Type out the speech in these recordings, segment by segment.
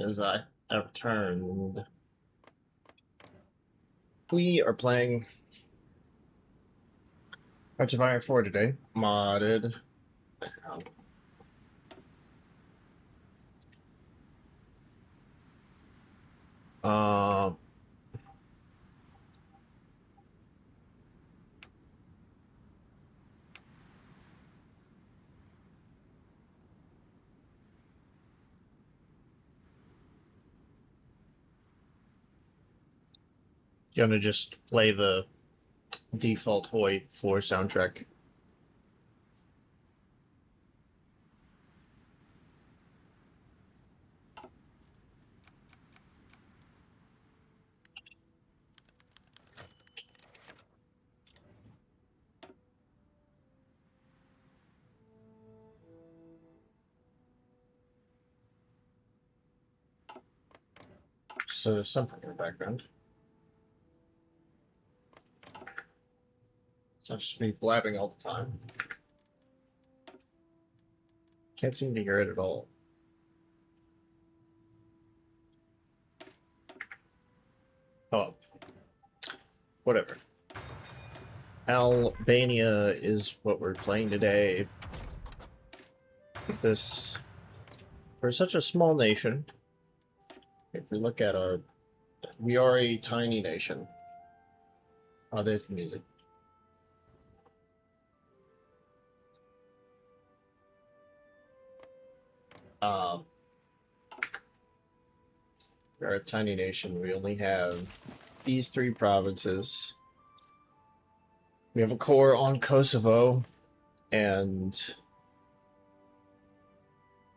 as I have turned. We are playing Hearts of Iron 4 today, modded. Uh, Gonna just play the default Hoi 4 soundtrack. So there's something in the background. It's not just me blabbing all the time. Can't seem to hear it at all. Oh, whatever. Albania is what we're playing today. This, for such a small nation, if we look at our, we are a tiny nation. Oh, there's the music. We're a tiny nation. We only have these 3 provinces. We have a core on Kosovo and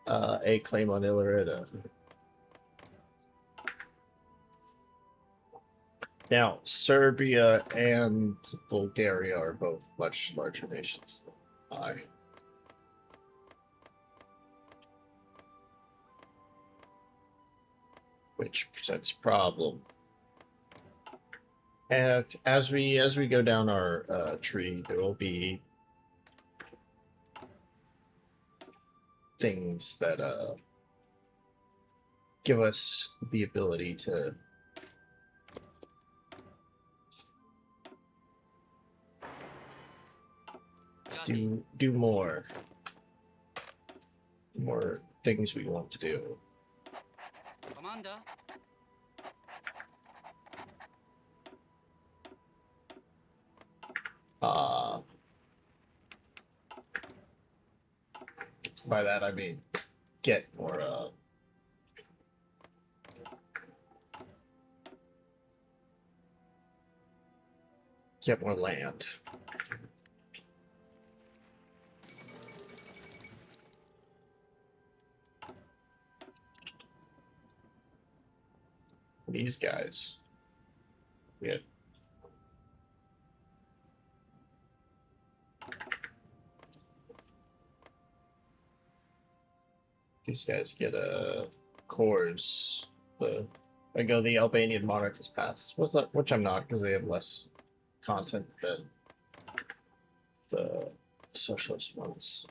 a claim on Illerida. Now, Serbia and Bulgaria are both much larger nations than I. Which presents a problem. And as we go down our tree, there will be things that give us the ability to do more things we want to do. Commander. By that I mean get more land. These guys. Yeah. These guys get cores. I go the Albanian monarchist paths. What's that? Which I'm not, because they have less content than the socialist ones.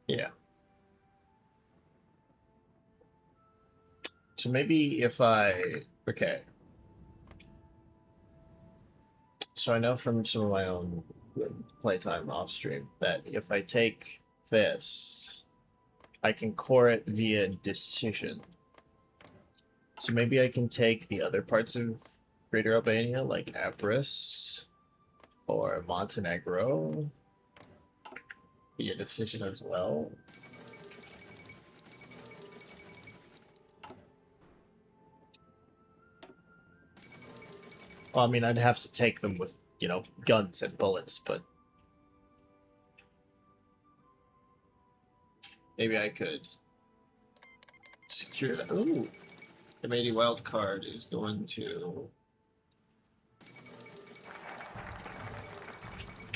Yeah. So maybe if okay. So I know from some of my own playtime off stream that if I take this, I can core it via decision. So maybe I can take the other parts of Greater Albania, like Abris or Montenegro, via decision as well. Well, I mean, I'd have to take them with, guns and bullets, but Maybe I could secure that. Ooh, the Mighty Wild card is going to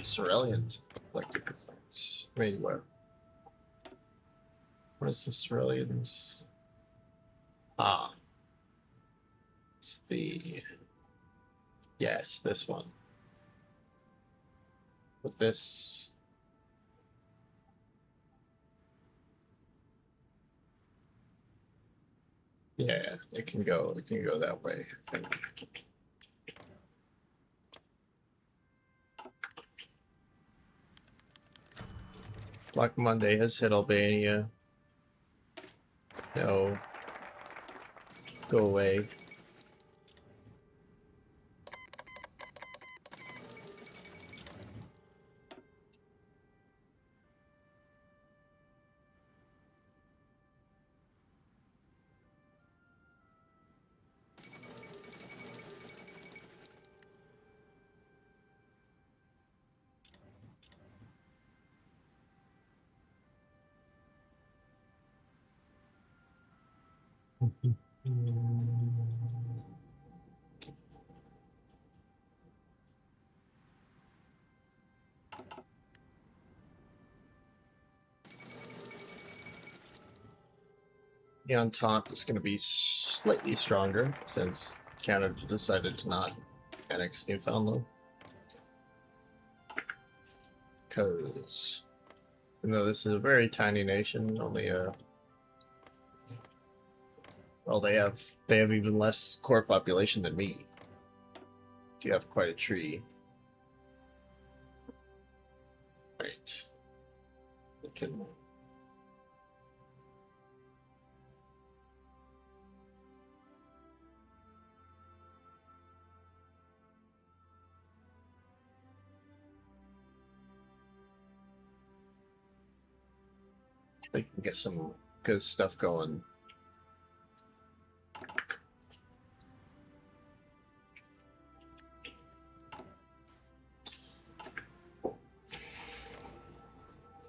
Cerulean's electric defense. Mighty Wild. What is the Cerulean's? Ah, it's the yes, this one. With this. Yeah, it can go that way, I think. Black Monday has hit Albania. No. Go away. The Entente is going to be slightly stronger since Canada decided to not annex Newfoundland. Because even though this is a very tiny nation, only well, they have even less core population than me. You have quite a tree. Right. We can. They can get some good stuff going.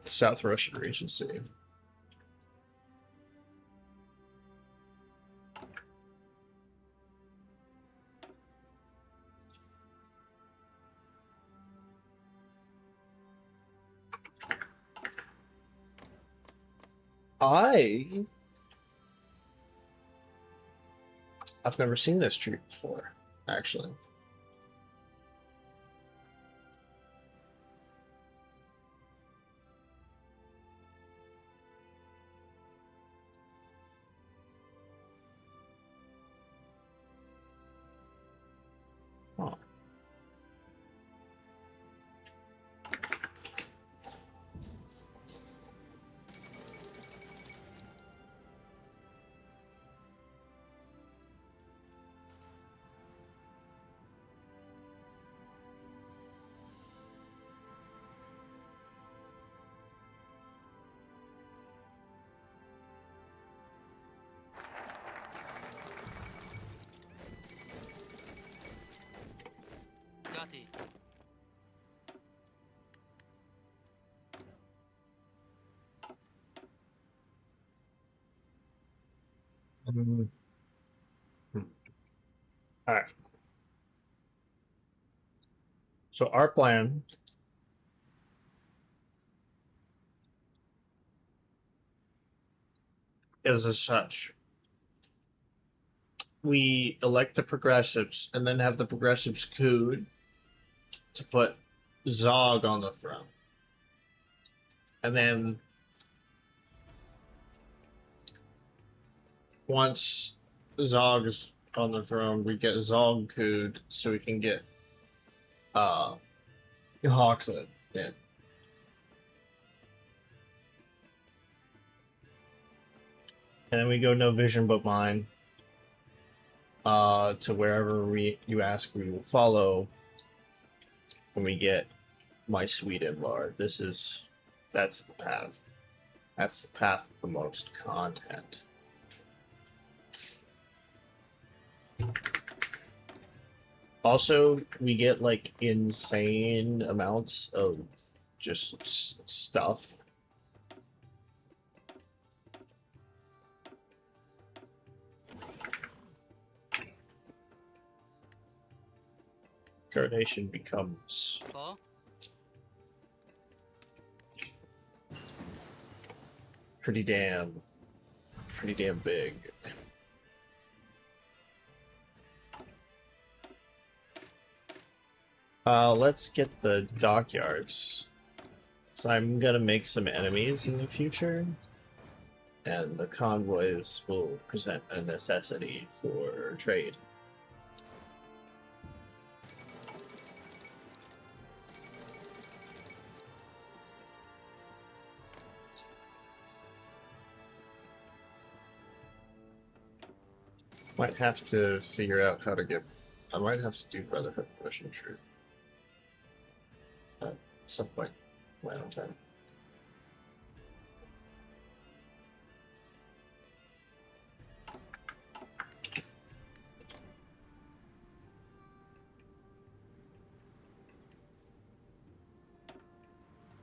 South Russian Regency. I've never seen this tree before, actually. Huh. Gati. All right. So our plan is as such. We elect the progressives and then have the progressives coup to put Zog on the throne. And then once Zog is on the throne, we get Zog cooed so we can get Hoxha in. And then we go no vision but mine. To wherever you ask, we will follow. When we get my sweet Invar, that's the path. That's the path of the most content. Also, we get like insane amounts of just stuff. Coronation becomes For pretty damn big. Let's get the dockyards. So I'm gonna make some enemies in the future, and the convoys will present a necessity for trade. Might have to figure out how to get. I might have to do Brotherhood Mission Truth at some point in my own time.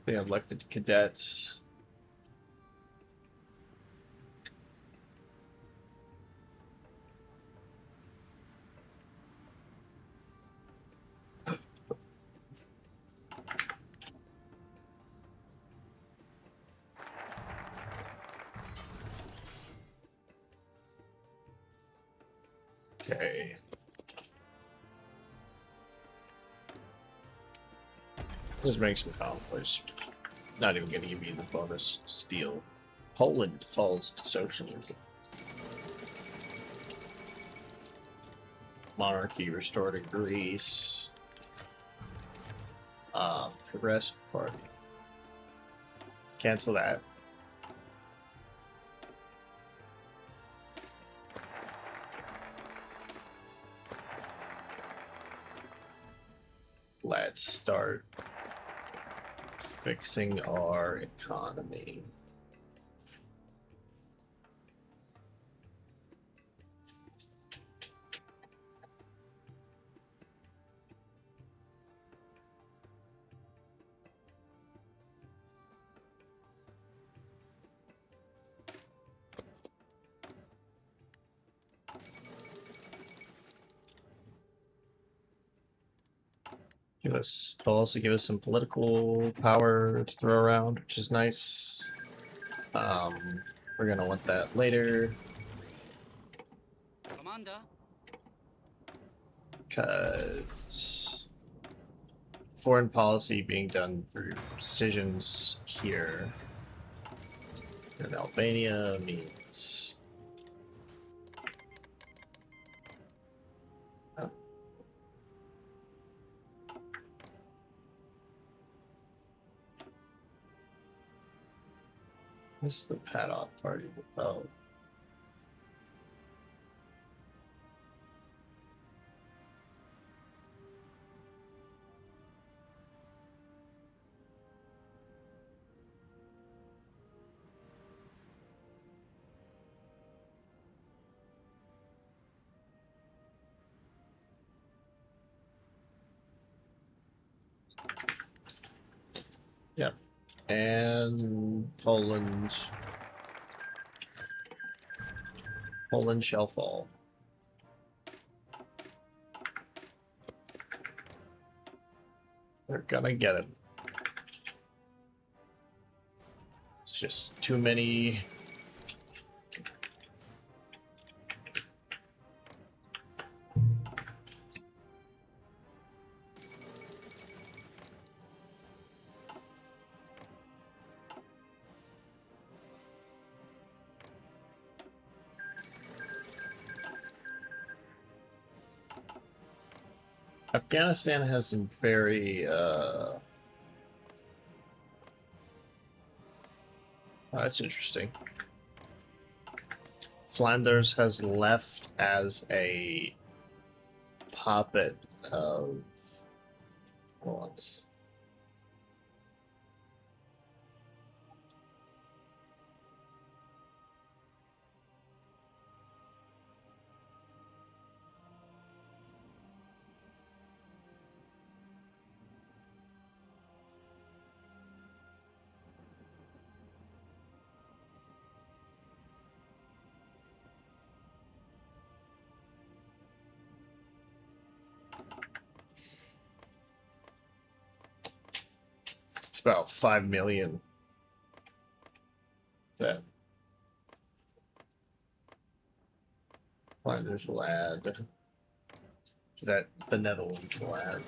The elected cadets. Okay. Let's make some convoys. Not even gonna give you the bonus steel. Poland falls to socialism. Monarchy restored in Greece. Progressive Party. Cancel that. Let's start fixing our economy. It'll also give us some political power to throw around, which is nice. We're gonna want that later, Commander. because foreign policy being done through decisions here in Albania means this is the Paddock Party. Oh. Yeah. And Poland shall fall. They're gonna get it. It's just too many. Afghanistan has some very oh, that's interesting. Flanders has left as a puppet of what? about 5 million. That Flanders will add. That the Netherlands will add.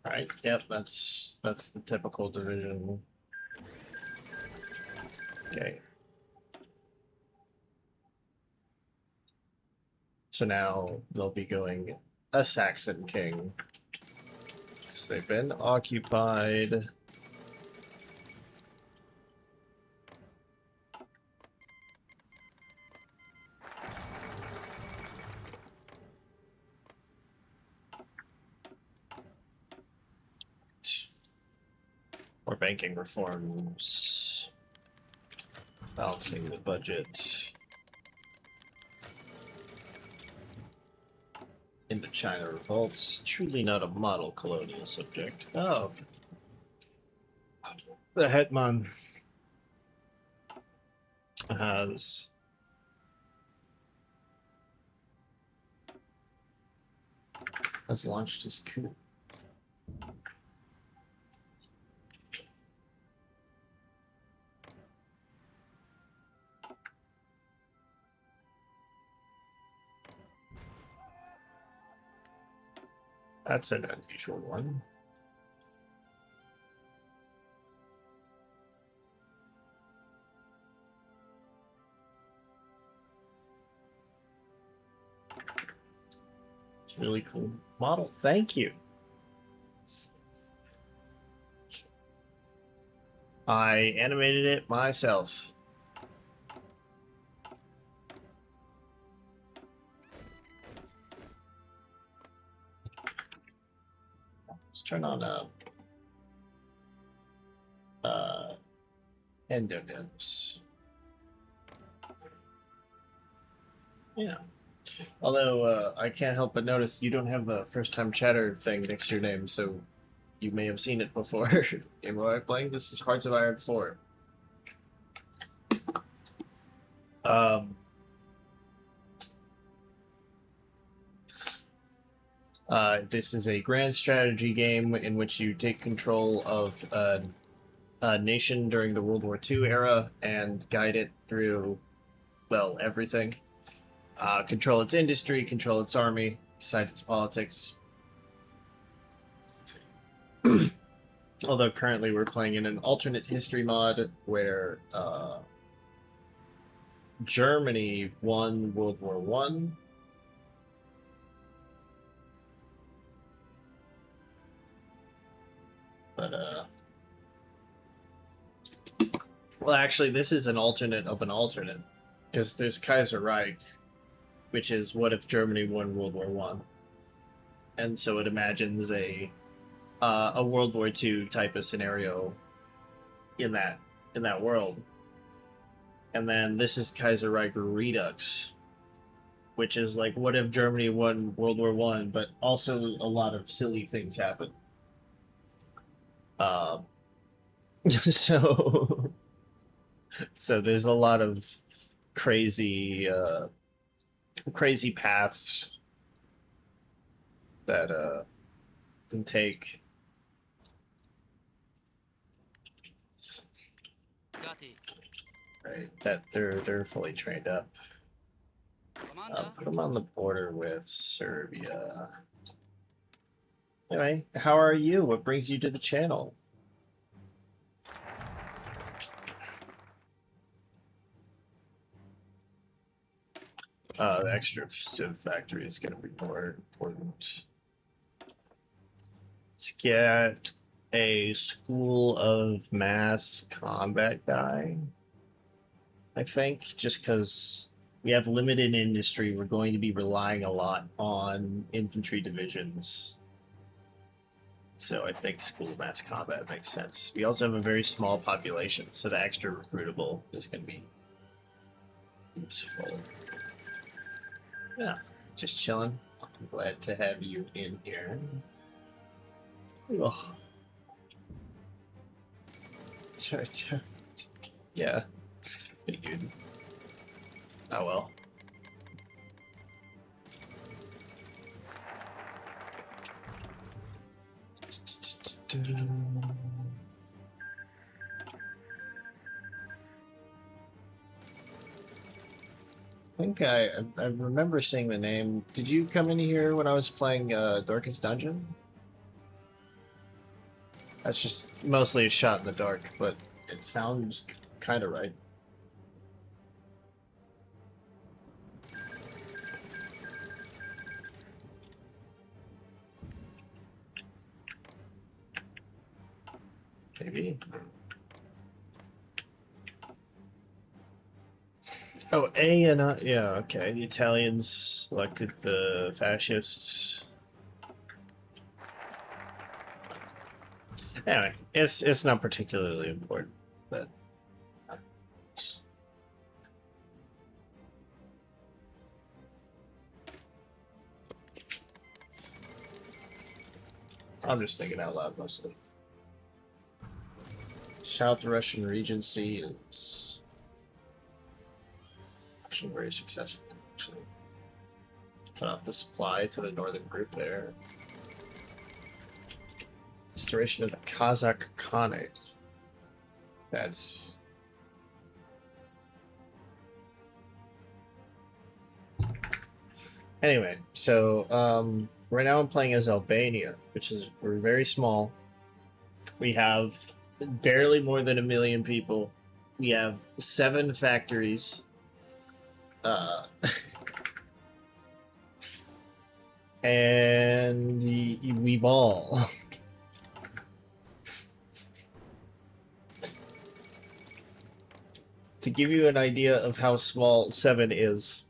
Alright, yep, that's the typical division. Okay. So now they'll be going a Saxon king. Because they've been occupied. More banking reforms. Balancing the budget. Indochina revolts. Truly not a model colonial subject. Oh. The Hetman has launched his coup. That's an unusual one. It's a really cool model. Thank you. I animated it myself. Let's turn on endonyms. Yeah. Although I can't help but notice you don't have a first-time chatter thing next to your name, so you may have seen it before. Game Boy playing. This is Hearts of Iron 4. This is a grand strategy game in which you take control of a nation during the World War II era and guide it through, well, everything. Control its industry, control its army, decide its politics. Although currently we're playing in an alternate history mod where Germany won World War One. But well, actually, this is an alternate of an alternate, because there's Kaiser Reich, which is what if Germany won World War One, and so it imagines a World War II type of scenario in that world. And then this is Kaiser Reich Redux, which is like what if Germany won World War One, but also a lot of silly things happen. So there's a lot of crazy paths that can take. Right, that they're fully trained up. Put them on the border with Serbia. Anyway, how are you? What brings you to the channel? The extra Civ factory is going to be more important. Let's get a School of Mass Combat guy. I think just because we have limited industry, we're going to be relying a lot on infantry divisions. So I think School of Mass Combat makes sense. We also have a very small population, so the extra recruitable is going to be useful. Yeah, just chilling. I'm glad to have you in here. Oh. Sorry. Yeah. Pretty good. Oh well. I think I remember seeing the name. Did you come in here when I was playing Darkest Dungeon? That's just mostly a shot in the dark, but it sounds kind of right. Maybe. Oh, A and yeah, okay. The Italians elected the fascists. Anyway, it's not particularly important, but I'm just thinking out loud mostly. South Russian Regency is actually very successful. Actually, cut off the supply to the northern group there. Restoration of the Kazakh Khanate. That's anyway. So right now I'm playing as Albania, which is we're very small. We have barely more than 1 million people. We have 7 factories. And we ball. To give you an idea of how small 7 is,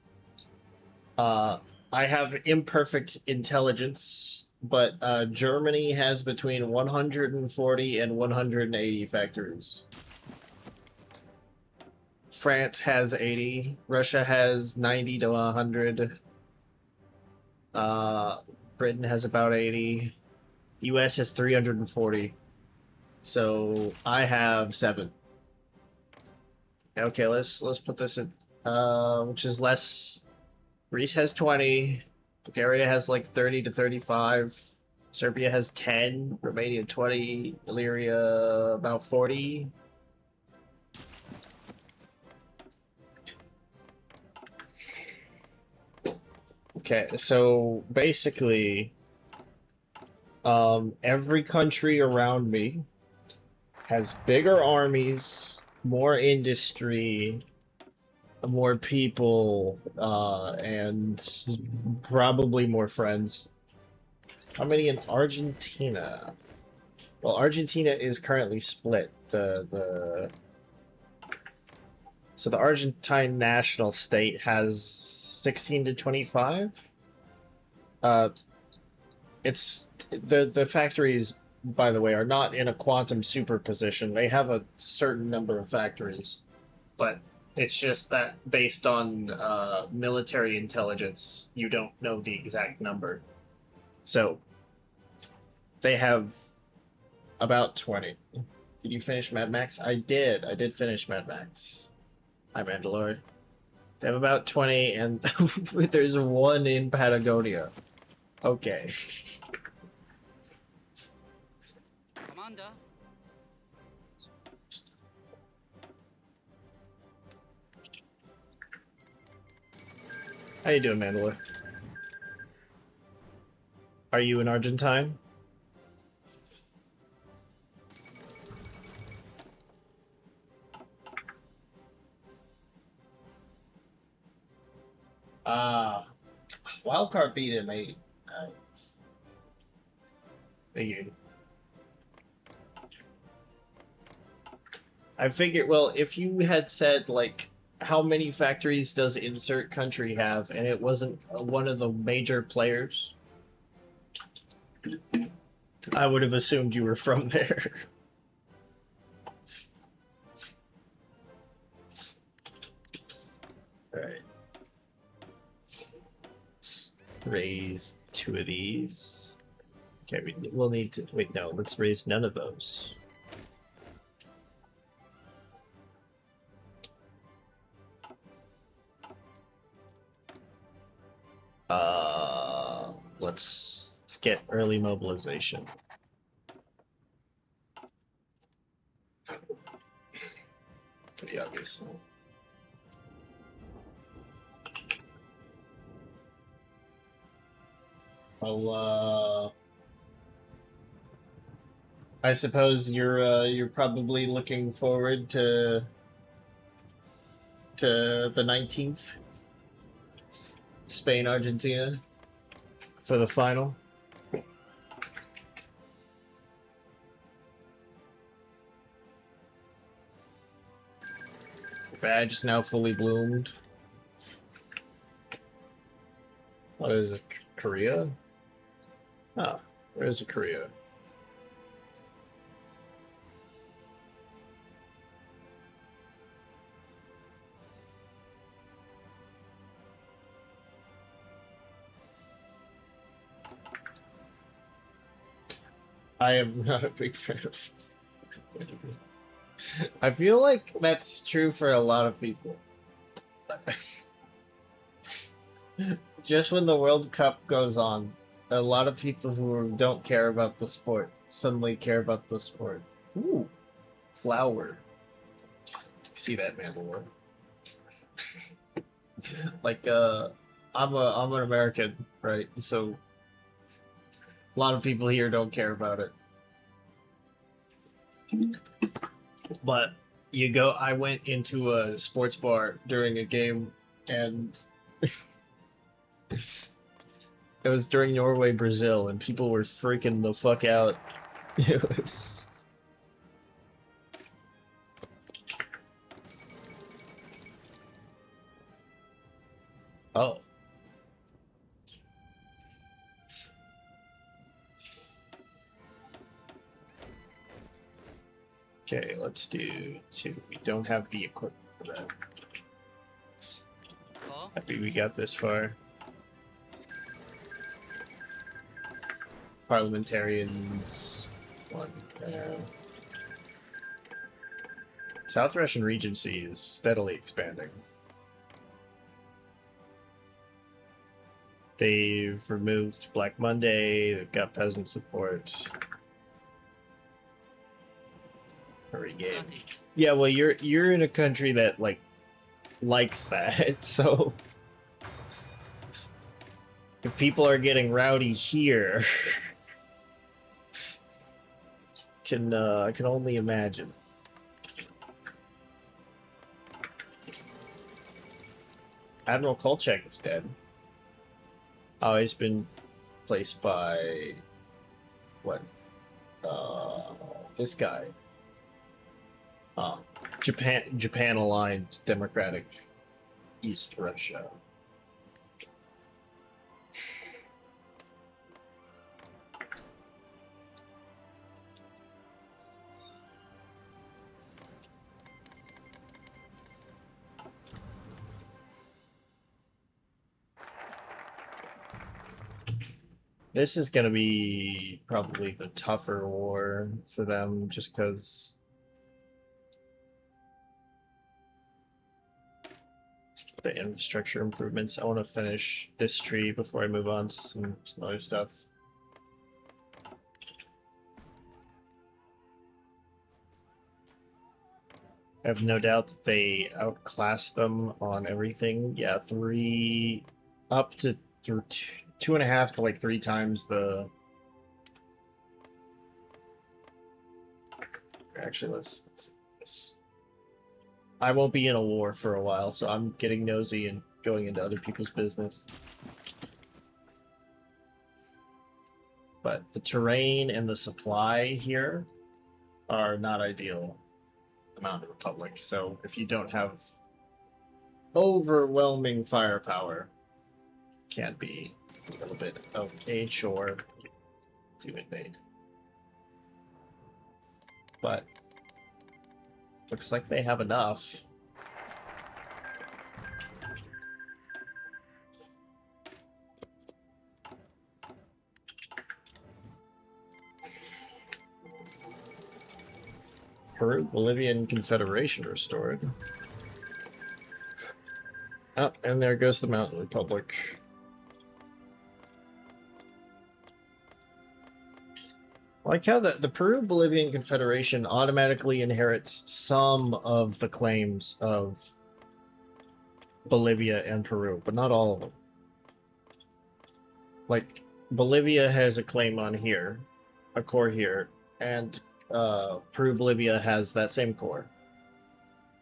I have imperfect intelligence, but Germany has between 140 and 180 factories. France has 80. Russia has 90 to 100. Britain has about 80. US has 340. So I have 7. Okay, let's put this in, which is less. Greece has 20. Bulgaria has like 30 to 35. Serbia has 10. Romania 20. Illyria about 40. Okay, so basically, every country around me has bigger armies, more industry, more people, and probably more friends. How many in Argentina? Well, Argentina is currently split. So the Argentine national state has 16 to 25. It's the factories, by the way, are not in a quantum superposition. They have a certain number of factories, but it's just that based on military intelligence, you don't know the exact number. So they have about 20. Did you finish Mad Max? I did. I did finish Mad Max. Hi, Mandalore. They have about 20, and there's 1 in Patagonia. Okay. Commander, How you doing, Mandalore? Are you an Argentine? Wildcard beat him 8. Figured. I figured, well, if you had said, like, how many factories does insert country have, and it wasn't one of the major players, I would have assumed you were from there. Alright. Let's raise 2 of these. Okay, we'll need to... Wait, no, let's raise none of those. Let's get early mobilization. Pretty obvious. Oh, I suppose you're probably looking forward to the 19th, Spain Argentina, for the final. Badge is now fully bloomed. What is it? Korea? Ah, where is it? Korea? I am not a big fan of. I feel like that's true for a lot of people. Just when the World Cup goes on, a lot of people who don't care about the sport suddenly care about the sport. Ooh, flower. See that, Mandalore? Like, I'm an American, right? So a lot of people here don't care about it. But I went into a sports bar during a game, and it was during Norway Brazil, and people were freaking the fuck out. It was. Oh. Okay, let's do 2. We don't have the equipment for that. Oh, Happy we got this far. Parliamentarians. 1. South Russian Regency is steadily expanding. They've removed Black Monday. They've got peasant support. Game. nothing. Yeah, well, you're in a country that likes that, so if people are getting rowdy here, I can only imagine. Admiral Kolchak is dead. Oh, he's been placed by what? This guy. Japan aligned Democratic East Russia. This is gonna be probably the tougher war for them, just because the infrastructure improvements. I want to finish this tree before I move on to some other stuff. I have no doubt that they outclass them on everything. Yeah, 3 up to through 2.5 to 3 times the. Actually, let's see this. I won't be in a war for a while, so I'm getting nosy and going into other people's business. But the terrain and the supply here are not ideal amount of Republic, so if you don't have overwhelming firepower, can be a little bit of a chore to invade. But looks like they have enough. Peru-Bolivian Confederation restored. Oh, and there goes the Mountain Republic. Like how the Peru-Bolivian Confederation automatically inherits some of the claims of Bolivia and Peru, but not all of them. Like, Bolivia has a claim on here, a core here, and Peru-Bolivia has that same core.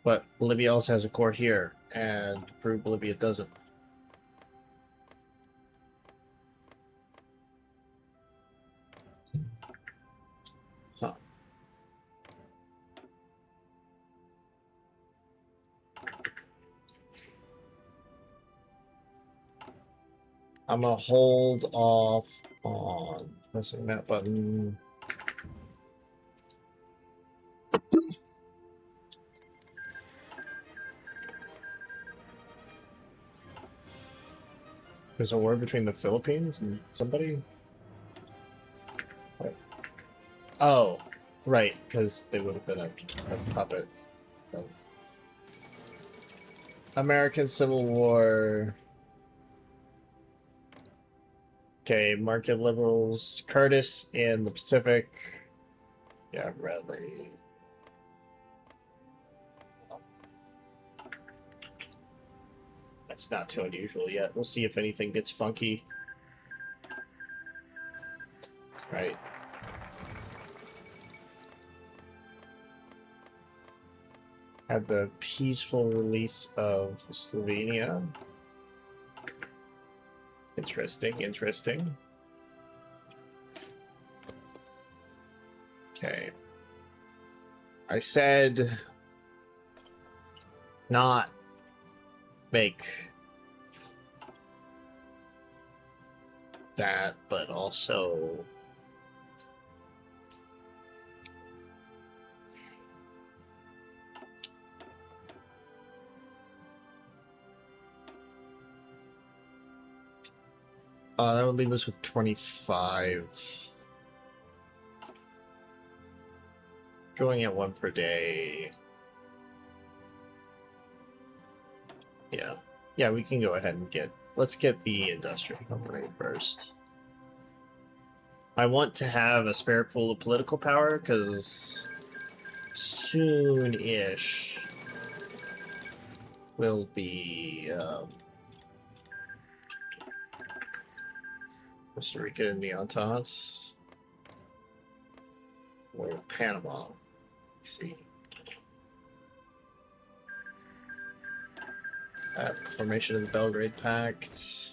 But Bolivia also has a core here, and Peru-Bolivia doesn't. Huh. I'm gonna hold off on pressing that button. There's a war between the Philippines and somebody? What? Oh, right, because they would have been a puppet of American Civil War. Okay, market liberals, Curtis in the Pacific. Yeah, Bradley. That's not too unusual yet. We'll see if anything gets funky. Right. Had the peaceful release of Slovenia. Interesting, interesting. Okay. I said not make that, but also that would leave us with 25. Going at 1 per day. Yeah. Yeah, we can go ahead and let's get the industrial company first. I want to have a spare pool of political power, because soon-ish will be Costa Rica and the Entente, or Panama. Let's see. Formation of the Belgrade Pact.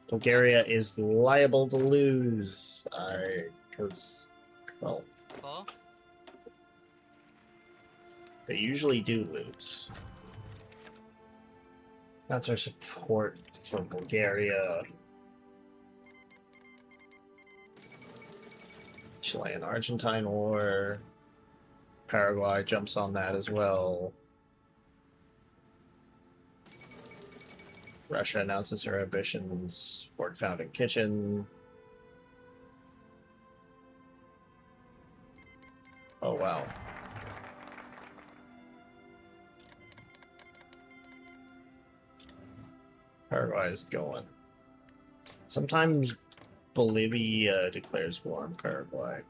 Bulgaria is liable to lose. Because, well, Oh, they usually do lose. That's our support for Bulgaria. Chilean-Argentine War. Paraguay jumps on that as well. Russia announces her ambitions. Fort Founding Kitchen. Oh, wow. Paraguay is going. Sometimes Bolivia declares war on Paraguay.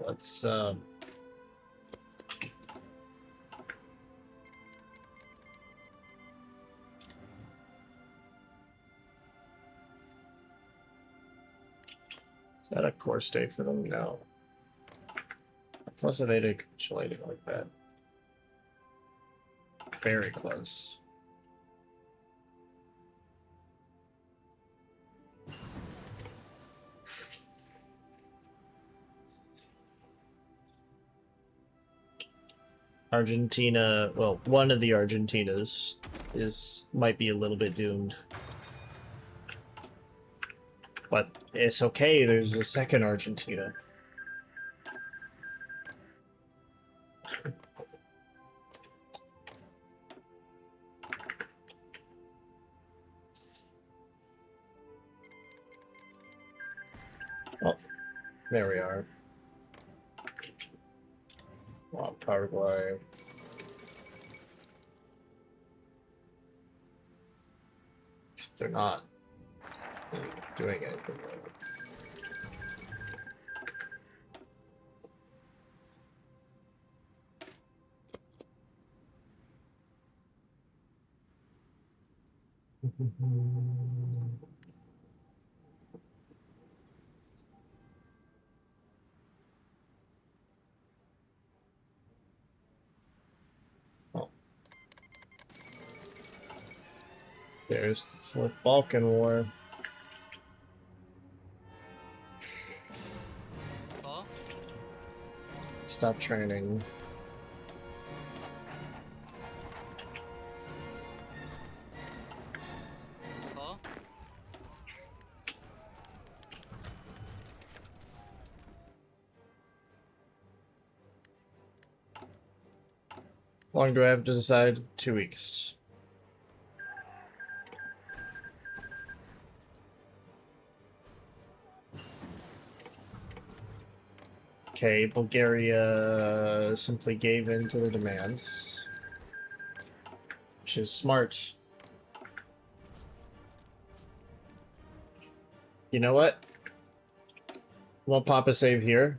Let's is that a core state for them? No. Plus, are they capitulating like that? Very close. Argentina, well, one of the Argentinas might be a little bit doomed. But it's okay, there's a second Argentina. Oh, there we are. Wow, Paraguay. Except they're not. doing anything there. Oh. There's the Fourth Balkan War. Huh? Stop training. Huh? How long do I have to decide? 2 weeks. Okay, Bulgaria simply gave in to the demands, which is smart. You know what? We'll pop a save here.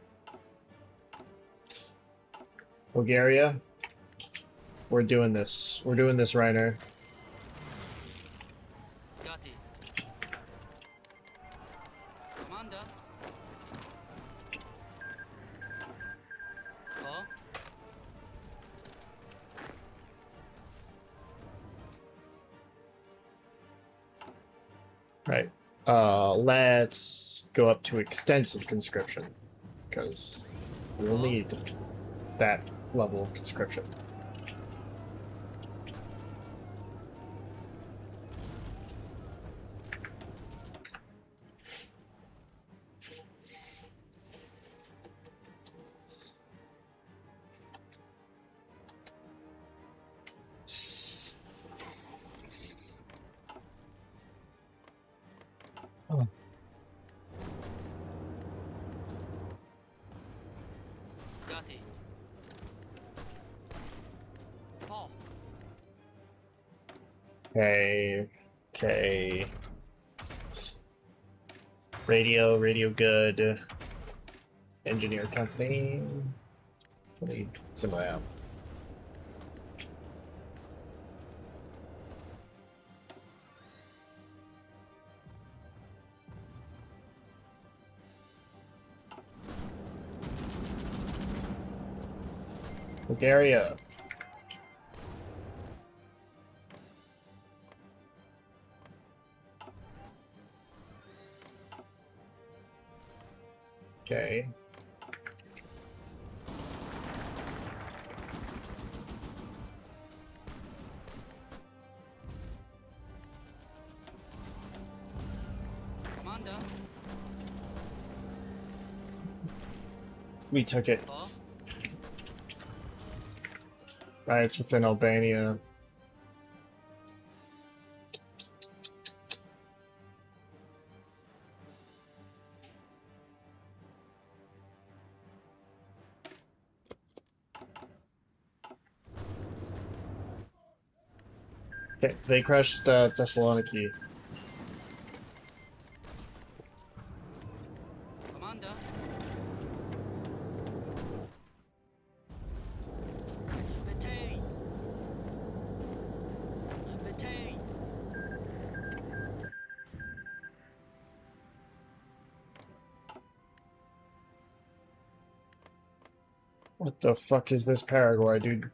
Bulgaria, we're doing this. We're doing this, Reiner. Got it. Commander. Huh? Right. Let's go up to extensive conscription, because we'll need that level of conscription. Oh. Got it. Paul. Okay. Okay. Radio good. Engineer company. What do you somebody out? Bulgaria. Okay. Commander. We took it. Huh? Right, it's within Albania. Okay, they crushed Thessaloniki. Commander. Liberté. Liberté. What the fuck is this Paraguay, dude?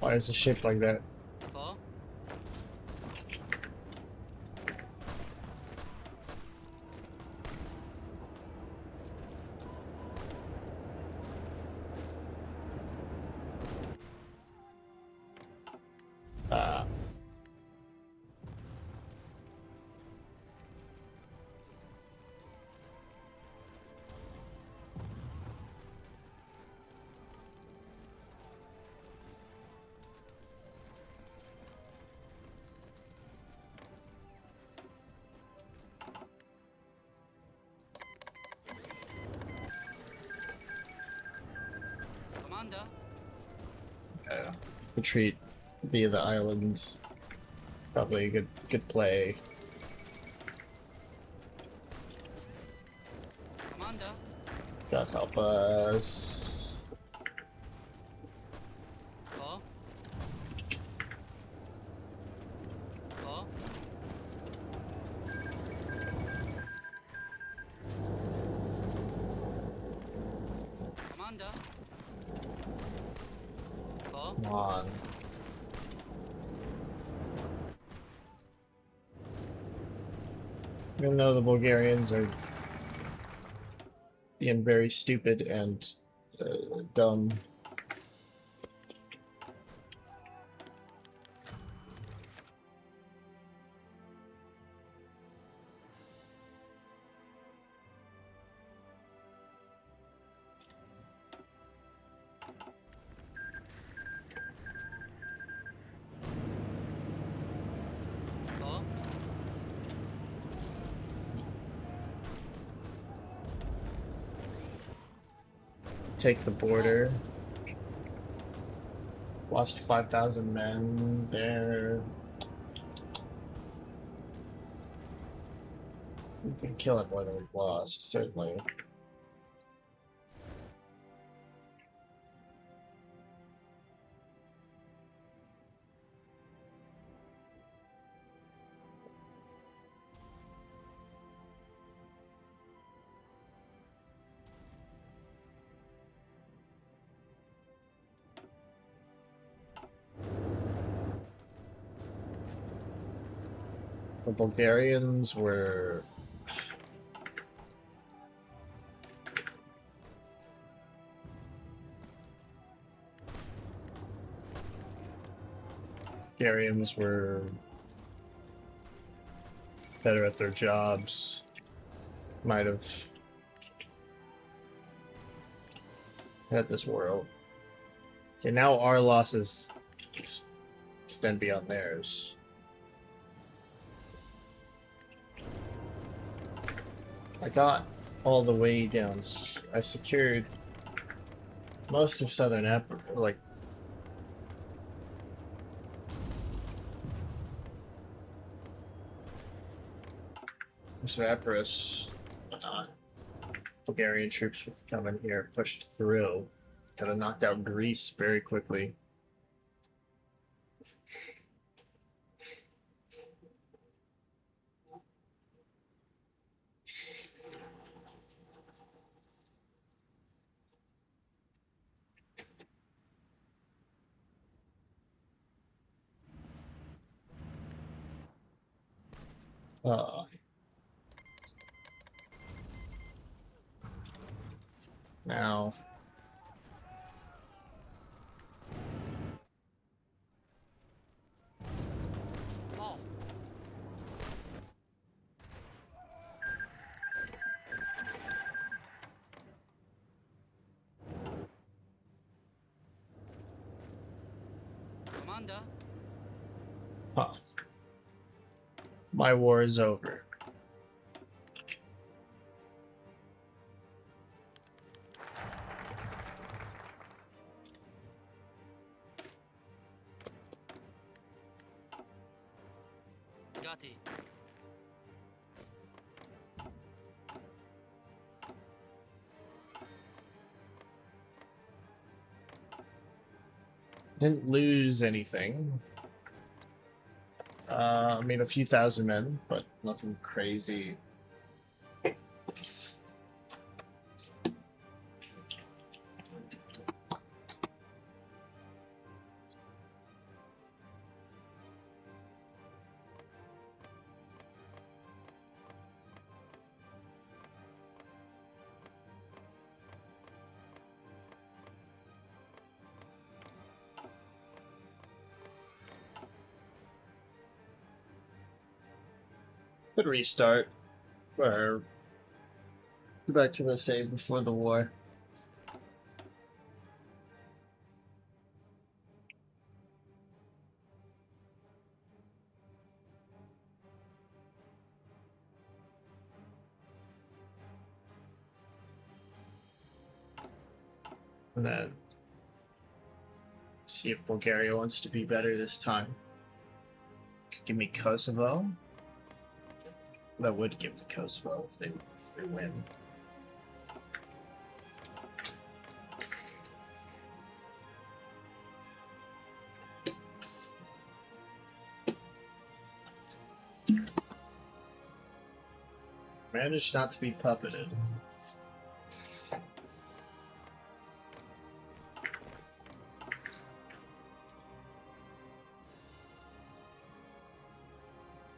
Why is it shaped like that? Huh? Ah. Commander. retreat via the island. Probably a good play. Commander. God help us. Call. Call. Commander. Call. Come on. Even though the Bulgarians are being very stupid and dumb. Call. Take the border. Lost 5,000 men there. We can kill it more than we've lost, certainly. The Bulgarians were better at their jobs. Might have had this world. Okay, now our losses extend beyond theirs. I got all the way down. I secured most of southern Africa, like Epirus. Bulgarian troops would come in here, pushed through, could have knocked out Greece very quickly. Now, Call. Commander. huh. My war is over. Gatti. Didn't lose anything. I mean, a few thousand men, but nothing crazy. Could restart, or go back to the save before the war. And then See if Bulgaria wants to be better this time. Give me Kosovo. That would give me Kosovo if they win. Managed not to be puppeted.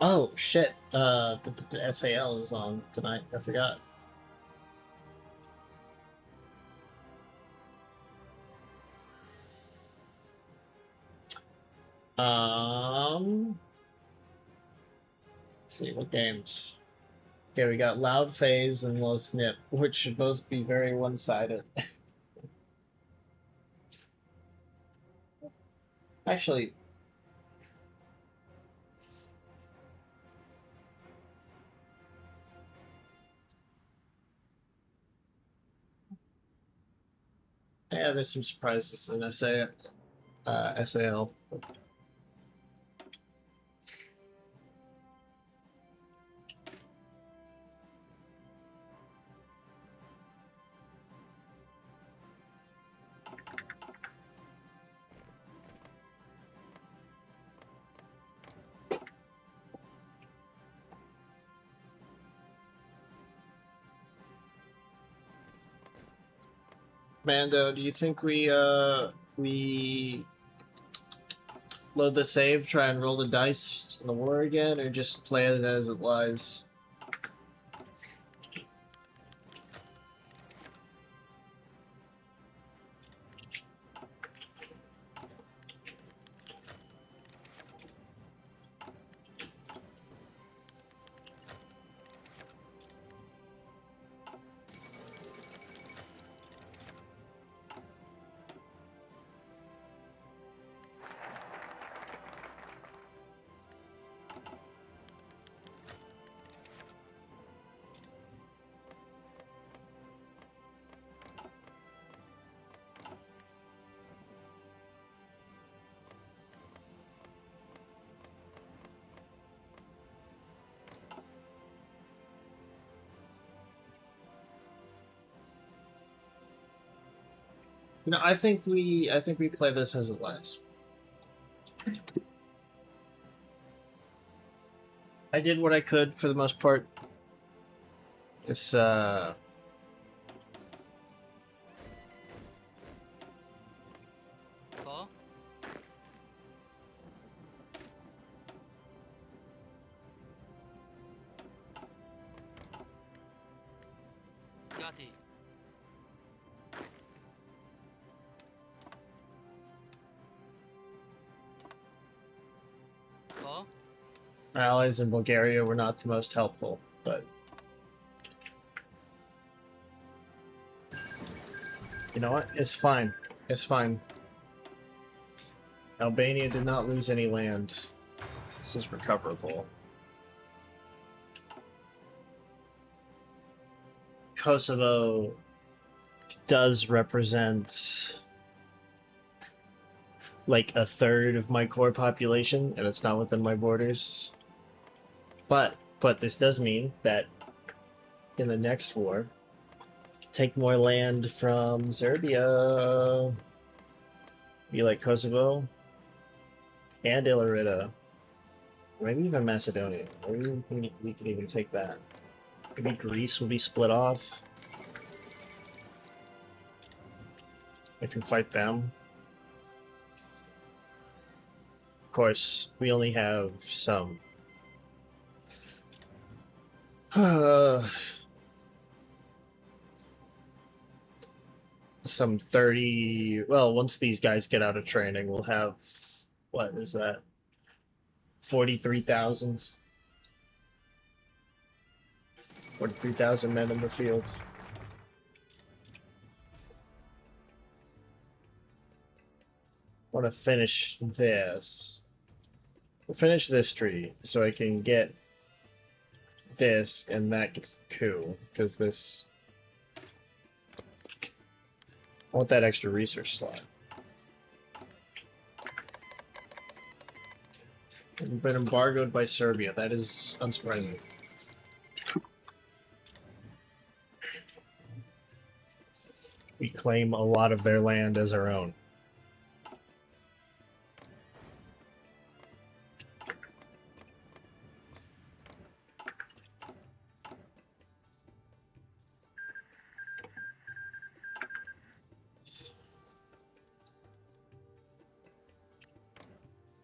Oh shit! The SAL is on tonight. I forgot. Let's see what games. Okay, we got Loud Phase and Low Snip, which should both be very one-sided. Actually, yeah, there's some surprises in SAL. Mando, do you think we load the save, try and roll the dice in the war again, or just play it as it lies? No, I think we play this as it lies. I did what I could for the most part. It's Ko? Gati. Ko? our allies in Bulgaria were not the most helpful, but you know what? It's fine. It's fine. Albania did not lose any land. This is recoverable. Kosovo does represent like a third of my core population, and it's not within my borders. But this does mean that in the next war, take more land from Serbia, be like Kosovo and Illerita, maybe even Macedonia. Maybe we could even take that. Maybe Greece will be split off. I can fight them. Of course, we only have some some 30. Well, once these guys get out of training, we'll have, what is that, 43,000 men in the field. I want to finish this. We'll finish this tree so I can get this, and that gets the coup, because this... I want that extra research slot. We've been embargoed by Serbia. That is unsurprising. We claim a lot of their land as our own.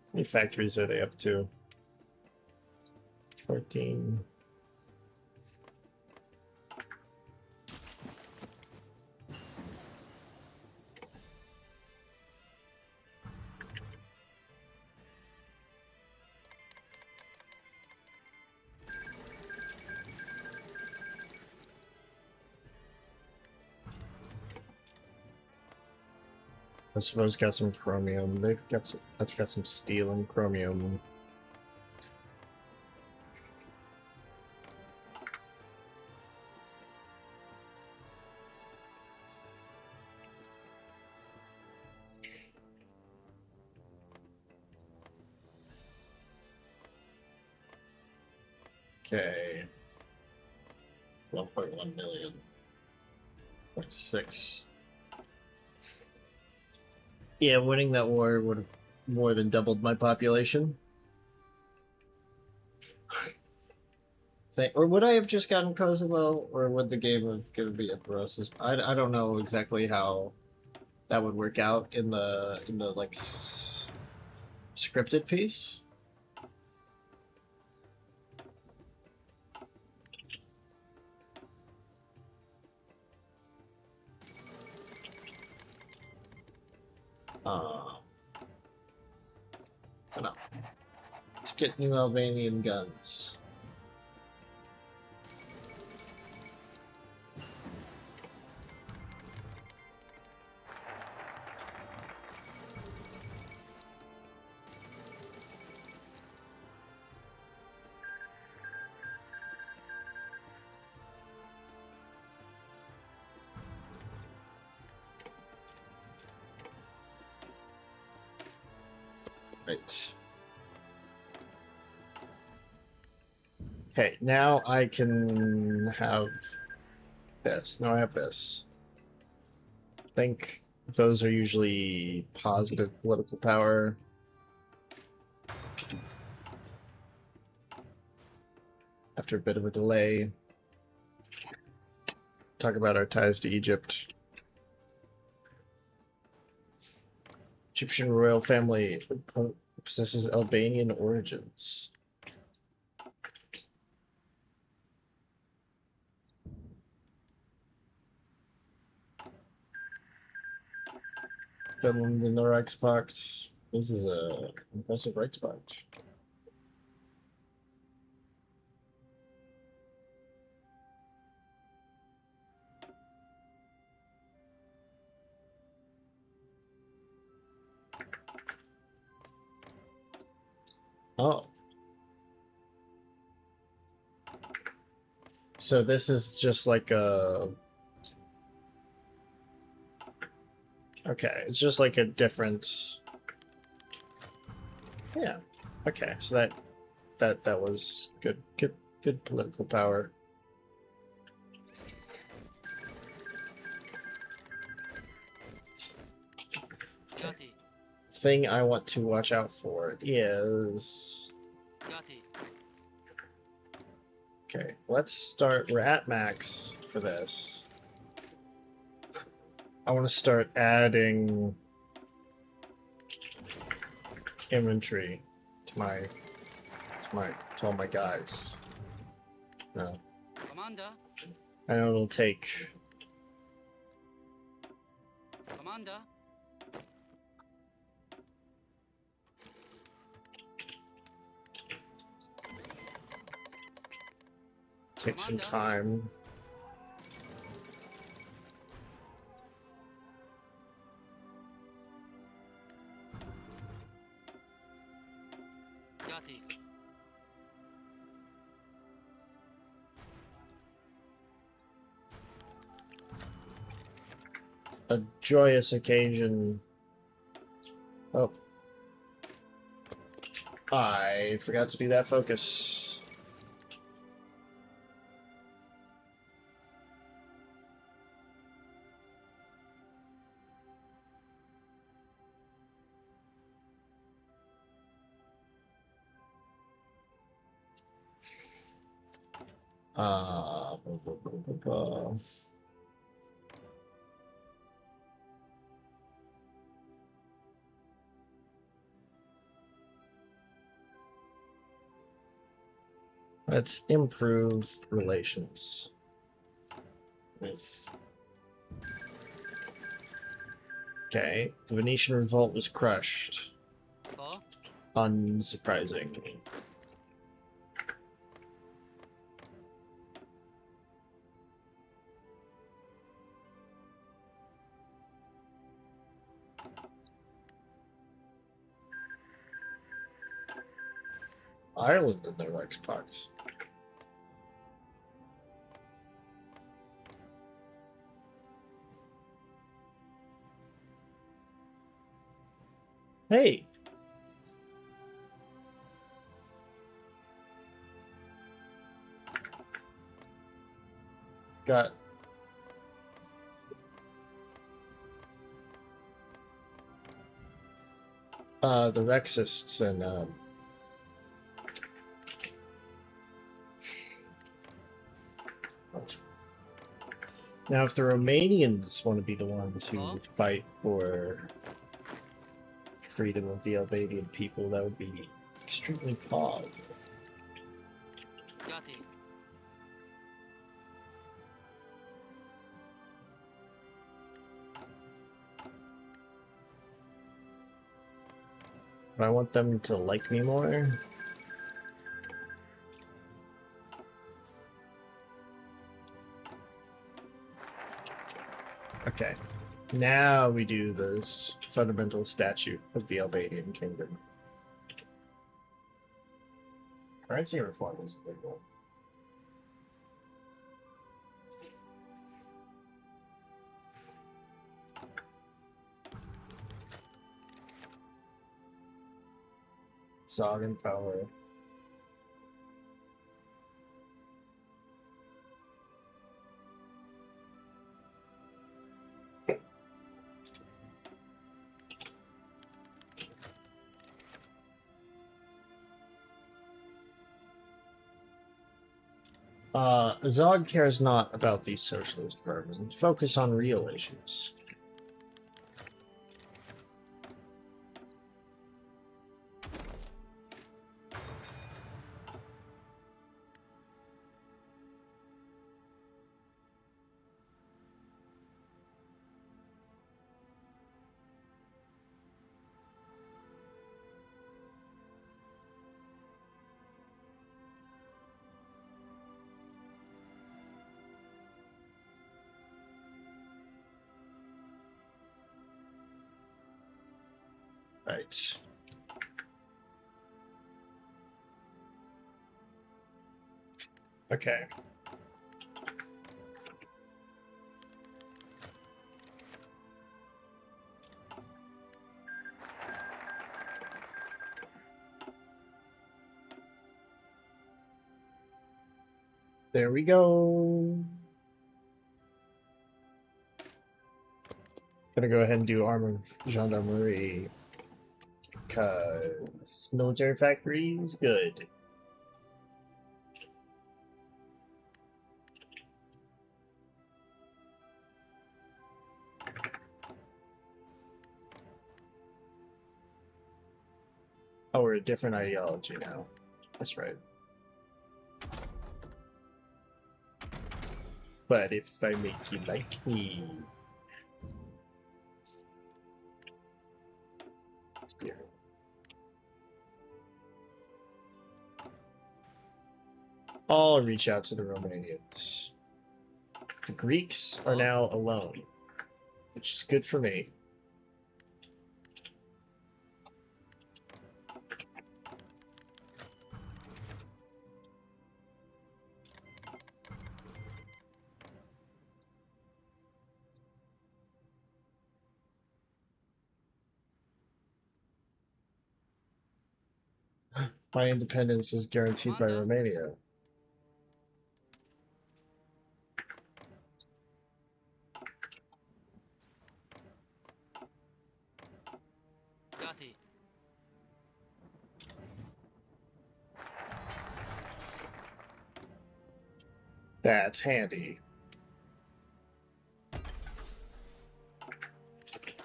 How many factories are they up to? 14. I suppose got some chromium. They've got some, that's got some steel and chromium. Okay. 1.1 million. 0.6. Yeah, winning that war would have more than doubled my population. Or would I have just gotten Kosovo, or would the game have given me Epiros's? I don't know exactly how that would work out in the like scripted piece. I know. Let's get new Albanian guns. Right. Okay, now I can have this. Now I have this. I think those are usually positive political power. After a bit of a delay. Talk about our ties to Egypt. Egyptian royal family possesses Albanian origins. Finland in the Reichspakt. This is a impressive Reichspakt. Oh. So this is just like a... Okay, it's just like a different... Yeah. Okay, so that was good political power. Gati. Thing I want to watch out for is... Gati. Okay, let's start. We're at max for this. I want to start adding inventory to all my guys. No. Commander. I know it'll take Commander. some time. Gati. A joyous occasion. Oh. I forgot to do that focus. Blah, blah, blah, blah. Let's improve relations with. Okay, the Venetian revolt was crushed. Oh, Unsurprising. Ireland in their Xbox. Hey! Got the Rexists and now if the Romanians want to be the ones who Huh? fight for freedom of the Albanian people, that would be extremely pog. Gati. But I want them to like me more. Okay. Now we do this fundamental statute of the Albanian kingdom. Currency reform is a big one. Sovereign power. Zog cares not about these socialist bourbons. Focus on real issues. Right. Okay. There we go. Gonna go ahead and do armor gendarmerie because military factories good. Oh, we're a different ideology now. That's right. But if I make you like me. Here. I'll reach out to the Romanians. The Greeks are now alone, which is good for me. My independence is guaranteed by Commander. Romania. Gati. That's handy.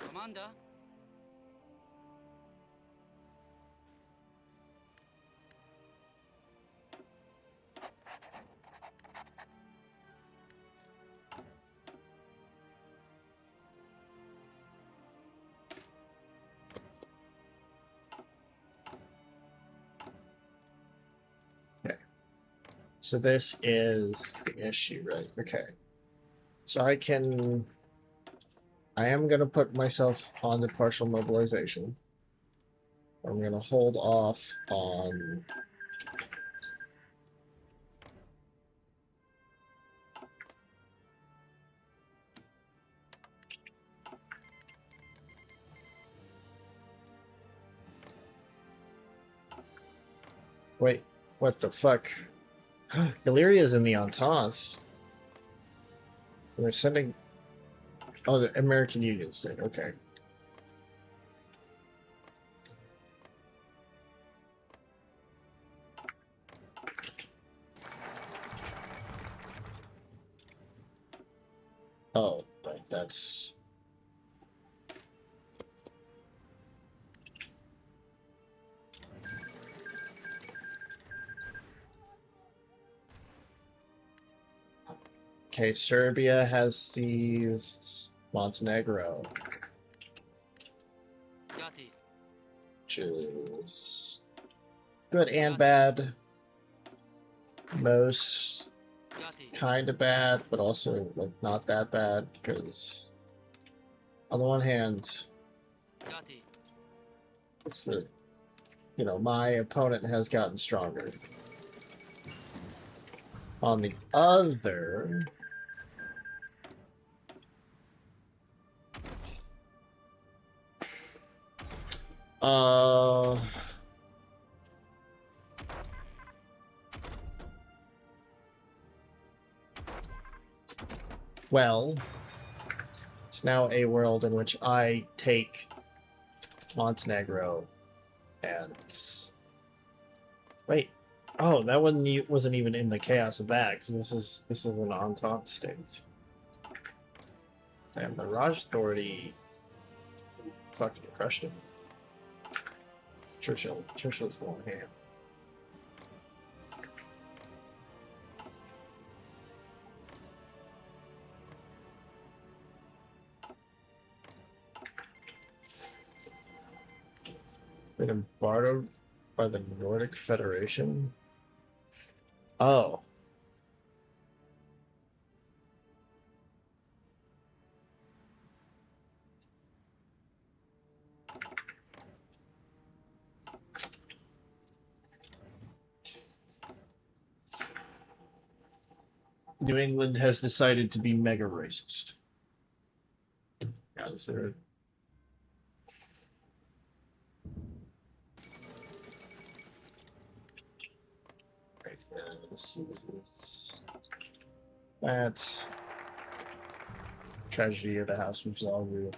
Commander. So this is the issue, right? Okay. So I am going to put myself on the partial mobilization. I'm going to hold off on... Wait, what the fuck? Illyria's in the Entente. We're sending... Oh, the American Union state, okay. Oh, right, that's... Okay, Serbia has seized Montenegro, Gati. which is good and bad. Most Gati. kind of bad, but also like not that bad because on the one hand, Gati. it's the my opponent has gotten stronger. On the other, uh, well, it's now a world in which I take Montenegro and wait. Oh, that wasn't even in the chaos of that because this is an Entente state. Damn, the Raj Authority fucking crushed him. Churchill's going ham. Been embargoed by the Nordic Federation. Oh. New England has decided to be mega racist. Yeah, is there... Right, this is... That... Tragedy of the House of Zalgu.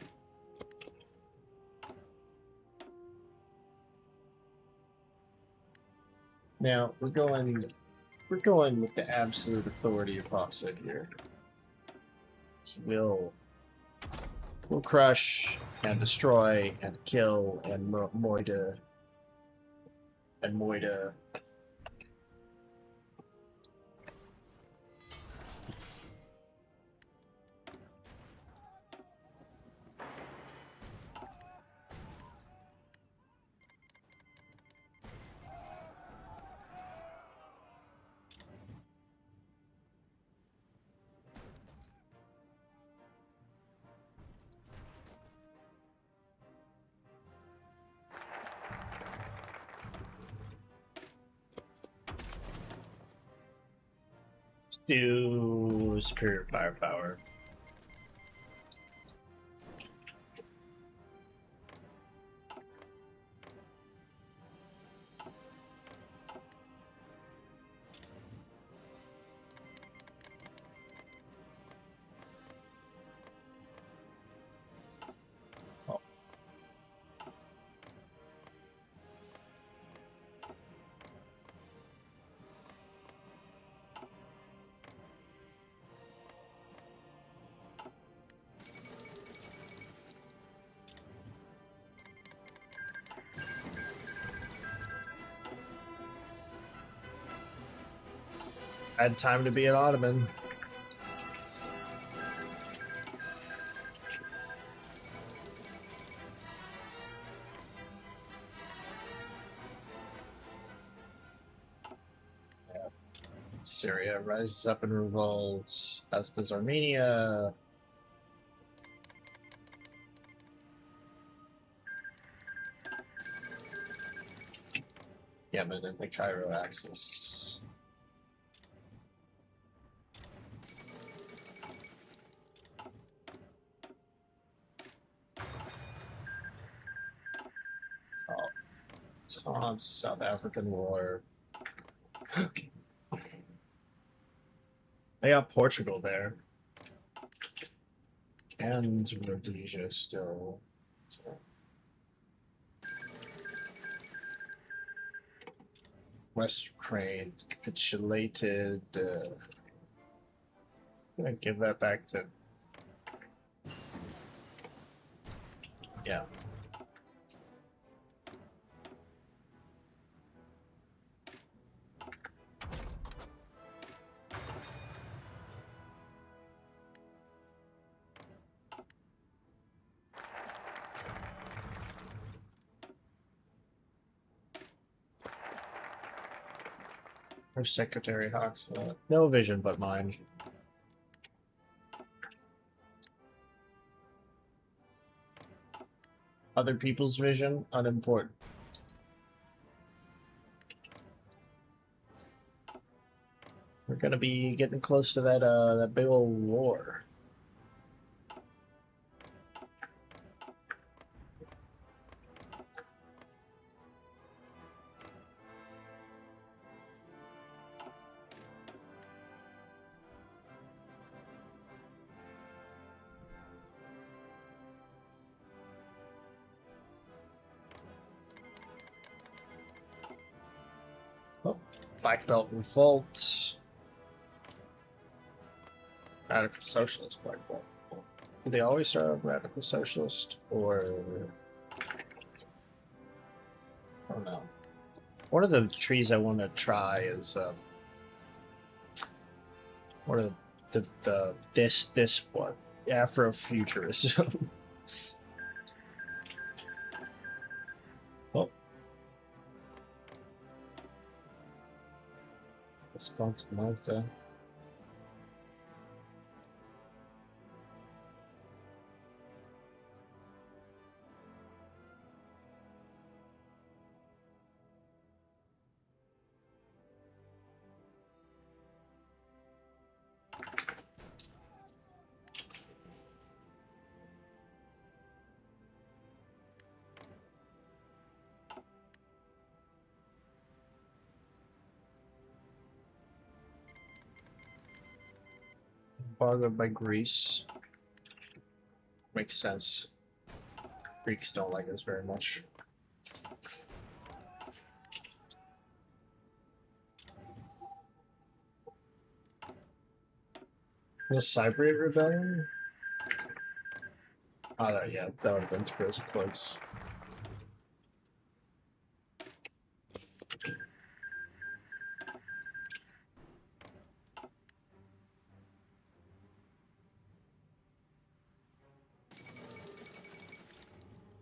Now, we're going with the absolute authority of Hoxha here. We'll crush and destroy and kill and Moida and Moida. Do superior firepower. I had time to be an Ottoman. Syria rises up in revolt, as does Armenia. Yemen and the Cairo axis. Oh, South African War. They got Portugal there. And Rhodesia still. So. West Ukraine capitulated. I'm gonna give that back to. Yeah. Or Secretary Hawks. No vision but mine. Other people's vision, unimportant. We're gonna be getting close to that big old war. Oh, Black Belt Revolt. Radical Socialist Black Belt. Do they always start with Radical Socialist? Or... I don't know. One of the trees I want to try is... one of this one? Afrofuturism. Oh. Response Malta. Embargoed by Greece. Makes sense. Greeks don't like us very much. The Cypriot Rebellion? Oh, yeah, that would have been too close.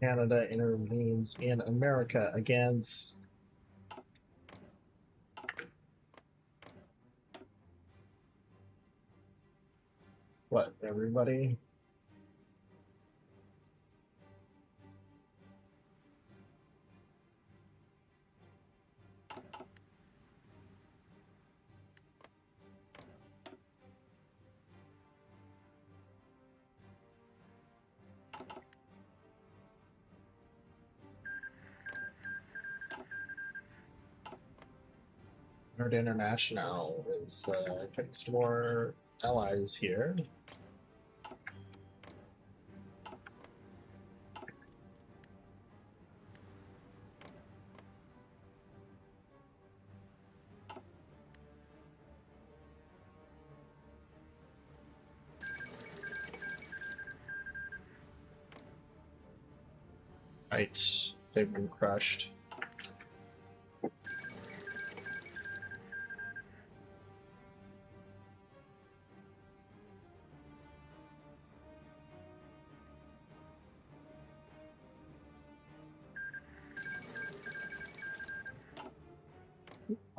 Canada intervenes in America against... What, everybody? Nerd International is getting some more allies here. Right, they've been crushed.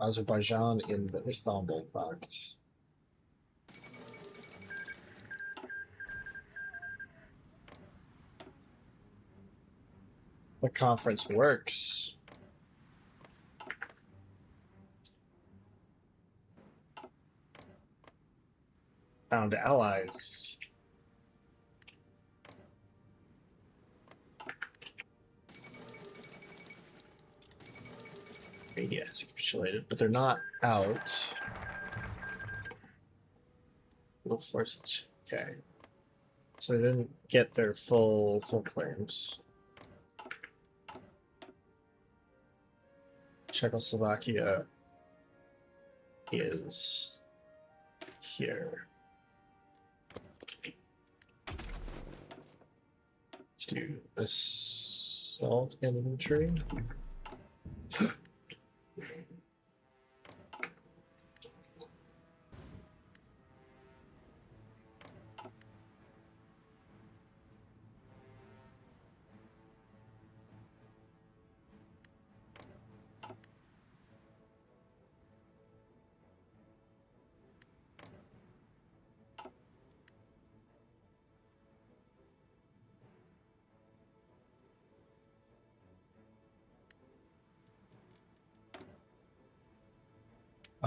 Azerbaijan in the Istanbul Pact. The conference works. Found allies. Media has capitulated, but they're not out. We'll force. Okay. So they didn't get their full claims. Czechoslovakia is here. Let's do assault infantry.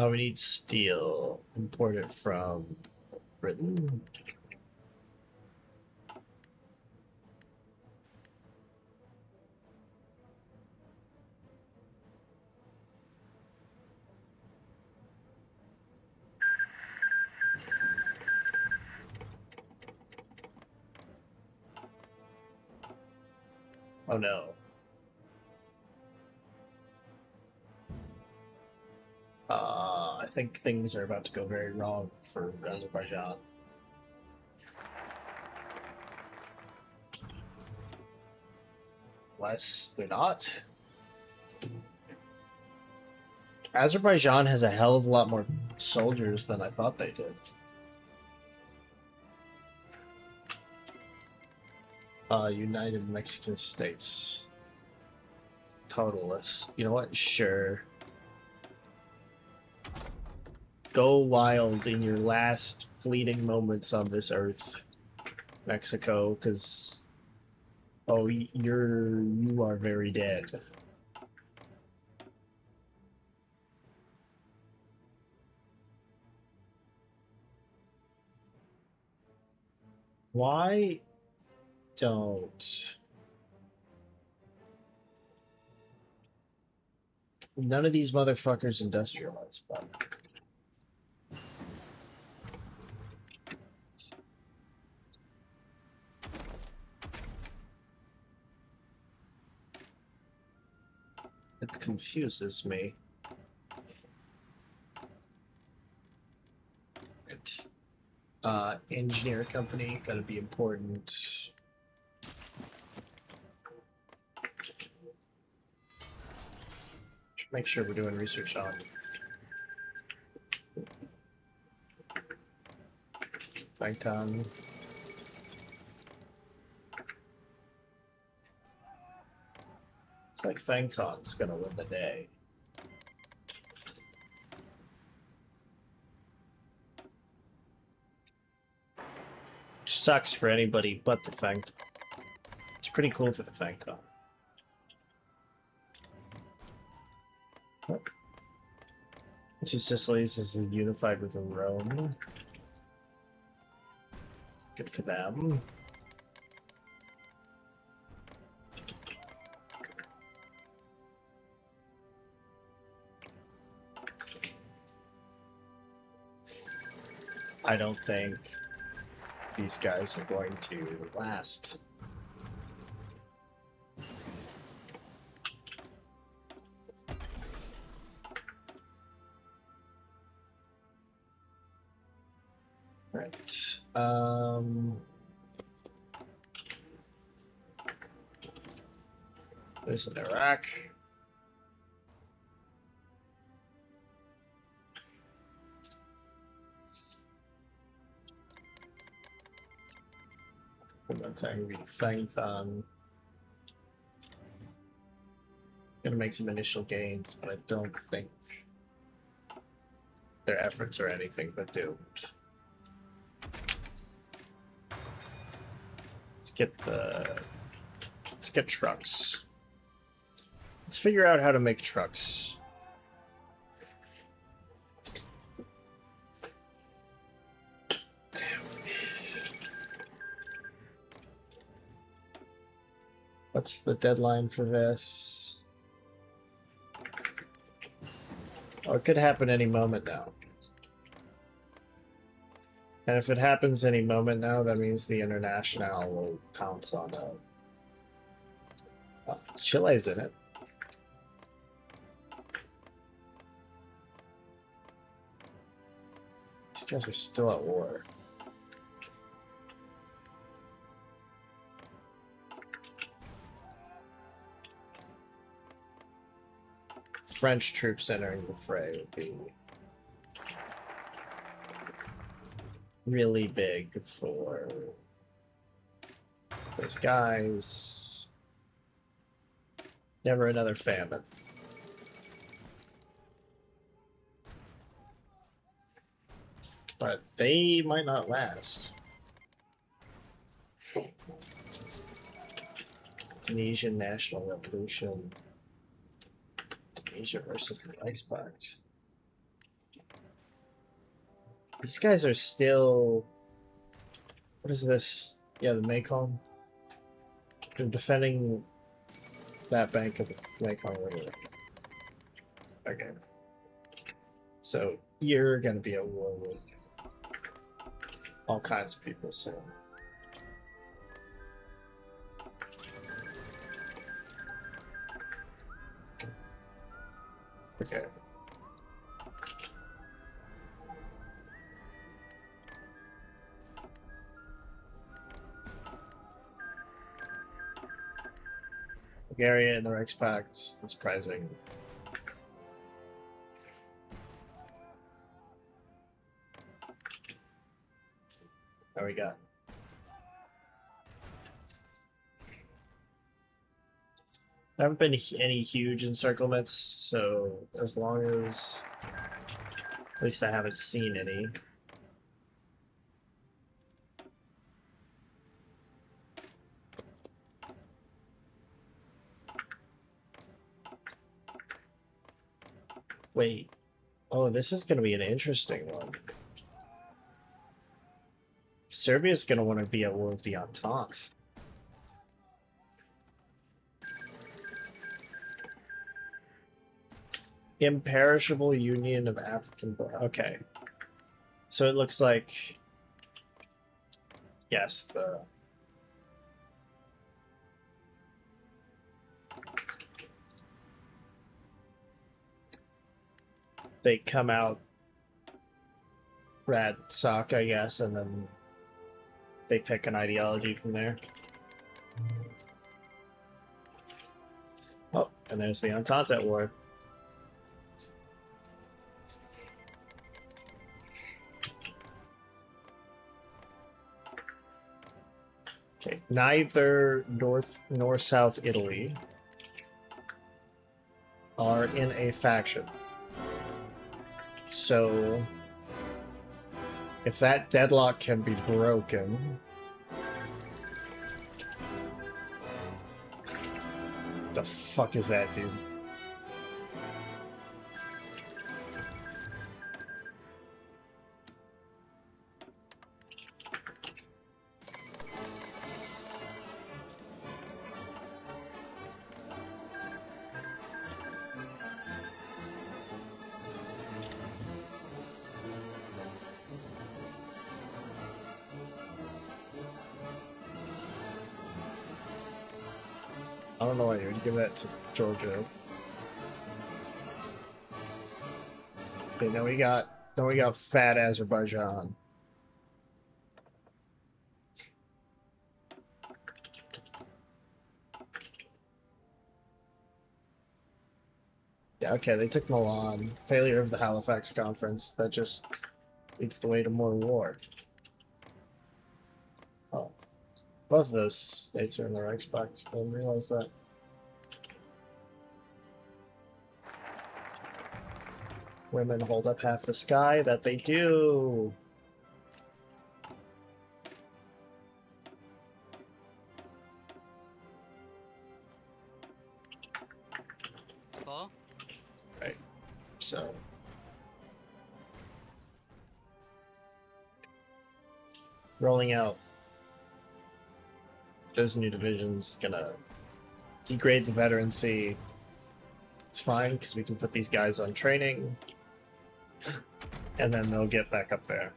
Oh, we need steel. Import it from Britain. Oh no. I think things are about to go very wrong for Azerbaijan. Unless they're not. Azerbaijan has a hell of a lot more soldiers than I thought they did. United Mexican States. Totalists. You know what? Sure. Go wild in your last fleeting moments on this earth, Mexico, because you are very dead. Why don't none of these motherfuckers industrialize, but it confuses me. Right. Engineer company, gotta be important. Should make sure we're doing research on Bangtan. It's like Fangton's gonna win the day. Which sucks for anybody but the Fangton. It's pretty cool for the Fangton. Two Sicilies is unified with Rome. Good for them. I don't think these guys are going to last. Right. There's in Iraq. Fangtan. Gonna make some initial gains, but I don't think their efforts are anything but doomed. Let's get trucks. Let's figure out how to make trucks. What's the deadline for this? Oh, it could happen any moment now. And if it happens any moment now, that means the International will pounce on it. Chile's in it. These guys are still at war. French troops entering the fray would be really big for those guys. Never another famine. But they might not last. Tunisian National Revolution. Tunisia versus the Reichspact. These guys are still... What is this? Yeah, the Mekong. They're defending that bank of the Mekong River. Okay. So you're going to be at war with all kinds of people soon. Okay. Bulgaria and the Reichspact. Unsurprising. There we go. There haven't been any huge encirclements, so as long as at least I haven't seen any. Wait. Oh, this is going to be an interesting one. Serbia's going to want to be at war with the Entente. Imperishable Union of African... Okay. So it looks like... Yes, the... They come out rad sock, I guess, and then they pick an ideology from there. Oh, and there's the Entente at war. Okay, neither North nor South Italy are in a faction. So, if that deadlock can be broken... The fuck is that, dude? I don't know why you would give that to Georgia. Okay, then we got fat Azerbaijan. Yeah, okay, they took Milan. Failure of the Halifax Conference. That just leads the way to more war. Oh. Both of those states are in the Reichspact. I didn't realize that. Women hold up half the sky. That they do. Four. Right. So. Rolling out those new divisions gonna degrade the veterancy. It's fine because we can put these guys on training and then they'll get back up there.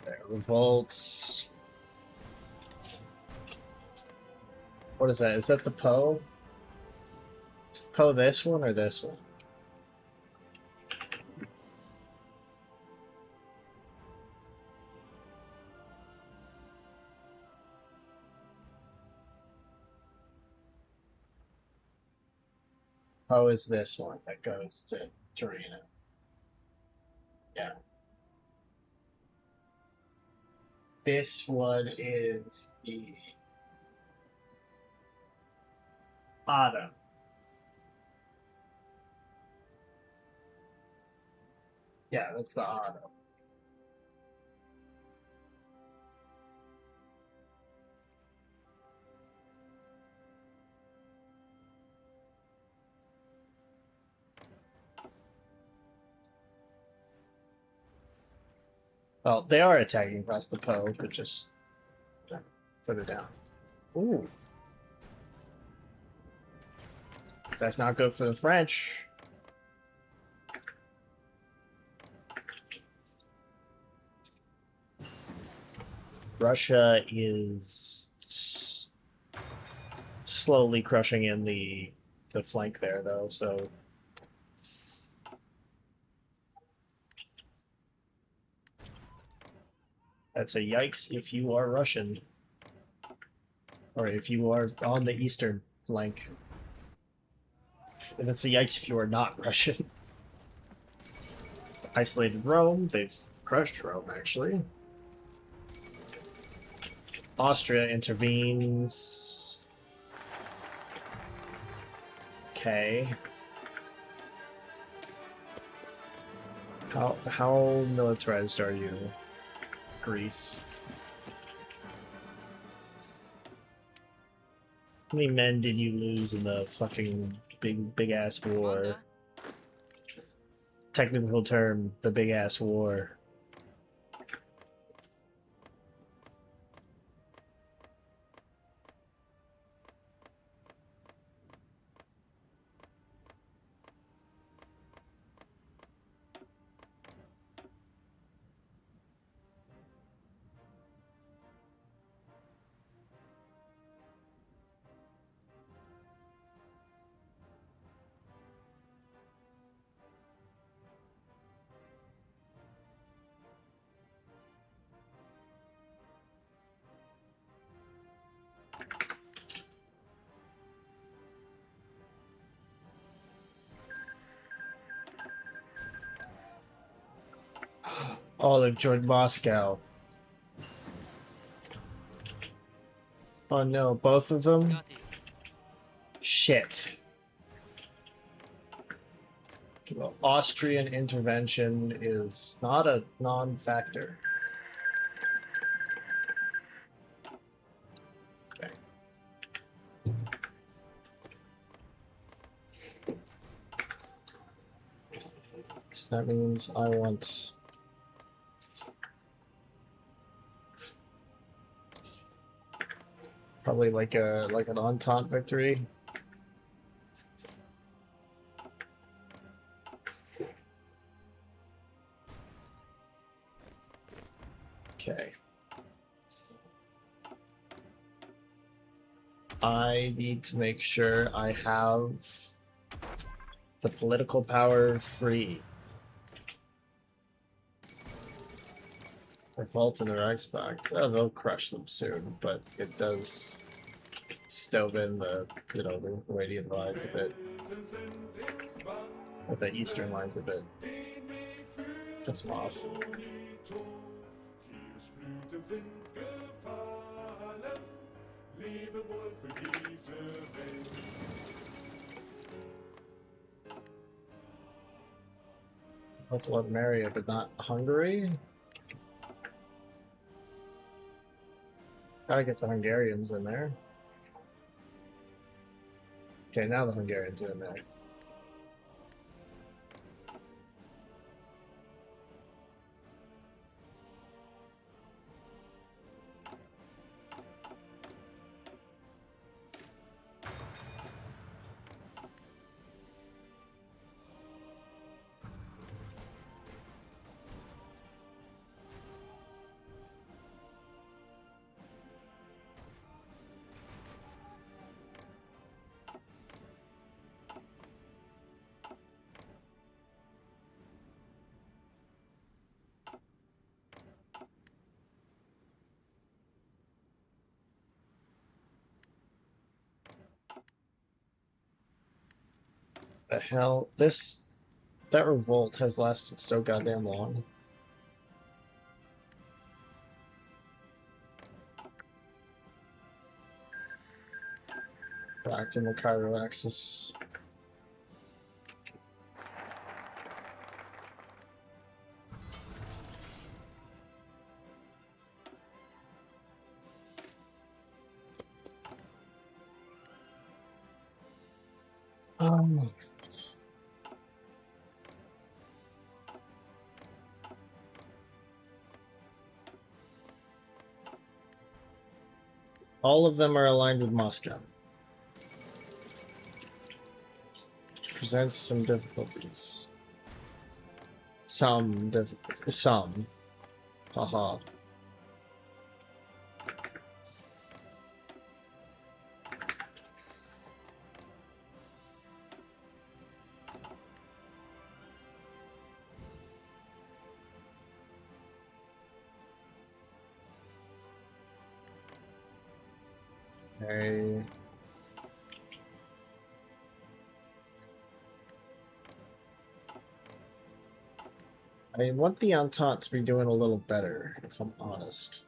There, revolts. What is that? Is that the Poe? Is Poe this one or this one? Poe is this one that goes to Torino. Yeah. This one is the Otto. Yeah, that's the Otto. Well, they are attacking across the Po, but just further down. Ooh. That's not good for the French. Russia is slowly crushing in the flank there, though, so... That's a yikes if you are Russian. Or if you are on the eastern flank. And it's a yikes if you are not Russian. Isolated Rome. They've crushed Rome, actually. Austria intervenes. Okay. How militarized are you? Greece. How many men did you lose in the fucking big ass war? Commander. Technical term, the big ass war. Oh, they've joined Moscow. Oh no, both of them? Gatti. Shit. Well, Austrian intervention is not a non-factor. Okay. So that means I want... Probably like an Entente victory. Okay. I need to make sure I have the political power free. Revolt in the Reichsbank. Oh, they'll crush them soon, but it does stove in the, the Lithuanian lines a bit. With the eastern lines a bit. Cuts them off. Let's love Maria, but not Hungary. Gotta get the Hungarians in there. Okay, now the Hungarians are in there. The hell? That revolt has lasted so goddamn long. Back in the Cairo axis. Um, all of them are aligned with Moscow. Which presents some difficulties. Some difficulties. Some. Haha. Okay. I want the Entente to be doing a little better, if I'm honest.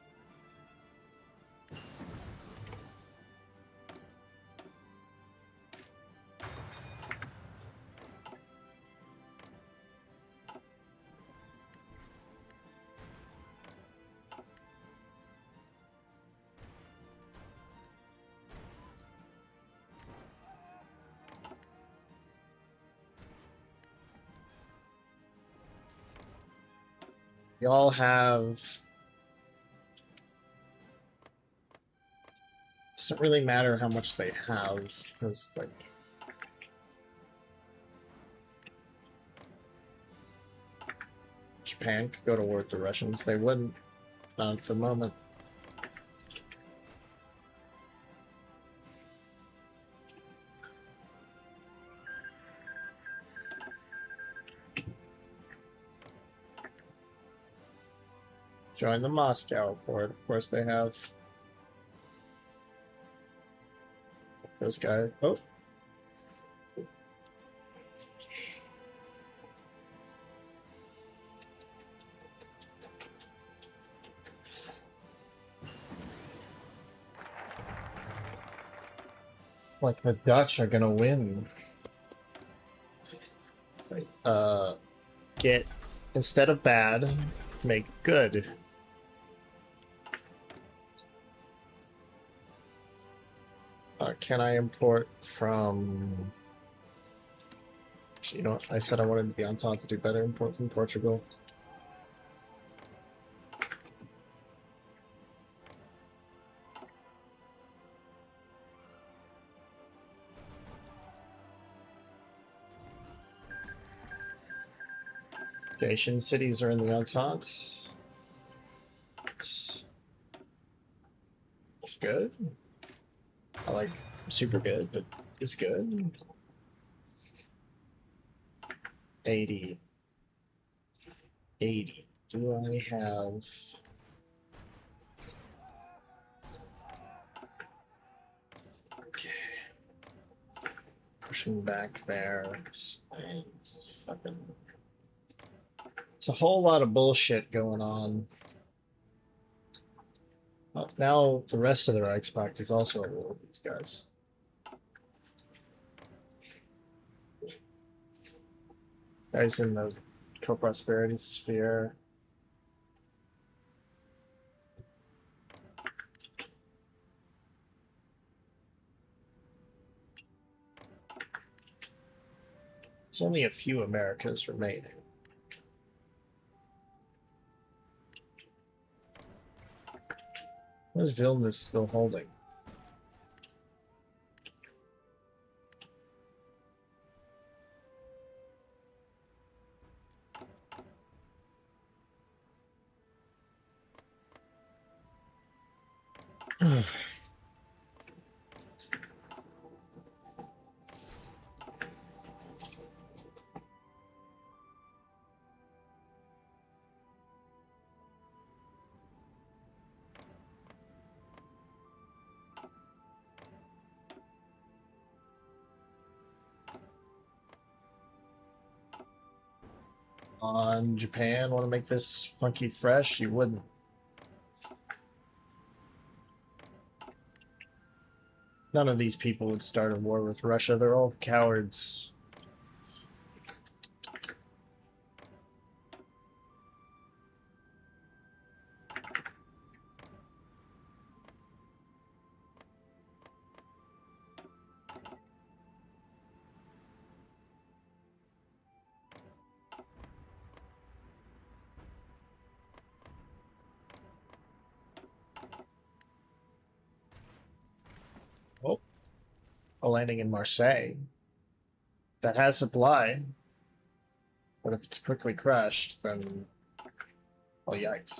Y'all have... Doesn't really matter how much they have, because, like... Japan could go to war with the Russians. They wouldn't. Not at the moment. Join the Moscow Accord. Of course they have. Those guys. Oh. It's like the Dutch are gonna win. Get, instead of bad, make good. Can I import from... Actually, you know what? I said I wanted the Entente to do better. Import from Portugal. Asian cities are in the Entente. It's good. I like super good, but it's good. 80. 80. Do I have... Okay. Push pushing back there. And fucking... There's a whole lot of bullshit going on. Now the rest of the Reichspakt is also at war with these guys. Guys in the co-prosperity sphere. There's only a few Americas remaining. What is Vilnius still holding? On Japan, want to make this funky fresh? You wouldn't. None of these people would start a war with Russia. They're all cowards. Oh, a landing in Marseille. That has supply. But if it's quickly crushed, then... Oh, yikes.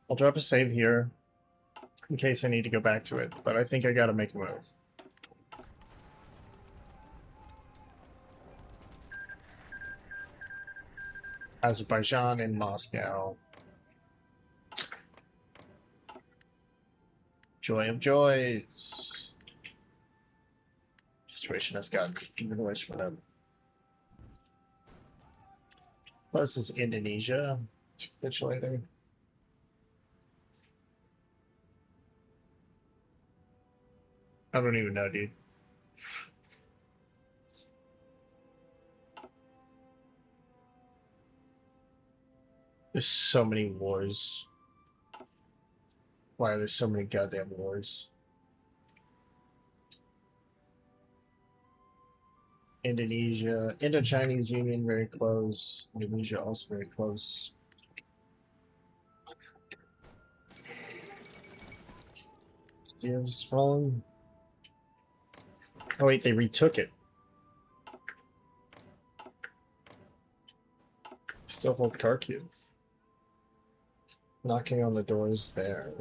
I'll drop a save here in case I need to go back to it, but I think I gotta make a move. Azerbaijan in Moscow. Joy of joys. Situation has gotten even worse for them. What is this, Indonesia? Capitulating. I don't even know, dude. There's so many wars. Why are there so many goddamn wars? Indonesia, Indo-Chinese Union very close. Indonesia also very close. Gives fallen. Oh wait, they retook it. Still hold Kharkiv. Knocking on the doors there.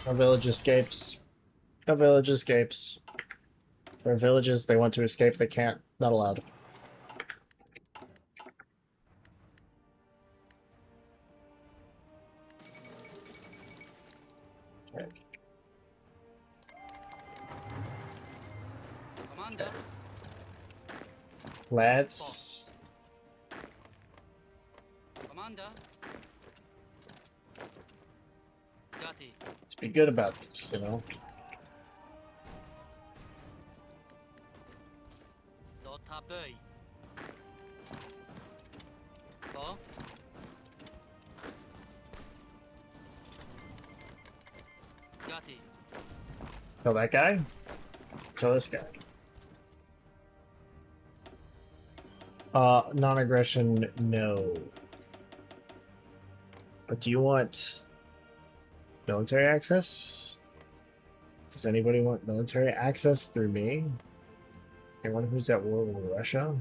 Our village escapes. A village escapes. There are villages they want to escape, they can't. Not allowed. Okay. Commander. Let's Commander. Gatti. let's be good about this, you know. Dotabui. Ko. Gatti. Kill that guy. Kill this guy. Non-aggression, no. But do you want military access? Does anybody want military access through me? Anyone who's at war with Russia?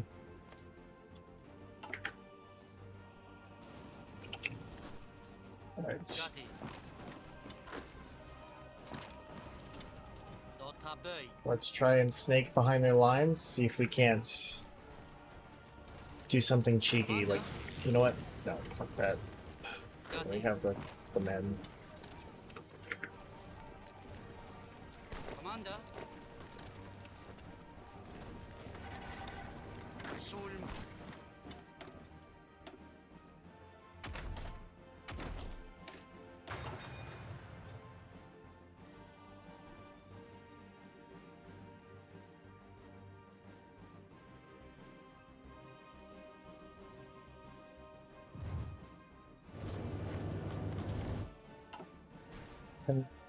Alright. Gatti. Dotabui. Let's try and snake behind their lines, see if we can't do something cheeky, like, you know what? No, fuck that. We Gatti. have the men. Commander. Sulm.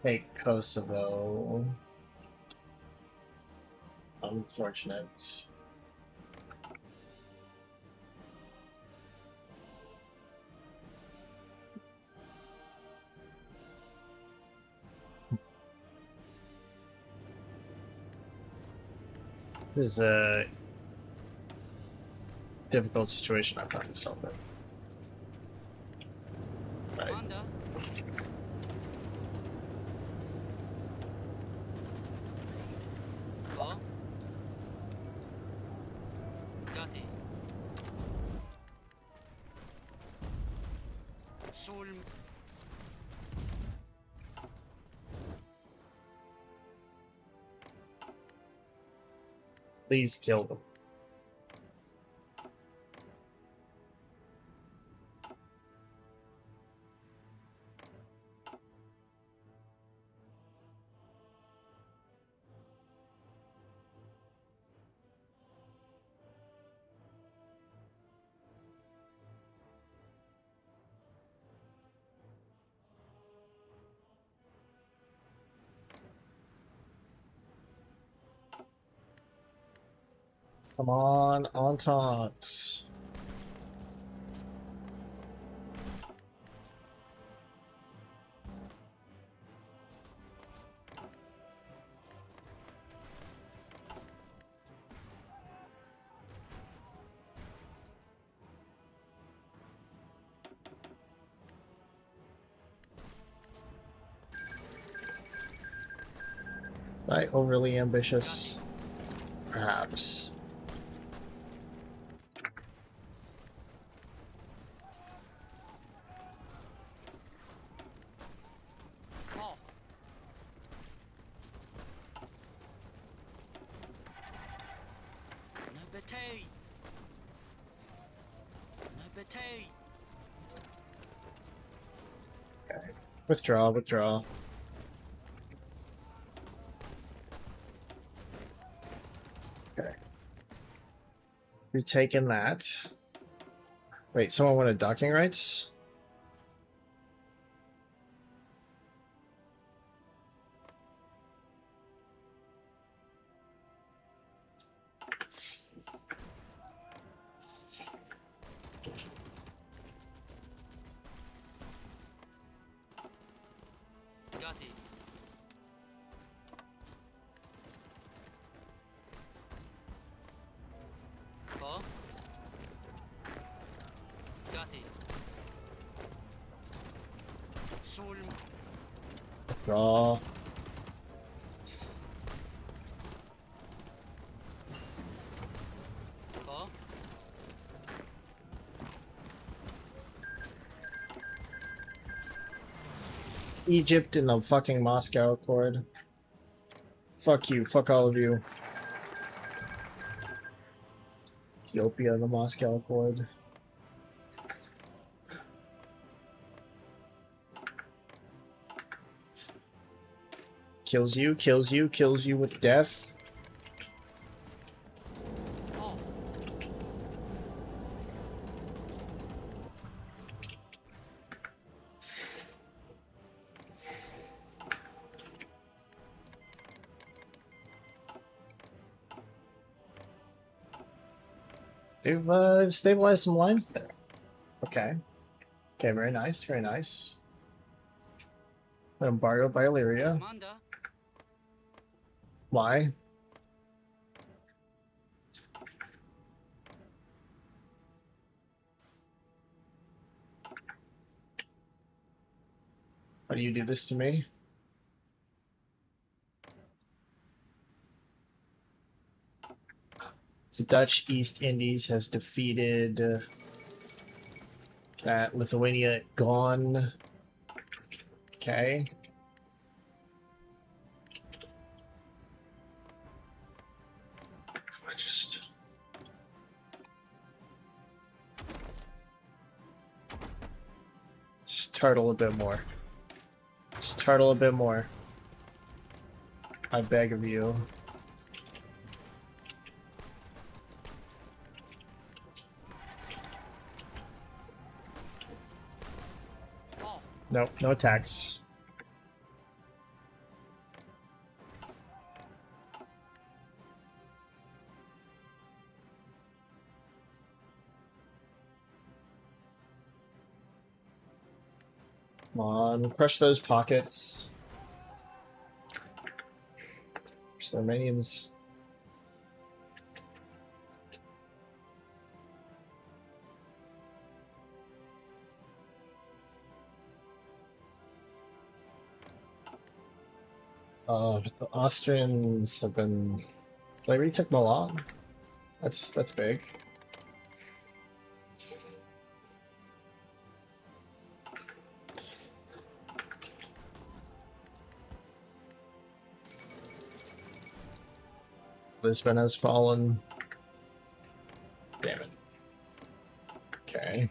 Take Kosovo. Unfortunate. This is a difficult situation I found myself in. Right. Commander. Ko. Gatti. Sulm. Please kill them. Come on, Entente. Am I overly ambitious? Perhaps. Ko. Nöbetei. Nöbetei. Withdraw, withdraw. Okay. We've taken that. Wait, someone wanted docking rights? Gatti. Ko. Gatti. Sulm. Draw. Ko. Egypt in the fucking Moscow Accord. Fuck you, fuck all of you. Ethiopia, the Moscow Accord. Kills you, kills you, kills you with death. Oh, They've stabilized some lines there. Okay. Okay, very nice, very nice. Embargo by Illyria. Commander. Why? Why do you do this to me? The Dutch East Indies has defeated that Lithuania gone. Okay. I just turtle a bit more. Just turtle a bit more. I beg of you. Oh, Nope, no attacks. Come on, crush those pockets. Crush their minions. The Austrians have been. They retook Milan. That's big. Lisbon has fallen. Damn it. Okay.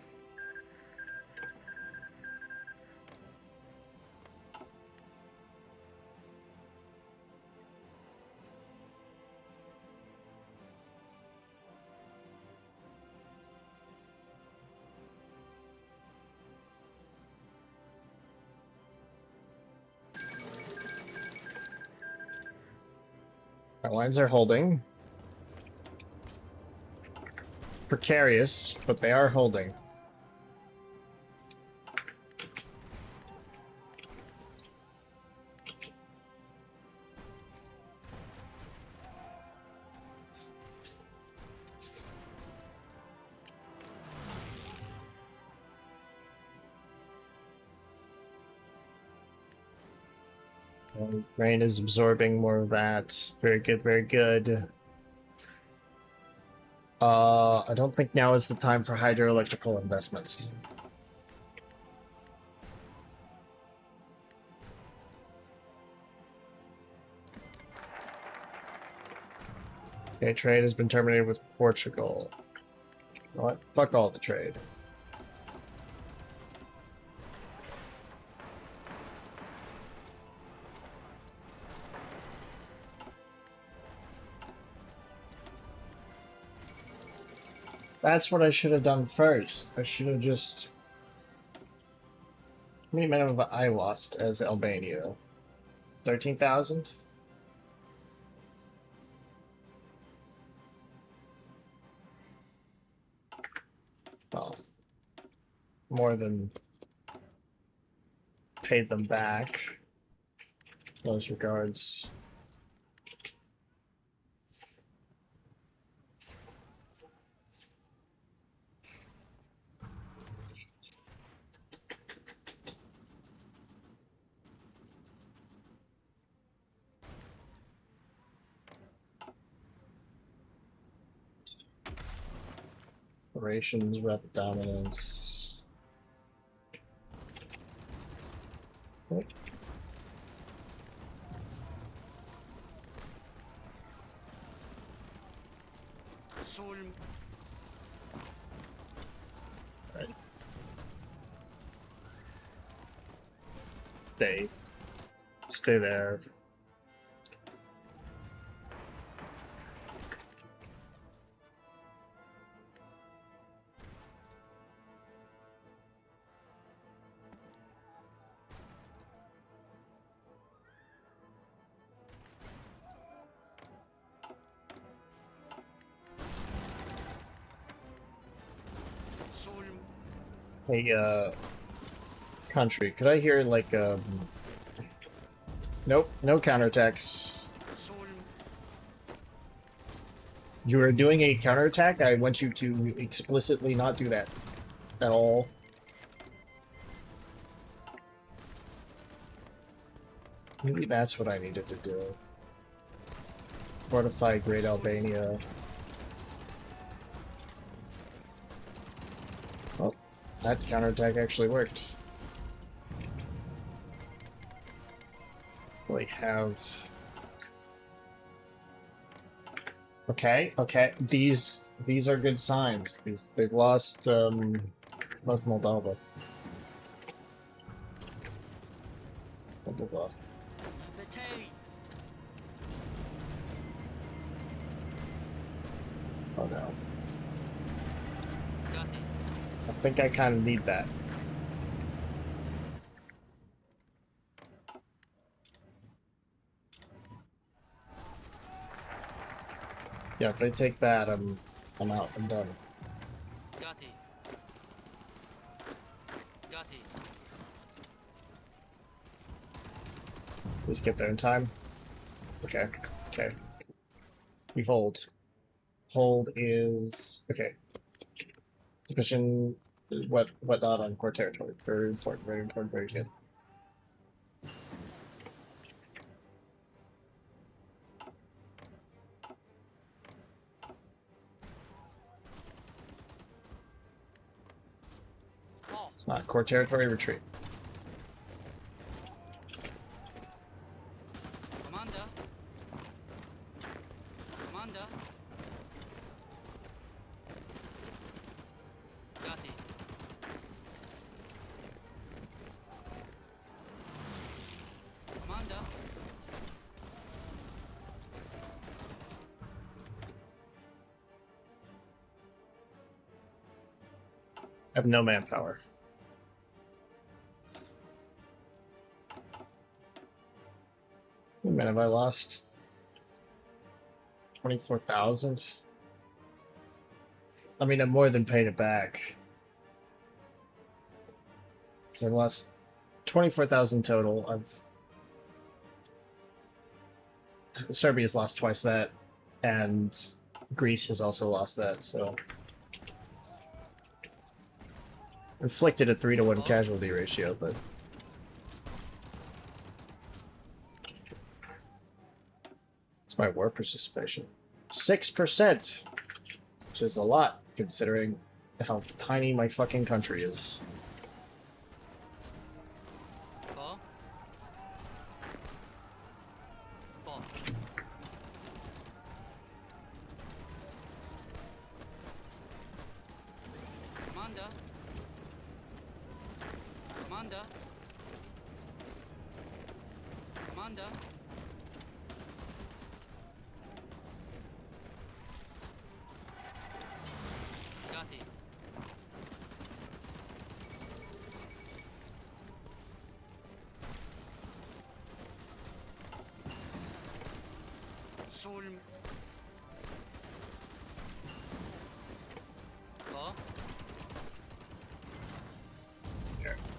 Our lines are holding. Precarious, but they are holding. Rain is absorbing more of that. Very good, very good. I don't think now is the time for hydroelectrical investments. Okay, trade has been terminated with Portugal. You know what? Fuck all the trade. That's what I should have done first. I should have just... How many men have I lost as Albania? 13,000? Well, more than paid them back. Those regards. Operations, rep dominance. Oh. Soul. Stay there. Hey, country, could I hear, like, Nope, no counterattacks. You are doing a counterattack? I want you to explicitly not do that at all. Maybe that's what I needed to do. Fortify Great Albania. Oh, that counterattack actually worked. We have... Okay, okay. These are good signs. They've lost North Moldova. What they've lost. Oh no. I think I kind of need that. Yeah, if they take that, I'm out. I'm done. Please get there in time. Okay. Okay. We hold. Hold is okay. Submission. What not on core territory? Very important. Very important. Very good. It's not core territory. Retreat. I have no manpower. Wait a minute, have I lost 24,000? I mean, I'm more than paid it back. Because I lost 24,000 total. Serbia's lost twice that, and Greece has also lost that, so... Inflicted a 3-to-1 casualty ratio, but... It's my war participation. 6%! Which is a lot, considering how tiny my fucking country is.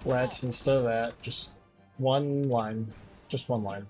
Let's, instead of that, just one line. Just one line.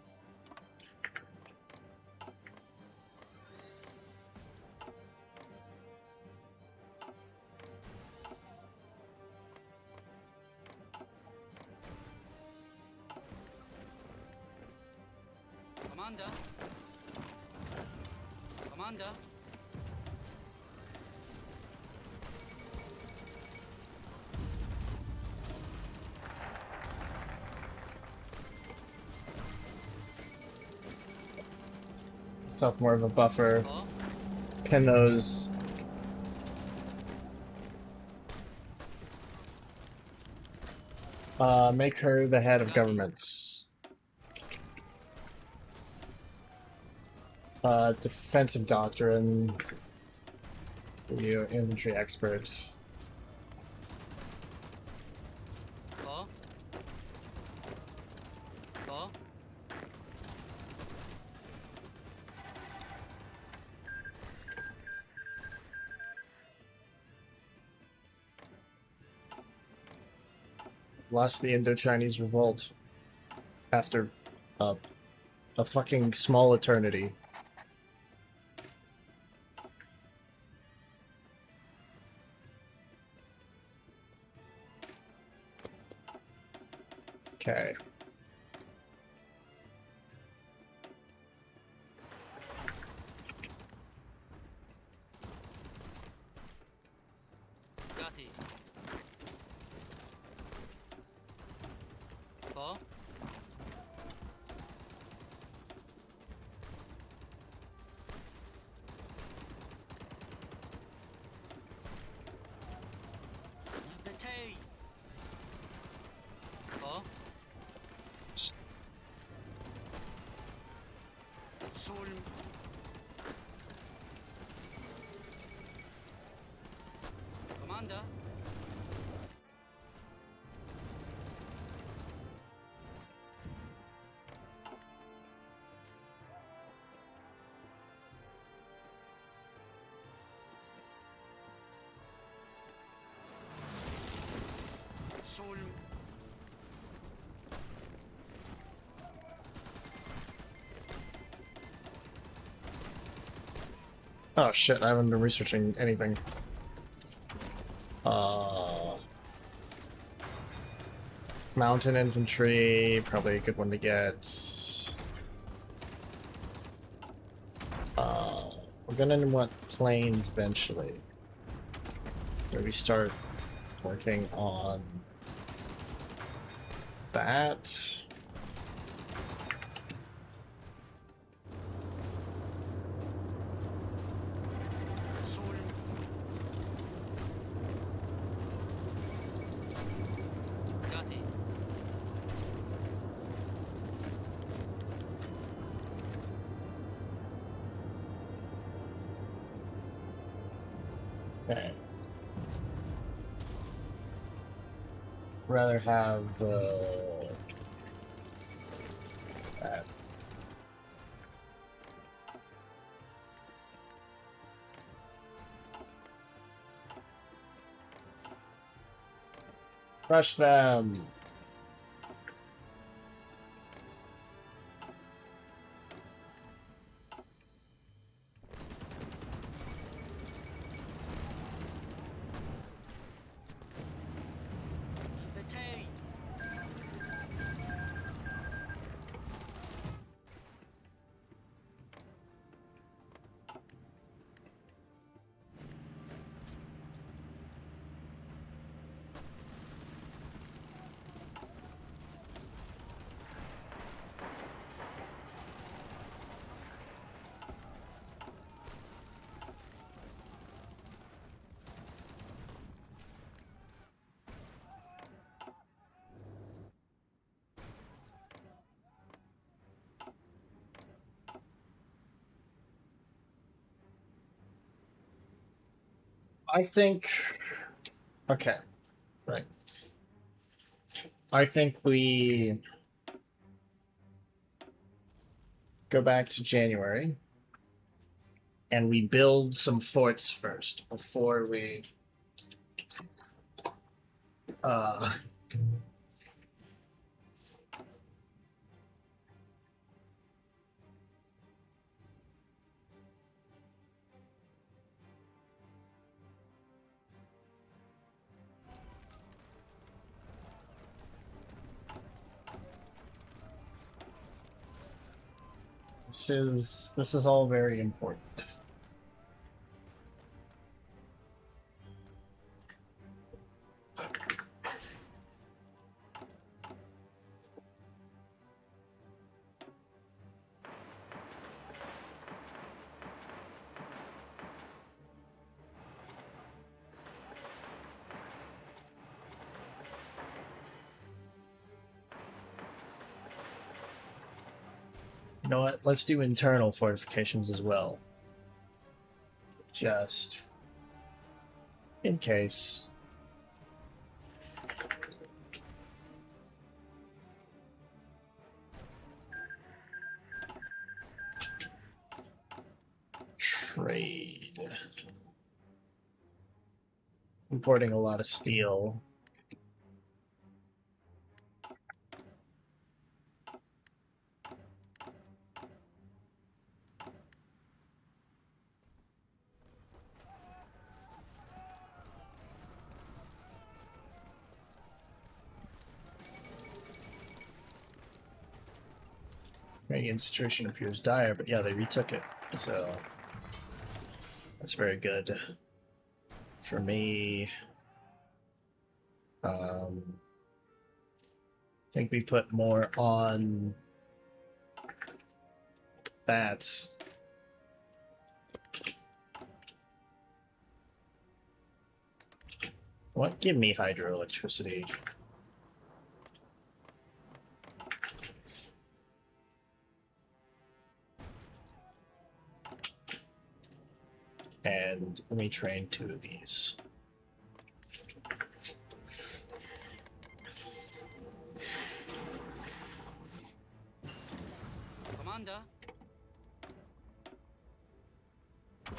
Stuff more of a buffer. Pin those. Make her the head of governments. Defensive doctrine. You infantry expert. 더. 더. Lost the Indo-Chinese revolt after a fucking small eternity. Okay. 가티. 더. 베테이. 더. 술. Commander. 술. Oh shit, I haven't been researching anything. Mountain infantry, probably a good one to get. We're gonna want planes eventually. Maybe start working on that. 술. 가티. Okay. Rather have that. Crush them. 베테이. I think. Okay, right. I think we go back to January and we build some forts first before we uh this is all very important. You know what? Let's do internal fortifications as well. Just in case. Trade. Importing a lot of steel. Iranian situation appears dire, but yeah, they retook it, so that's very good for me. I think we put more on that. What? Give me hydroelectricity. And let me train 2 of these. Commander.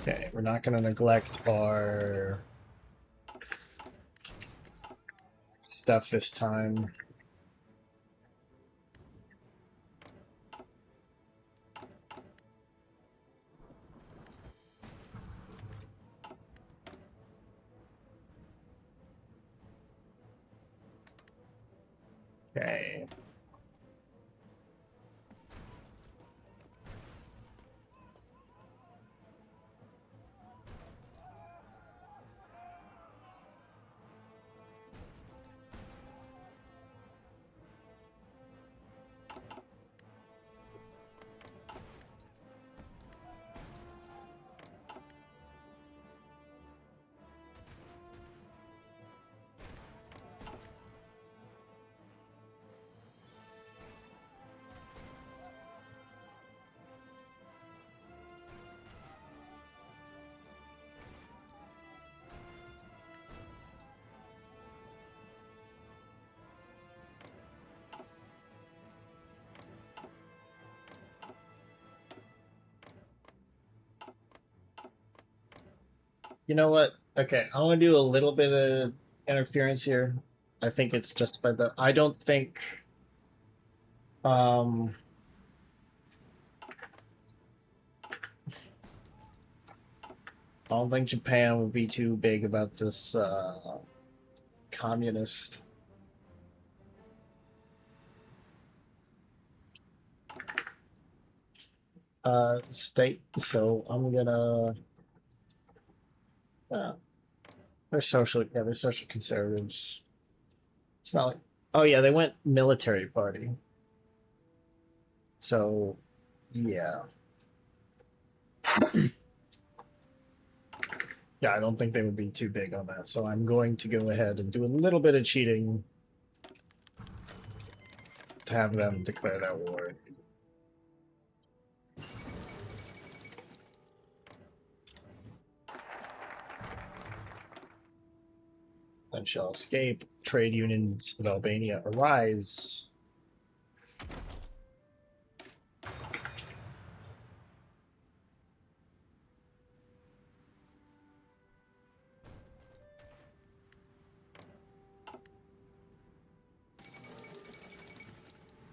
Okay, we're not going to neglect our stuff this time. Okay. You know what? Okay, I'm gonna do a little bit of interference here. I think it's justified though. I don't think um I don't think Japan would be too big about this communist state. So I'm gonna they're social, yeah, they're social conservatives. It's not like, oh yeah, they went military party. So yeah. Yeah, I don't think they would be too big on that. So I'm going to go ahead and do a little bit of cheating to have them declare that war. Then shall escape. Trade unions of Albania arise.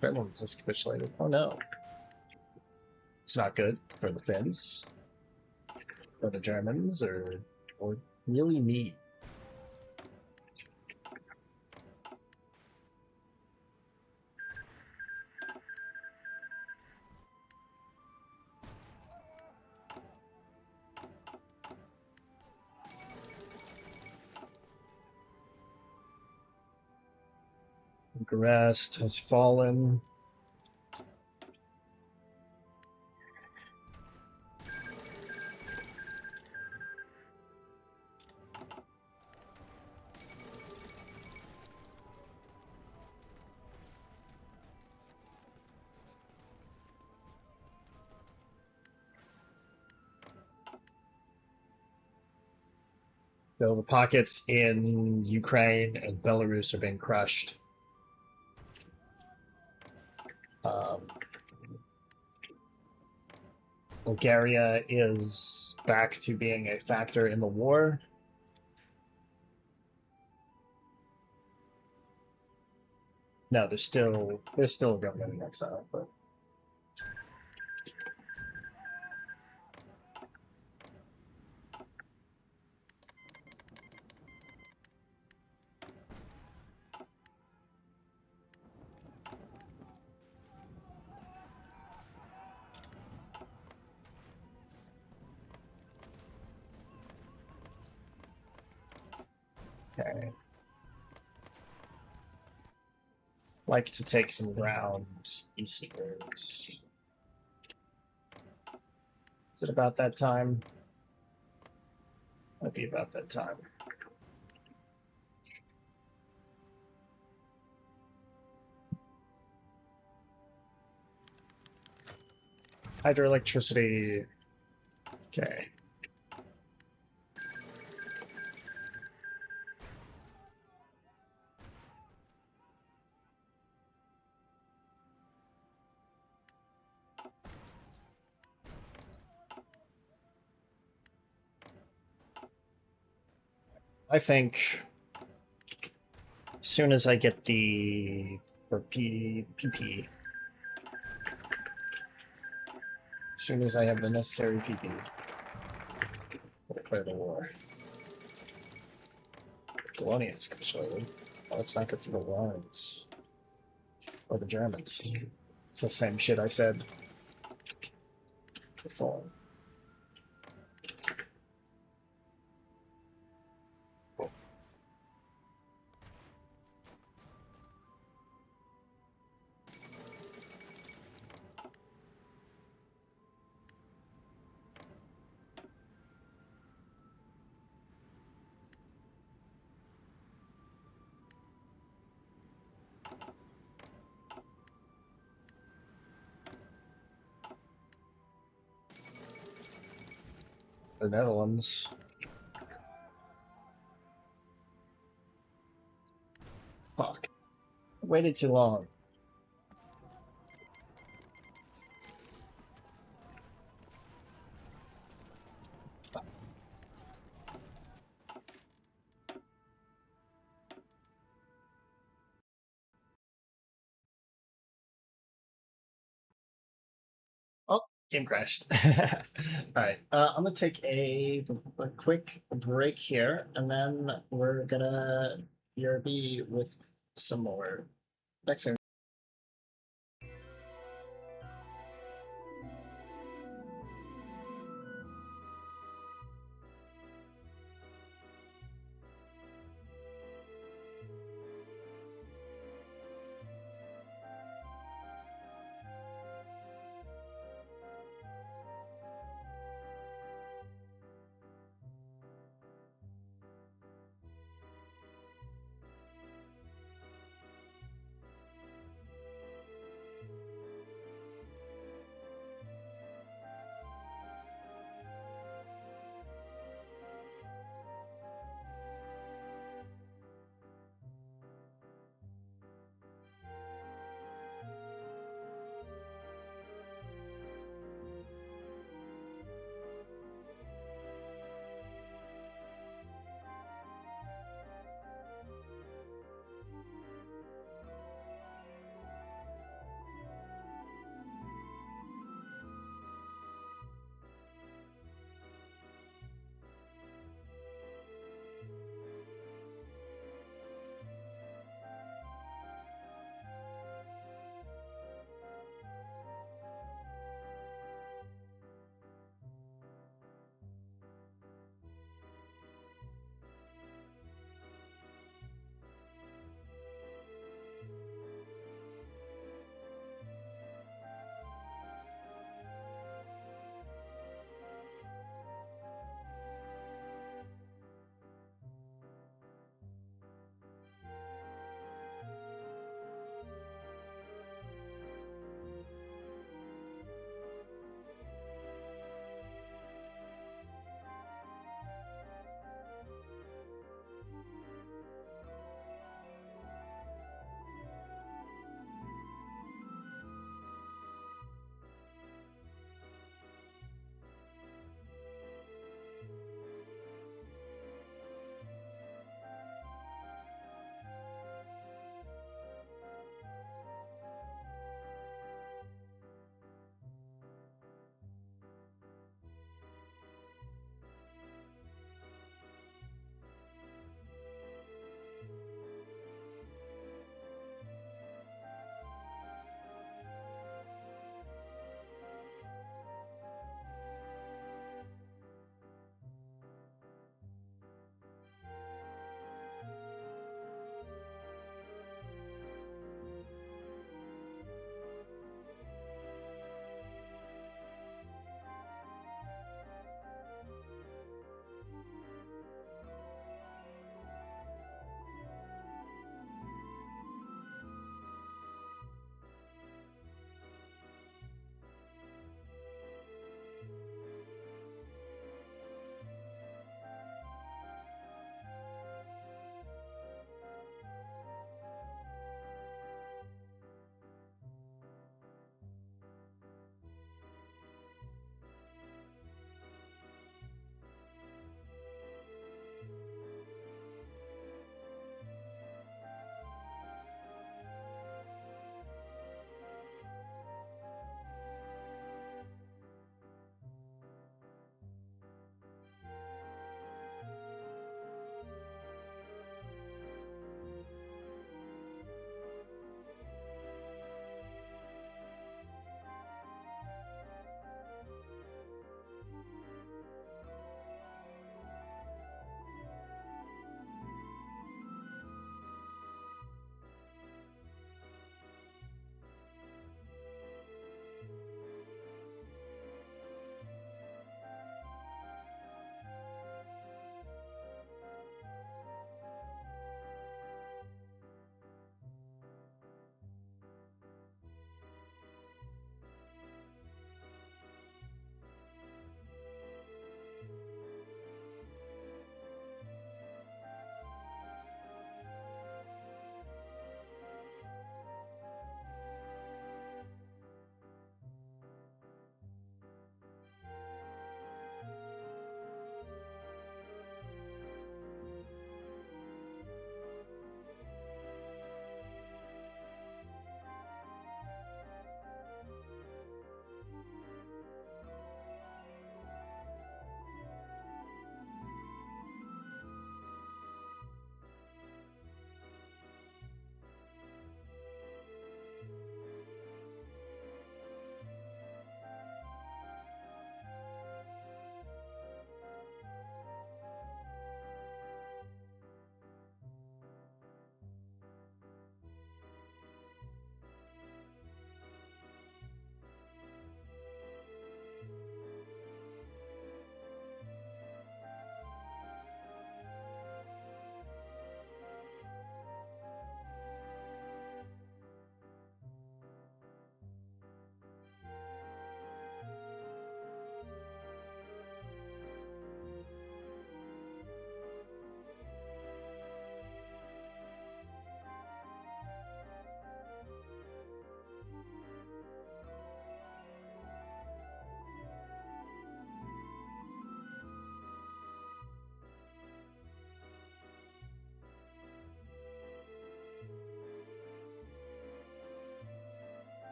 Finland has capitulated. Oh no. It's not good for the Finns, or the Germans, or really me. Bucharest has fallen. So the pockets in Ukraine and Belarus are being crushed. Um, Bulgaria is back to being a factor in the war. No, there's still a government in exile, but okay. Like to take some ground eastwards. Is it about that time? Might be about that time. Hydroelectricity. Okay. I think as soon as I get the for PP, as soon as I have the necessary PP, we'll declare the war. Colonials capitulated. Oh, that's not good for the Russians or the Germans. It's the same shit I said before. The Netherlands. Fuck. I waited too long. Oh, game crashed. All right, I'm gonna take a quick break here, and then we're gonna BRB with some more next time.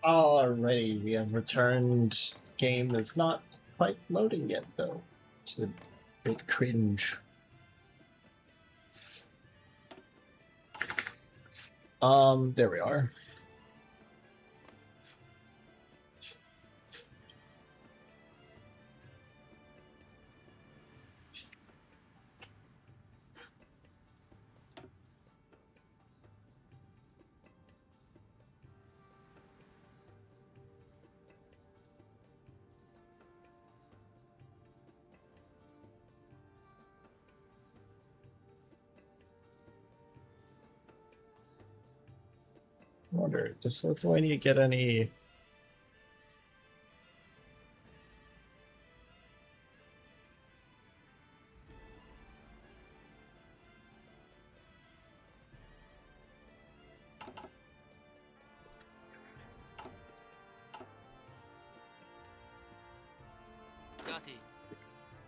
Alrighty, we have returned. Game is not quite loading yet, though. It's a bit cringe. There we are. I wonder, does Lithuania get any... Got it.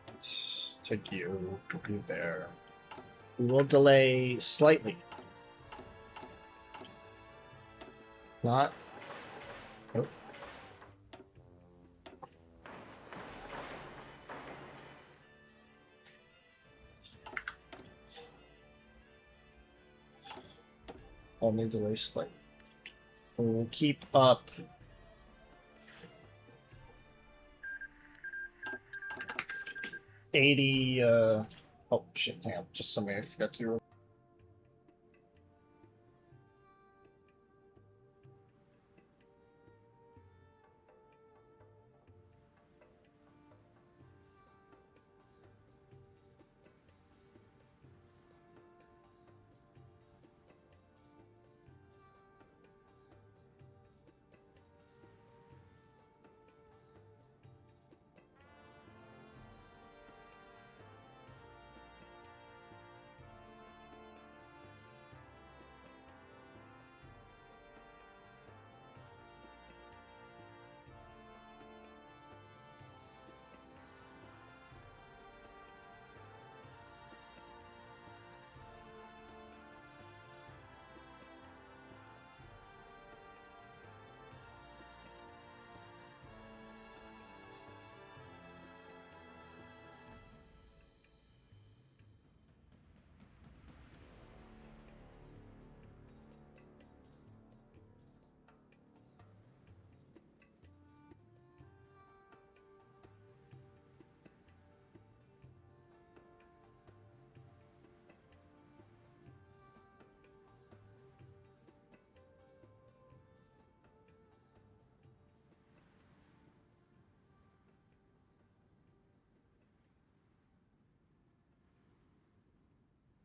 Let's take you there. We will delay slightly. Not. Oh. Only delay slightly. We'll keep up. Oh shit, hang on, just something I forgot to.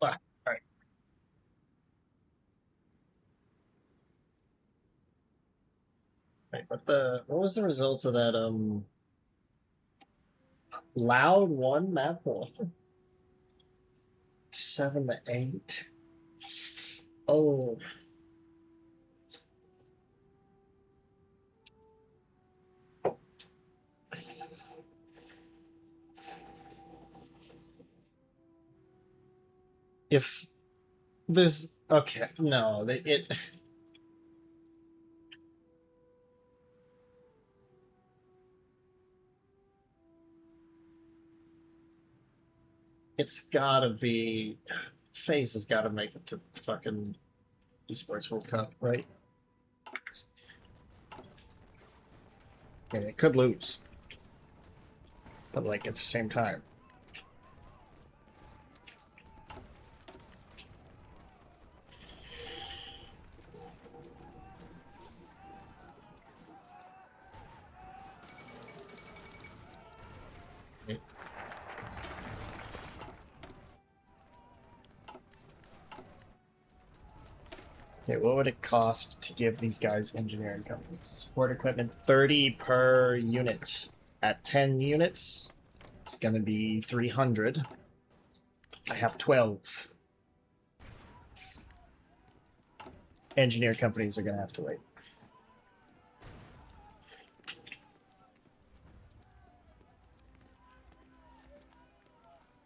Ah, all right. Wait, what was the results of that loud one map one? 7-8. Oh. If there's okay, no, it's gotta be FaZe has gotta make it to fucking esports World Cup, right? I mean, it could lose, but like at the same time. Okay, what would it cost to give these guys engineering companies? Support equipment 30 per unit. At 10 units, it's gonna be 300. I have 12. Engineer companies are gonna have to wait.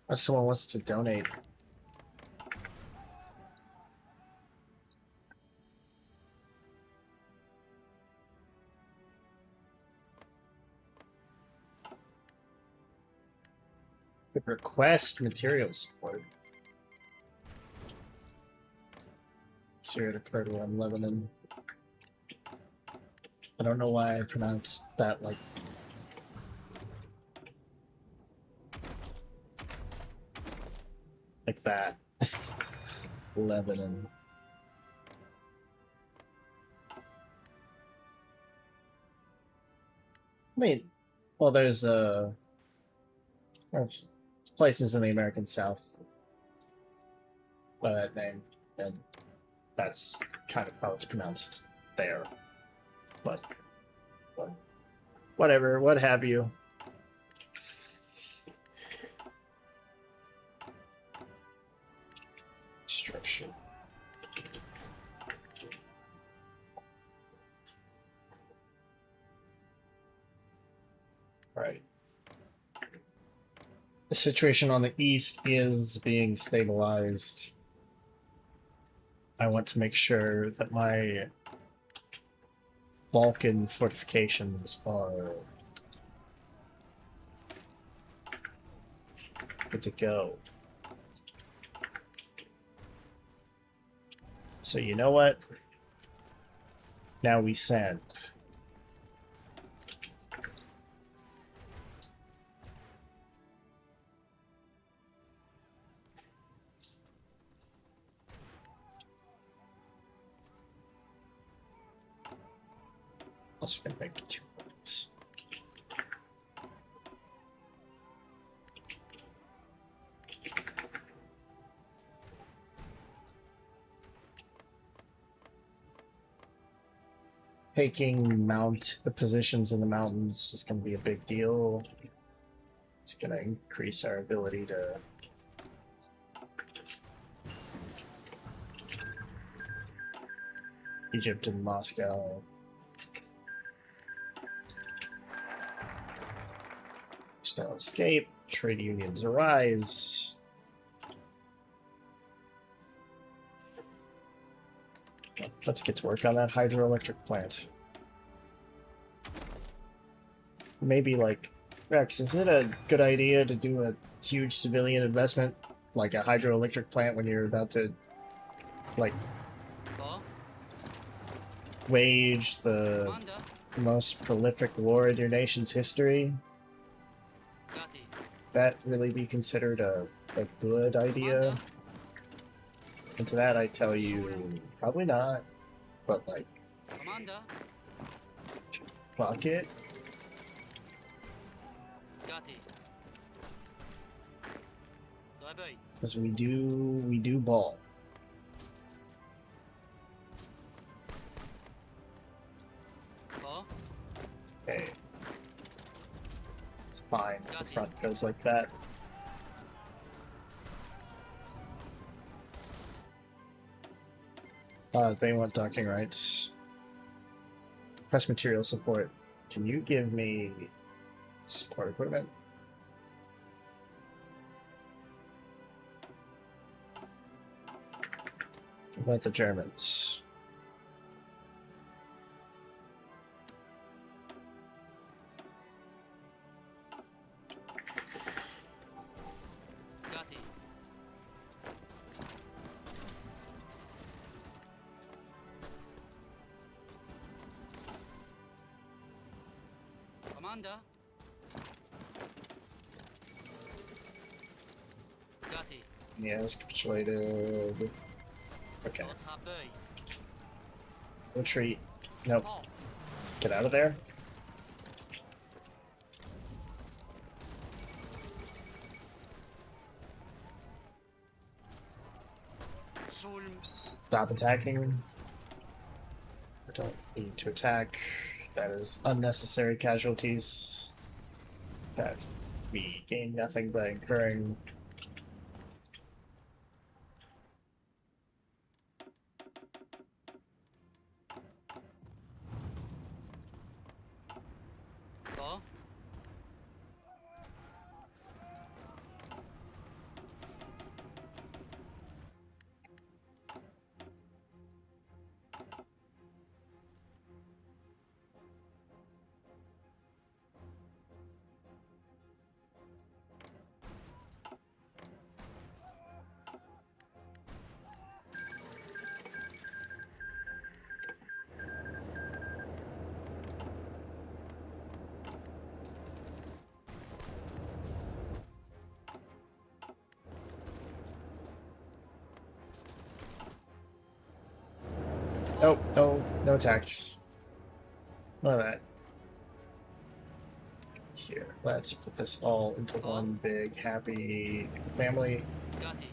Unless someone wants to donate. Request material support. Syria, Kurdish, and Lebanon. I don't know why I pronounced that like that. Lebanon. I mean, well, there's places in the American South by that name, and that's kind of how it's pronounced there. But whatever, what have you. Structure. Right. The situation on the east is being stabilized. I want to make sure that my Balkan fortifications are good to go. So you know what? Now we send. Also gonna make 2 points. Taking the positions in the mountains is going to be a big deal. It's going to increase our ability to Egypt and Moscow. Shall escape. Trade unions arise. Let's get to work on that hydroelectric plant. Maybe like, Rex, is it a good idea to do a huge civilian investment like a hydroelectric plant when you're about to like wage the most prolific war in your nation's history? That really be considered a good idea? And to that I tell you, probably not. But like, fuck it. Because we do ball. Okay. It's fine if the front goes like that. They want docking rights. Press material support. Can you give me support equipment? What about the Germans? Commander. Yeah, it's capitulated. Okay. Retreat. Nope. Get out of there. Stop attacking. I don't need to attack. That is unnecessary casualties that we gain nothing by incurring. Oh, no attacks. None of that. Here, let's put this all into one big happy family. Got it.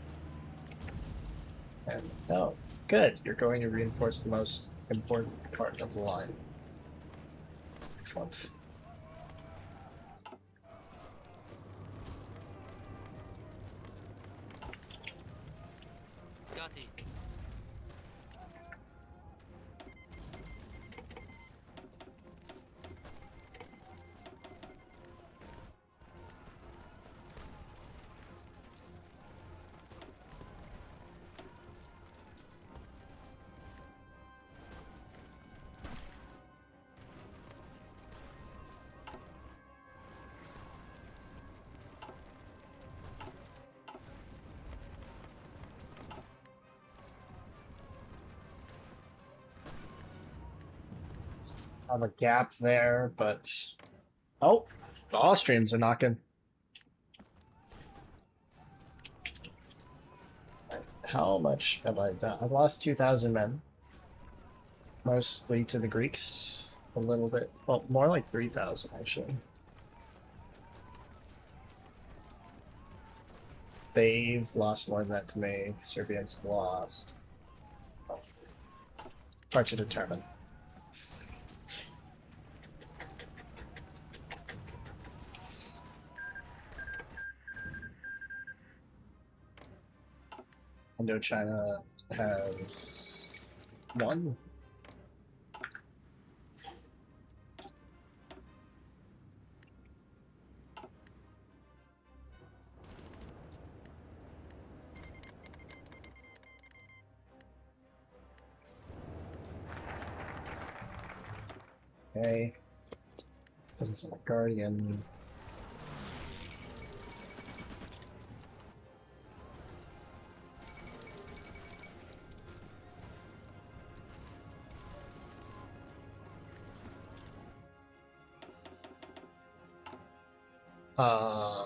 And oh, good. You're going to reinforce the most important part of the line. Excellent. Got it. Have a gap there, but oh, the Austrians are knocking. How much have I done? I've lost 2,000 men, mostly to the Greeks. A little bit, well, more like 3,000 actually. They've lost more than that to me. Serbians have lost. Hard to determine. Indochina has one. Okay. Citizen Guardian. Uh,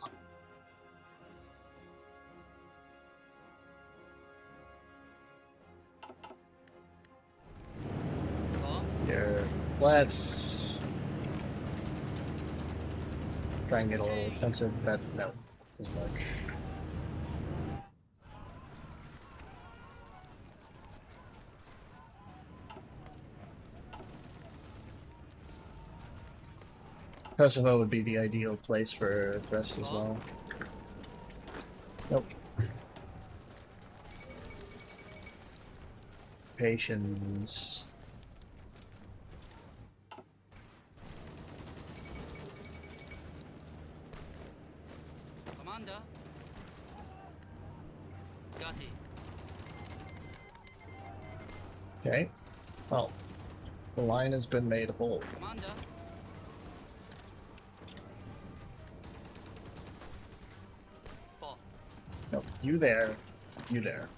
Oh, here. Let's try and get a little offensive, but no, doesn't work. Kosovo would be the ideal place for the rest as well. Nope. Patience. Commander. Got it. Okay. Well, the line has been made whole. Commander. Oh, Nope. You there. You there.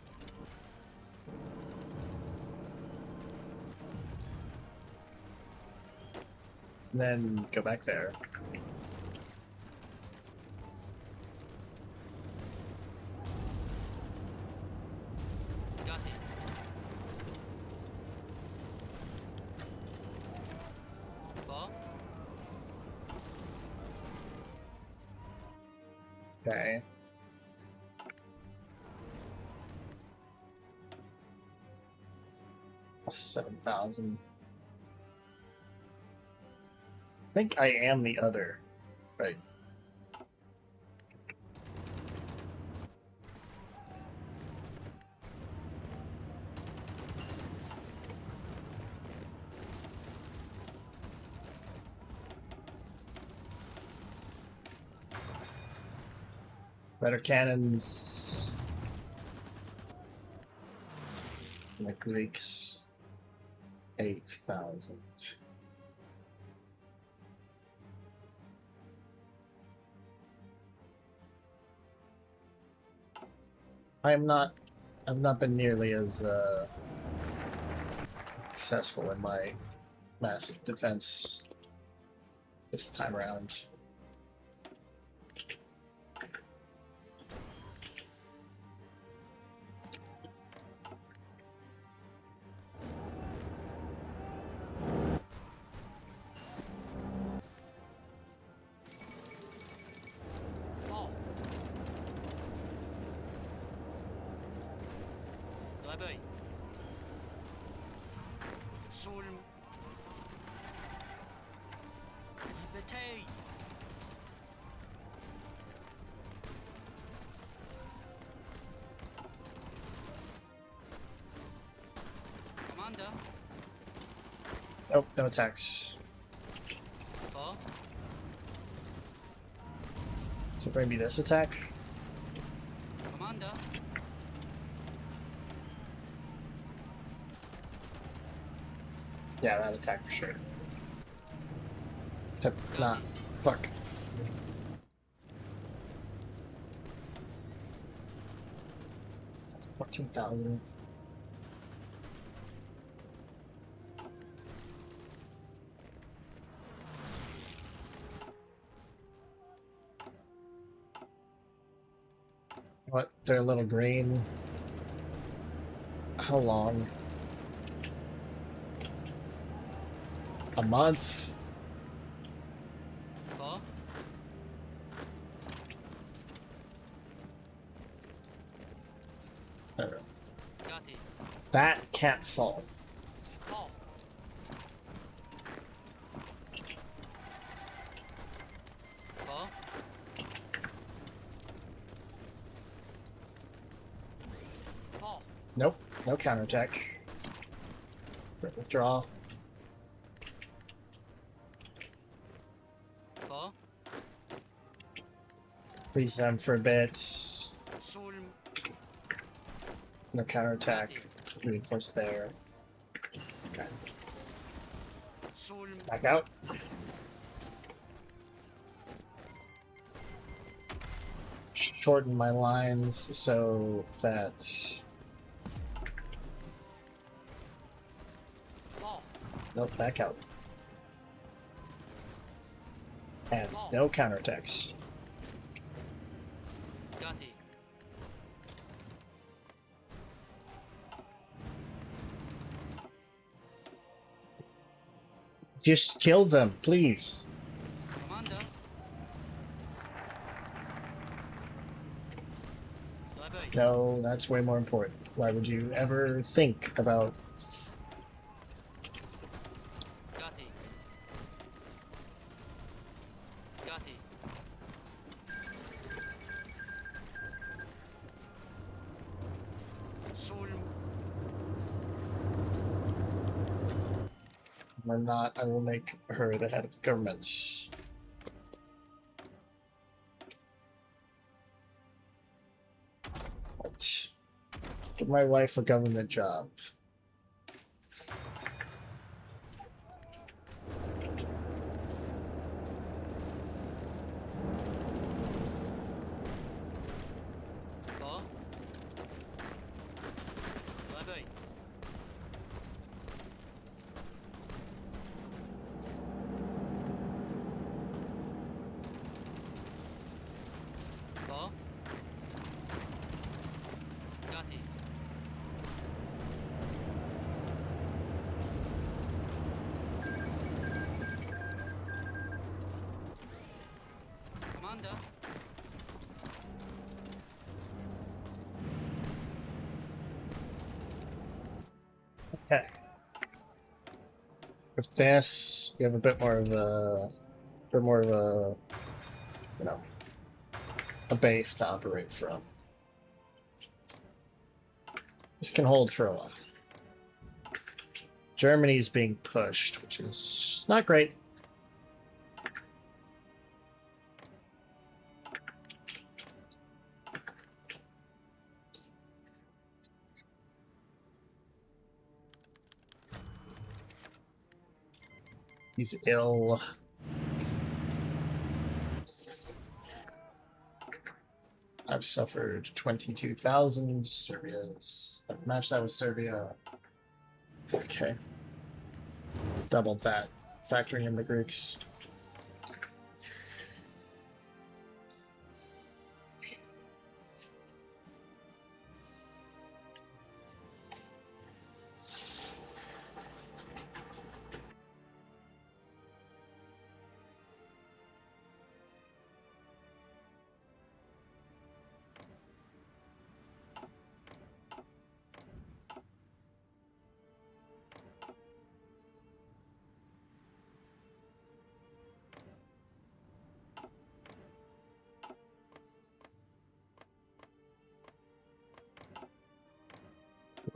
And then go back there. got it. Oh, Okay. $7,000. I think I am the other. Right. Better cannons. And the Greeks. 8,000. I've not been nearly as successful in my massive defense this time around. réveille. Sul. Liberté. Commander. Nope, no attacks. Paul. So maybe this attack? Commander. Yeah, that attack for sure. Except not. Fuck. $14,000. What? They're a little green. How long? A month? Paul. Gatti. That can't fall. Paul. Paul. Paul. Nope, no counterattack. Withdraw. Paul. Freeze them for a bit. Sul. No counterattack. Reinforce there. Okay. Sul. Back out. Shorten my lines so that. Paul. Nope, back out. And no counterattacks. Gatti. Just kill them, please. Commander. Réveille. No, that's way more important. Why would you ever think about... Gatti. Gatti. Sul. Or not, I will make her the head of the government. What? Give my wife a government job. Paul. Réveille. Paul. Gatti. Commander. Okay. With this, we have a bit more of a, you know, a base to operate from. This can hold for a while. Germany's being pushed, which is not great. He's ill. I've suffered 22,000. Serbia's... I've matched that with Serbia. Okay. Doubled that, factoring in the Greeks.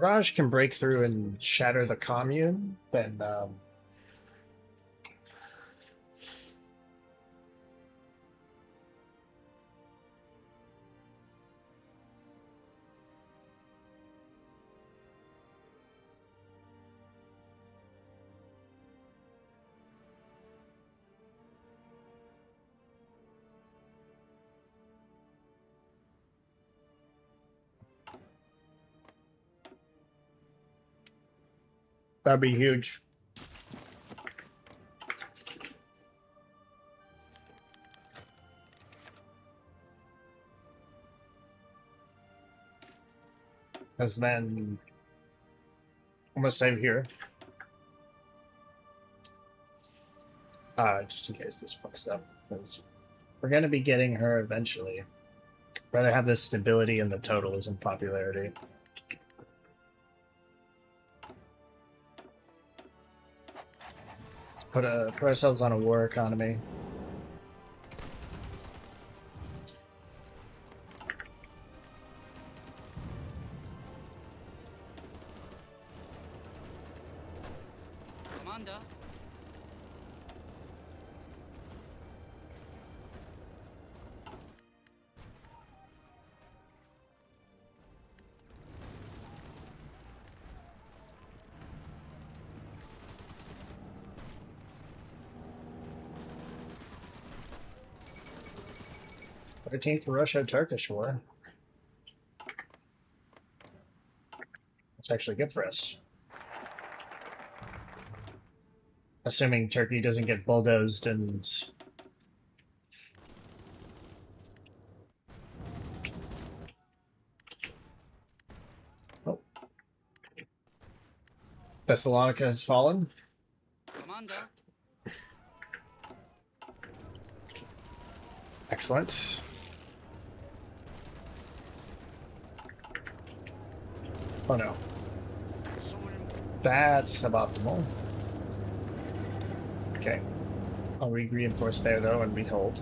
Raj can break through and shatter the commune, then that'd be huge. Because then I'm gonna save here. Just in case this fucks up. Because we're gonna be getting her eventually. Rather have this stability in the total as in popularity. Put ourselves on a war economy. Commander. Our 13th Russo-Turkish War. It's actually good for us. Assuming Turkey doesn't get bulldozed and... Oh. Thessalonica has fallen. Commander. Excellent. Oh no. That's suboptimal. Okay. I'll reinforce there though and we hold.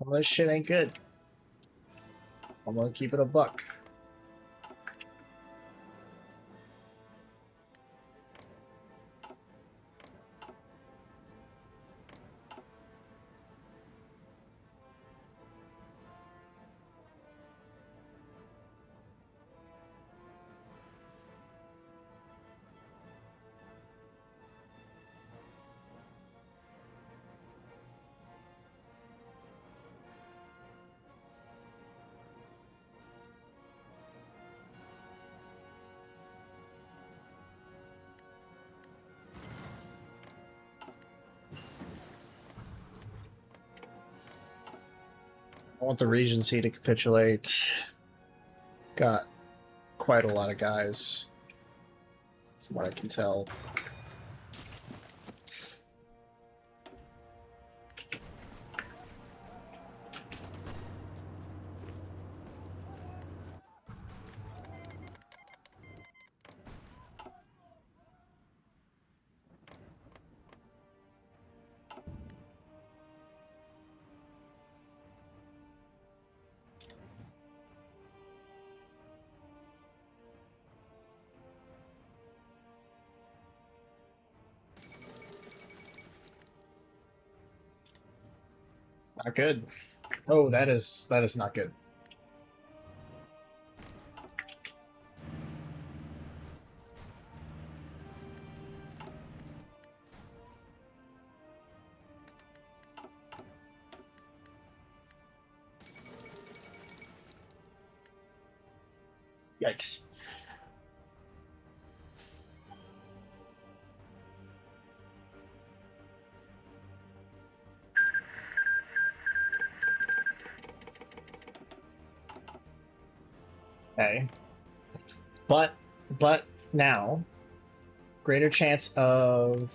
Well, this shit ain't good. I'm gonna keep it a buck. I want the Regency to capitulate. Got quite a lot of guys, from what I can tell. Not good. Oh, that is not good. Yikes. Okay. But now, greater chance of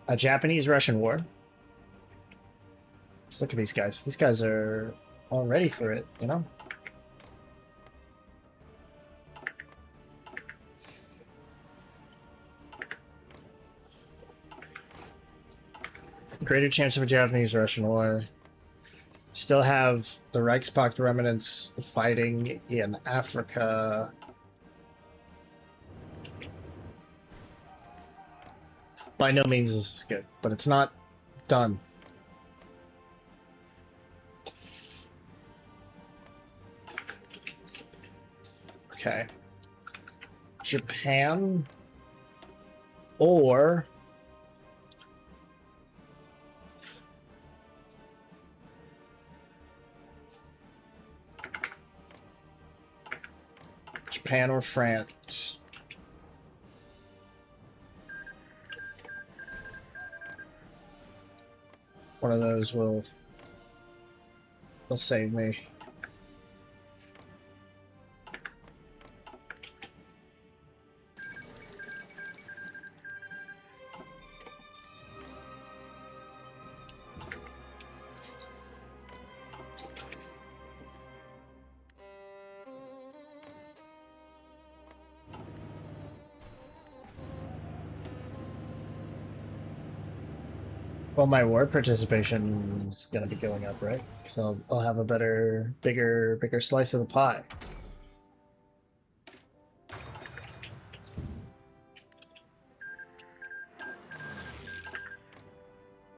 a Japanese-Russian war. Just look at these guys. These guys are all ready for it, you know? Greater chance of a Japanese-Russian war. Still have the Reichspakt remnants fighting in Africa. By no means is this good, but it's not done. Okay. Japan or France. One of those will save me. Well, my war participation is going to be going up, right? Because I'll have a better, bigger slice of the pie.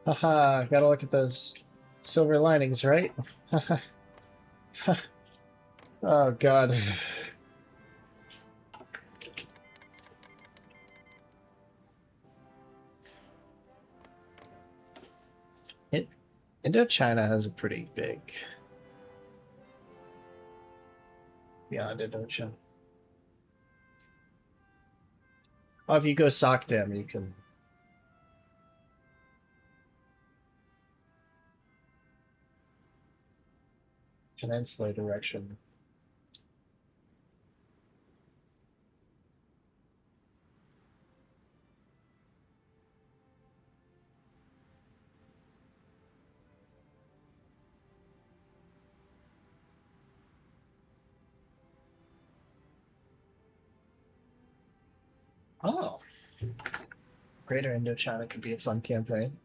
Haha, gotta look at those silver linings, right? Oh, God. Indochina has a pretty big beyond Indochina. Oh, if you go sock them, you can. Peninsula direction. Oh. Greater Indochina could be a fun campaign.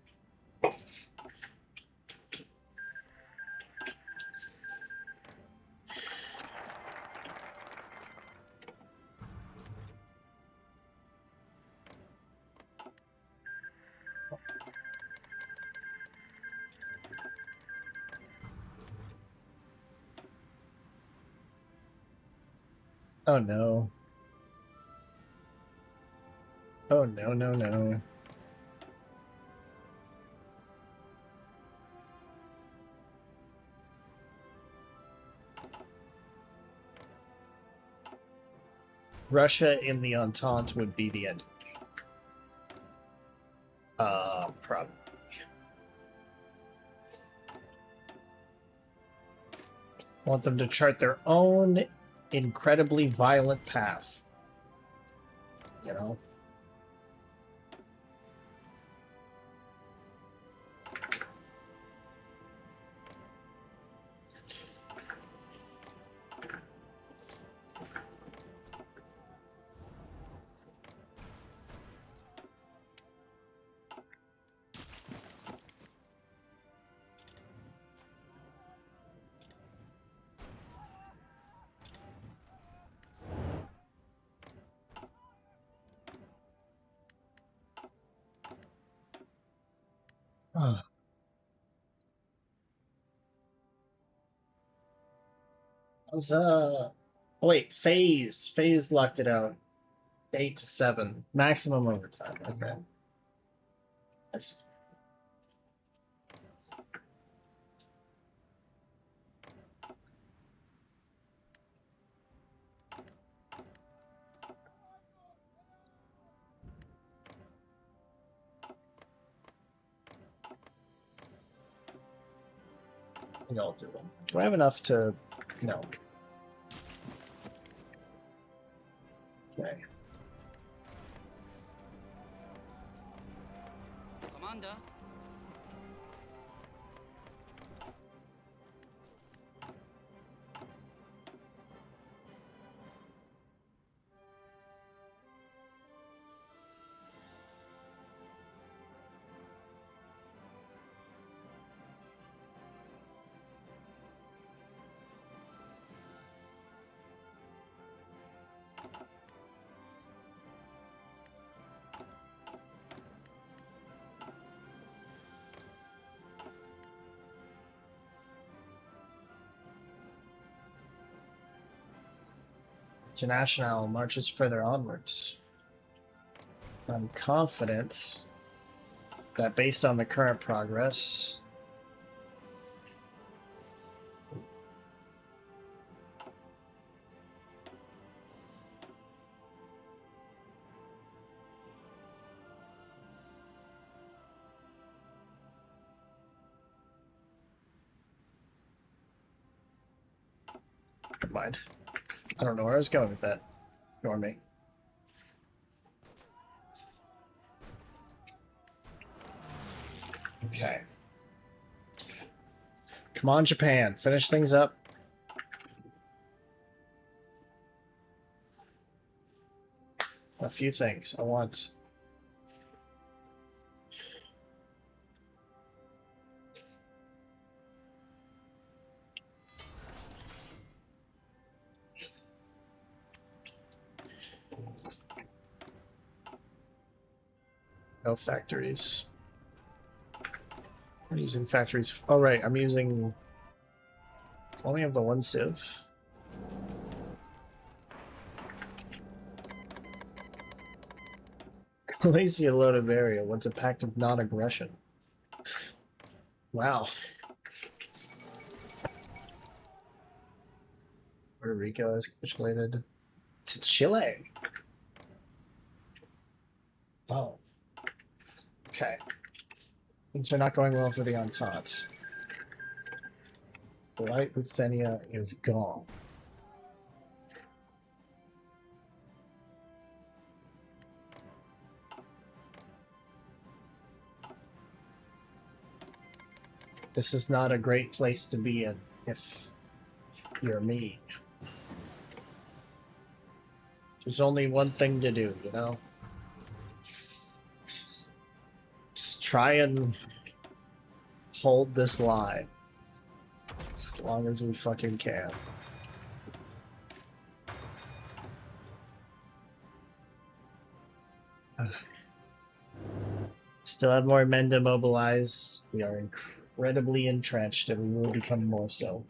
Oh no. Oh no, no, no. Russia in the Entente would be the end. Probably. Want them to chart their own incredibly violent path. You know? Oh. Was, oh wait, Phase locked it out. 8-7. Maximum overtime. Okay. I see. I think I'll do them. Do I have enough to... No. Okay. Commander. International marches further onwards. I'm confident that based on the current progress, never mind. I don't know where I was going with that. Ignore me. Okay. Come on, Japan. Finish things up. A few things. I want... No factories. I'm using factories. Oh, right. I'm using... Only have the one civ. Galacia loaded area wants a pact of non-aggression. Wow. Puerto Rico is capitulated to Chile. Oh. Okay. Things are not going well for the Entente. Light Ruthenia is gone. This is not a great place to be in if you're me. There's only one thing to do, you know? Just try and hold this line as long as we fucking can. Still have more men to mobilize. We are incredibly entrenched, and we will become more so.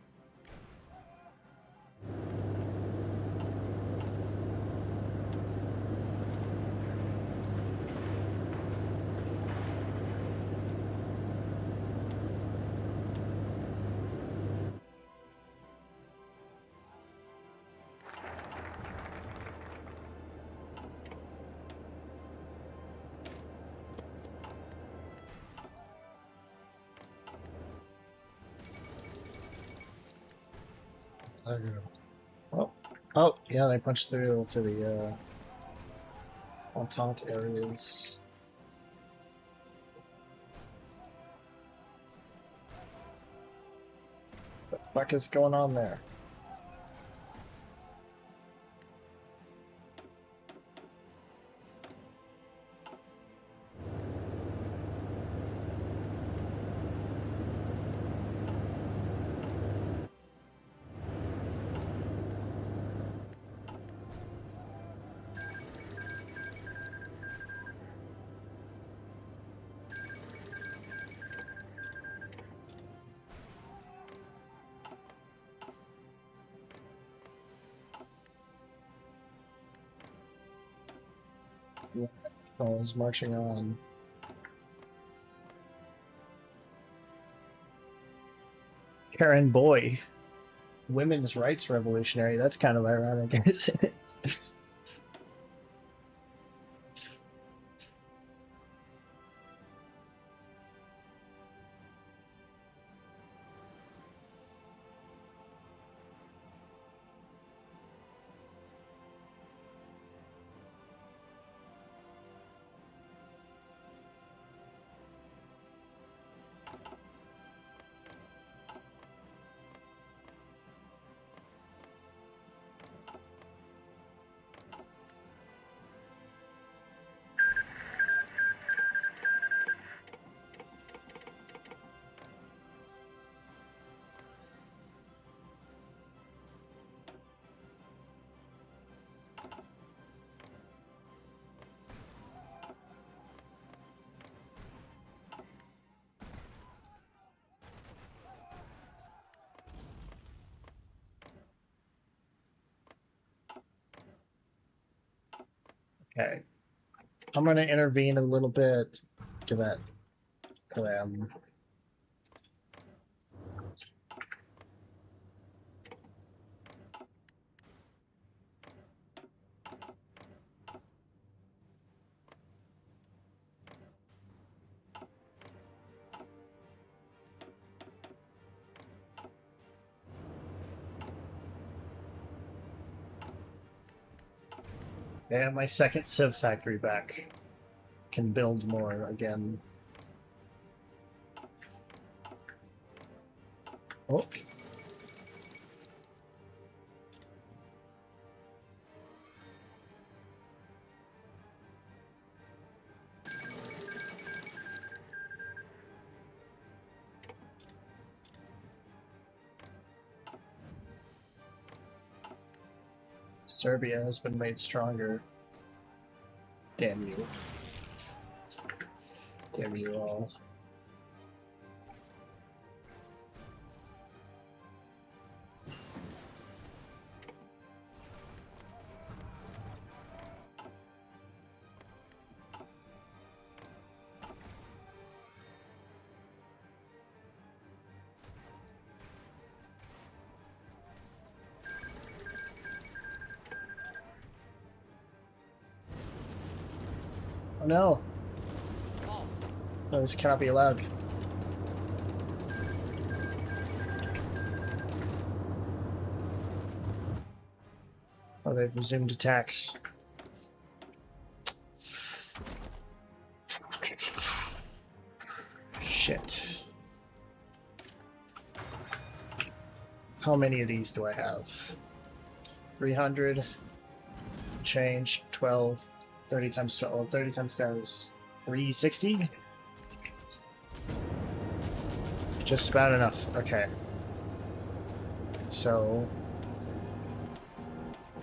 Oh, yeah, they punched through to the Entente areas. What the fuck is going on there? Yeah, I was marching on. Karen Boy, women's rights revolutionary. That's kind of ironic, isn't it? Okay. I'm gonna intervene a little bit to that to them. Yeah, my second Civ factory back. Can build more again. Oh. Serbia has been made stronger. Damn you. Damn you all. Oh no! Oh, No, this cannot be allowed. Oh, they've resumed attacks. Shit. How many of these do I have? 300. Change. 12. 30 times 12. Well, 30 times 10 is 360? Just about enough. Okay. So...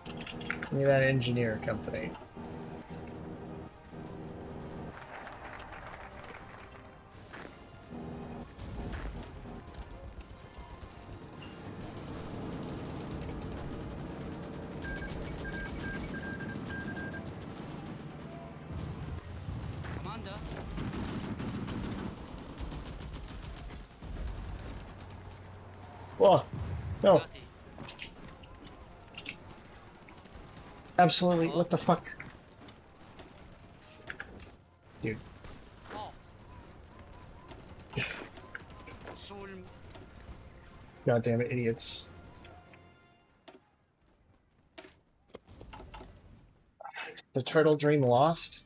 give me that engineer company. Commander. Whoa! No! Gatti. Absolutely. What the fuck? Dude. Oh. Soul. Goddamn it, idiots. The turtle dream lost?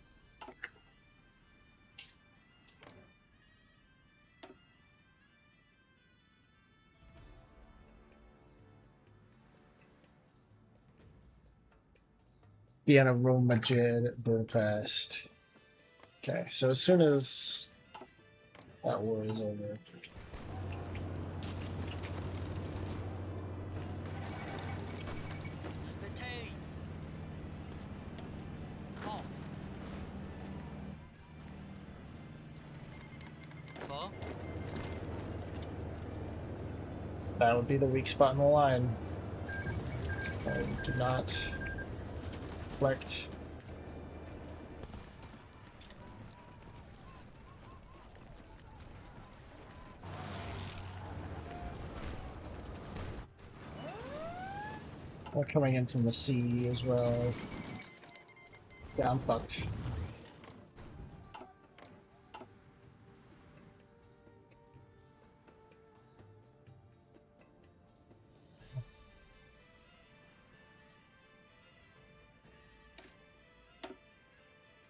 Vienna, Rome, Madrid, Budapest. Okay, so as soon as that war is over. Retain. Oh. Oh. That would be the weak spot in the line. I do not reflect. They're coming in from the sea as well. Yeah, I'm fucked.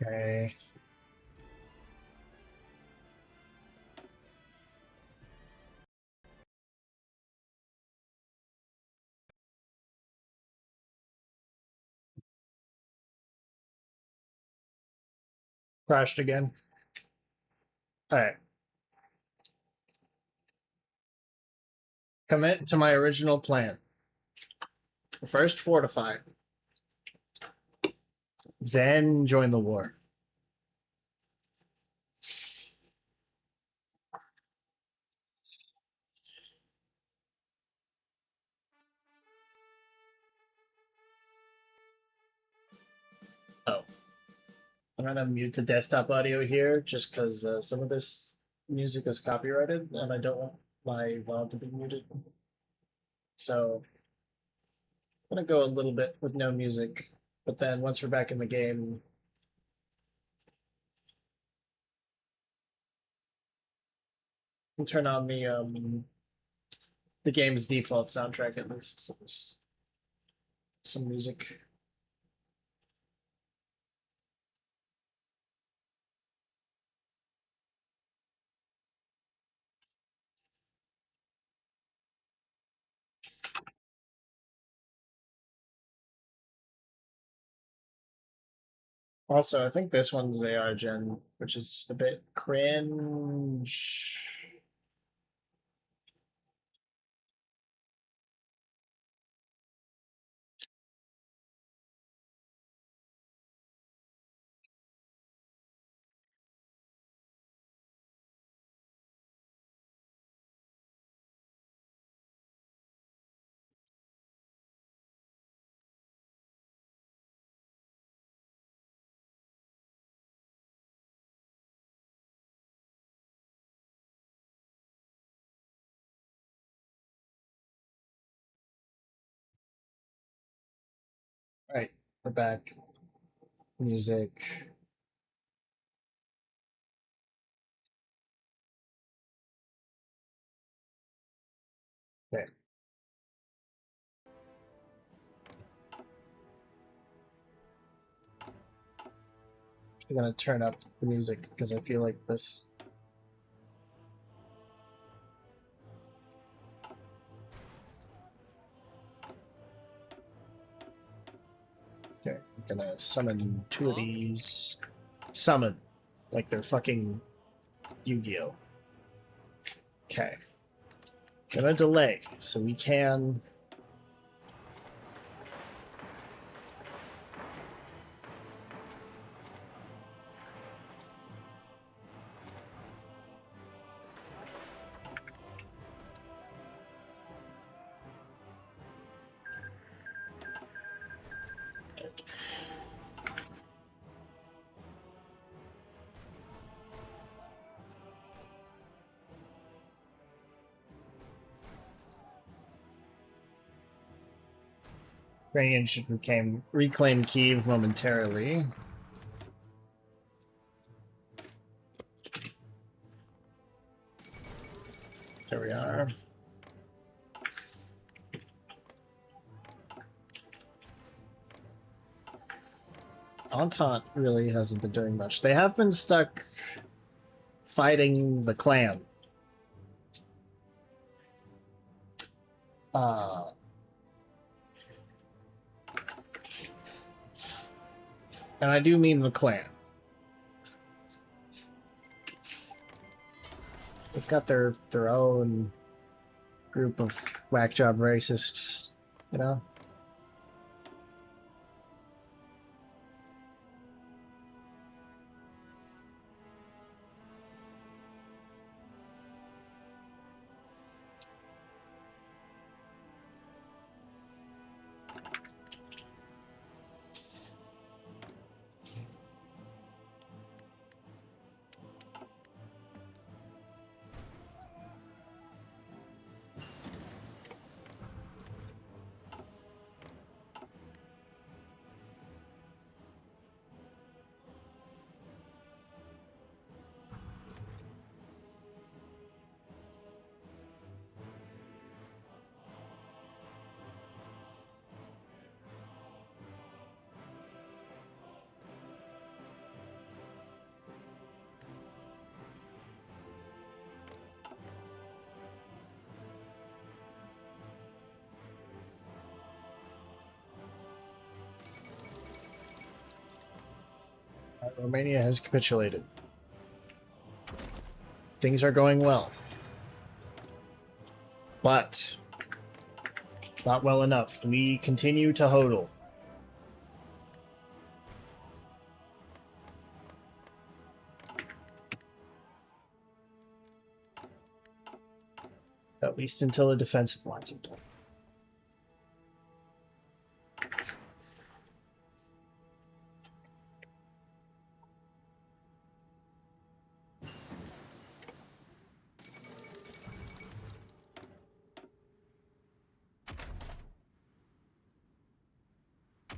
Okay. Crashed again. Alright. Commit to my original plan. First fortify. Then join the war. Oh. I'm gonna mute the desktop audio here just because some of this music is copyrighted and I don't want my VOD to be muted. So I'm gonna go a little bit with no music, but then once we're back in the game, we'll turn on the game's default soundtrack at least. So there's some music. Also, I think this one's AR gen, which is a bit cringe. All right, we're back. Music. Okay. I'm gonna turn up the music because I feel like this. Okay, I'm gonna summon two of these. Summon, like they're fucking Yu-Gi-Oh. Okay, gonna delay so we can. Ukrainians should reclaim Kyiv momentarily. There we are. Entente really hasn't been doing much. They have been stuck fighting the clan. And I do mean the clan. They've got their own group of whack job racists, you know? Romania has capitulated. Things are going well. But not well enough. We continue to hodl. At least until the defensive lines are done.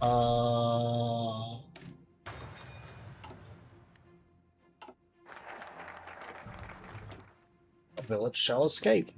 A village shall escape.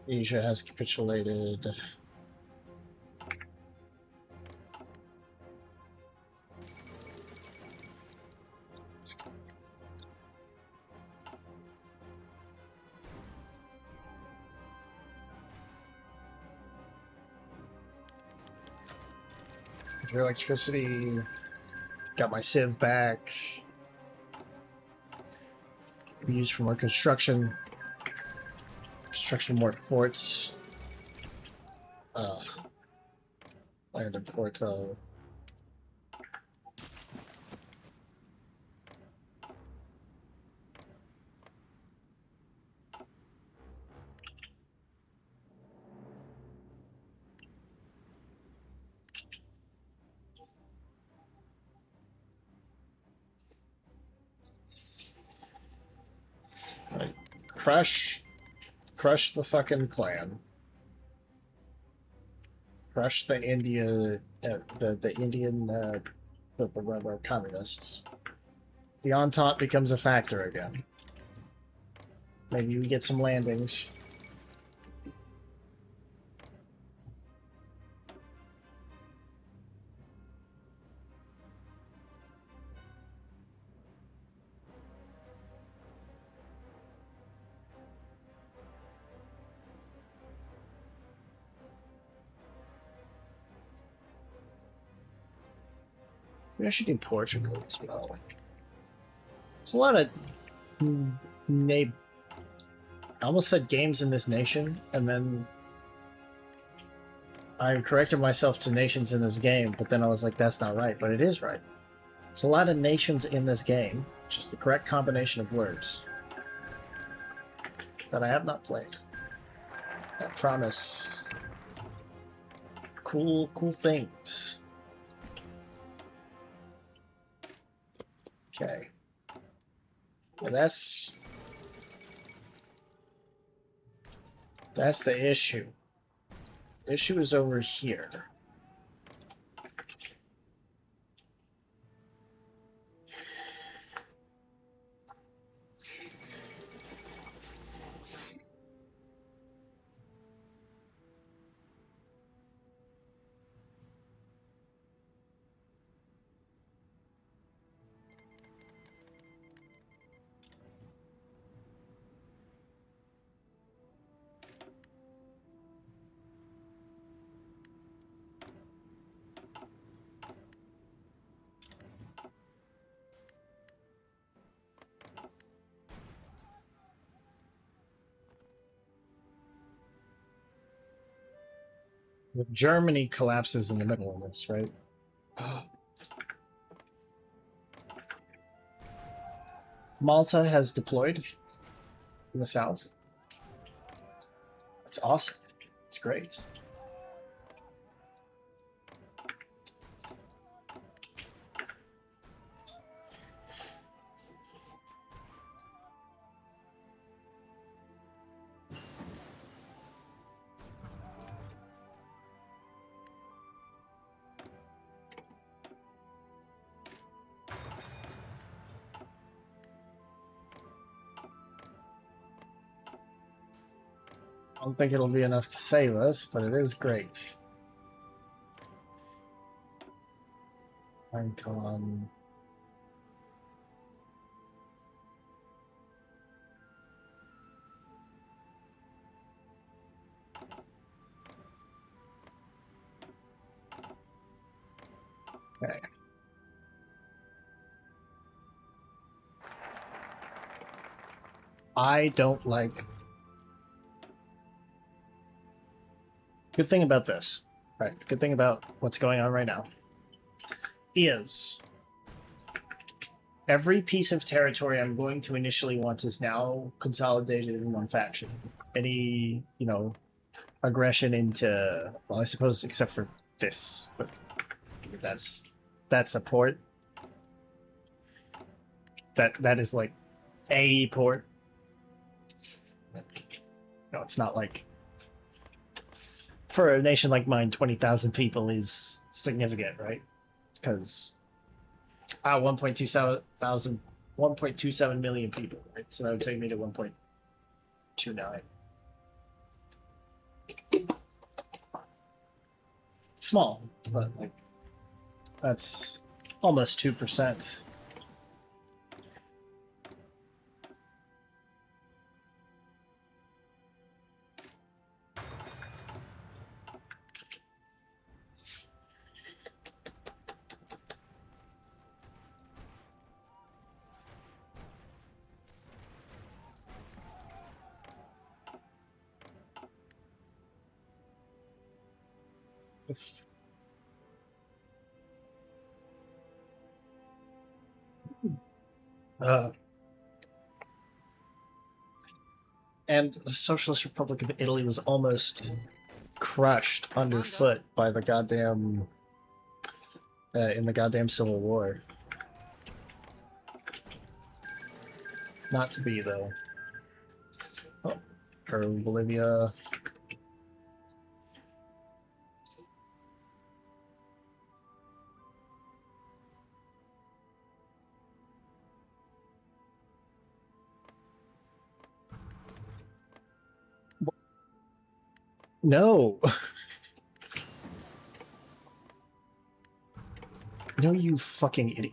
Asia has capitulated. Your electricity. Got my sieve back. Used for more construction. Construction more forts. Land in Porto. Right. Crush the fucking clan. Crush the India, the Indian, the communists. The Entente becomes a factor again. Maybe we get some landings. Maybe I should do Portugal as well. There's a lot of I almost said games in this nation, and then I corrected myself to nations in this game, but then I was like, that's not right, but it is right. There's a lot of nations in this game, which is the correct combination of words that I have not played. That promise cool things. Okay. Well, that's the issue. The issue is over here. Germany collapses in the middle of this, right? Malta has deployed in the south. That's awesome. It's great. I don't think it'll be enough to save us, but it is great. Icon. Okay. I don't like... Good thing about this, right? Good thing about what's going on right now is every piece of territory I'm going to initially want is now consolidated in one faction. Any, aggression into, well, I suppose except for this, but that's a port. That is like a port. No, it's not like for a nation like mine, 20,000 people is significant, right? Because 1.27 million people, right? So that would take me to 1.29. Small, but like that's almost 2%. If and the Socialist Republic of Italy was almost crushed underfoot by the goddamn in the goddamn Civil War. Not to be though. Oh, Peru, Bolivia. No. No, you fucking idiot.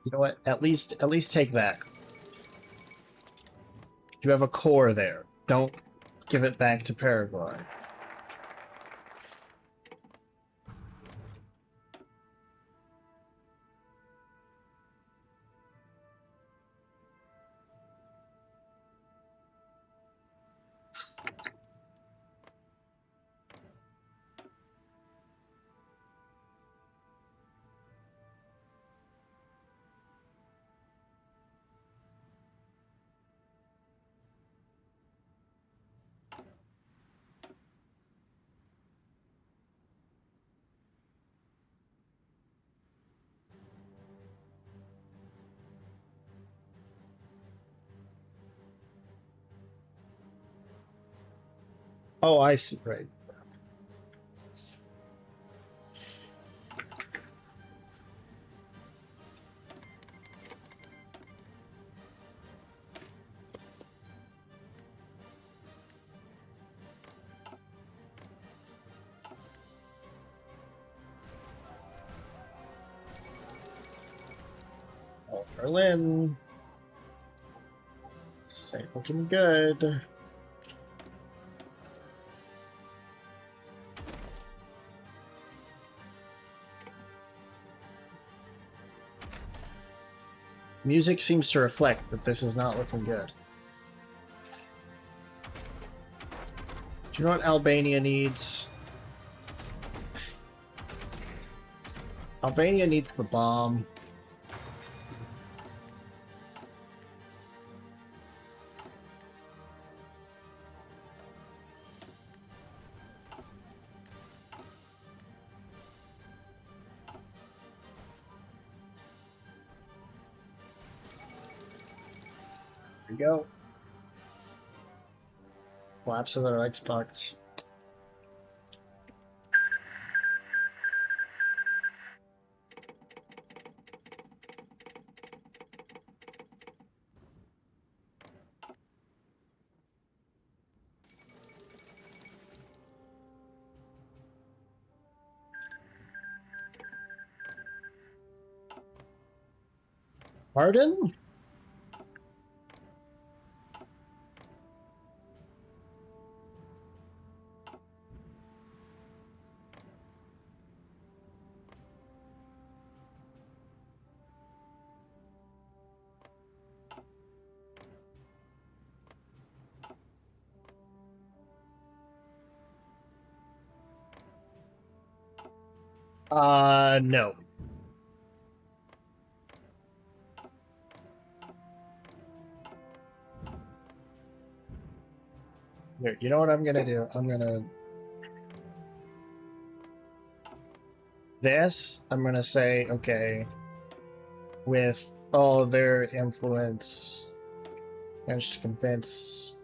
You know what? At least take that. You have a core there. Don't give it back to Paraguay. Oh, I see. Right. Oh, Berlin. Say looking good. Music seems to reflect that this is not looking good. Do you know what Albania needs? Albania needs the bomb. There you go. Collapse of their Xbox. Pardon? No. Here, you know what I'm gonna do? I'm gonna... This, I'm gonna say, okay, with all their influence, managed to convince...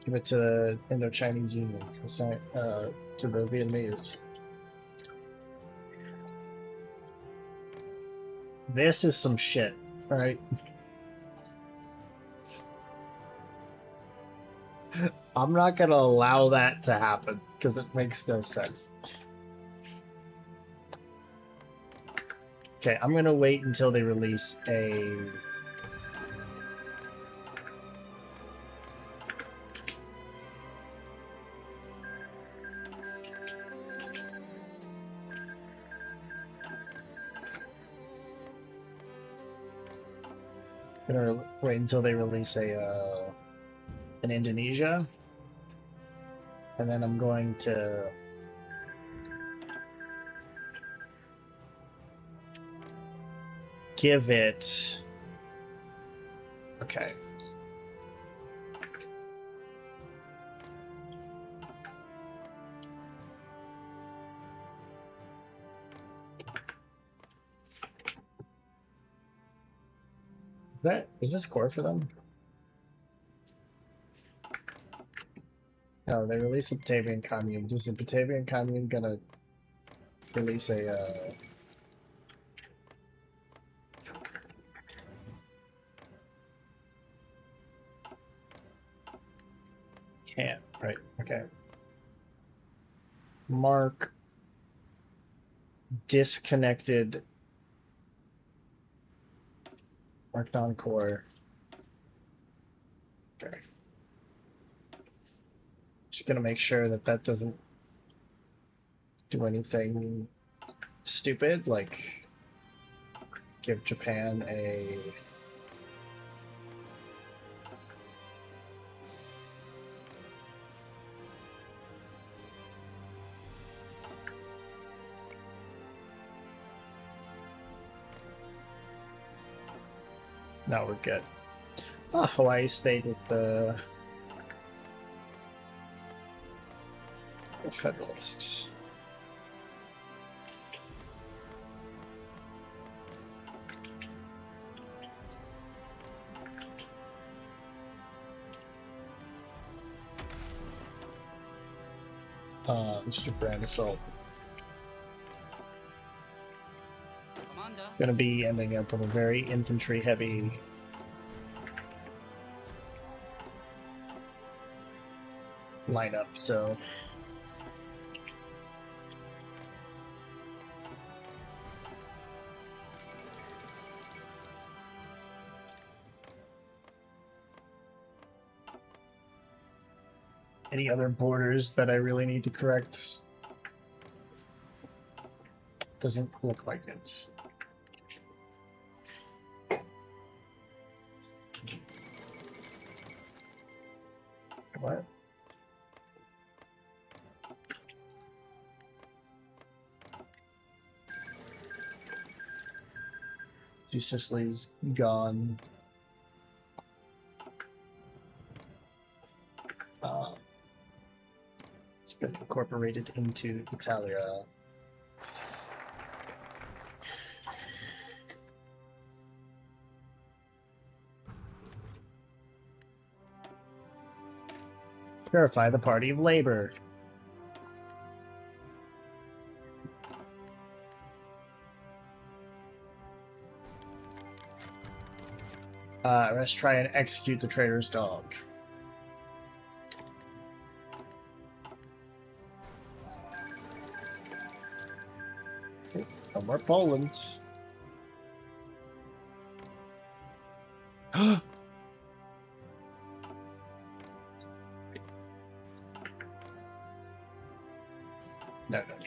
give it to the Indo-Chinese Union, to the Vietnamese. This is some shit, right? I'm not gonna allow that to happen, because it makes no sense. Okay, I'm gonna wait until they release a... gonna wait until they release a in Indonesia, and then I'm going to give it... Okay. Is this core for them? No, they released the Batavian Commune. Is the Batavian Commune gonna release a can't, right, okay. Mark disconnected. Mark non-core. Okay. Just gonna make sure that that doesn't do anything stupid, like give Japan a... No, we're good. Oh, Hawaii stayed with the Federalists. Mr. Brand Assault. Commander. Gonna be ending up with a very infantry heavy lineup, so any other borders that I really need to correct? Doesn't look like it. What? Two Sicily's gone. It's been incorporated into Italia. Verify the Party of Labor. Let's try and execute the traitor's dog. No more Poland. No, no, no.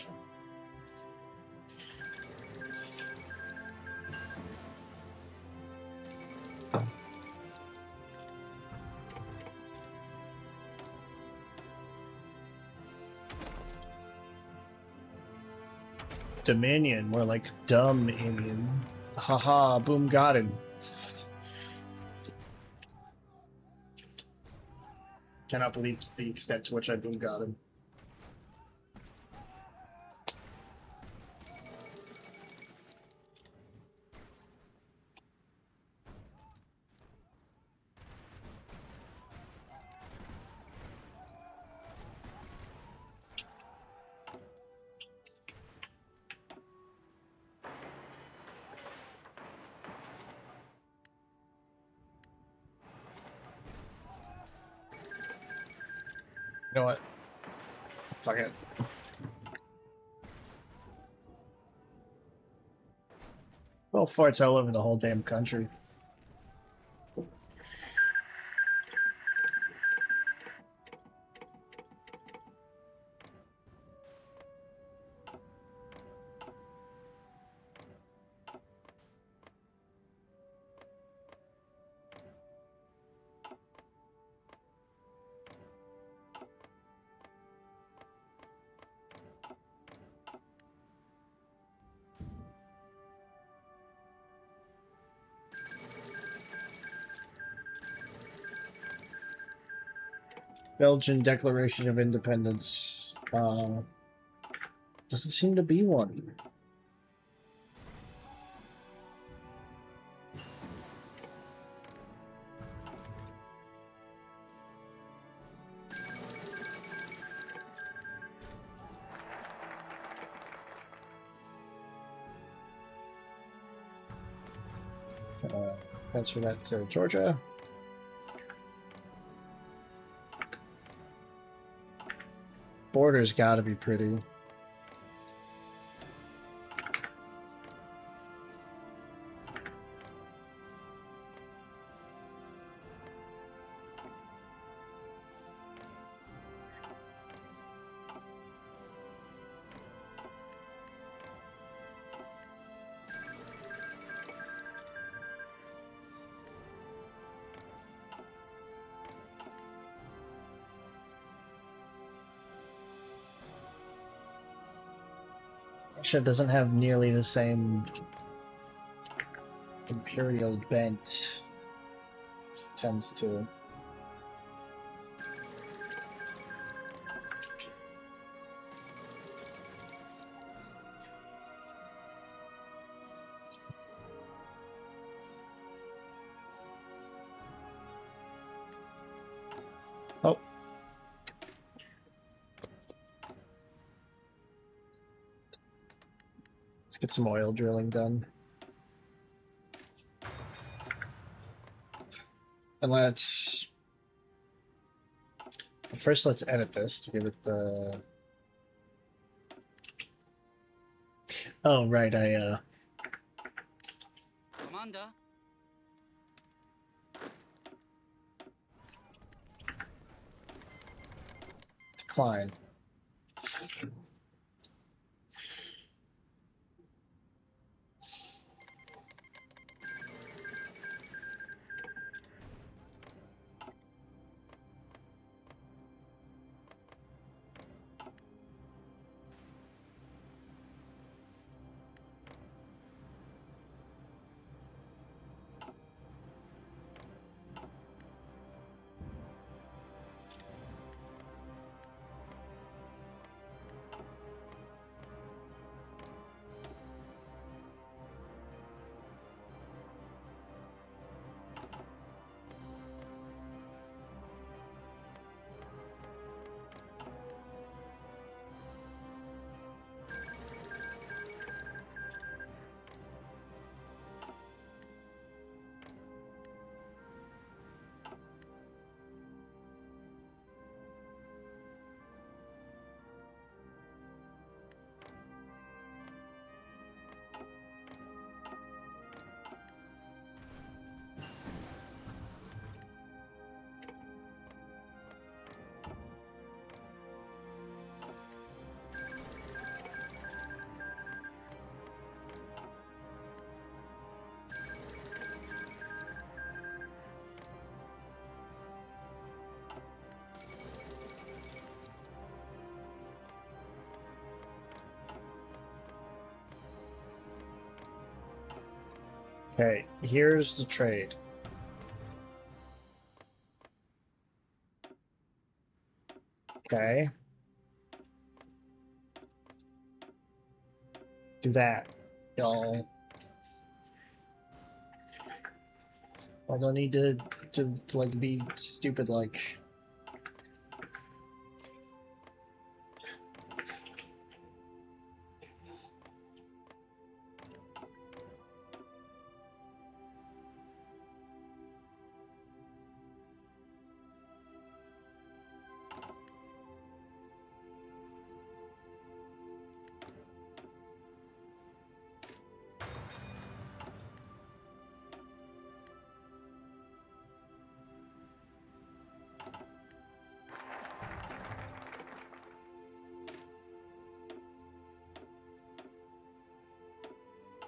Dominion, more like dumb Indian. Haha, boom, got him. Cannot believe the extent to which I boom got him. You know what? Fuck it. Well, farts all over the whole damn country. Belgian Declaration of Independence. Doesn't seem to be one. Transfer that to Georgia. Border's gotta be pretty. Russia doesn't have nearly the same imperial bent. Tends to. Oh. Let's get some oil drilling done. And let's edit this to give it the. Oh right, Commander. decline. Okay, here's the trade. Okay. Do that, y'all. I don't need to like be stupid like.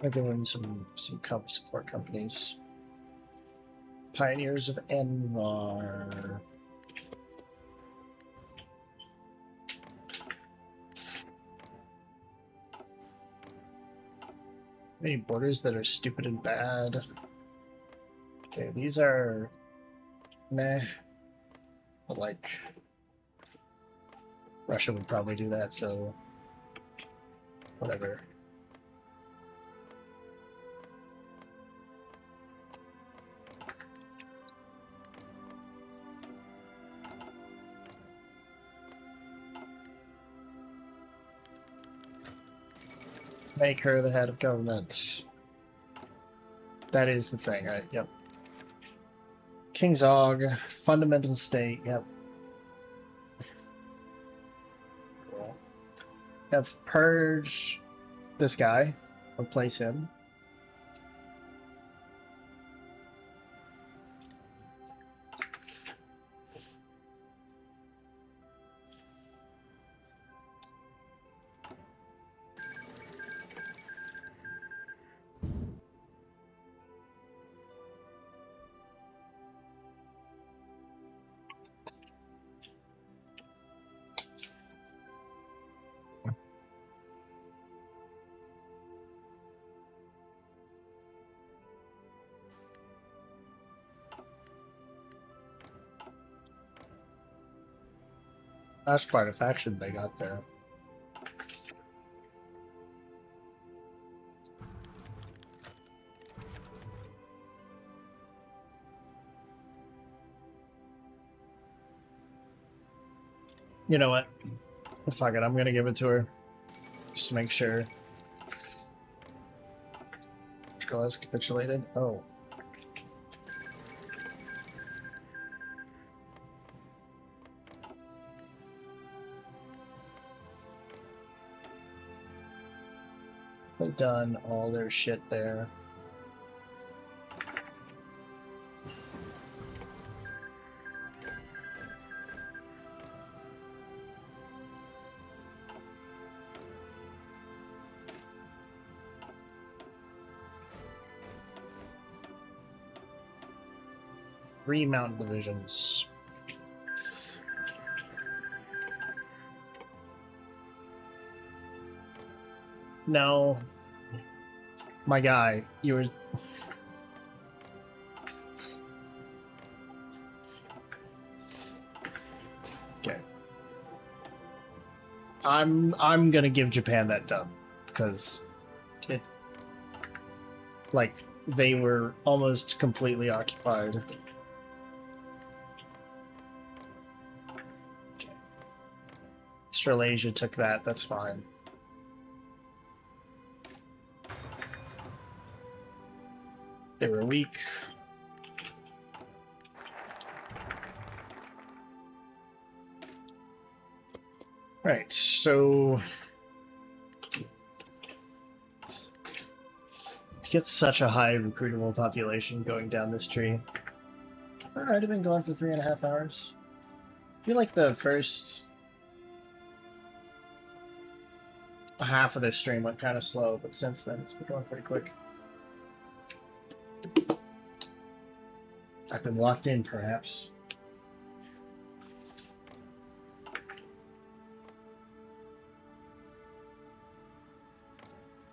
I'm doing some support companies. Pioneers of Envar. Any borders that are stupid and bad? Okay, these are meh. But like Russia would probably do that, so whatever. Make her the head of government. That is the thing, right? Yep. King's Og, fundamental state, yep. Have purge this guy, replace him. That's quite a faction they got there. You know what? Fuck it, I'm gonna give it to her. Just to make sure. Portugal has capitulated. Oh. They've done all their shit there. Three mountain divisions. No. My guy, you were... Okay. I'm gonna give Japan that dub, because it... Like, they were almost completely occupied. Okay. Australasia took that, that's fine. They were weak. Right, so you get such a high recruitable population going down this tree. Alright, I've been going for 3.5 hours. I feel like the first half of this stream went kind of slow, but since then it's been going pretty quick. I've been locked in, perhaps.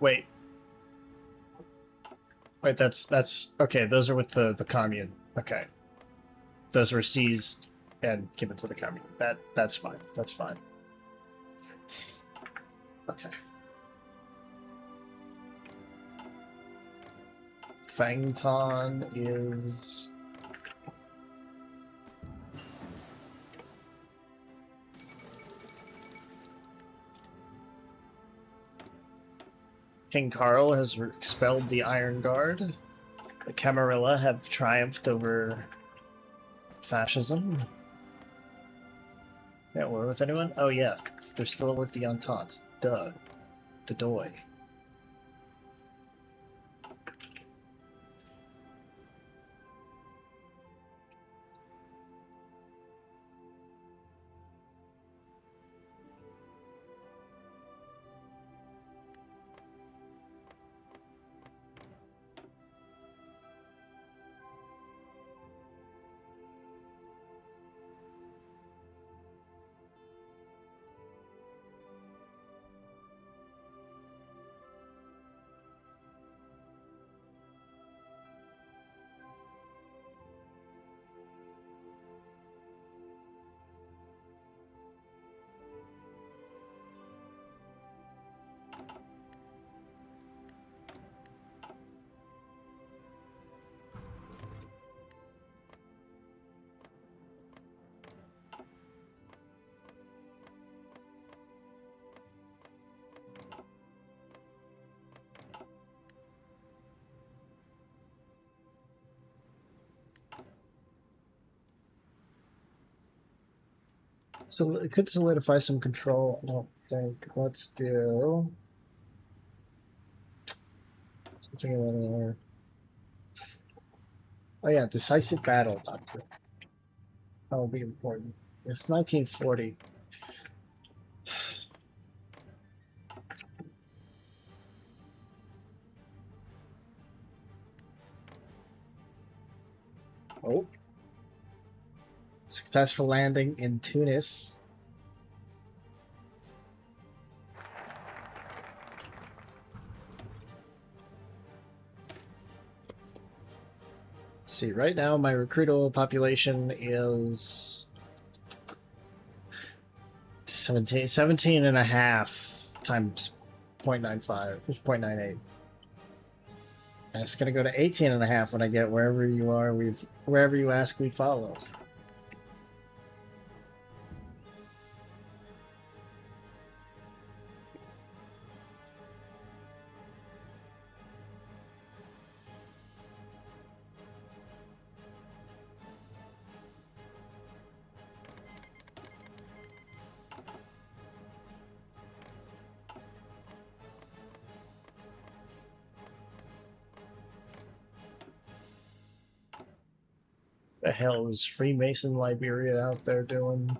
Wait. Wait, that's okay. Those are with the commune. Okay, those were seized and given to the commune. That's fine. That's fine. Okay. Fangton is. King Carl has expelled the Iron Guard. The Camarilla have triumphed over fascism. Yeah, war with anyone? Oh yeah, they're still with the Entente. Duh. Dodoy. So it could solidify some control, I don't think. Let's do something a little more. Oh yeah, decisive battle, Doctor. That will be important. It's 1940. Oh. Successful landing in Tunis. Let's see, right now my recruitable population is 17 and a half times 0.95, 0.98. And it's going to go to 18 and a half when I get wherever you are, wherever you ask, we follow. The hell is Freemason Liberia out there doing?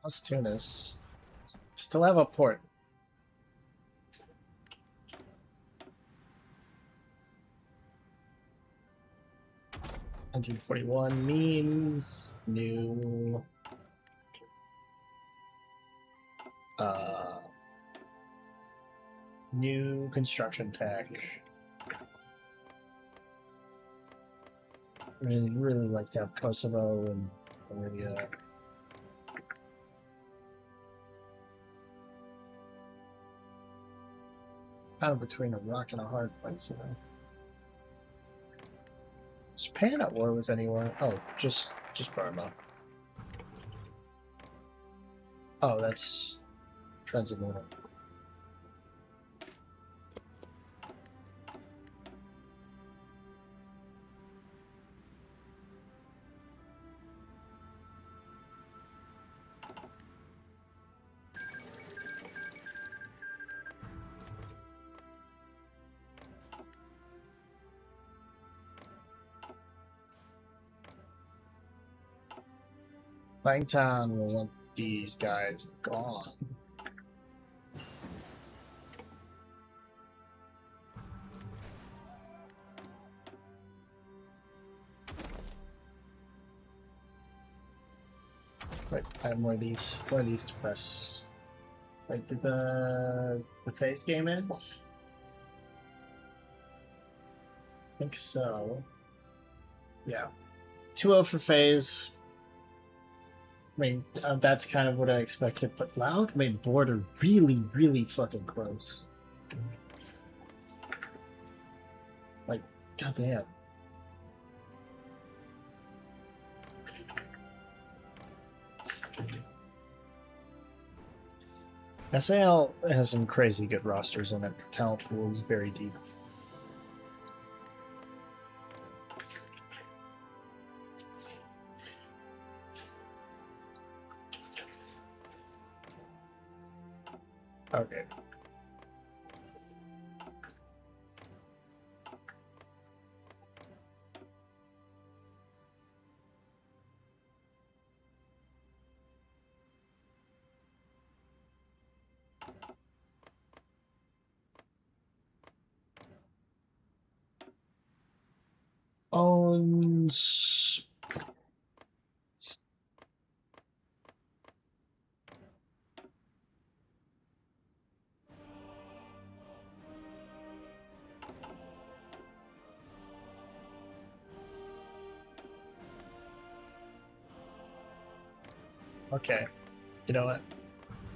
How's Tunis? Still have a port. $1941 means new new construction tech. I mean, I'd really like to have Kosovo and Serbia. Kind of between a rock and a hard place, you know. Is Japan at war with anyone? Oh, just Burma. Oh, that's Transatlantic. Langtown will want these guys gone. Wait, I have more of these. More of these to press. Wait, did the phase game end? I think so. Yeah. 2-0 for phase. I mean, that's kind of what I expected, but Loud made border really, really fucking close. Like, goddamn. SAL has some crazy good rosters in it. The talent pool is very deep. Okay. Owns. Okay. You know what?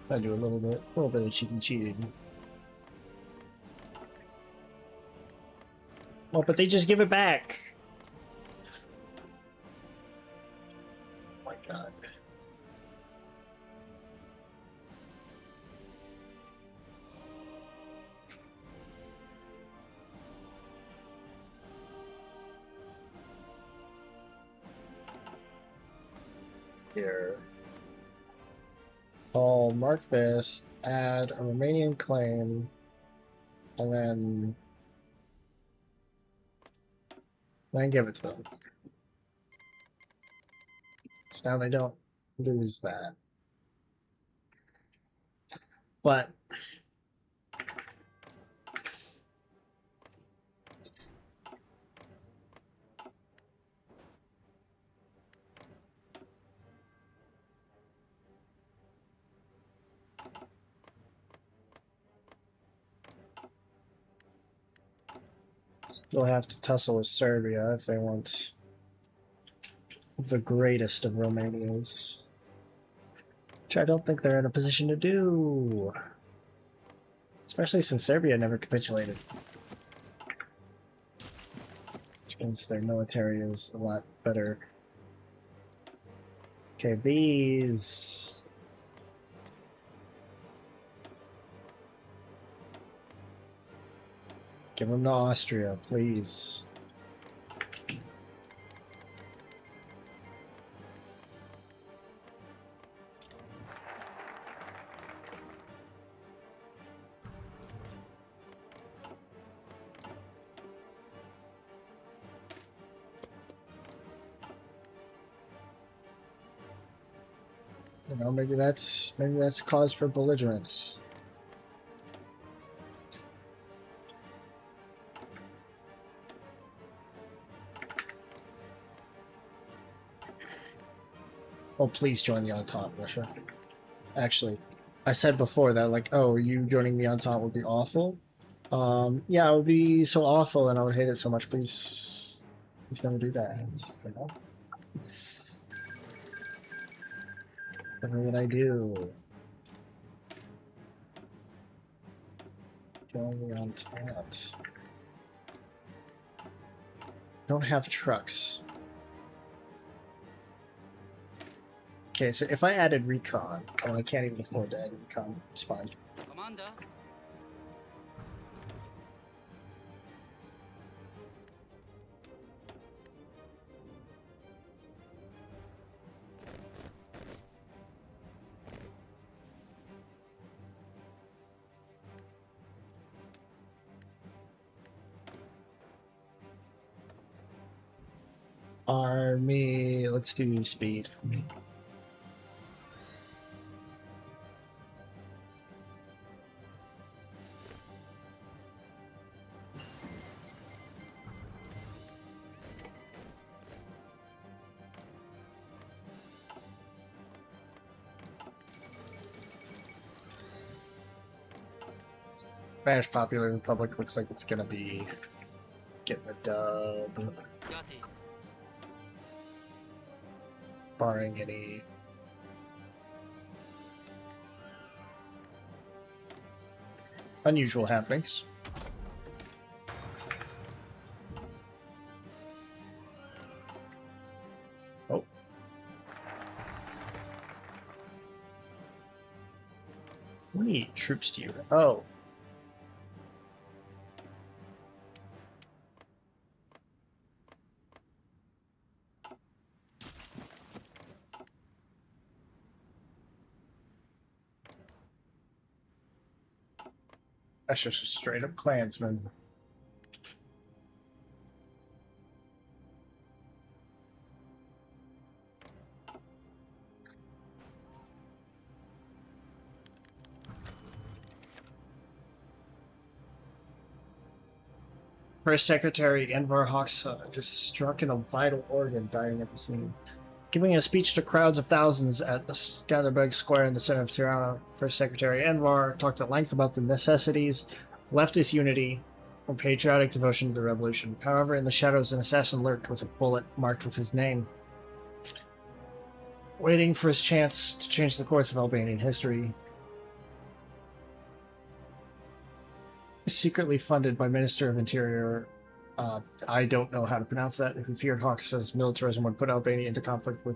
I do a little bit of cheating. Oh, but they just give it back. Oh my god. Here. I'll mark this, add a Romanian claim, and then give it to them. So now they don't lose that. But they'll have to tussle with Serbia if they want the greatest of Romanias. Which I don't think they're in a position to do. Especially since Serbia never capitulated. Which means their military is a lot better. Okay, these... Give them to Austria, please. You know, maybe that's cause for belligerence. Oh, please join the Entente, Russia. Actually, I said before that, like, oh, you joining the Entente would be awful. Yeah, it would be so awful, and I would hate it so much. Please never do that. You know? Never would I do. Join the Entente. Don't have trucks. Okay, so if I added recon, oh, I can't even afford to add recon. It's fine. Commander. Army, let's do speed. Spanish Popular Republic looks like it's gonna be getting a dub, Yati. barring any unusual happenings. Oh. How many troops do you have? Oh. That's just a straight up Klansman. First Secretary Enver Hoxha is struck in a vital organ, dying at the scene. Giving a speech to crowds of thousands at Skanderbeg Square in the center of Tirana, First Secretary Enver talked at length about the necessities of leftist unity and patriotic devotion to the revolution. However, in the shadows, an assassin lurked with a bullet marked with his name, waiting for his chance to change the course of Albanian history. Secretly funded by Minister of Interior, I don't know how to pronounce that, who feared Hawks' militarism would put Albania into conflict with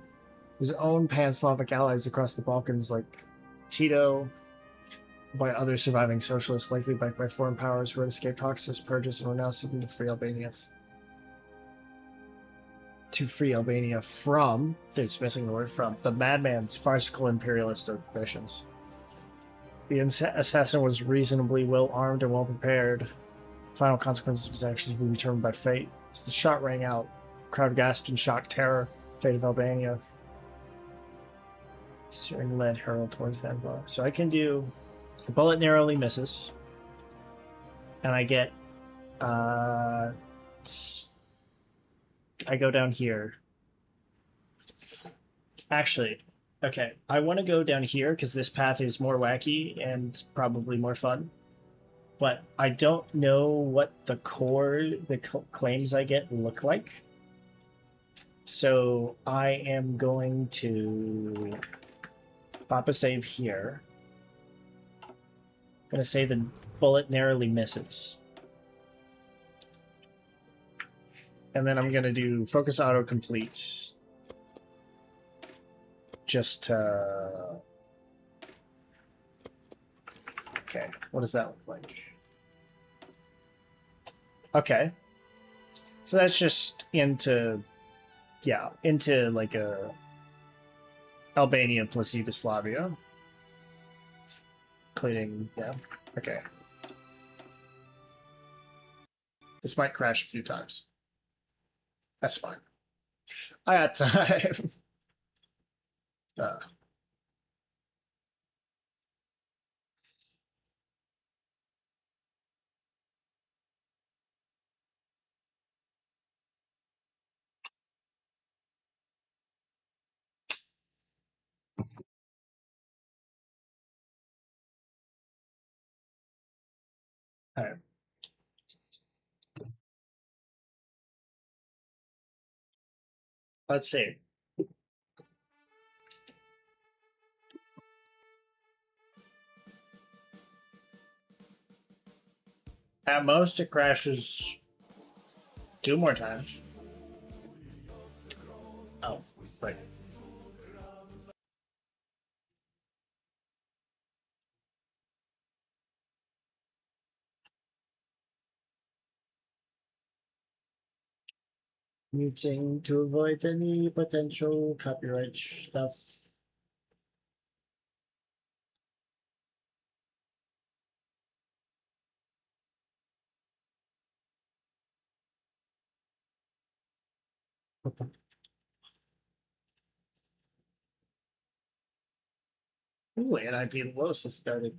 his own pan-Slavic allies across the Balkans like Tito, by other surviving socialists, likely backed by foreign powers who had escaped Hawks' purges and were now seeking to free Albania from, it's missing the word from, the madman's farcical imperialist ambitions. The assassin was reasonably well armed and well prepared. Final consequences of his actions will be determined by fate. As the shot rang out, the crowd gasped in shock terror. Fate of Albania. Searing lead hurled towards Envar. So I can do the bullet narrowly misses, and I get I go down here. Actually, okay, I want to go down here because this path is more wacky and probably more fun. But I don't know what the claims I get look like. So I am going to pop a save here. I'm going to say the bullet narrowly misses. And then I'm going to do focus autocomplete. Just to... Okay, what does that look like? Okay. So that's just into... Yeah, into like a... Albania plus Yugoslavia. Including, yeah, okay. This might crash a few times. That's fine. I got time. uh, all right. Let's see. At most, it crashes 2 more times. Oh, right. Muting to avoid any potential copyright stuff. Ooh, and IP Los has started.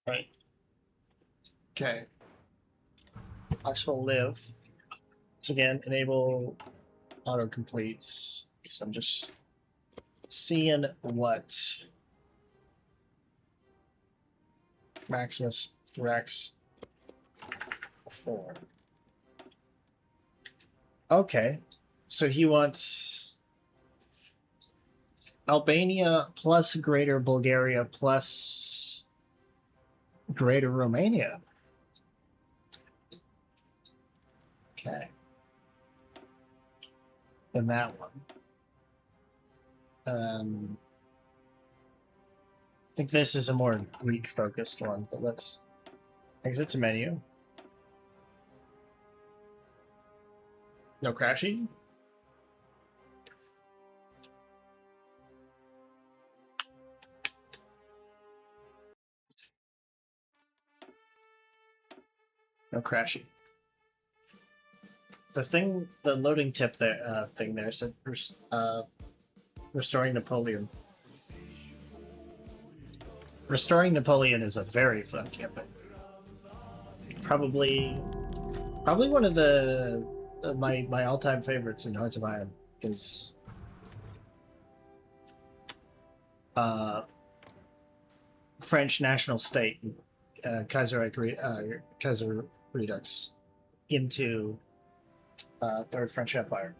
Right. Okay. Ox will live. So again, enable autocompletes. So I'm just seeing what Maximus Thrax for. Okay. So he wants Albania plus Greater Bulgaria plus Greater Romania. Okay. And that one. I think this is a more Greek-focused one, but let's exit to menu. No crashing? No crashing. The loading tip there, thing there said, restoring Napoleon. Restoring Napoleon is a very fun campaign. Probably one of the my all-time favorites in Hearts of Iron is French national state, Kaiser Redux into Third French Empire.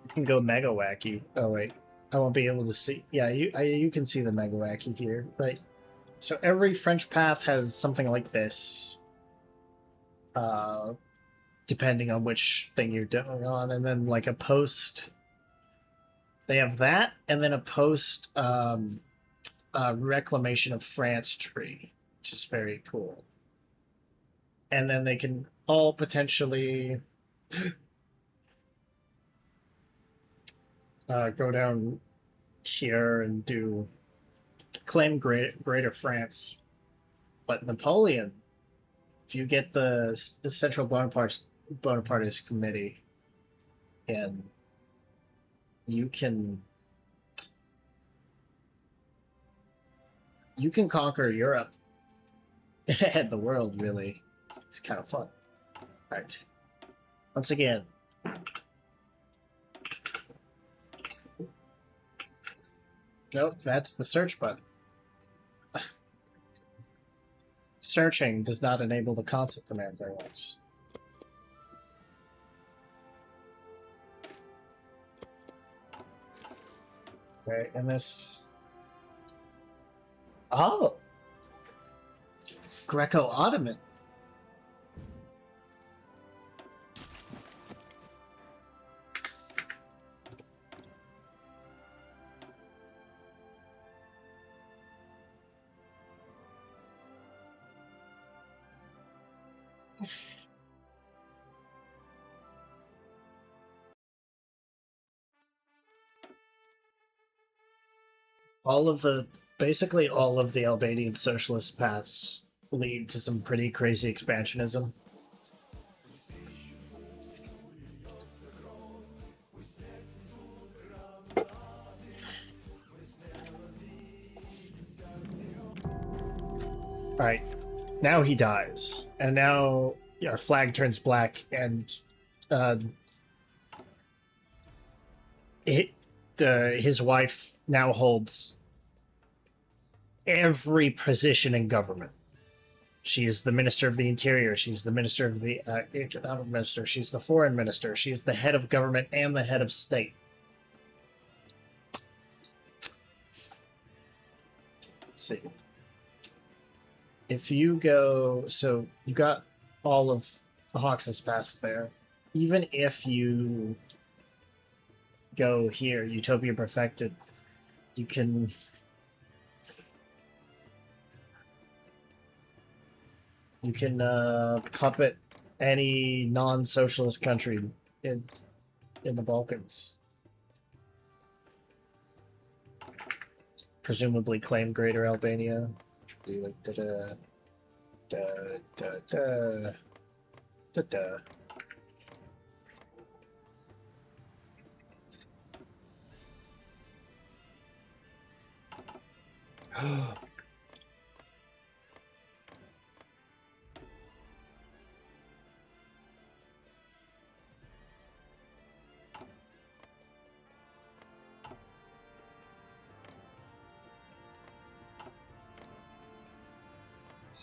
You can go mega wacky. Oh wait, I won't be able to see. Yeah, you can see the mega wacky here, right? So every French path has something like this, depending on which thing you're doing on, and then like a post. They have that, and then a post reclamation of France tree, which is very cool. And then they can all potentially go down here and do claim Greater France. But Napoleon, if you get the Central Bonapartist Committee, and you can conquer Europe and the world, really. It's kind of fun. All right. Once again, nope, that's the search button. Searching does not enable the console commands I want. Okay, and this... Oh! Greco-Ottoman. Basically all of the Albanian socialist paths lead to some pretty crazy expansionism. Alright, now he dies, and now our flag turns black, and his wife now holds every position in government. She is the Minister of the Interior. She's the Minister of the Economic Minister. She's the Foreign Minister. She's the head of government and the head of state. Let's see. If you go... So, you got all of the Hawks' Pass there. Even if you go here, Utopia Perfected, you can... You can puppet any non-socialist country in the Balkans. Presumably claim Greater Albania. Be like da da da da da da da.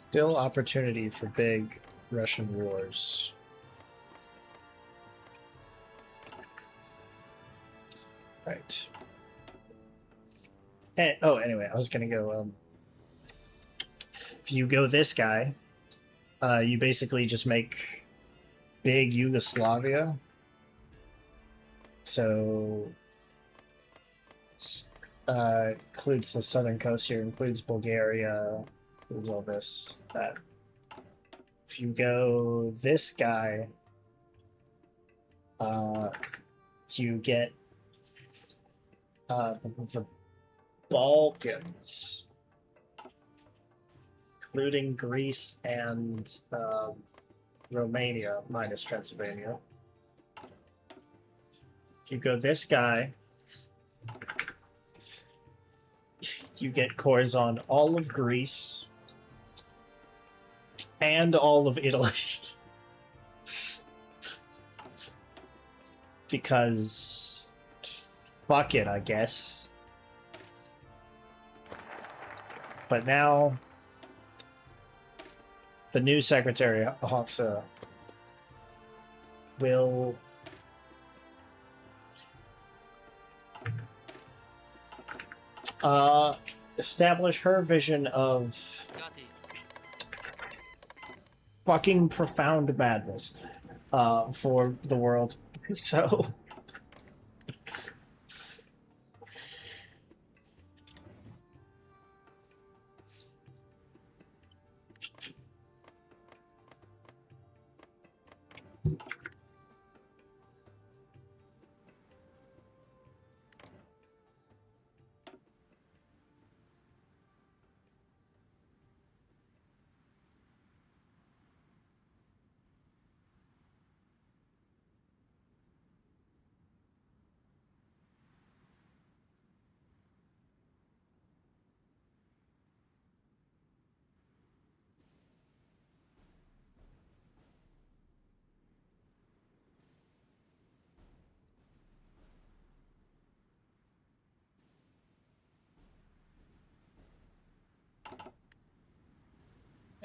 Still opportunity for big Russian wars. Right. Oh, anyway, I was gonna go. If you go this guy, you basically just make big Yugoslavia. So includes the southern coast here, includes Bulgaria, includes all this, that. If you go this guy, you get the Balkans, including Greece and Romania, minus Transylvania. If you go this guy, you get cores on all of Greece and all of Italy. Because fuck it, I guess. But now the new Secretary Hoxha will establish her vision of fucking profound madness for the world. So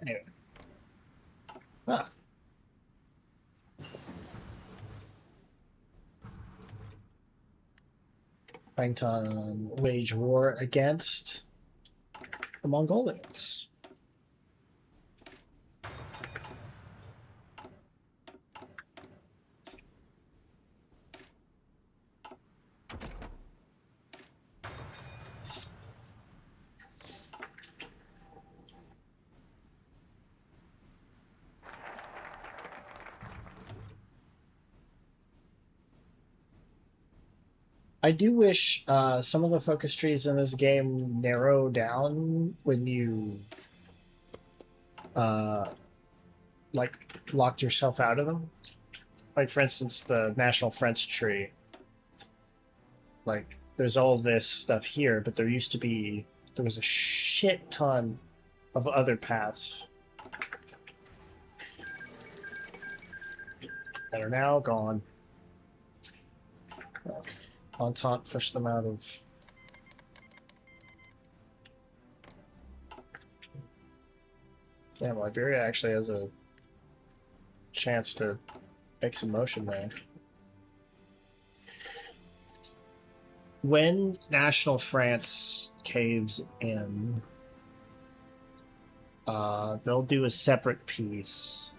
anyway. Bangtan wage war against the Mongolians. I do wish some of the focus trees in this game narrow down when you like locked yourself out of them. Like for instance, the National French tree. Like there's all this stuff here, but there was a shit ton of other paths that are now gone. Entente pushed them out of. Yeah, Liberia actually has a chance to make some motion there. When National France caves in, they'll do a separate peace.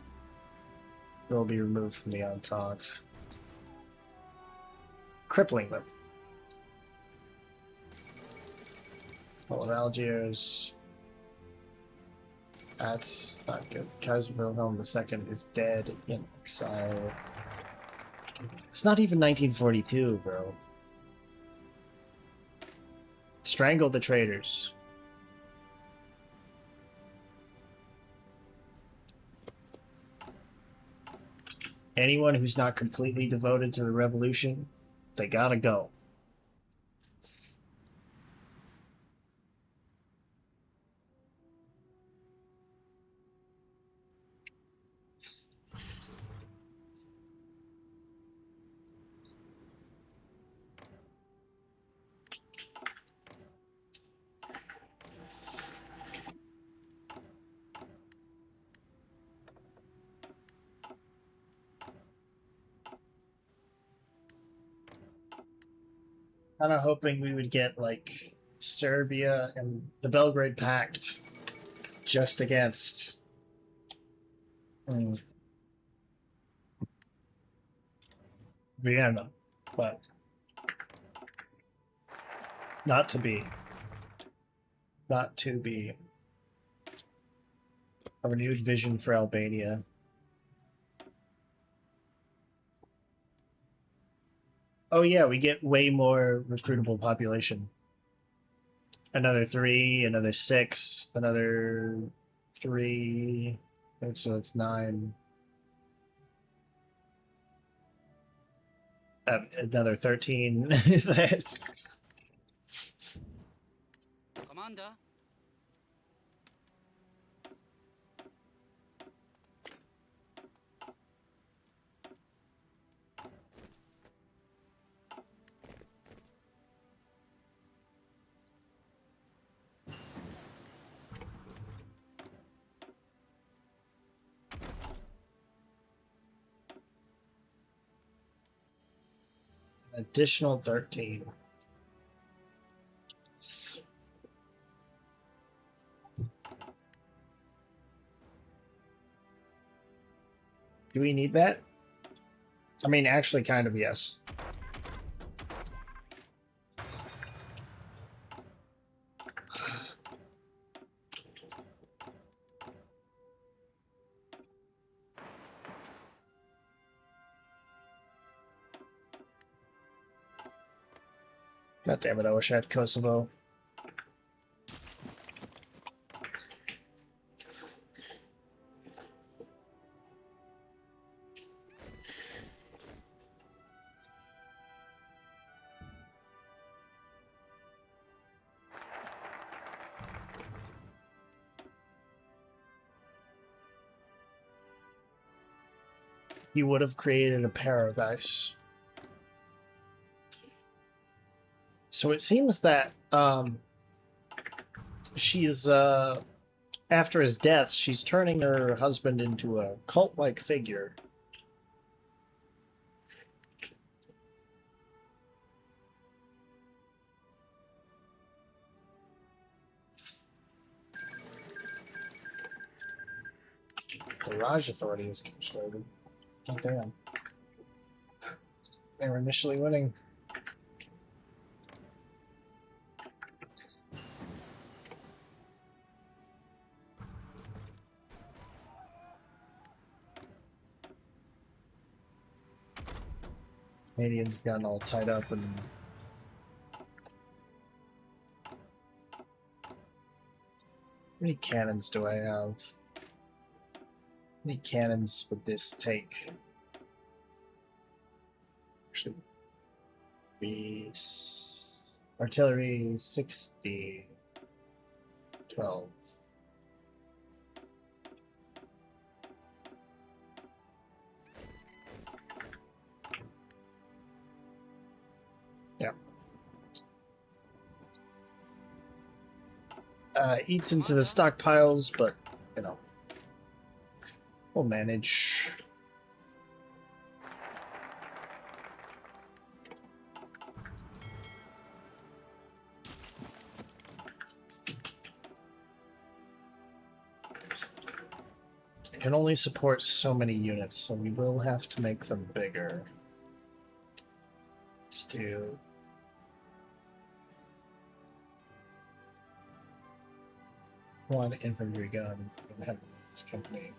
They'll be removed from the Entente, crippling them. All of Algiers. That's not good. Kaiser Wilhelm II is dead in exile. It's not even 1942, bro. Strangle the traitors. anyone who's not completely devoted to the revolution, they gotta go. Kind of hoping we would get like Serbia and the Belgrade Pact just against Vienna, but not to be. Not to be. A renewed vision for Albania. Oh yeah, we get way more recruitable population. Another 3, another 6, another 3. So that's 9. Another 13. That's... Commander, additional 13. Do we need that? I mean, actually, kind of, yes. God damn it, I wish I had Kosovo. He would have created a paradise. So it seems that she's after his death, she's turning her husband into a cult-like figure. The Raj Authority is started. Oh, damn. They were initially winning. Canadians have gotten all tied up and how many cannons do I have? How many cannons would this take? Actually, be artillery 60, 12. Yeah. Eats into the stockpiles, but, you know, we'll manage. It can only support so many units, so we will have to make them bigger. Let's do... one infantry gun and have this company.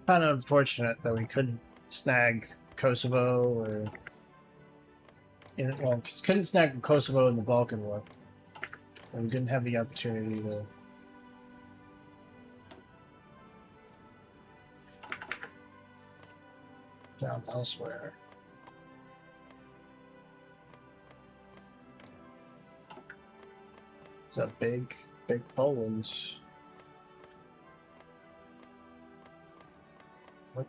Kind of unfortunate that we couldn't snag Kosovo or well, couldn't snag Kosovo in the Balkan War. And we didn't have the opportunity to down elsewhere. It's a big Poland. What?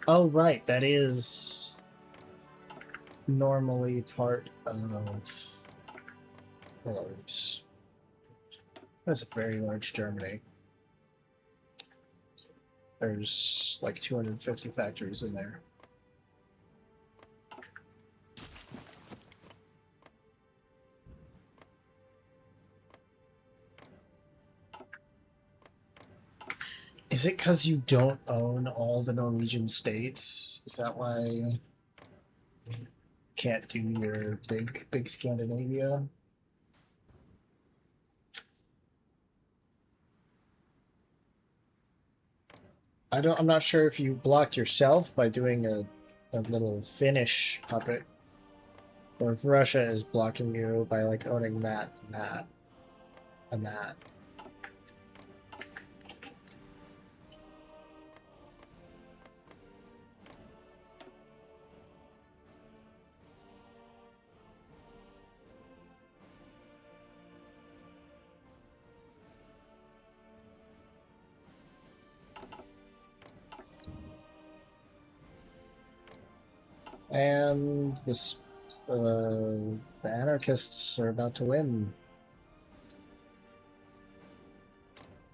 Oh, right, that is normally part of Belarus. That's a very large Germany. There's like 250 factories in there. Is it because you don't own all the Norwegian states? Is that why you can't do your big Scandinavia? I'm not sure if you blocked yourself by doing a little Finnish puppet, or if Russia is blocking you by like owning that and that and that. And this, the anarchists are about to win.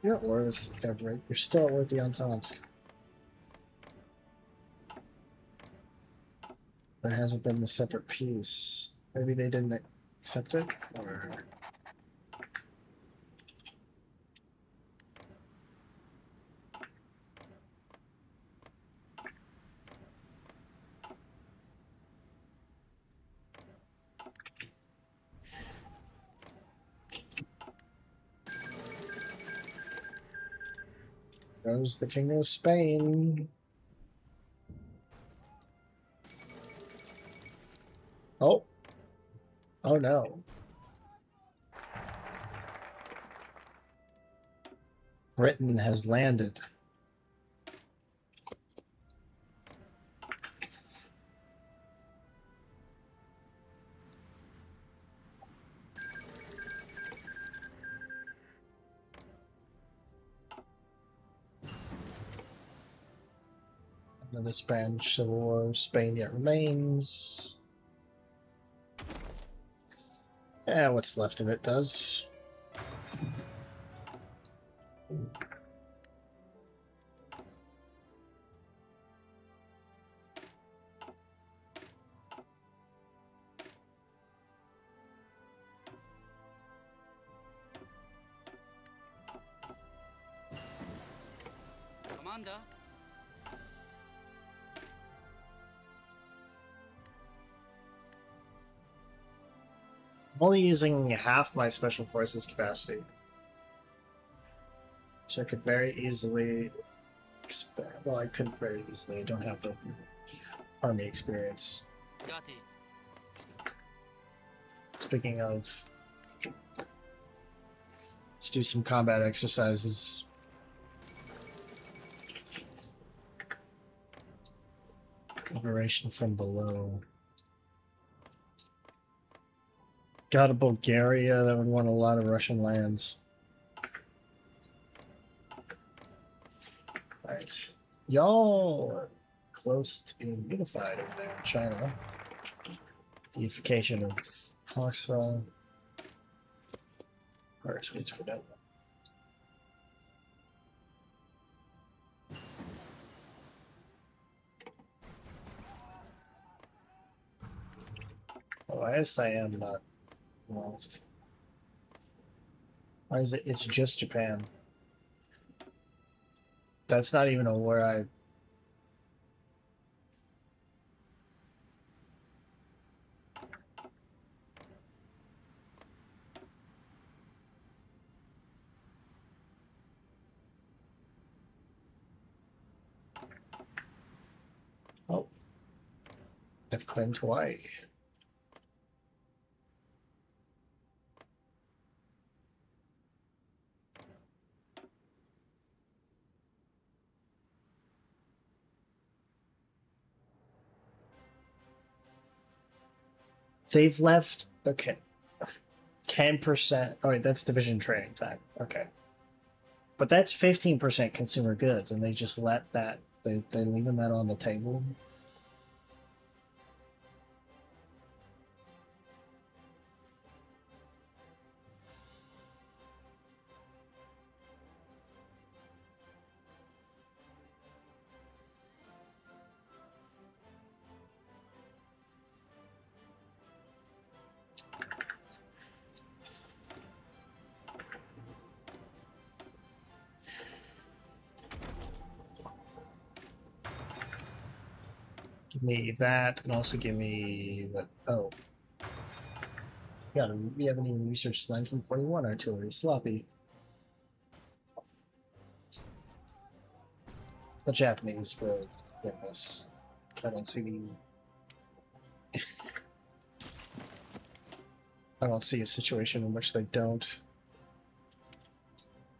You're at war with Everett. You're still at war with the Entente. There hasn't been the separate peace. Maybe they didn't accept it, or... Goes the King of Spain. Oh. Oh no. Britain has landed. Another Spanish Civil War. Spain yet remains. Yeah, what's left of it does. Commander. I'm only using half my special forces capacity. So I could very easily expand. Well, I couldn't very easily. I don't have the army experience. Got it. Speaking of, let's do some combat exercises. Liberation from below. Got a Bulgaria that would want a lot of Russian lands. Right. Y'all are close to being unified over there in China. Deification of Hawksville. Alright, waits for that. Why is Siam not involved? Why is it? It's just Japan. That's not even a war I... have claimed Hawaii. They've left. Okay. 10%. Oh, wait, that's division training time. Okay. But that's 15% consumer goods, and they just let that. They're leaving that on the table. Give me that, and also give me what? Oh, yeah. We haven't even researched 1941 artillery. Sloppy. The Japanese will get this. I don't see. I don't see a situation in which they don't.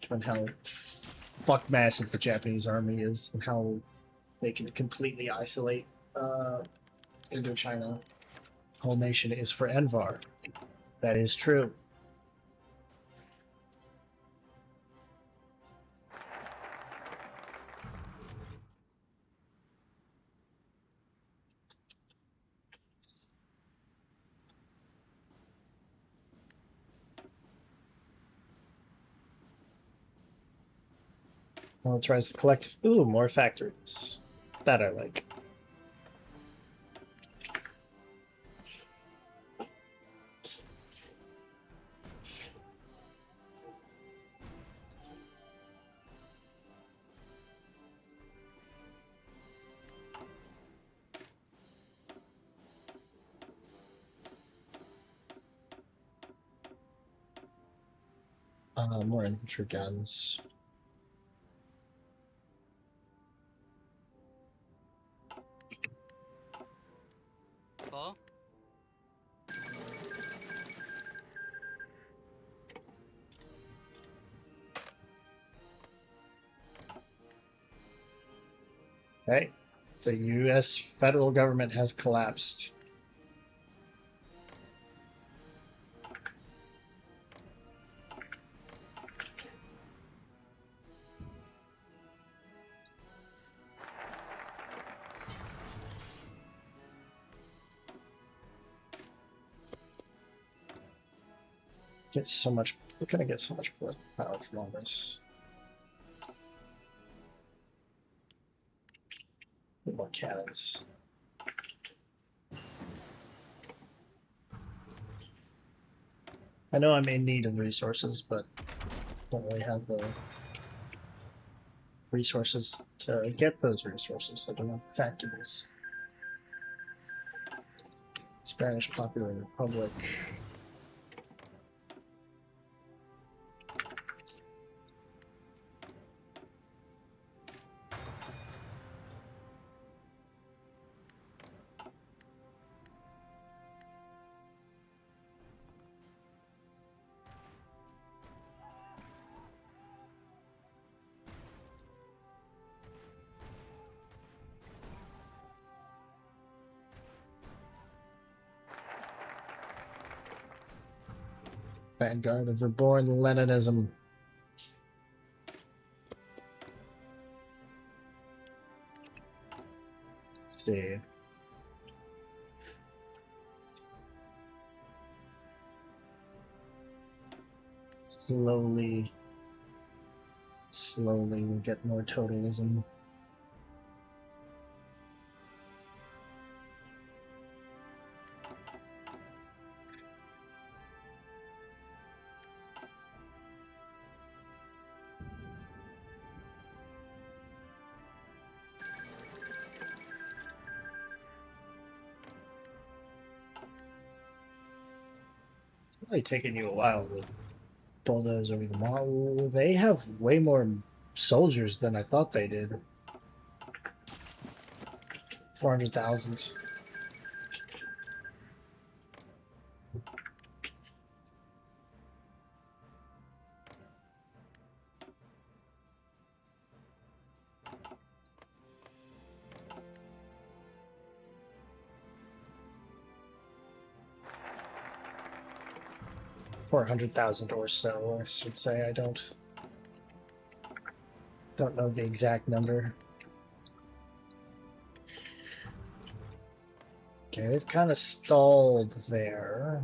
Given how fuck massive the Japanese army is, and how they can completely isolate Indochina. Whole nation is for Envar. That is true. Well, it tries to collect. Ooh, more factories. That I like. More infantry guns. Huh? Okay. The U.S. federal government has collapsed. Get so much. We're gonna get so much more power from all this. More cannons. I know I'm in need of resources, but don't really have the resources to get those resources. I don't have the factories. Spanish Popular Republic. Vanguard of Reborn Leninism. Let's see. Slowly we'll get more totalism. Really taking you a while to bulldoze over the model. They have way more soldiers than I thought they did. 400,000. 400,000 or so, I should say. I don't know the exact number. Okay, they've kind of stalled there.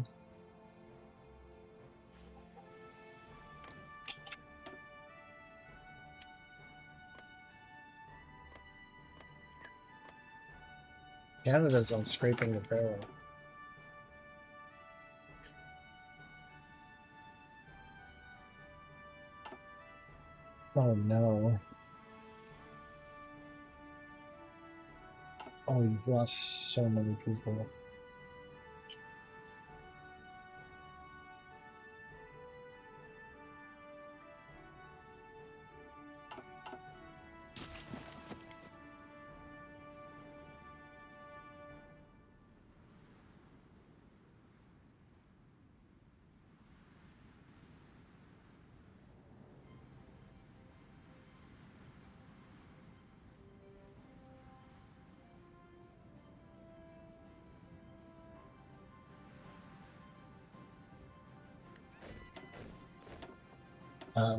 Canada's on scraping the barrel. Oh no. Oh, you've lost so many people.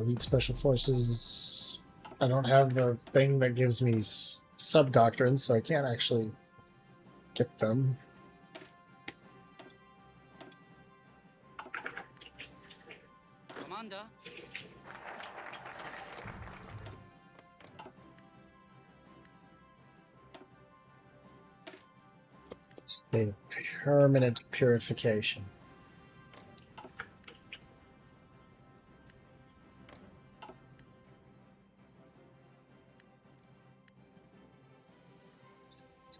Lead Special Forces. I don't have the thing that gives me sub-doctrines, so I can't actually get them. Commander. State of permanent purification.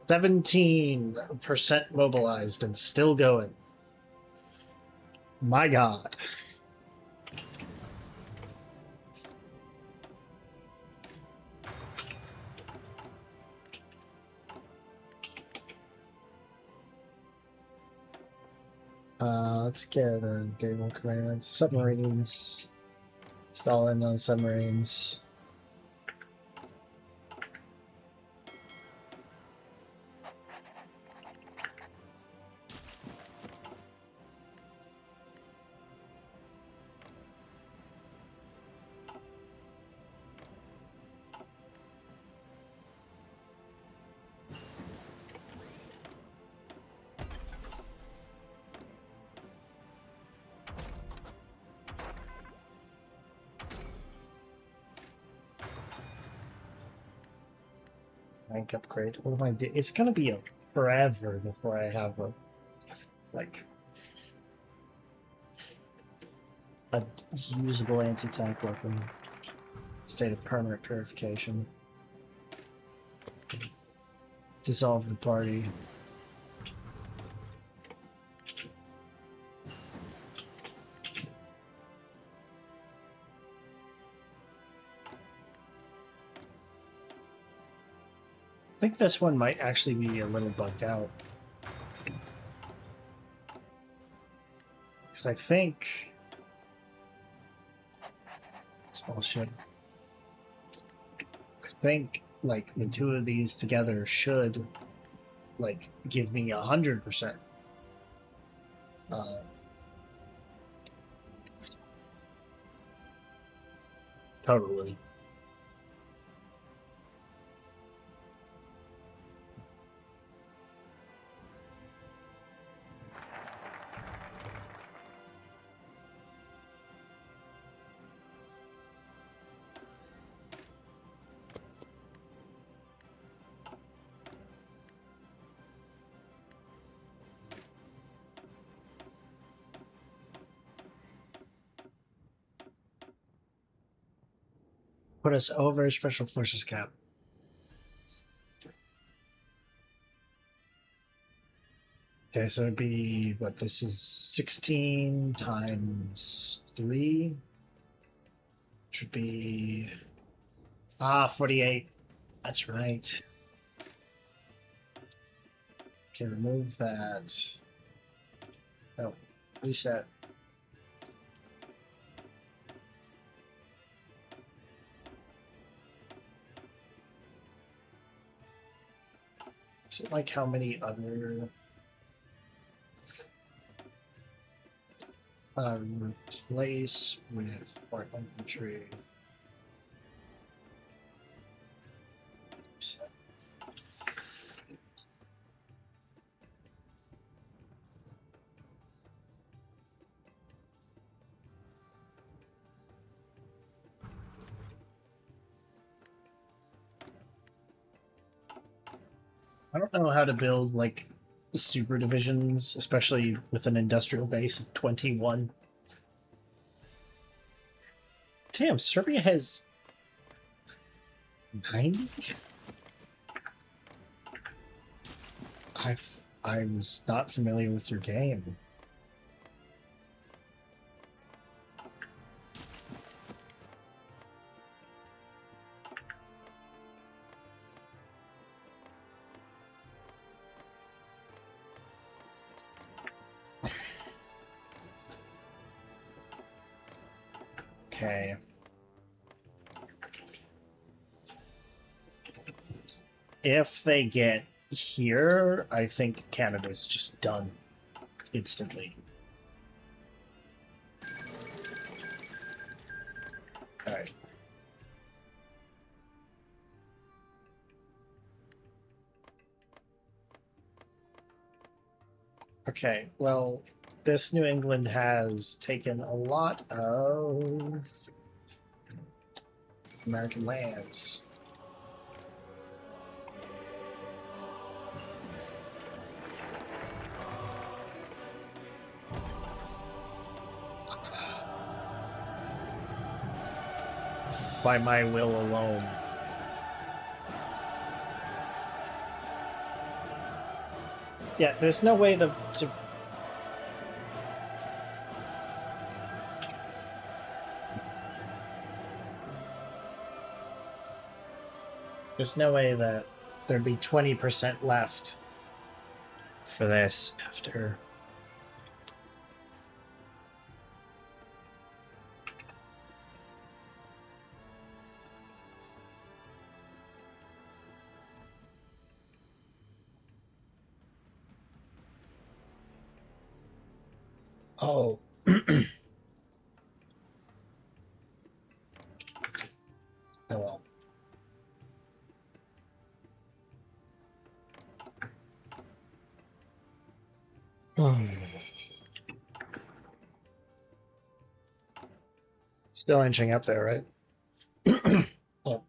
%17% mobilized and still going. My God. Let's get a naval command. Submarines. Stall in on submarines. Rank upgrade. What am I doing? It's gonna be forever before I have a usable anti-tank weapon. State of permanent purification. Dissolve the party. I think this one might actually be a little bugged out. Because I think... Small ship. I think, like, the two of these together should, like, give me 100%. Totally. Put us over Special Forces cap. Okay, so it'd be, what, this is 16 times 3? Which would be... 48. That's right. Okay, remove that. Oh, reset. Is it like how many other... Replace with our infantry. I don't know how to build like super divisions, especially with an industrial base of 21. Damn, Serbia has 90? I was not familiar with your game. Okay. If they get here, I think Canada's just done instantly. Alright. Okay, well, this New England has taken a lot of American lands. By my will alone. Yeah, there's no way there's no way that there'd be 20% left for this after. Oh. Oh well. Still inching up there, right? Oh.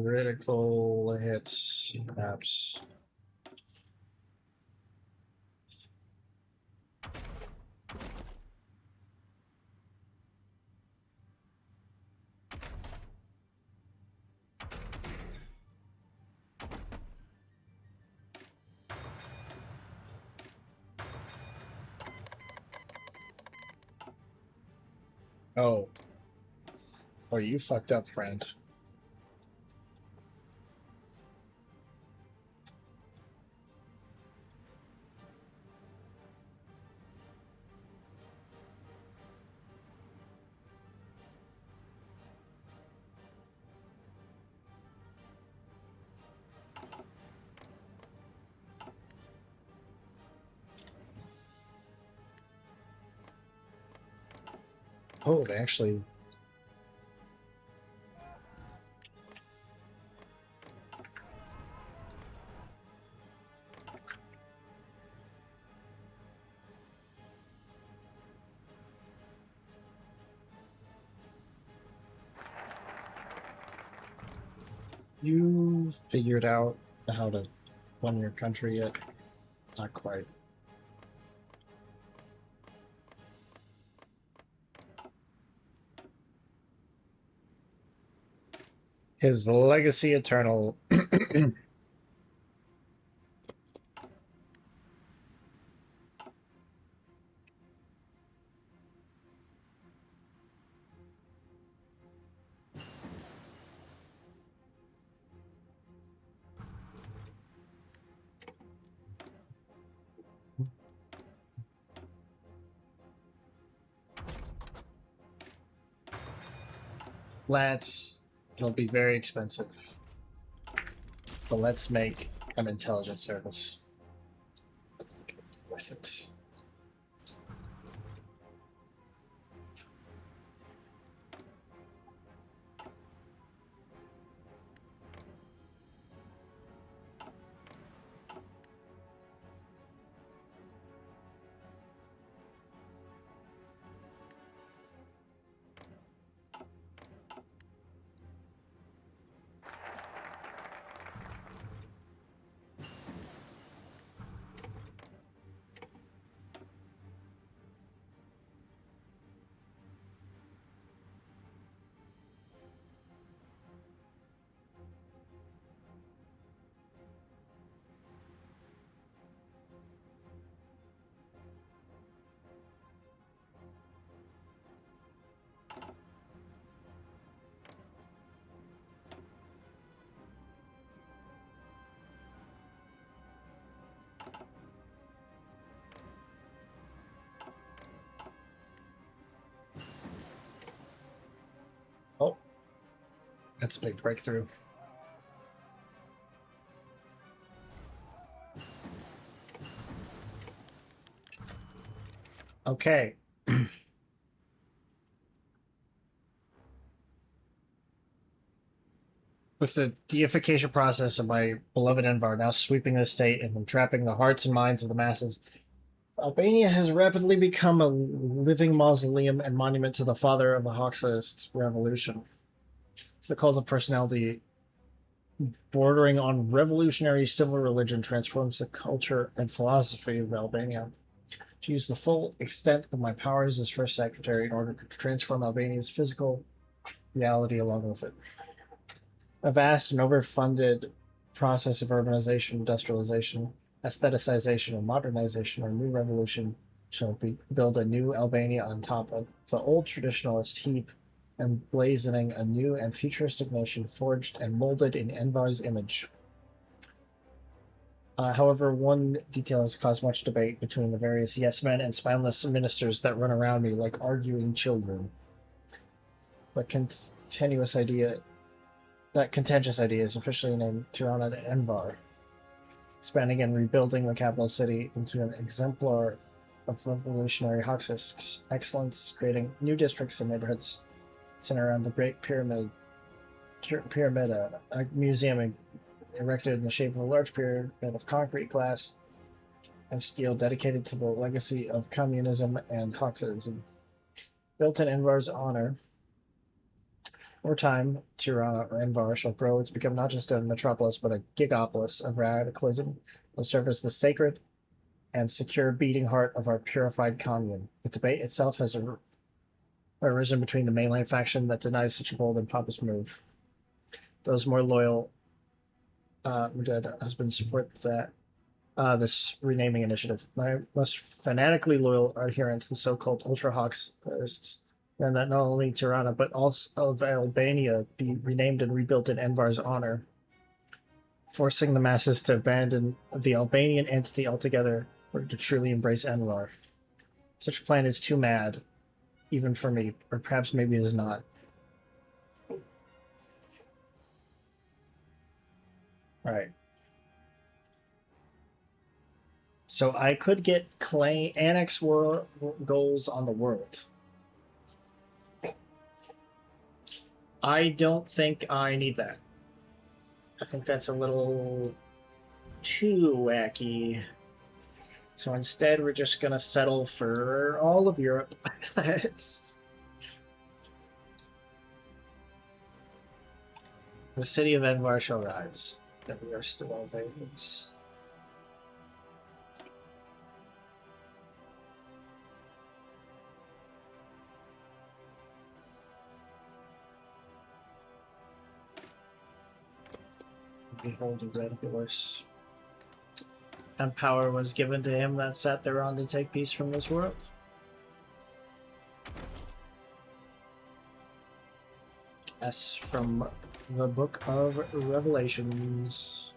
Critical hits, maps. Oh. Oh, you fucked up, friend. Oh, they actually. You figured out how to run your country yet? Not quite. His legacy eternal. It'll be very expensive. But let's make an intelligence service. Worth it. Oh, that's a big breakthrough. Okay. With the deification process of my beloved Envar now sweeping the state and entrapping the hearts and minds of the masses, Albania has rapidly become a living mausoleum and monument to the father of the Hoxist revolution. It's the cult of personality bordering on revolutionary civil religion transforms the culture and philosophy of Albania. To use the full extent of my powers as first secretary in order to transform Albania's physical reality along with it. A vast and overfunded process of urbanization, industrialization, aestheticization, and modernization or new revolution shall build a new Albania on top of the old traditionalist heap, emblazoning a new and futuristic nation forged and molded in Envar's image. However, one detail has caused much debate between the various yes-men and spineless ministers that run around me like arguing children. That contentious idea is officially named Tirana de Envar, expanding and rebuilding the capital city into an exemplar of revolutionary Hoxist excellence, creating new districts and neighborhoods centered around the Great Pyramid, a museum erected in the shape of a large pyramid of concrete, glass, and steel dedicated to the legacy of communism and Hoxism. Built in Envar's honor, over time, Tirana or Envar shall grow to become not just a metropolis but a gigopolis of radicalism. It will serve as the sacred and secure beating heart of our purified commune. The debate itself has arisen between the mainland faction that denies such a bold and pompous move. Those more loyal husbands support that this renaming initiative. My most fanatically loyal adherents, the so-called ultra-Hoxists, and that not only Tirana but also of Albania be renamed and rebuilt in Envar's honor, forcing the masses to abandon the Albanian entity altogether or to truly embrace Envar. Such a plan is too mad, even for me, or perhaps maybe it is not. Alright. So I could get annex war goals on the world. I don't think I need that. I think that's a little too wacky. So instead, we're just gonna settle for all of Europe. That's... The city of Envar shall rise. That we are still Albanians. Behold the red horse. And power was given to him that sat thereon to take peace from this world. As from the book of Revelations.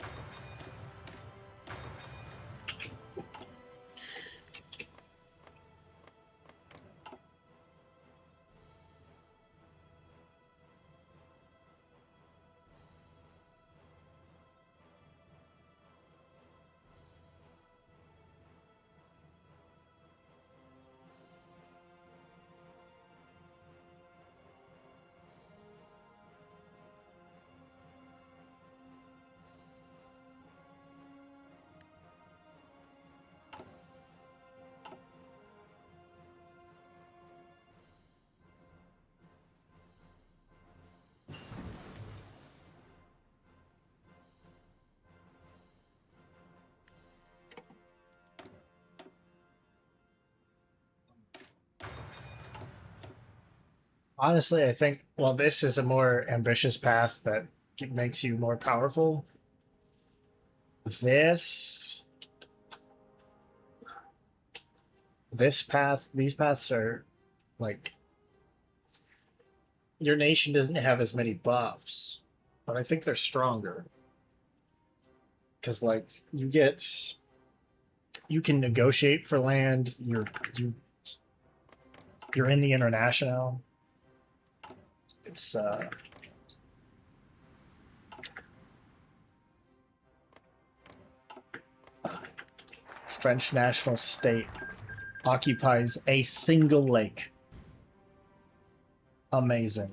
Honestly, I think, well, this is a more ambitious path that makes you more powerful. This, this path, these paths are like your nation doesn't have as many buffs, but I think they're stronger because like you can negotiate for land. You you're in the international. It's French national state occupies a single lake. Amazing.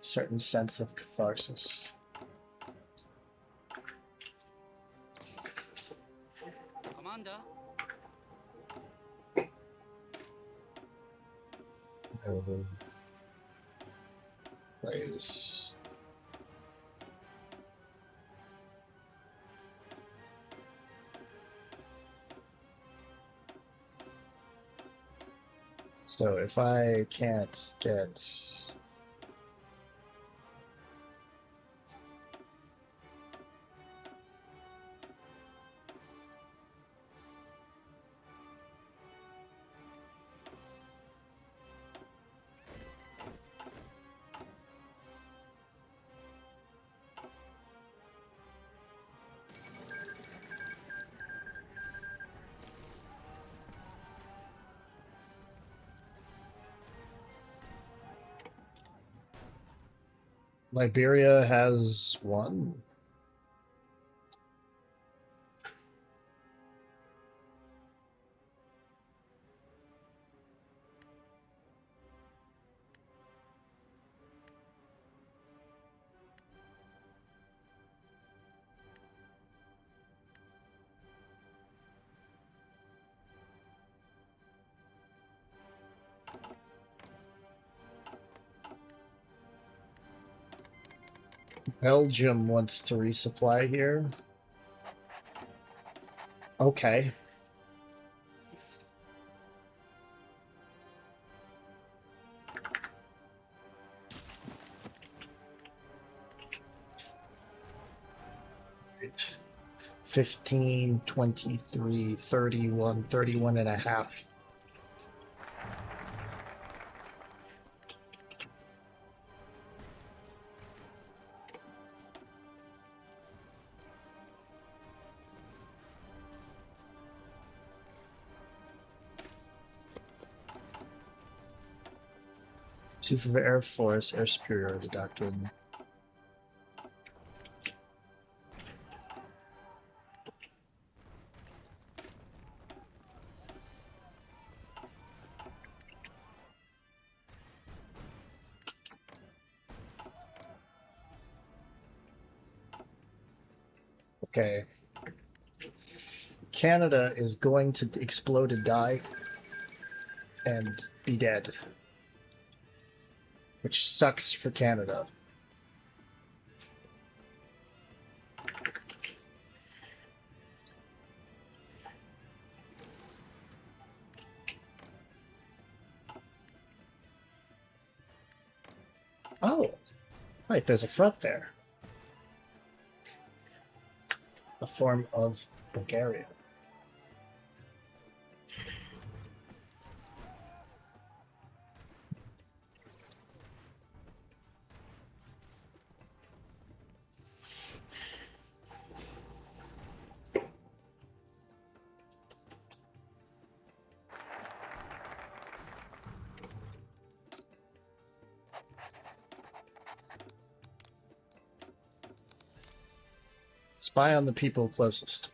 Certain sense of catharsis. Commander. Praise. So if I can't get Liberia has one. Belgium wants to resupply here. Okay. Right. 15, 23, 31, 31 and a half. Chief of Air Force, Air Superiority Doctrine. Okay. Canada is going to explode and die and be dead. Which sucks for Canada. Oh, right, there's a front there. A form of Bulgaria. Spy on the people closest.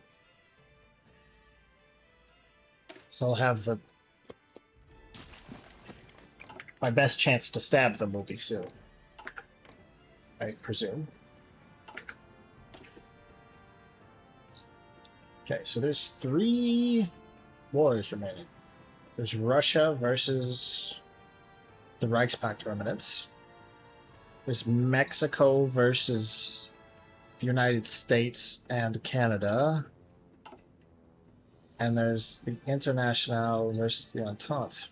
So I'll have my best chance to stab them will be soon. I presume. Okay, so there's 3 wars remaining. There's Russia versus the Reichspakt remnants. There's Mexico versus the United States and Canada. And there's the International versus the Entente,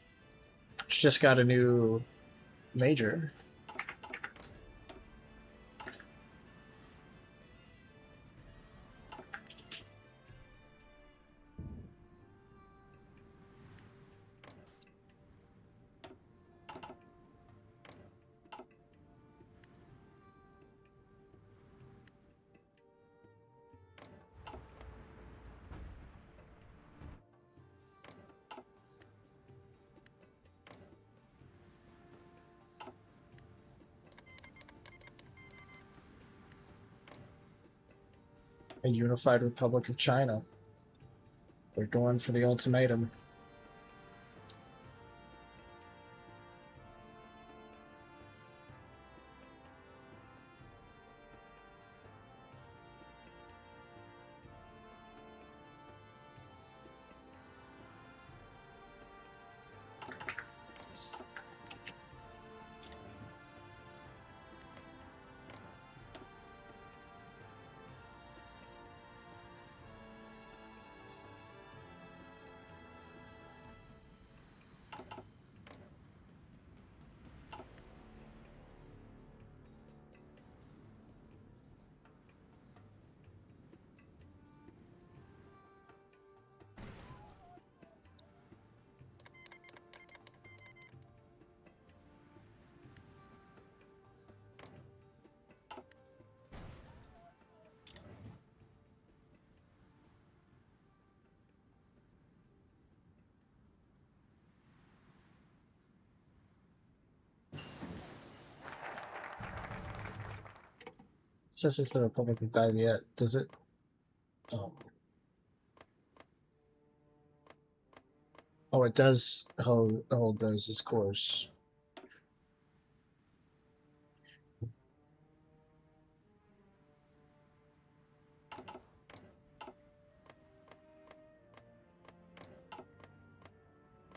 which just got a new major. A unified Republic of China. They're going for the ultimatum. It says it's the Republic of Diet, does it? Oh. Oh, it does hold those as cores.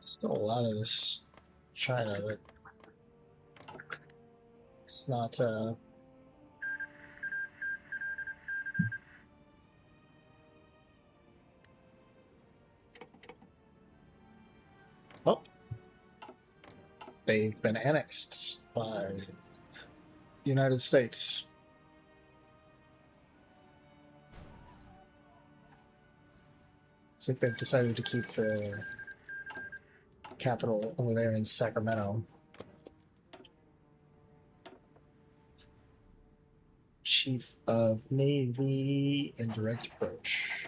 Still a lot of this China that it's not oh, they've been annexed by the United States. Looks like they've decided to keep the capital over there in Sacramento. Chief of Navy and direct approach.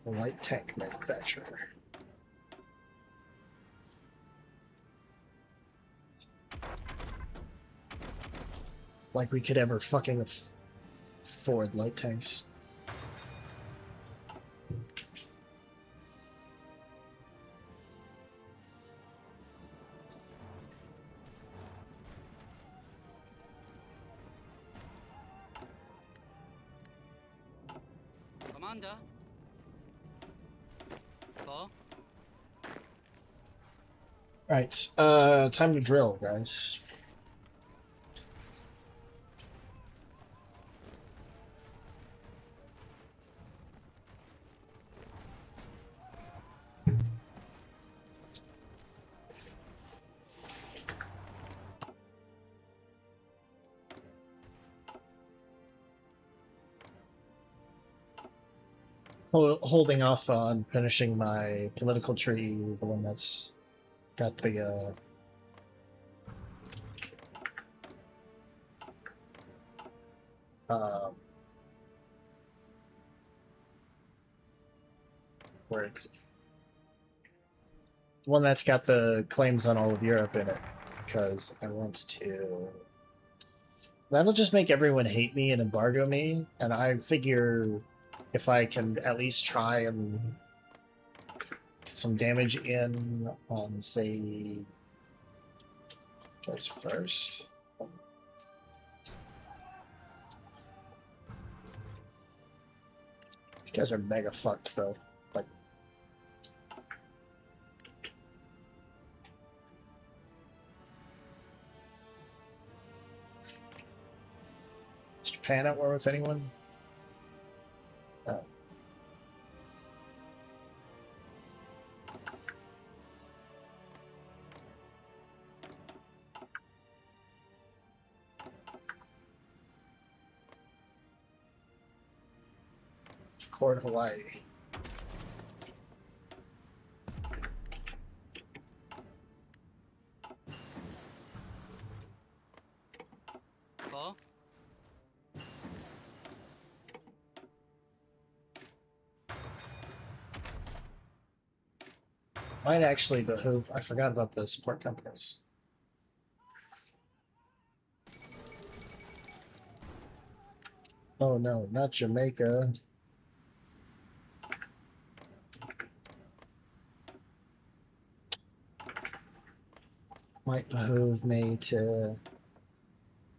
A light tank manufacturer. Like we could ever fucking afford light tanks. Commander? Paul? Right, time to drill, guys. Holding off on finishing my political tree, the one that's got the where it's the one that's got the claims on all of Europe in it, because I want to. That'll just make everyone hate me and embargo me, and I figure if I can at least try and get some damage in on, say, guys first. These guys are mega fucked, though. Like, is Japan at war with anyone? No. Court Hawaii. Paul? Might actually behoove. I forgot about the support companies. Oh no, not Jamaica. Might behoove me to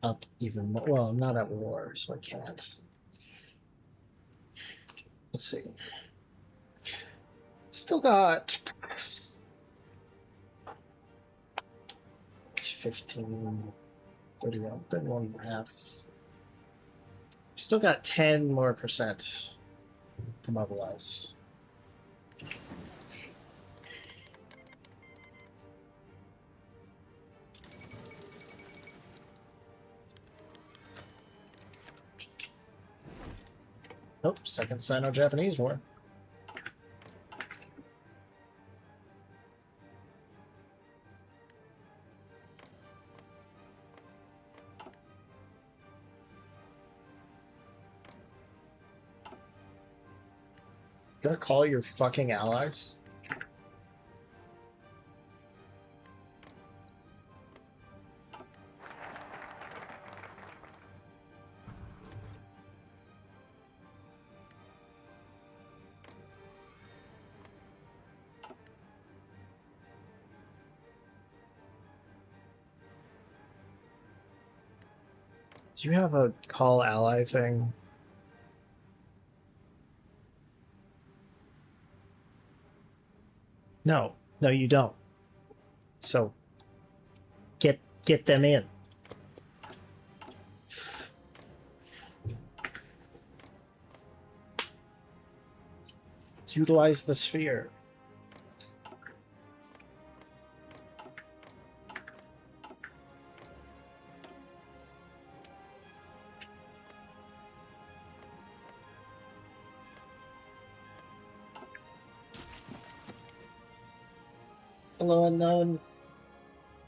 up even more. Well, I'm not at war, so I can't. Let's see. Still got. It's 15, 31, 31 and a half. Still got 10 more percent to mobilize. Nope, second Sino-Japanese war. Gonna call your fucking allies? Do you have a call ally thing? No, no, you don't. So get them in. Utilize the sphere. Hello, unknown.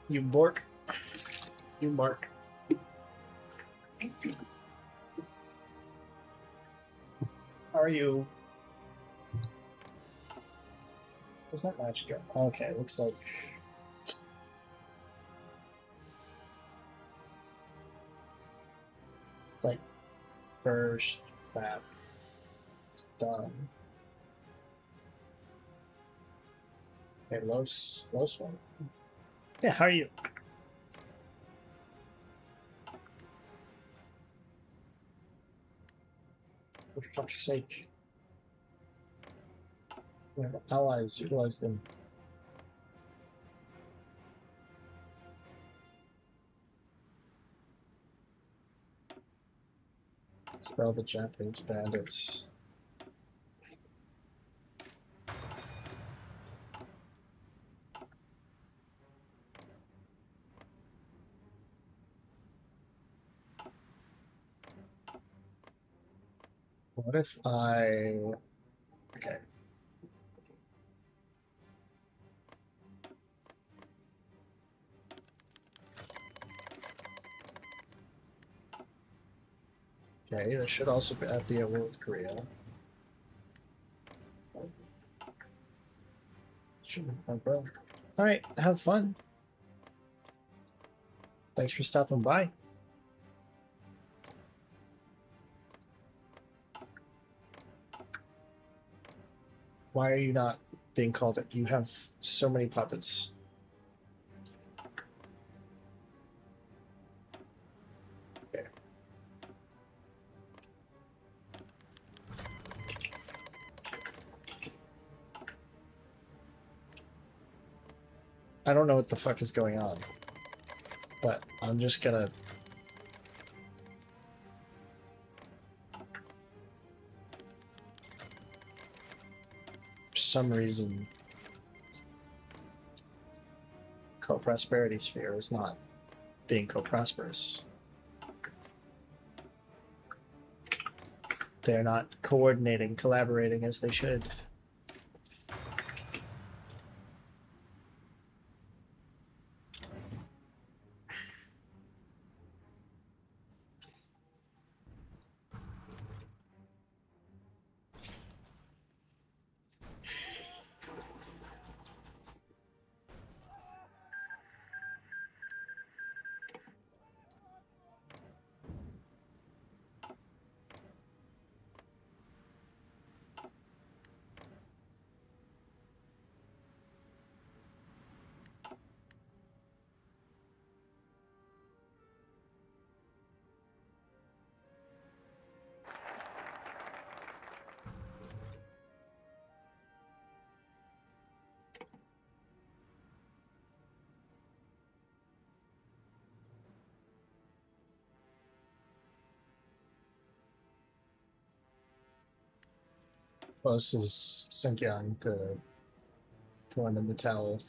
You bork. You bark. How are you? Where's that match go? Okay, looks like. It's like first map. It's done. Okay, Los one. Yeah, how are you? For fuck's sake. We have allies, utilize them. Spell the Japanese bandits. What if I... Okay. Okay, there should also be a war with Korea. Should be fun, bro. Alright, have fun. Thanks for stopping by. Why are you not being called it? You have so many puppets. Okay. I don't know what the fuck is going on, but I'm just gonna... For some reason, co-prosperity sphere is not being co-prosperous. They're not coordinating, collaborating as they should. Close is Sinkyang to throwing in the towel.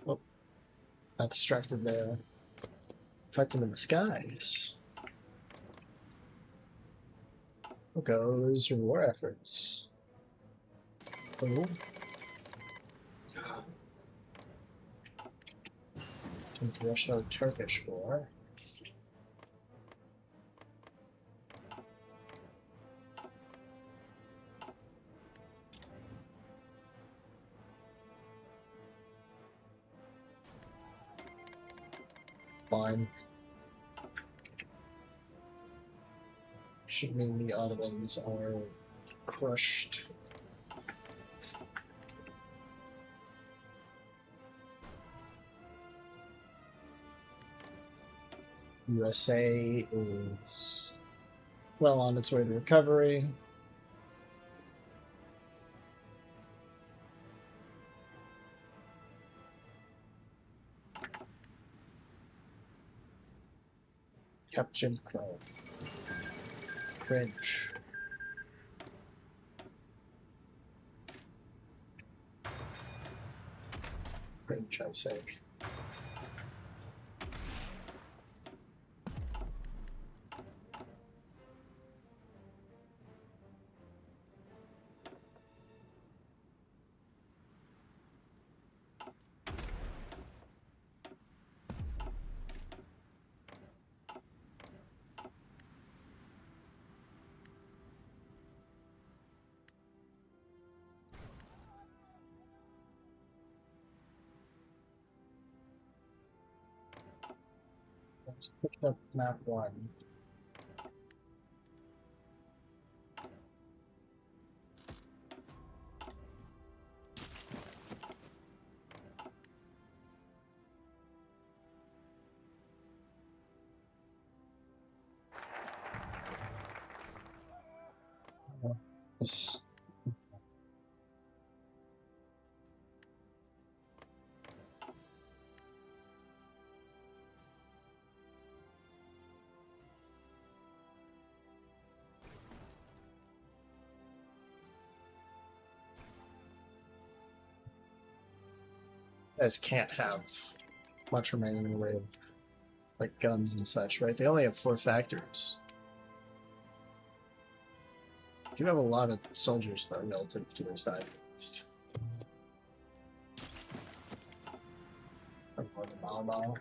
Oh, not distracted there. Reflecting in the skies. What goes your war efforts? Oh. Into Russo-Turkish War. Fine. Should mean the Ottomans are crushed. USA is well on its way to recovery. Captain Crow. Cringe. Cringe, I say. Let's pick up map 1. This guys can't have much remaining in the way of like guns and such, right? They only have 4 factories. Do have a lot of soldiers though relative to their size at least. More than Mao Mao.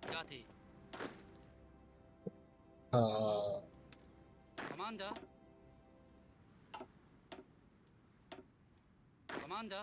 Gati. Commander. Commander.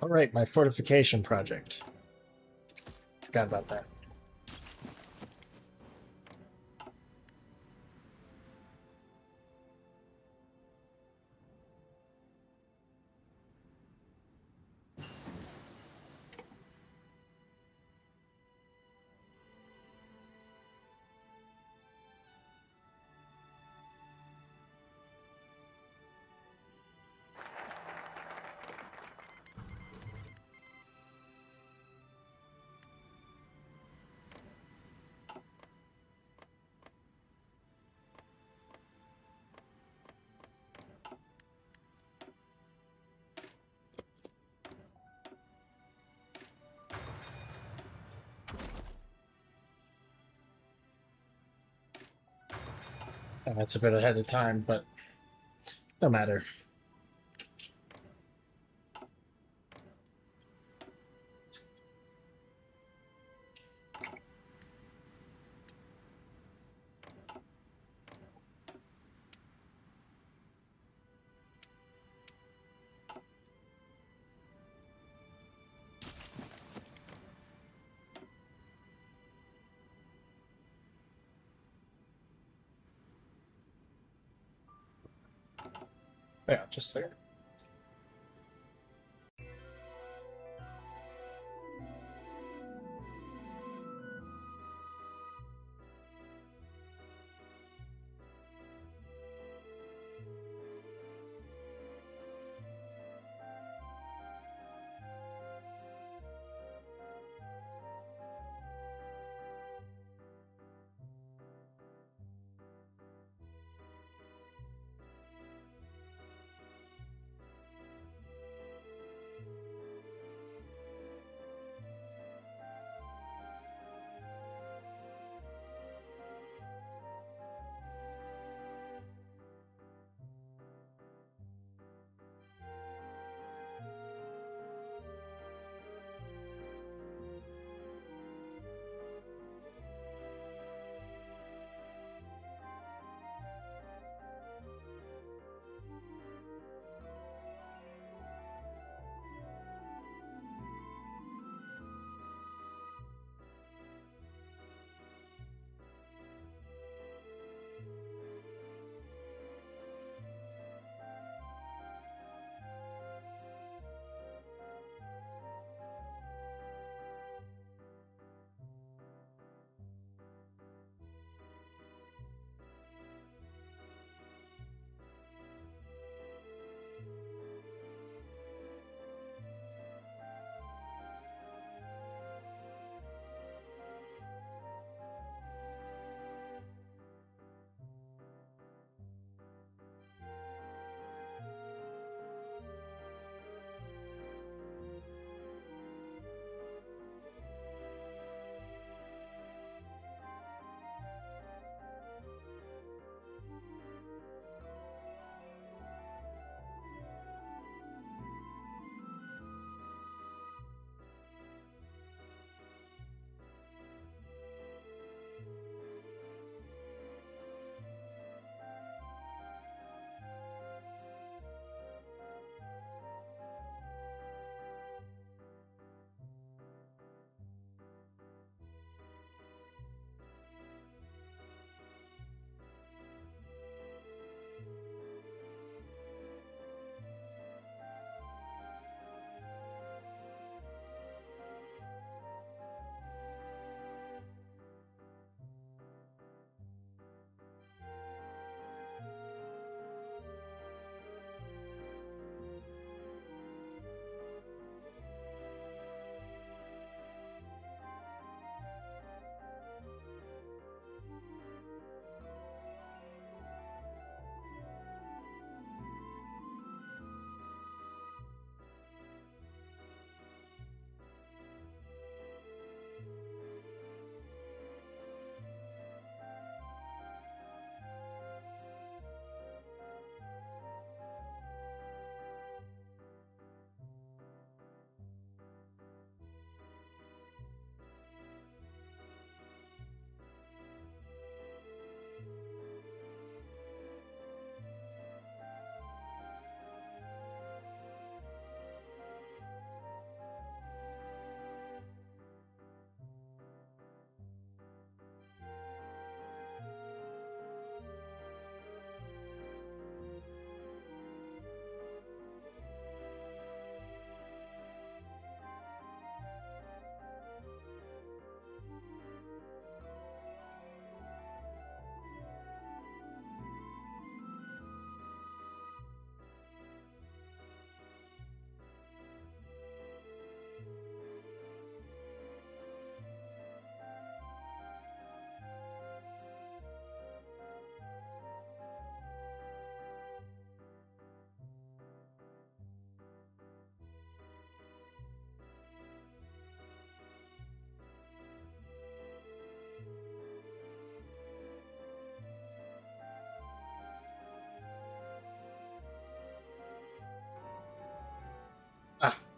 All right, my fortification project. Forgot about that. That's a bit ahead of time, but no matter. Yeah, just there.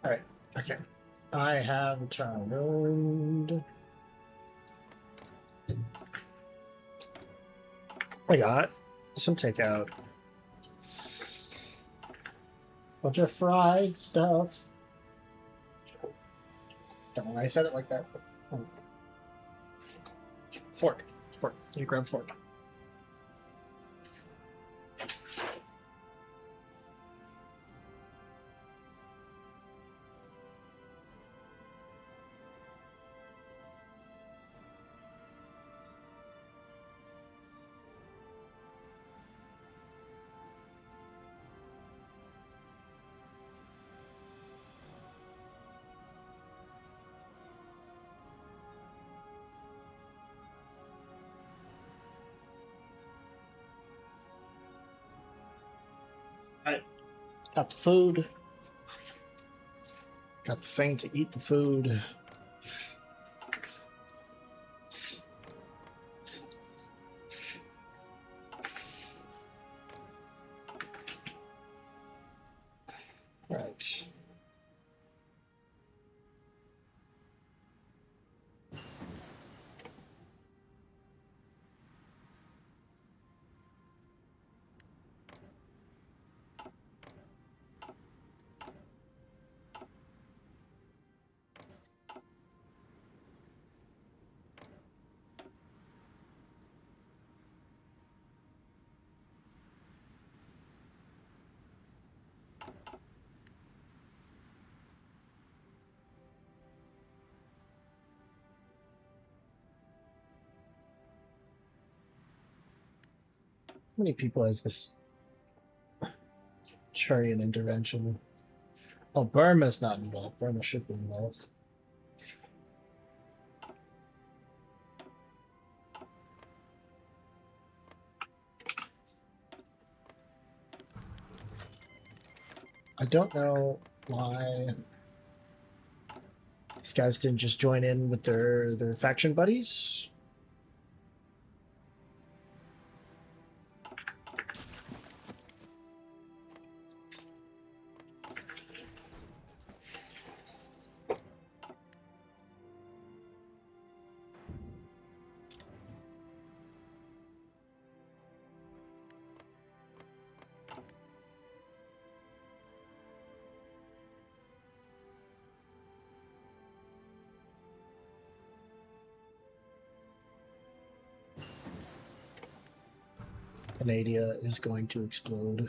All right. Okay. I have turned. I got some takeout. Bunch of fried stuff. Don't know why I said it like that. Fork. Fork. You grab fork. Alright. Got the food. Got the thing to eat the food. Right. How many people has this Charian intervention? Oh, Burma's not involved. Burma should be involved. I don't know why these guys didn't just join in with their faction buddies. Canada is going to explode.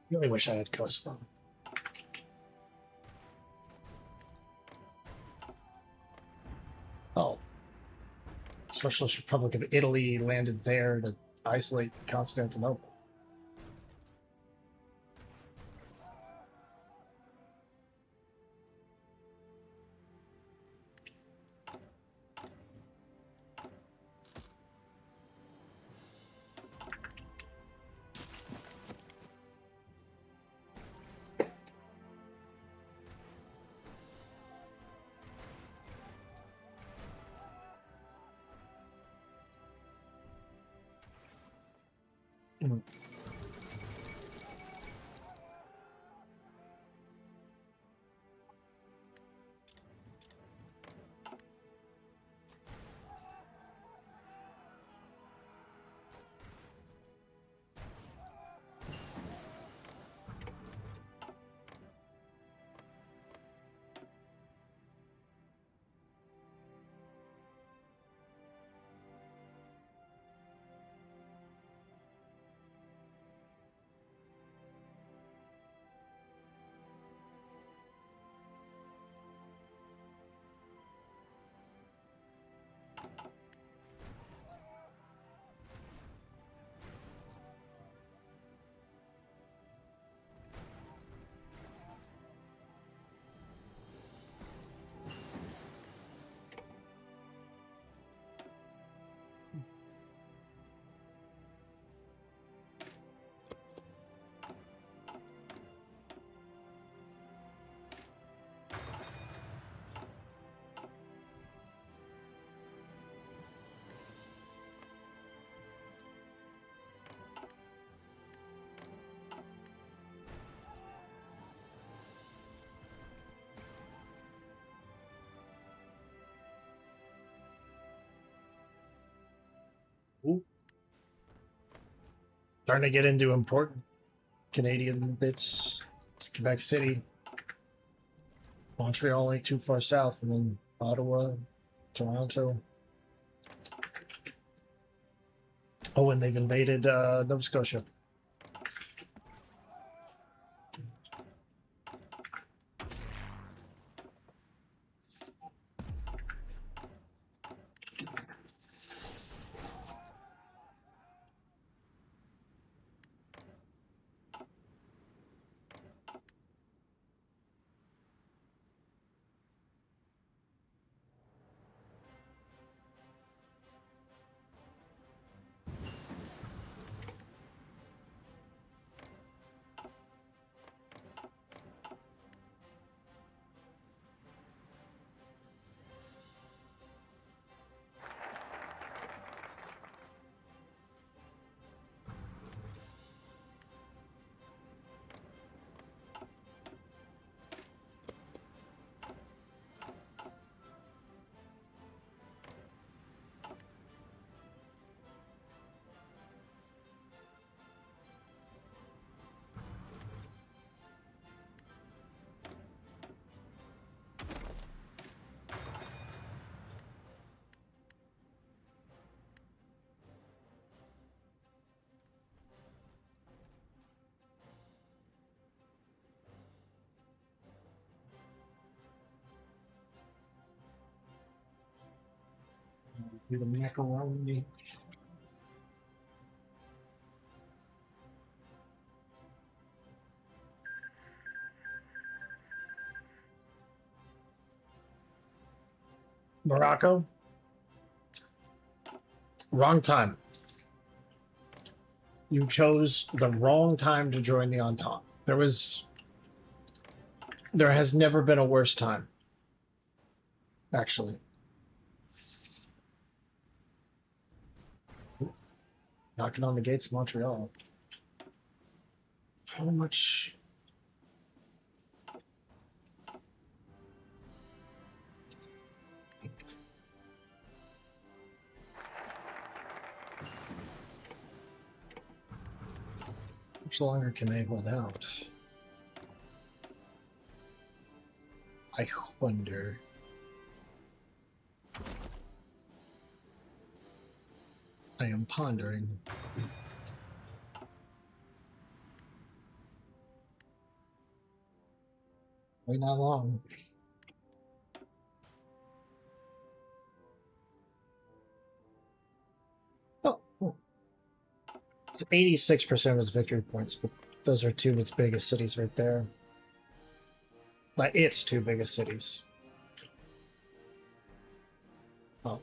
Really wish I had Kosovo. Oh. Socialist Republic of Italy landed there to isolate Constantinople. Mm. Starting to get into important Canadian bits. It's Quebec City. Montreal ain't too far south, and then Ottawa, Toronto. Oh, and they've invaded Nova Scotia. Do the macaroni. Morocco. Wrong time. You chose the wrong time to join the Entente. There has never been a worse time. Actually. Knocking on the gates of Montreal. How much? How much longer can they hold out? I wonder. I am pondering. Wait not long. Oh, 86% of its victory points, but those are two of its biggest cities right there. Like its two biggest cities. Oh,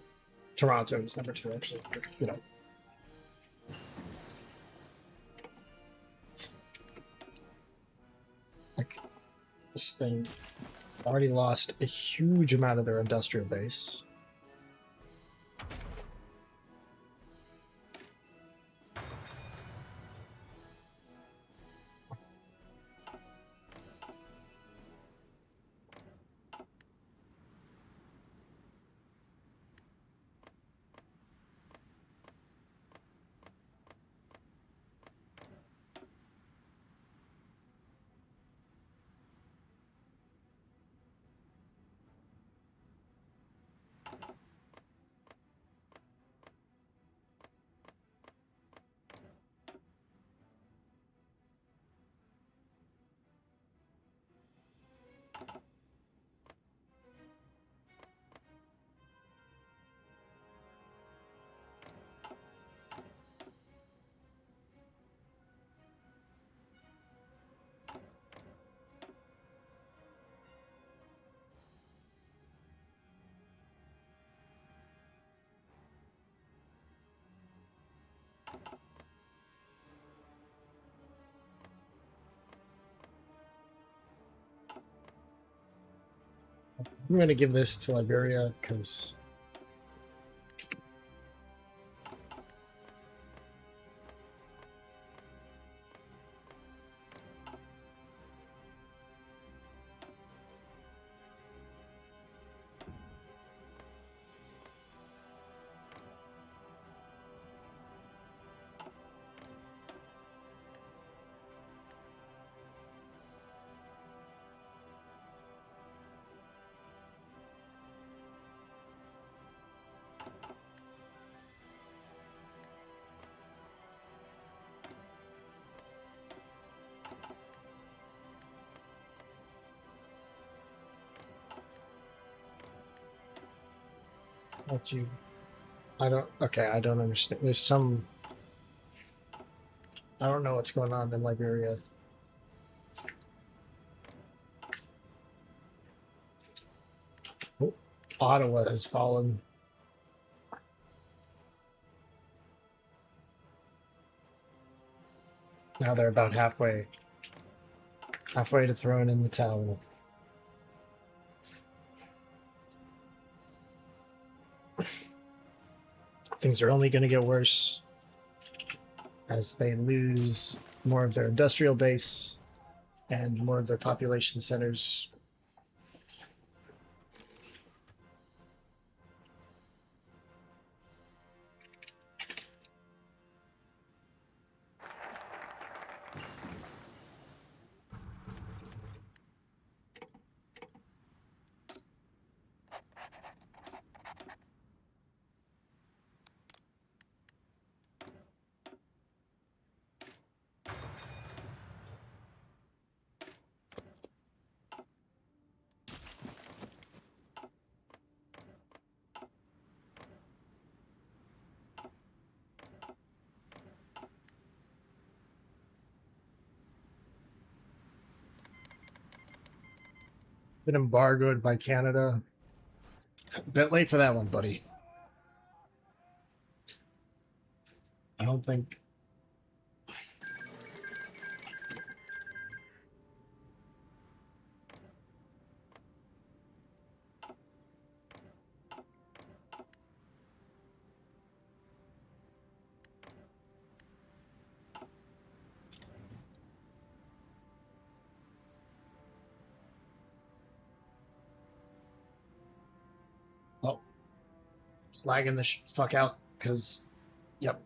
Toronto is number 2 actually. But, you know. Like this thing already lost a huge amount of their industrial base. I'm going to give this to Liberia because What you? I don't. Okay, I don't understand. There's some. I don't know what's going on in Liberia. Oh, Ottawa has fallen. Now they're about halfway to throwing in the towel. Things are only going to get worse as they lose more of their industrial base and more of their population centers. Been embargoed by Canada. Bit late for that one, buddy. I don't think. Oh, it's lagging the fuck out because. Yep.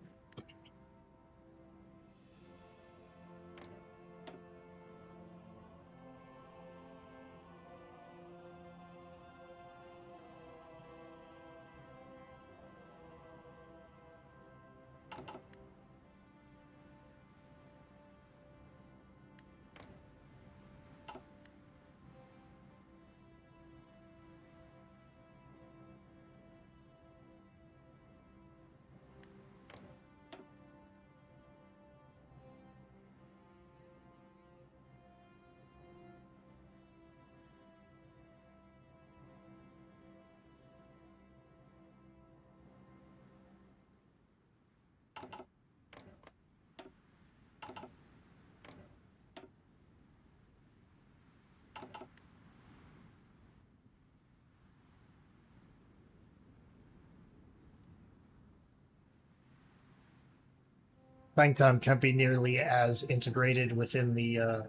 Bangtan can't be nearly as integrated within the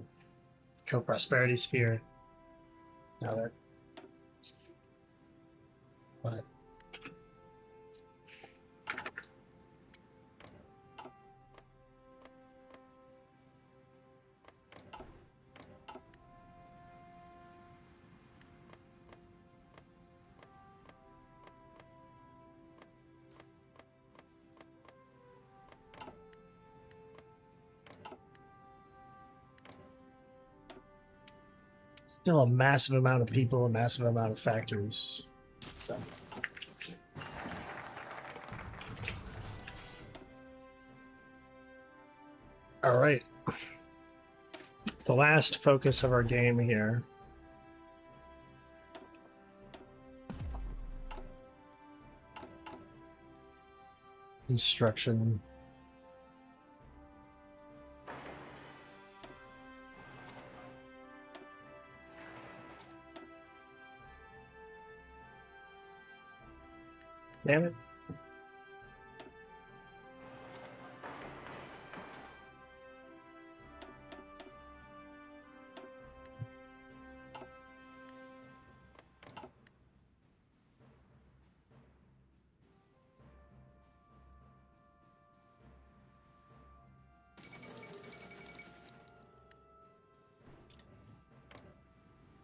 co-prosperity sphere. Now that, but still a massive amount of people, a massive amount of factories. So. All right. The last focus of our game here. Instruction. Damn it.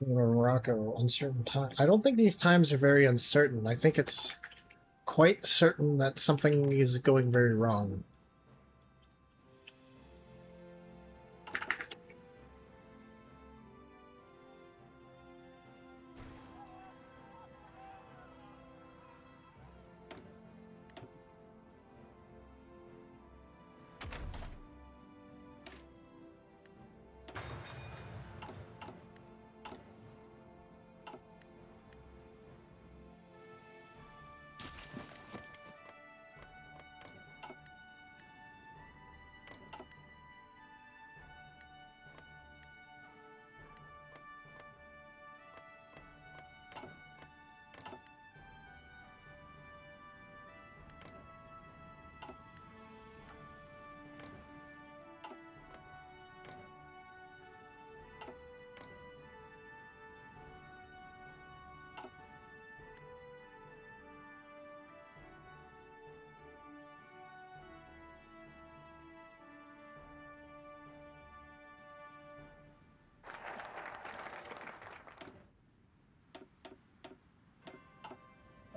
Morocco, uncertain time. I don't think these times are very uncertain. I think it's quite certain that something is going very wrong.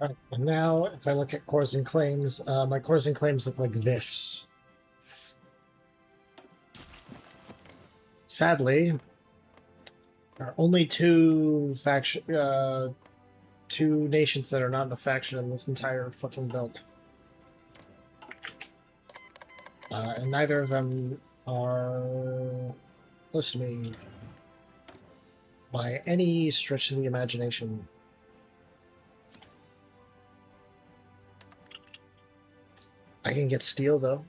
Right, and now, if I look at cores and claims, my cores and claims look like this. Sadly, there are only two nations that are not in a faction in this entire fucking belt. And neither of them are close to me by any stretch of the imagination. I can get steel, though.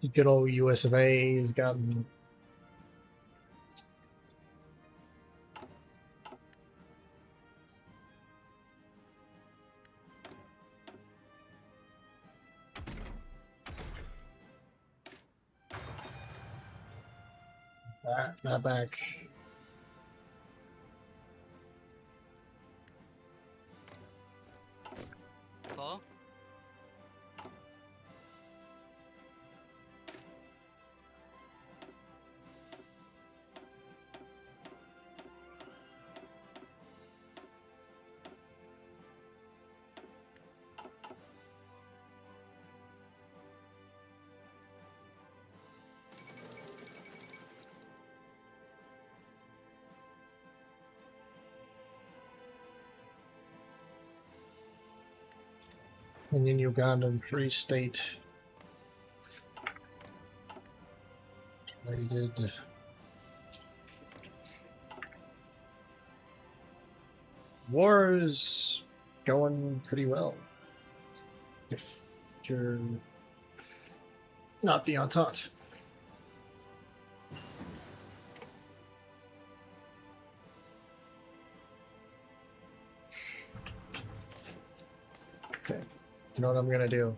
The good old US of A has gotten that back. Oh? Indian Ugandan Free State. Rated. War is going pretty well. If you're not the Entente. Okay, you know what I'm gonna do?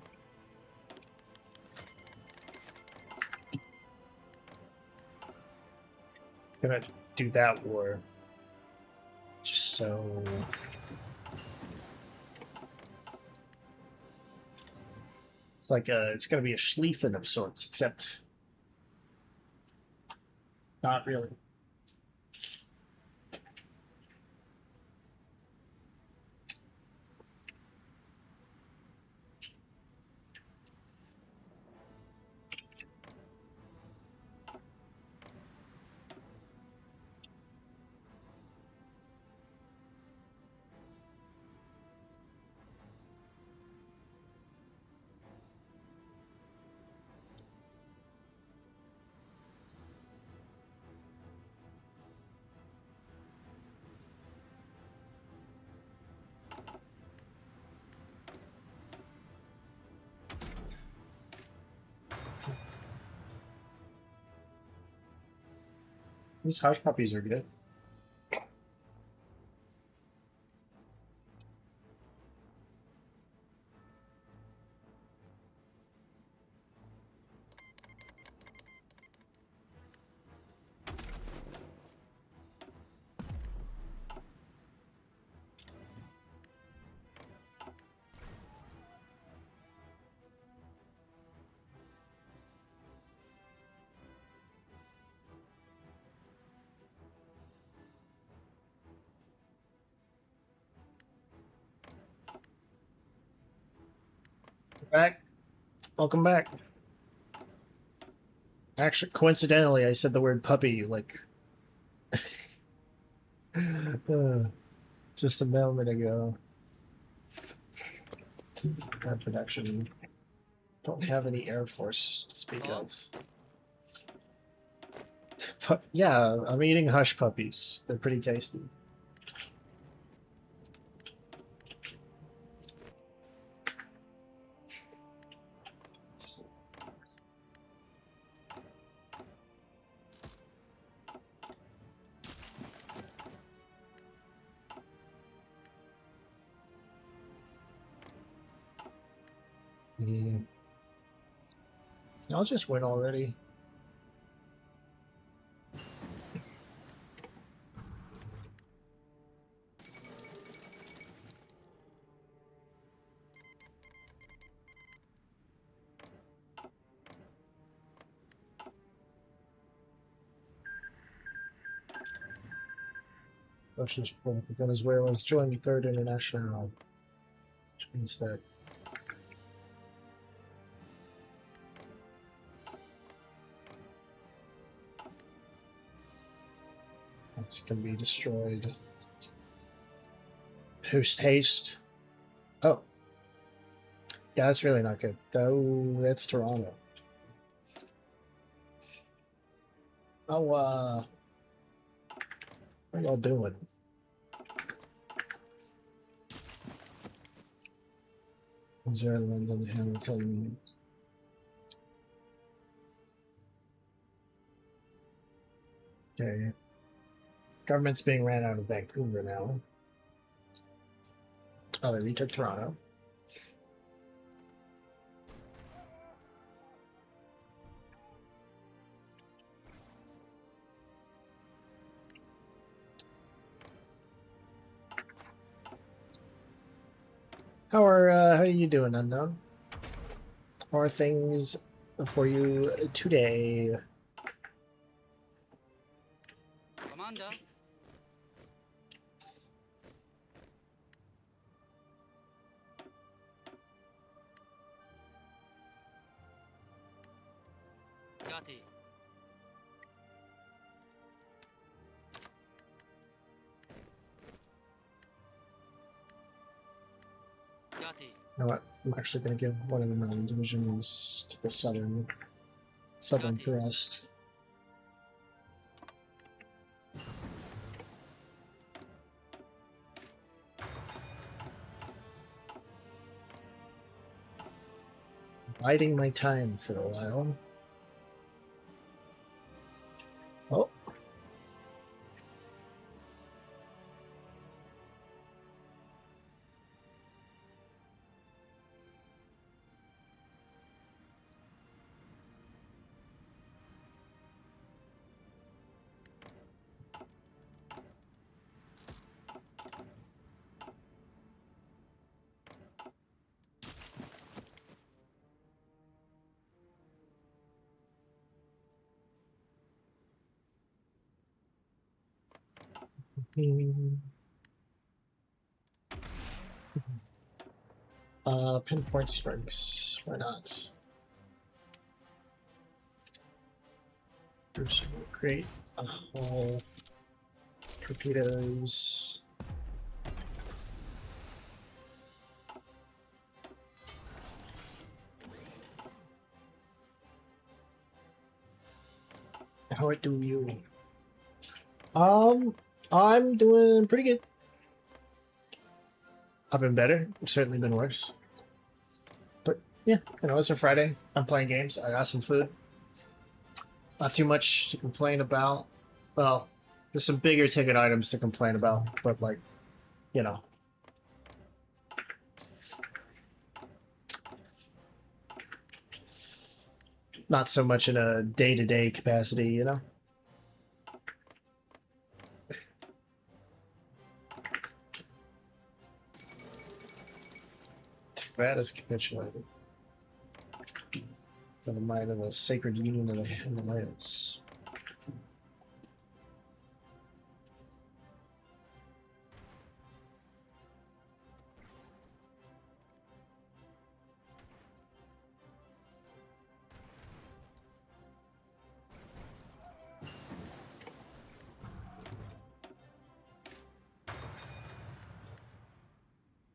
I'm gonna do that war. Just so... It's like it's gonna be a Schlieffen of sorts, except... Not really. These hush puppies are good. Back. Welcome back. Actually, coincidentally, I said the word puppy like just a moment ago. Bad production. Don't have any Air Force to speak Huh? of. But yeah, I'm eating hush puppies. They're pretty tasty. Mm. I'll just win already. Russia's Republic of Venezuela has joined the Third International, which means that it's going to be destroyed. Post haste. Oh. Yeah, that's really not good. Though that's Toronto. Oh, what are y'all doing? Missouri, London, Hamilton. Okay. Government's being ran out of Vancouver now. Oh, they retook Toronto. How are you doing, Unknown? How are things for you today? Commander. Gati. Gati. You know what? I'm actually going to give one of the mountain divisions to the southern thrust. Biding my time for a while. Oh. Pinpoint strikes. Why not? First, we'll create a whole torpedoes. How do you? I'm doing pretty good. I've been better. I've certainly been worse. But yeah, you know, it's a Friday. I'm playing games. I got some food. Not too much to complain about. Well, there's some bigger ticket items to complain about, but like, you know. Not so much in a day-to-day capacity, you know? That is capitulated. For the might of a sacred union of the Himalayas.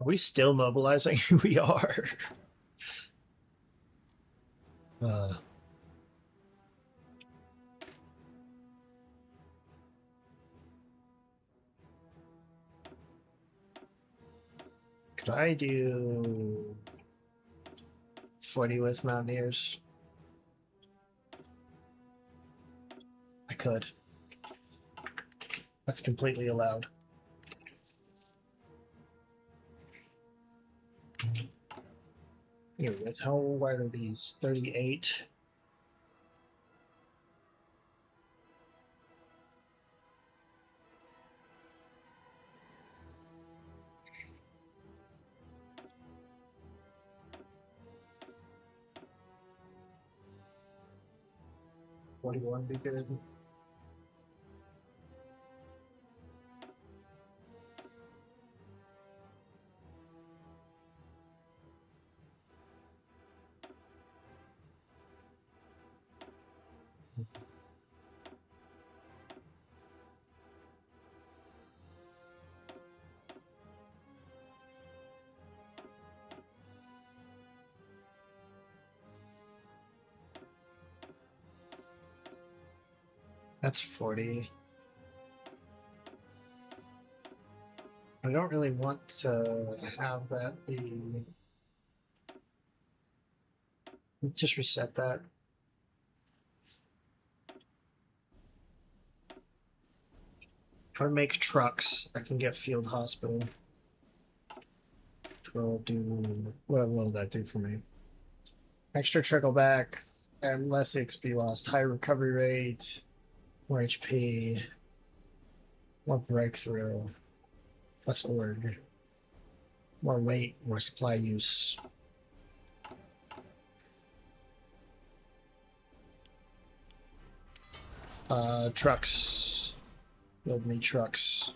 Are we still mobilizing? We are. Uh, could I do 40 with Mountaineers? I could. That's completely allowed. Here, with how wide are these? 38. $41 be good. That's 40. I don't really want to have that be. Just reset that. If I make trucks, I can get field hospital. Which will do. What will that do for me? Extra trickle back and less XP lost. High recovery rate. More HP. More breakthrough. Less org. More weight. More supply use. Trucks. Build me trucks.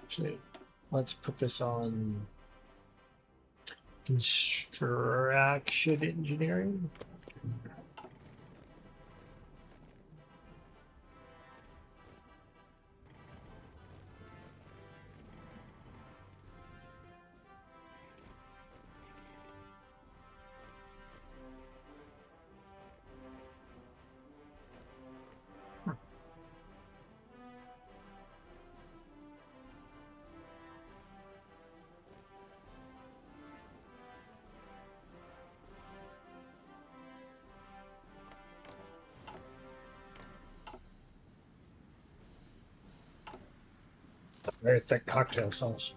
Actually, let's put this on construction engineering. Very thick cocktail sauce.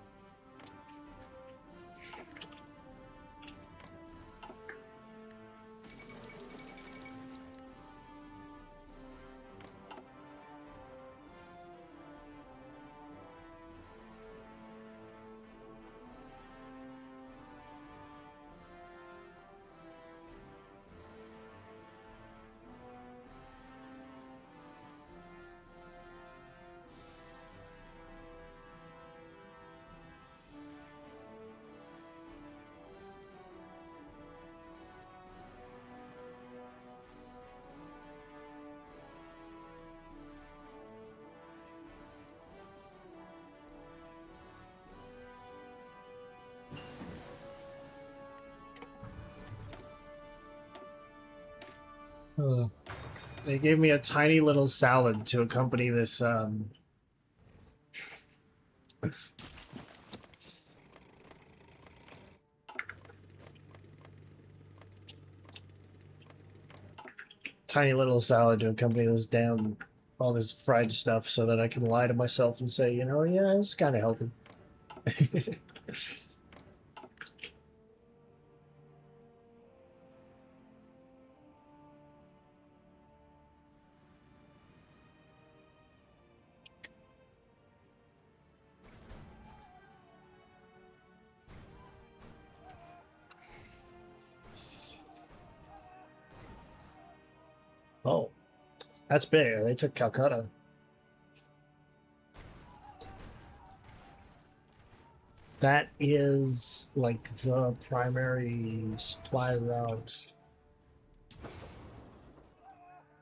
They gave me a tiny little salad to accompany this tiny little salad to accompany this damn all this fried stuff so that I can lie to myself and say, you know, yeah, it's kind of healthy. Oh, that's big. They took Calcutta. That is like the primary supply route.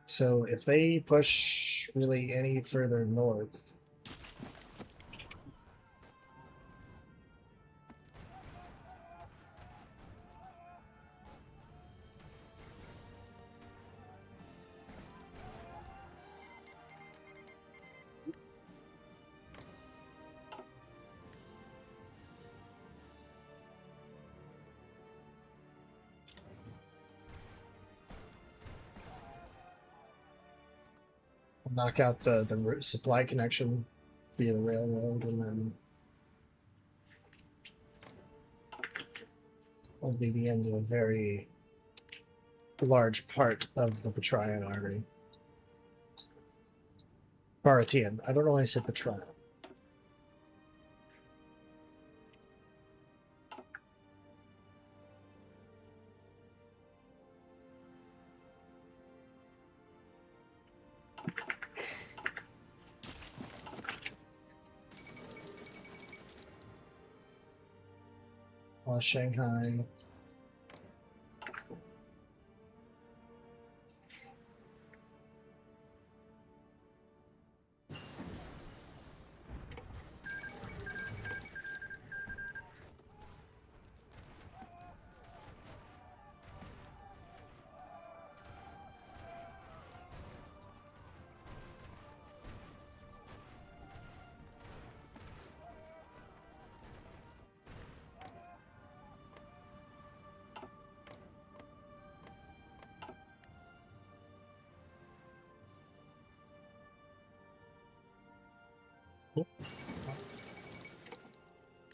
So if they push really any further north, knock out the supply connection via the railroad, and then will be the end of a very large part of the Petrian army. Baratian. I don't know why I said Petrian. Shanghai.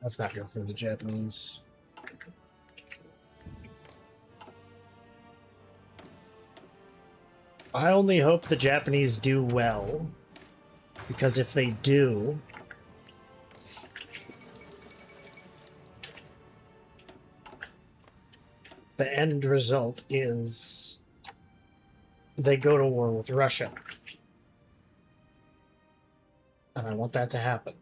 That's not good for the Japanese. I only hope the Japanese do well, because if they do, the end result is they go to war with Russia. And I want that to happen.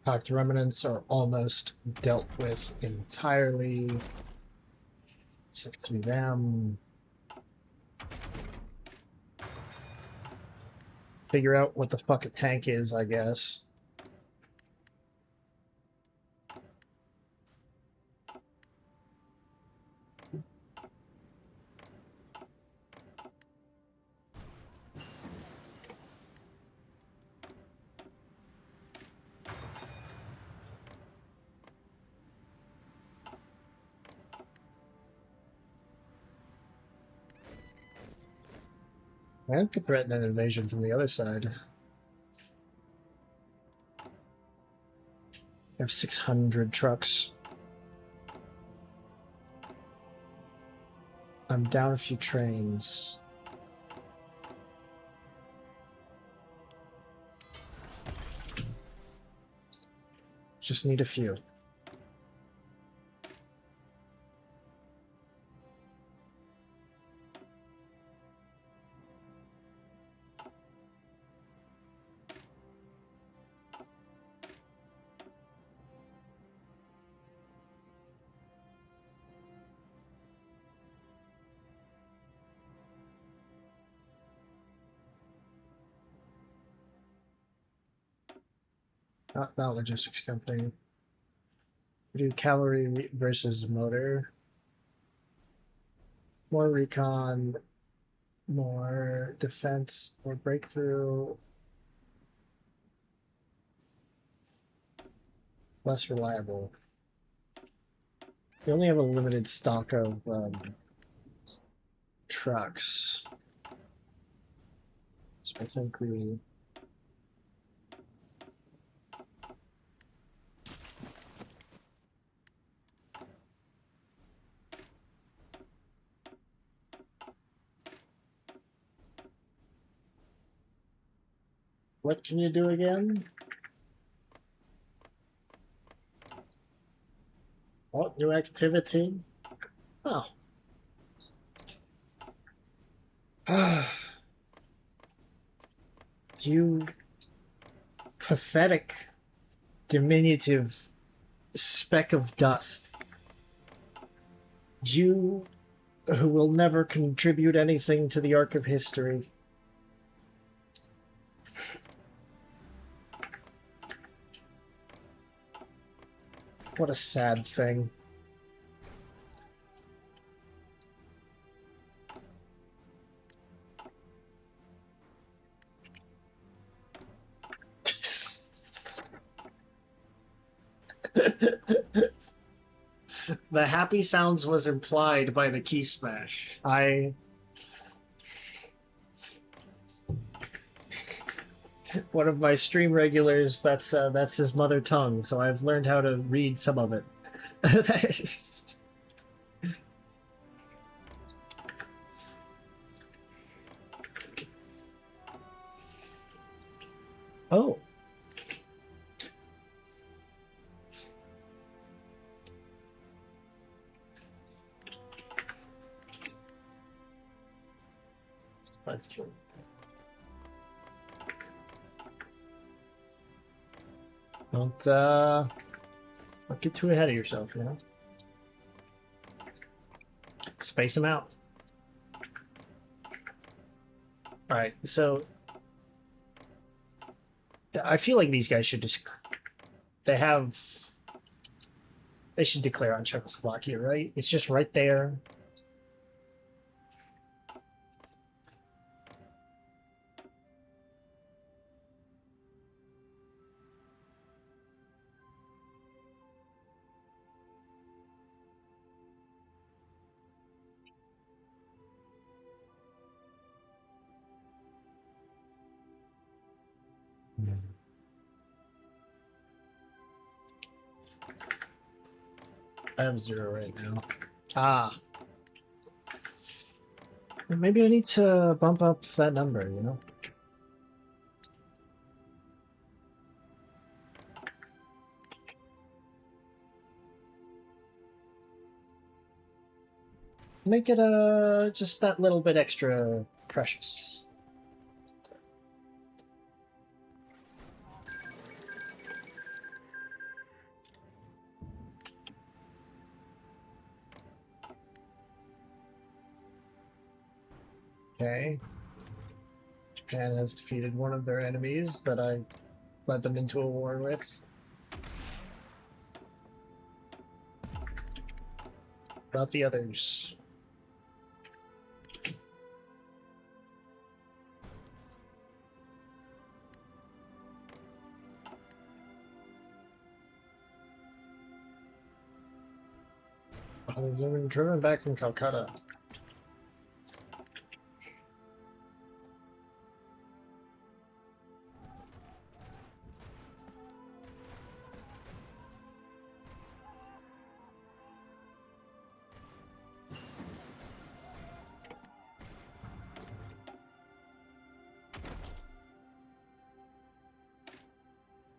Pact remnants are almost dealt with entirely. Six to them. Figure out what the fuck a tank is, I guess. Man could threaten an invasion from the other side. They have 600 trucks. I'm down a few trains. Just need a few. Not logistics company. We do cavalry versus motor. More recon, more defense, more breakthrough. Less reliable. We only have a limited stock of trucks. So I think we... What can you do again? What new activity? Oh. You pathetic, diminutive speck of dust. You who will never contribute anything to the arc of history. What a sad thing. The happy sounds was implied by the key smash. One of my stream regulars, that's his mother tongue, so I've learned how to read some of it. Oh. That's cute. Don't get too ahead of yourself, you know? Space them out. Alright, so I feel like these guys should just... They should declare on Czechoslovakia, right? It's just right there. I have 0 right now. Ah. Maybe I need to bump up that number, you know? Make it just that little bit extra precious. Okay. Japan has defeated one of their enemies that I led them into a war with. About the others. Oh, they've been driven back from Calcutta.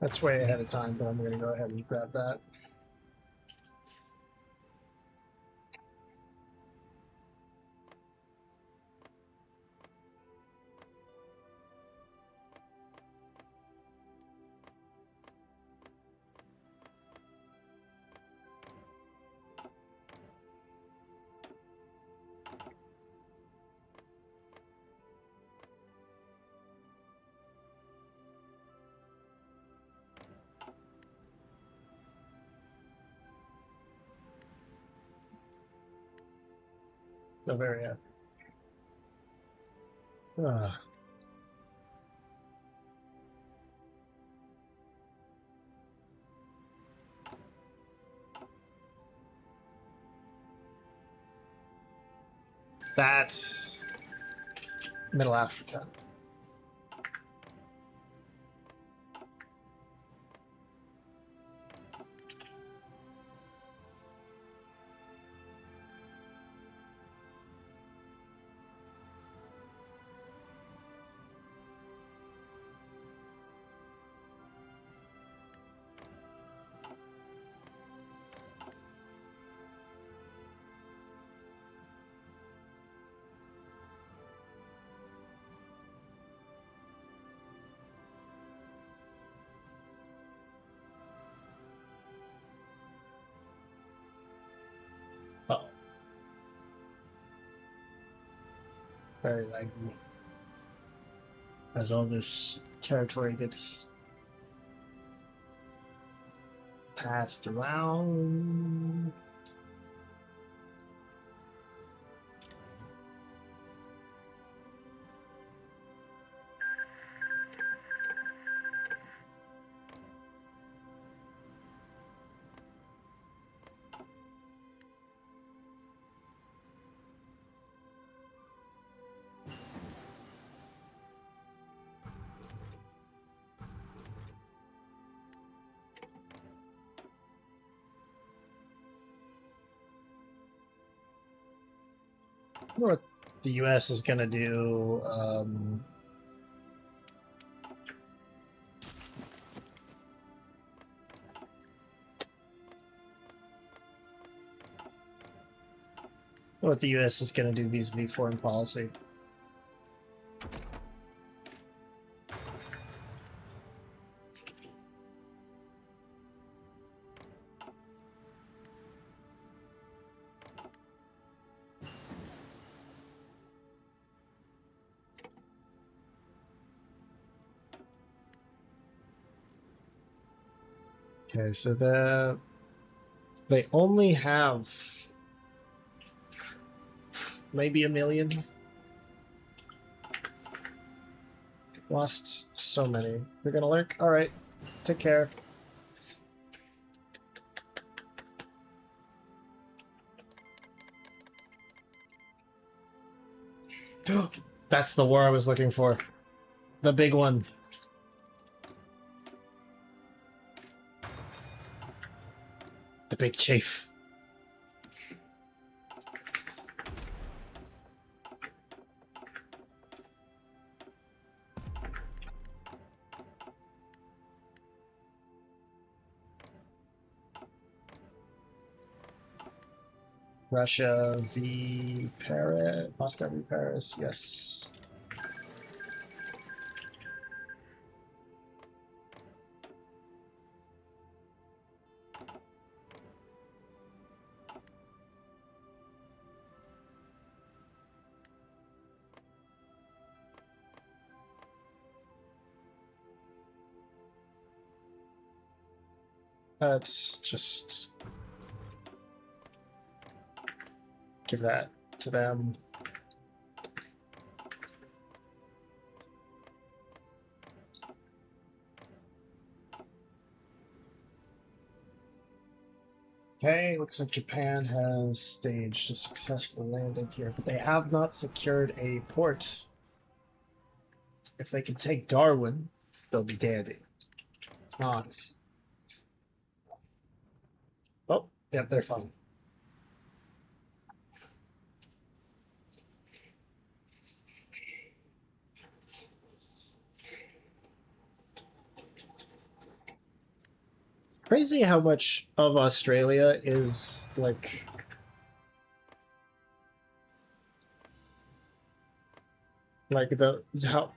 That's way ahead of time, but I'm going to go ahead and grab that. Bavaria. Ah. That's Middle Africa. Oh. Very likely. As all this territory gets passed around. I wonder what the U.S. is going to do. What the U.S. is going to do vis-a-vis foreign policy. Okay, so they only have maybe 1 million. Lost so many. You're gonna lurk? Alright. Take care. That's the war I was looking for. The big one. The big chief. Russia v Paris. Moscow v Paris. Yes. Let's just give that to them. Okay, looks like Japan has staged a successful landing here, but they have not secured a port. If they can take Darwin, they'll be dandy. If not. Oh, yep, they're fine. Crazy how much of Australia is like the how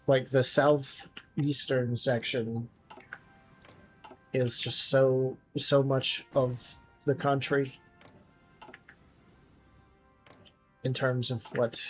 like the southeastern section is just so much of the country in terms of what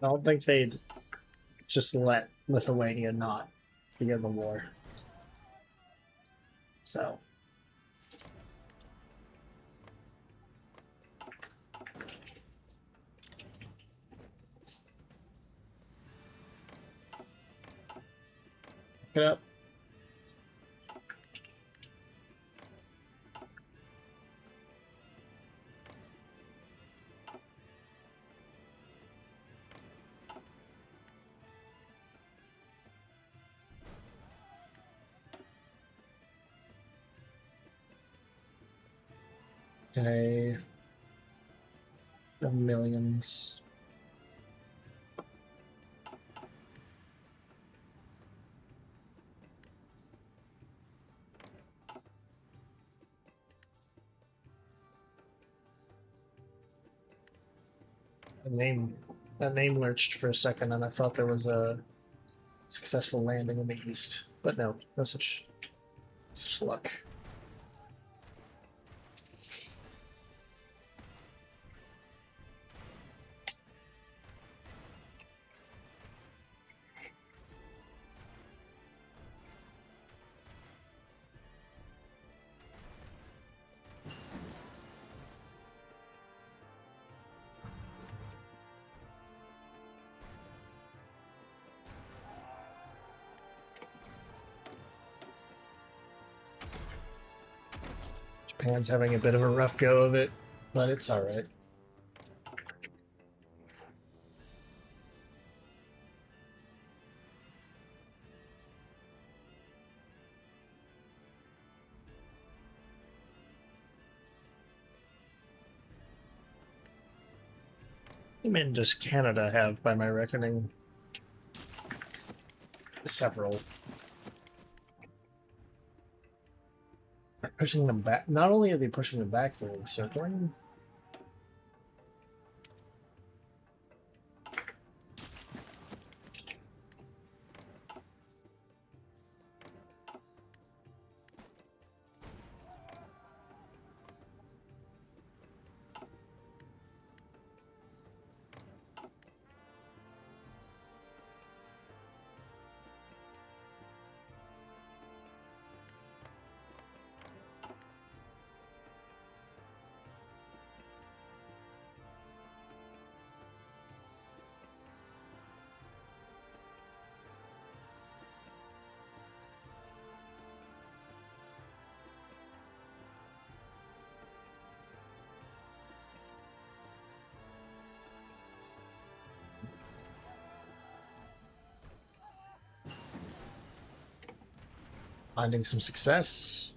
don't think they'd just let Lithuania not begin the war. So. Pick it up. Okay. The millions. That name lurched for a second, and I thought there was a successful landing in the east, but no such luck. Japan's having a bit of a rough go of it, but it's alright. I mean, does Canada have, by my reckoning, several? Pushing them back. Not only are they pushing them back, they're encircling. Finding some success.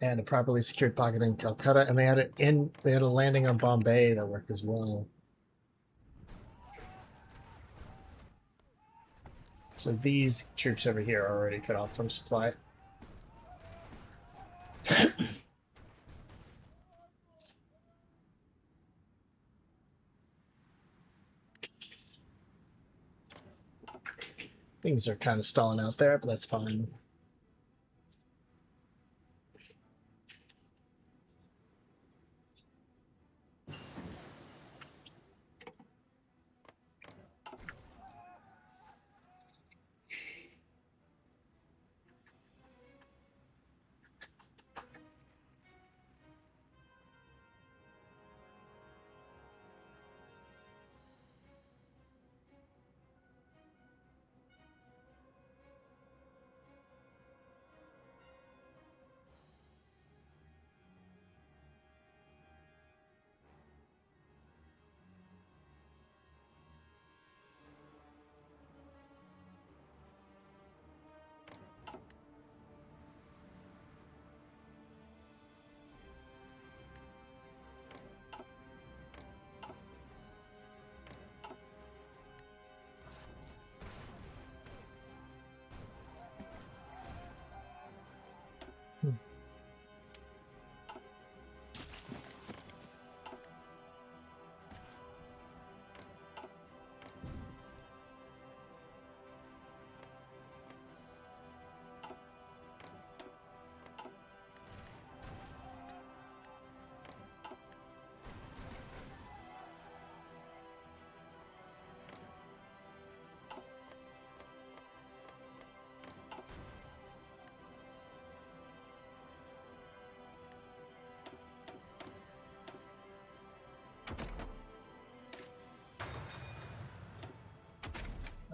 And a properly secured pocket in Calcutta, and they had a landing on Bombay that worked as well. So these troops over here are already cut off from supply. Things are kind of stalling out there, but that's fine.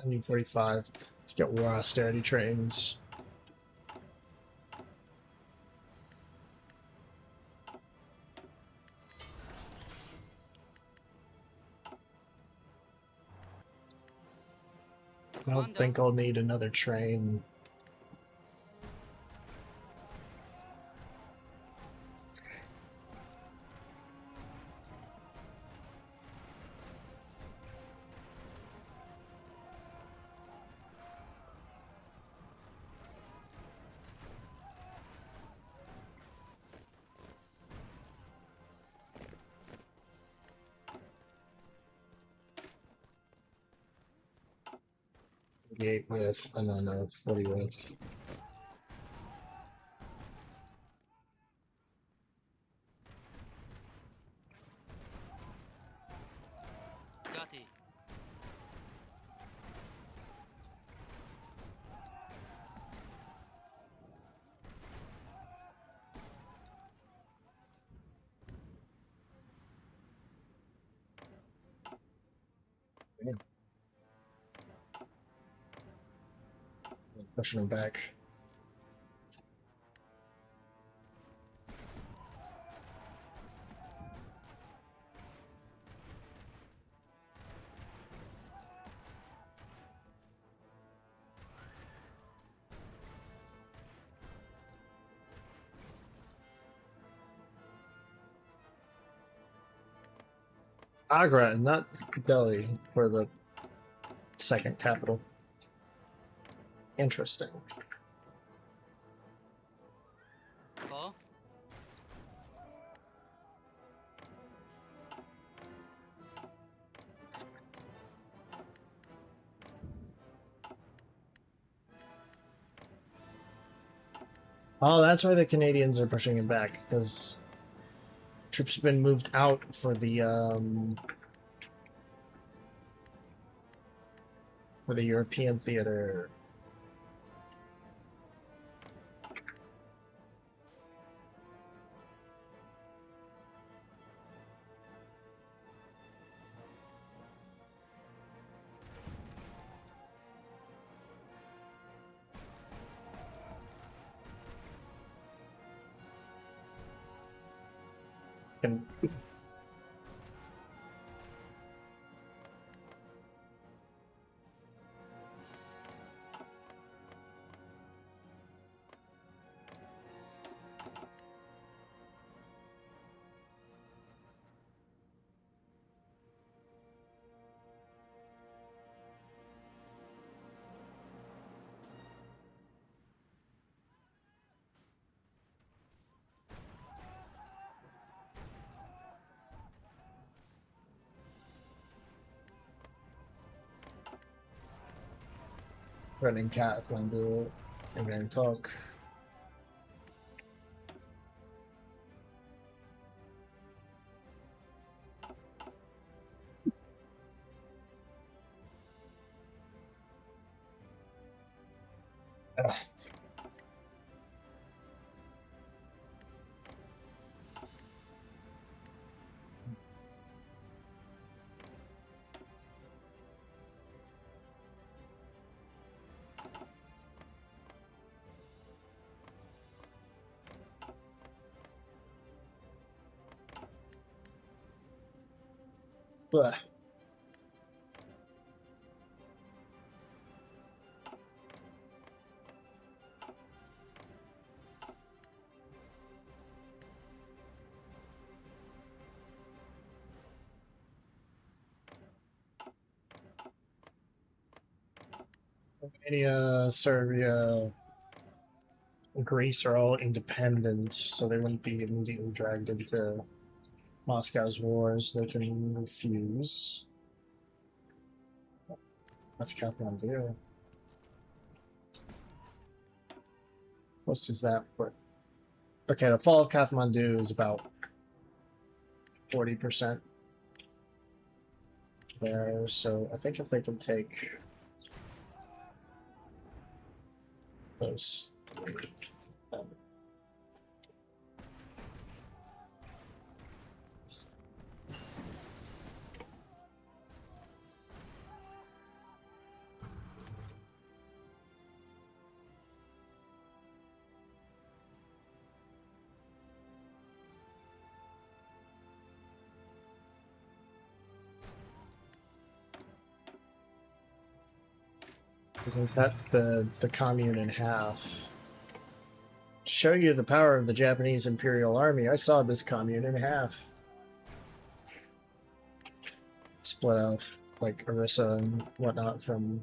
I need 45 to get war austerity trains. I don't think I'll need another train. With, and then 40 with. Gati. Yeah. Pushing them back. Agra, not Delhi, for the second capital. Interesting. Huh? Oh, that's why the Canadians are pushing it back, because troops have been moved out for the European theater. And running Kathmandu and then talk. Ugh. Ugh. Romania, Serbia, Greece are all independent, so they wouldn't be immediately dragged into Moscow's wars. They can refuse. That's Kathmandu. What's just that? But okay, the fall of Kathmandu is about 40% there. So I think if they can take those three, We cut the commune in half. To show you the power of the Japanese Imperial Army, I saw this commune in half. Split out like Orissa and whatnot from.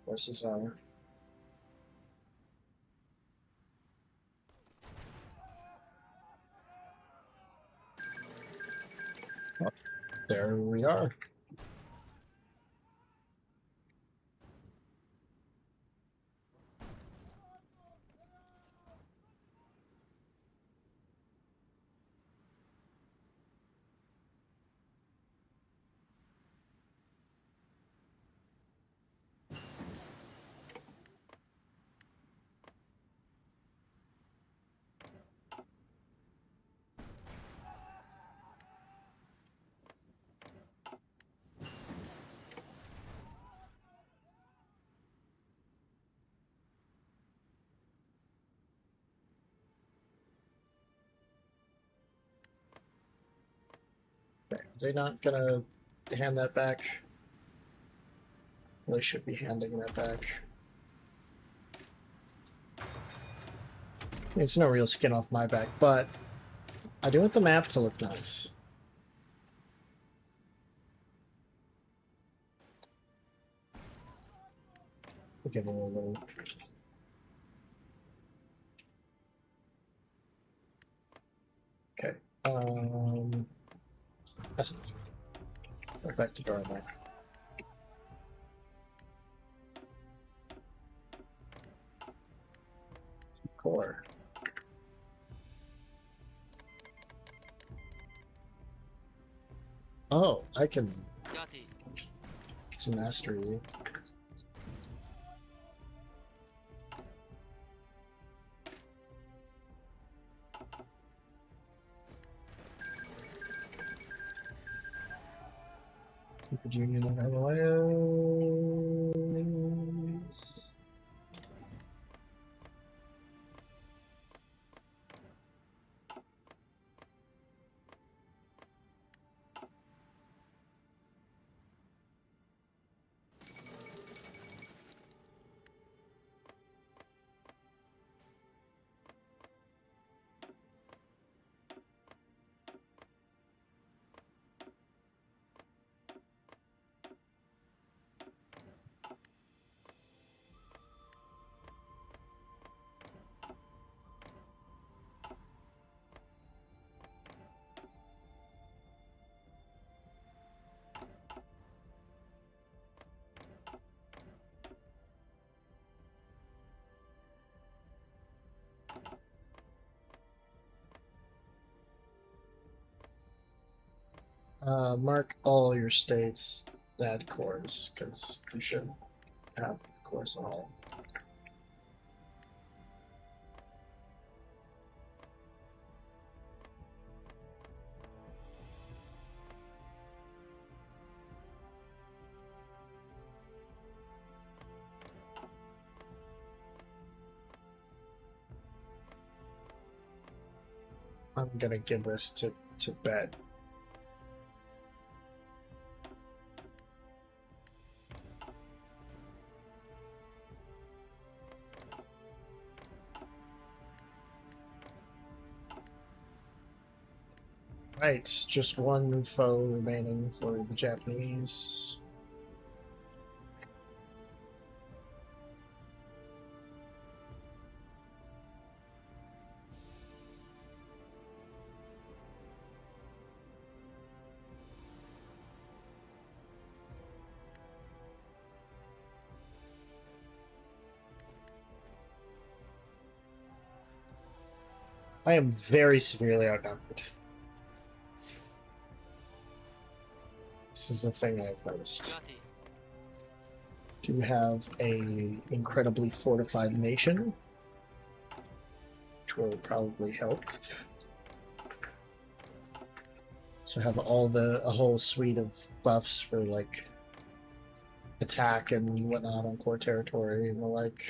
Versus our. Oh, there we are. Are they not gonna hand that back? Well, they should be handing that back. It's no real skin off my back, but I do want the map to look nice. We'll give it a little. Okay. That's enough. Go back to Darwin. Core. Oh, I can Gati. get some mastery. Keep the Union of Himalayas. Mark all your states add cores, because you should have cores all. I'm gonna give this to Tibet. Right, just one foe remaining for the Japanese. I am very severely outnumbered. This is a thing I've noticed. Gati. Do have a incredibly fortified nation, which will probably help. So have a whole suite of buffs for like attack and whatnot on core territory and the like.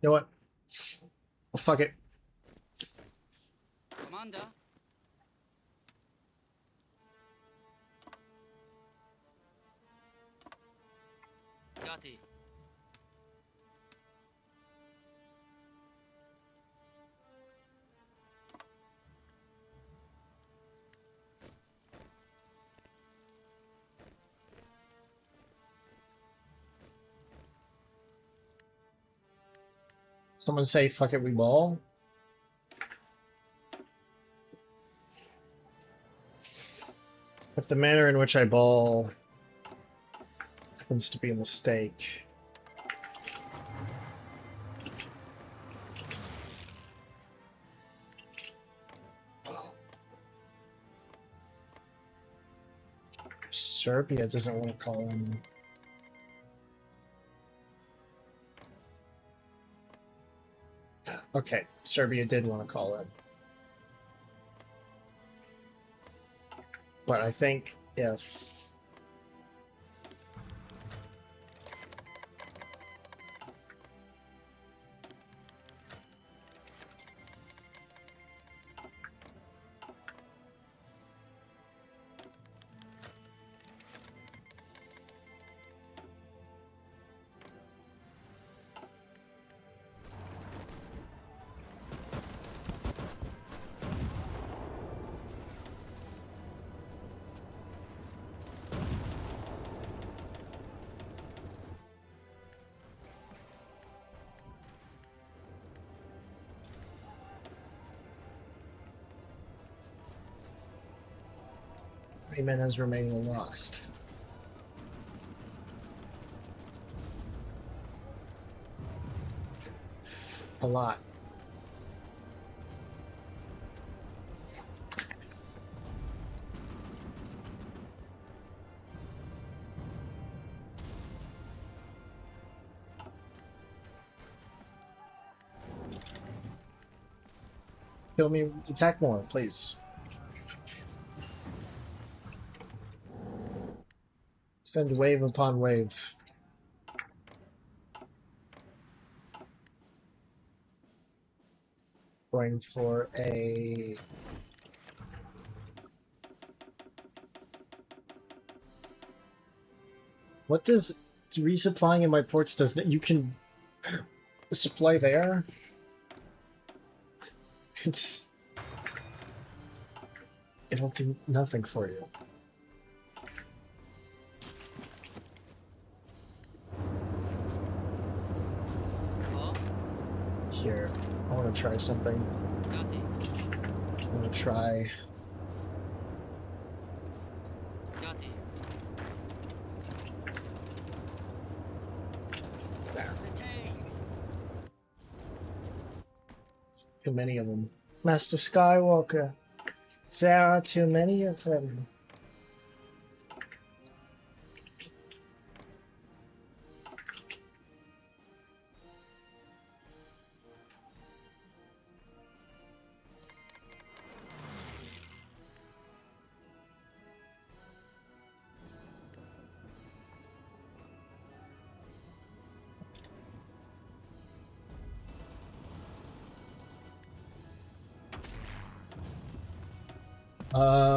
You know what? Well, fuck it. Commander. Gati. Someone say fuck it, we ball. If the manner in which I ball happens to be a mistake. Serbia doesn't want to call him. Okay, Serbia did want to call it. But I think if... men has remaining lost. A lot. Kill me, attack more, please. Send wave upon wave. Going for a... What does resupplying in my ports does that? You can supply there? It'll do nothing for you. Oh, Here, I want to try something. Gati. I want to try... Gati. There. Too many of them. Master Skywalker. There are too many of them.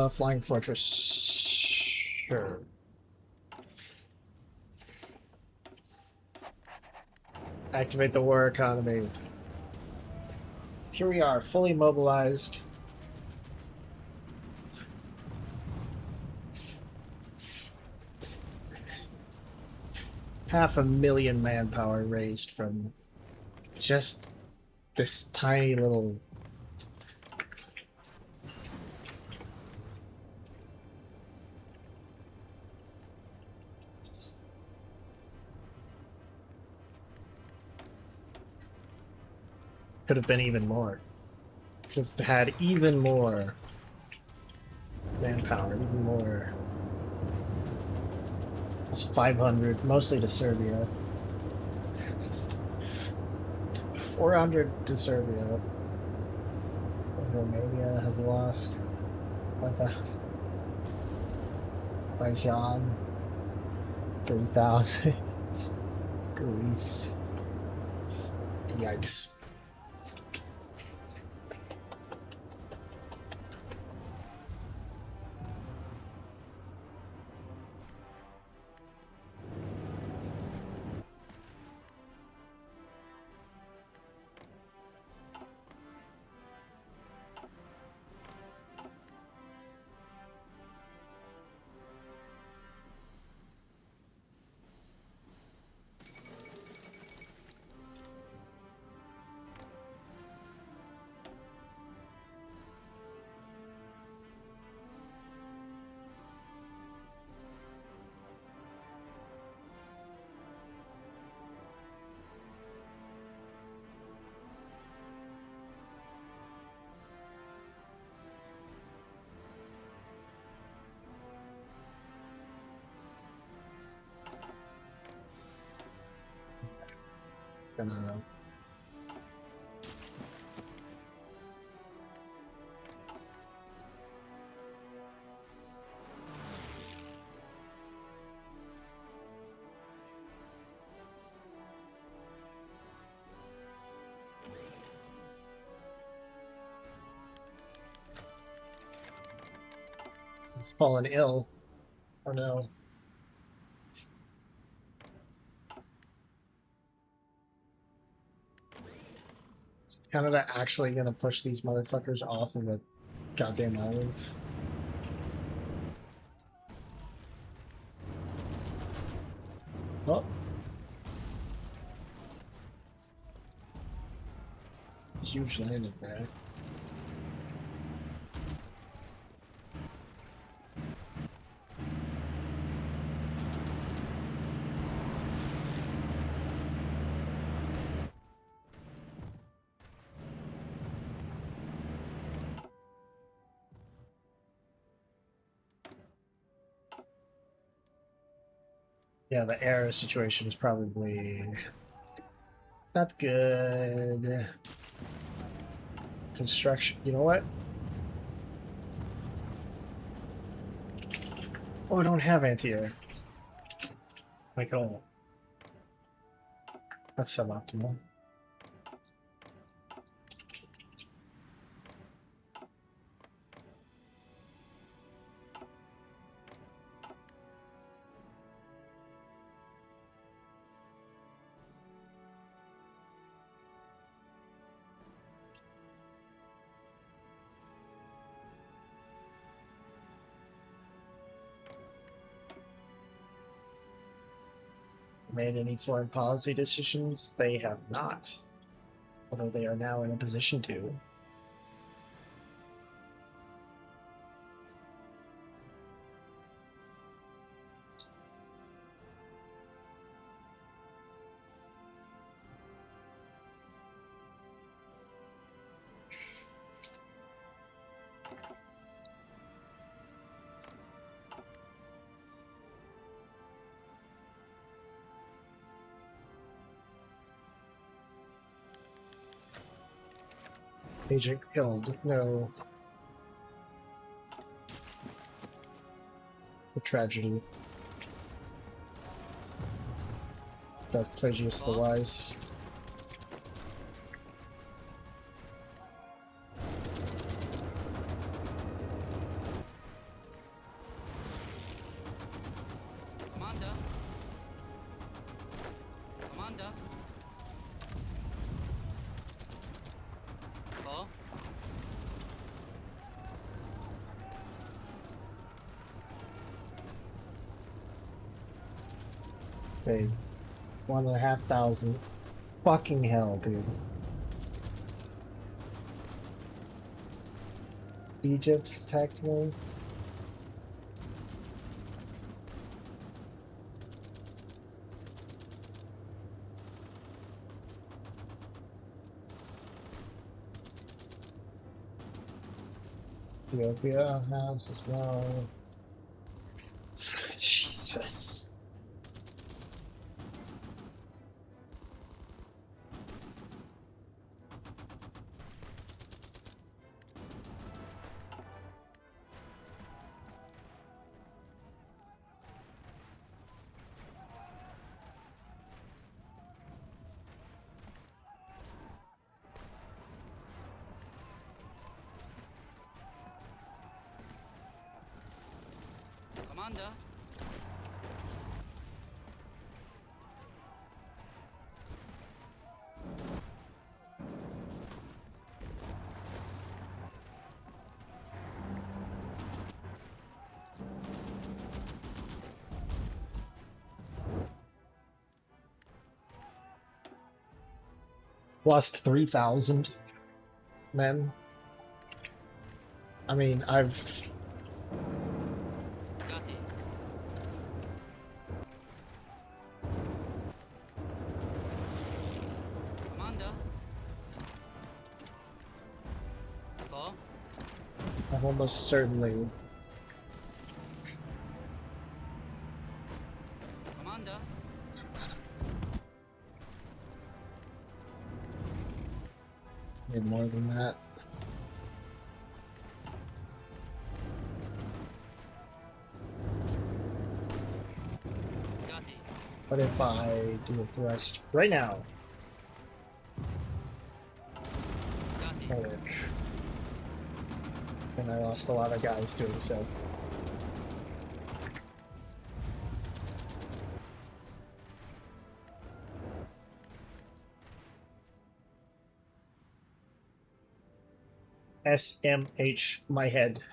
Flying Fortress. Sure. Activate the war economy. Here we are, fully mobilized. Half a million manpower raised from just this tiny little... Could have been even more. Could have had even more manpower, even more. It's 500, mostly to Serbia. 400 to Serbia. Romania has lost 1,000. Azerbaijan 3,000. Greece Yikes. Gonna He's fallen ill. Oh no. Is Canada actually gonna push these motherfuckers off of the goddamn islands? Oh. Huge landing there. Yeah, the air situation is probably not good. Construction, you know what? Oh, I don't have anti-air. Like at all. That's suboptimal. Made any foreign policy decisions? They have not. Although they are now in a position to. Agent killed. No. A tragedy. Death Plagius the Wise. Commander. Commander. Oh. Okay. 1,500. Fucking hell, dude. Egypt attacked me. Ethiopia has as well. Jesus. Commander. Lost 3,000 men. I mean, I've Gati. Commander. Ko. I've almost certainly Commander. made more than that. Gati. What if I do a thrust right now? Gati. That'll work. And I lost a lot of guys doing so. SMH my head.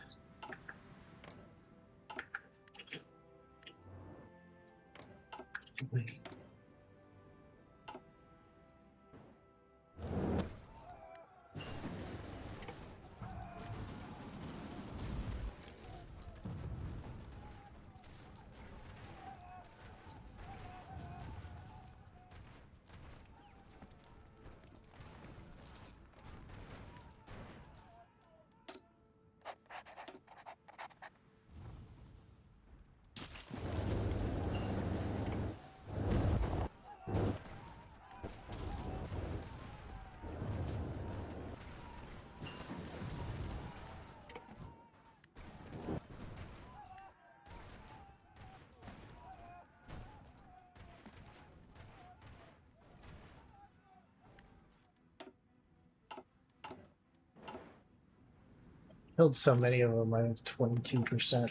Killed so many of them, I have 22%.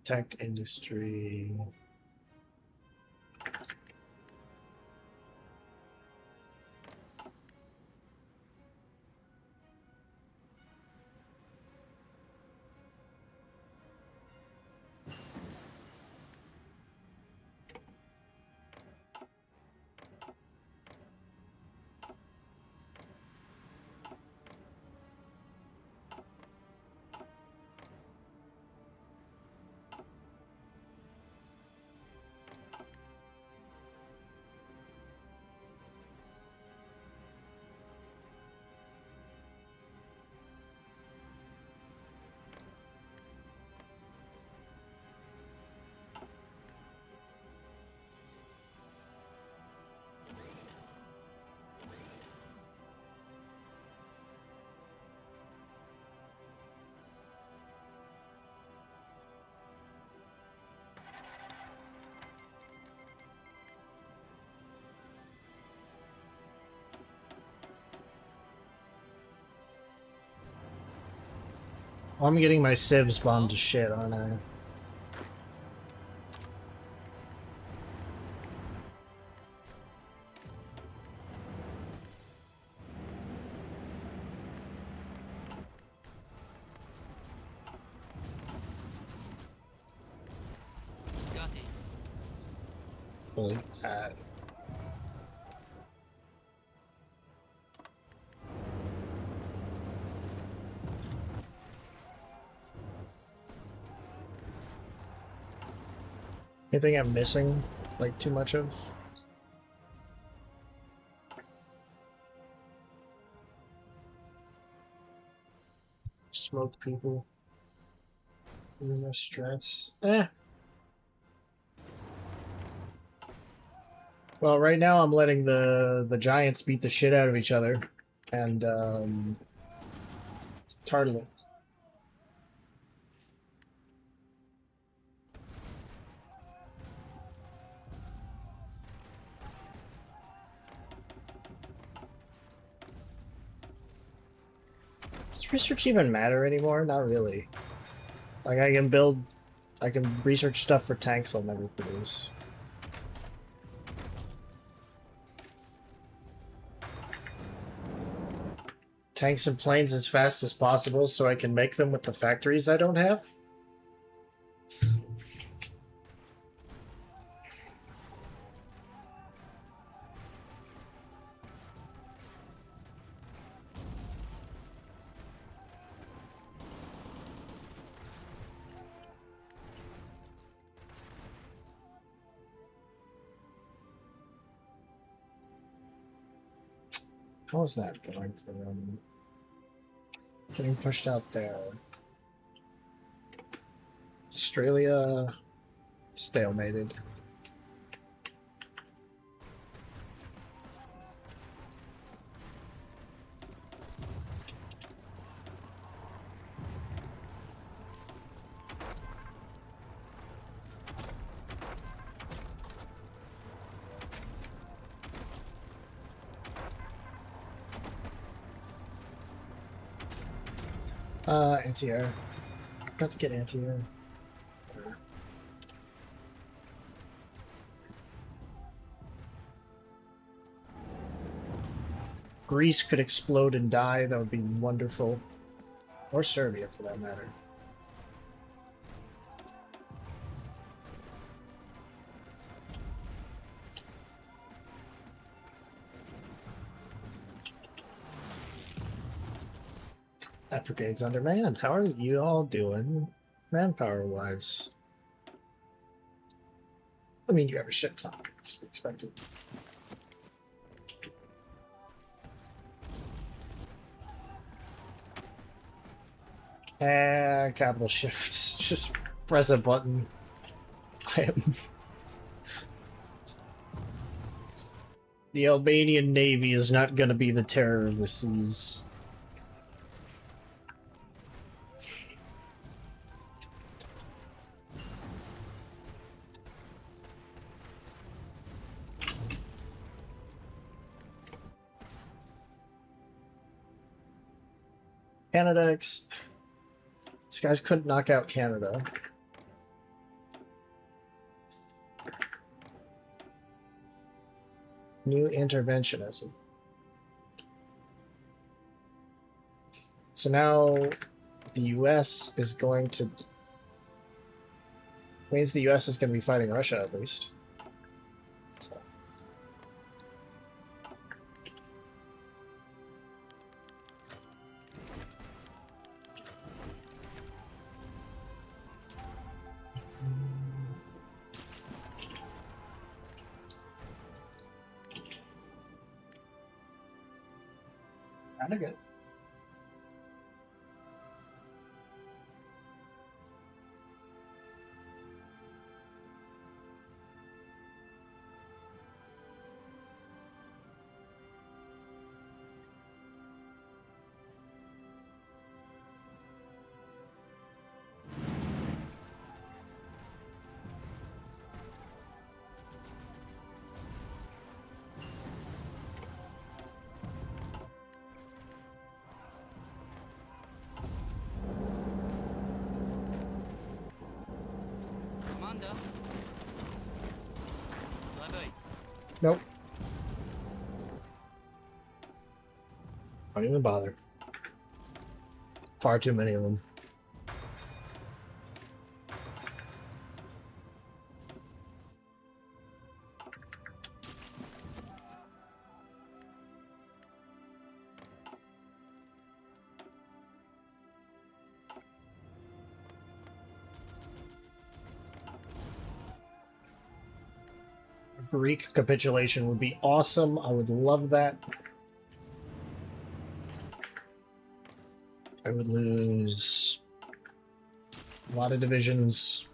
Tech industry. I'm getting my civs bombed to shit, aren't I? Gati. Really bad. Anything I'm missing, like, too much of? Smoked people. No strats. Eh. Well, right now I'm letting the giants beat the shit out of each other, and Tartlet. research even matter anymore? Not really. Like, I can research stuff for tanks I'll never produce. Tanks and planes as fast as possible so I can make them with the factories I don't have? How is that going to getting pushed out there? Australia stalemated. Anti-air. Got to get anti-air. Greece could explode and die. That would be wonderful. Or Serbia, for that matter. That brigade's undermanned. How are you all doing, manpower-wise? I mean, you have a shit ton. It's expected. Capital shifts. Just press a button. I am... The Albanian Navy is not going to be the terror of the seas. Canada... These guys couldn't knock out Canada. New interventionism. So now the US is going to... Means the US is going to be fighting Russia, at least. So. Kinda good. Commander. Levy. Nope. Don't even bother. Far too many of them. Greek capitulation would be awesome. I would love that. I would lose a lot of divisions.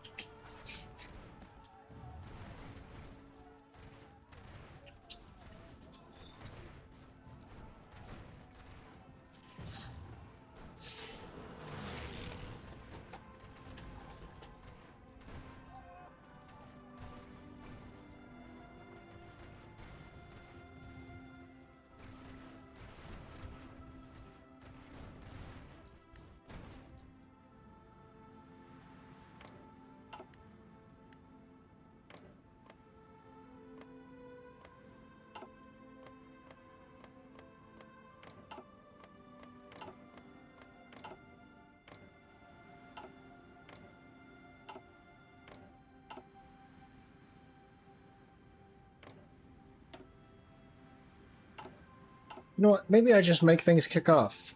You know what? Maybe I just make things kick off.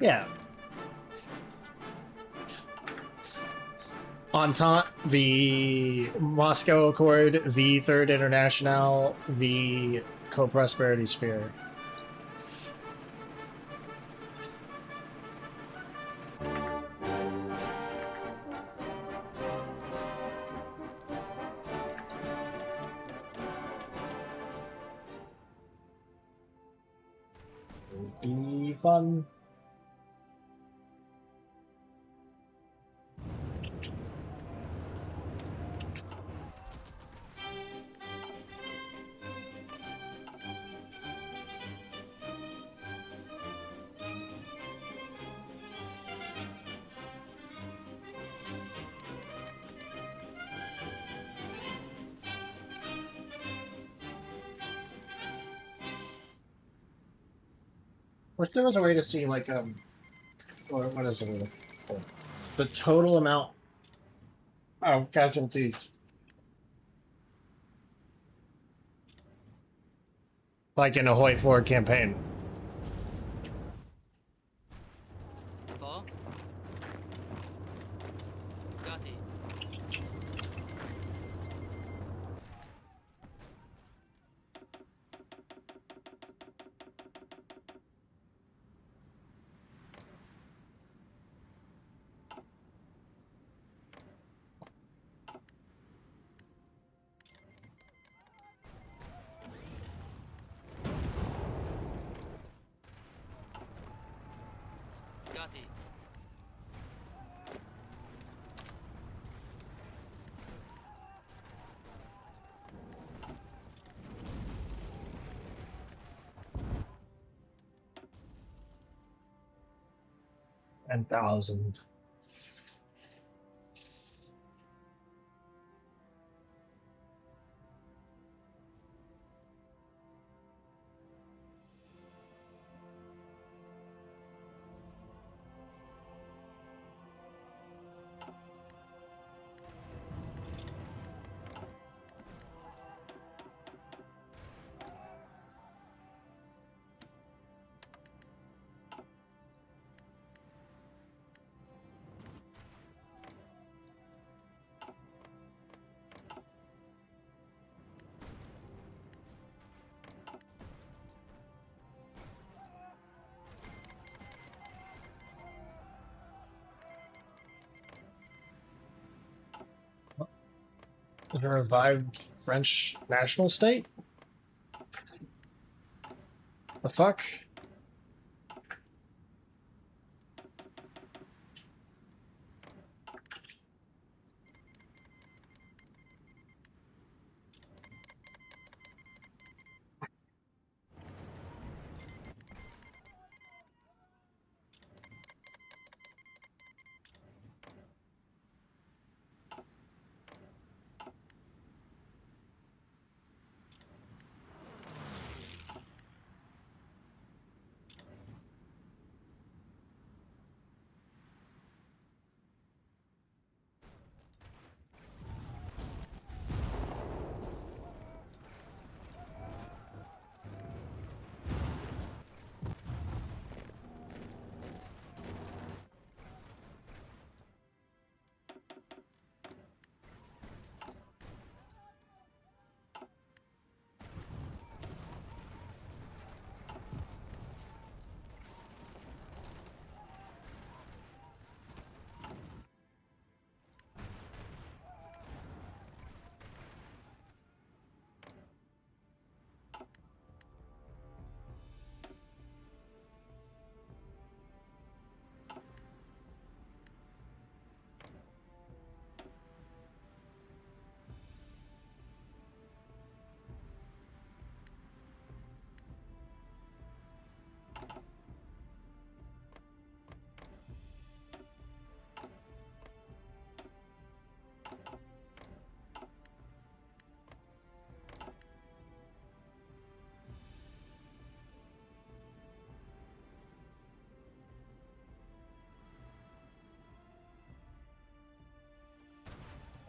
Yeah. Entente, the Moscow Accord, the Third International, the Co-Prosperity Sphere. Be fun. Wish there was a way to see, like, what is it for? The total amount of casualties. Like in a Hoi 4 campaign. For? Got it. Got it. And 1,000. The revived French national state? The fuck?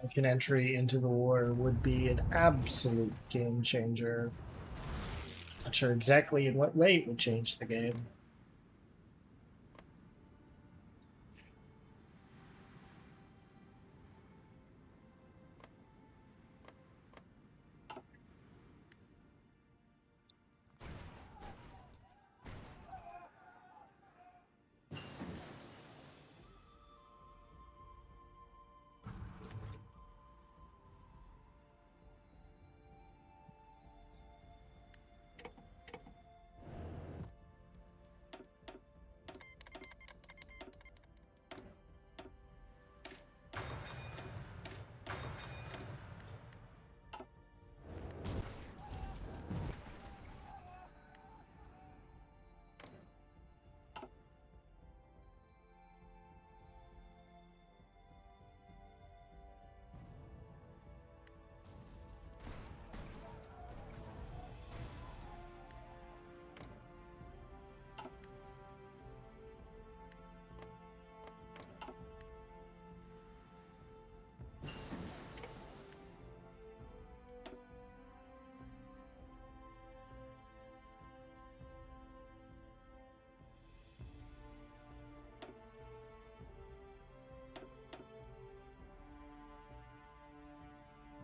Like an entry into the war would be an absolute game changer. Not sure exactly in what way it would change the game.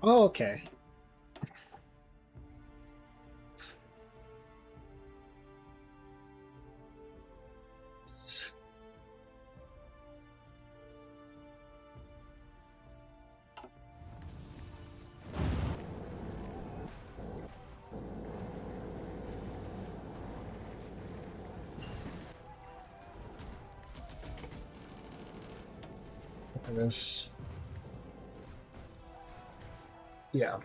Oh, okay. Look at this. Yeah.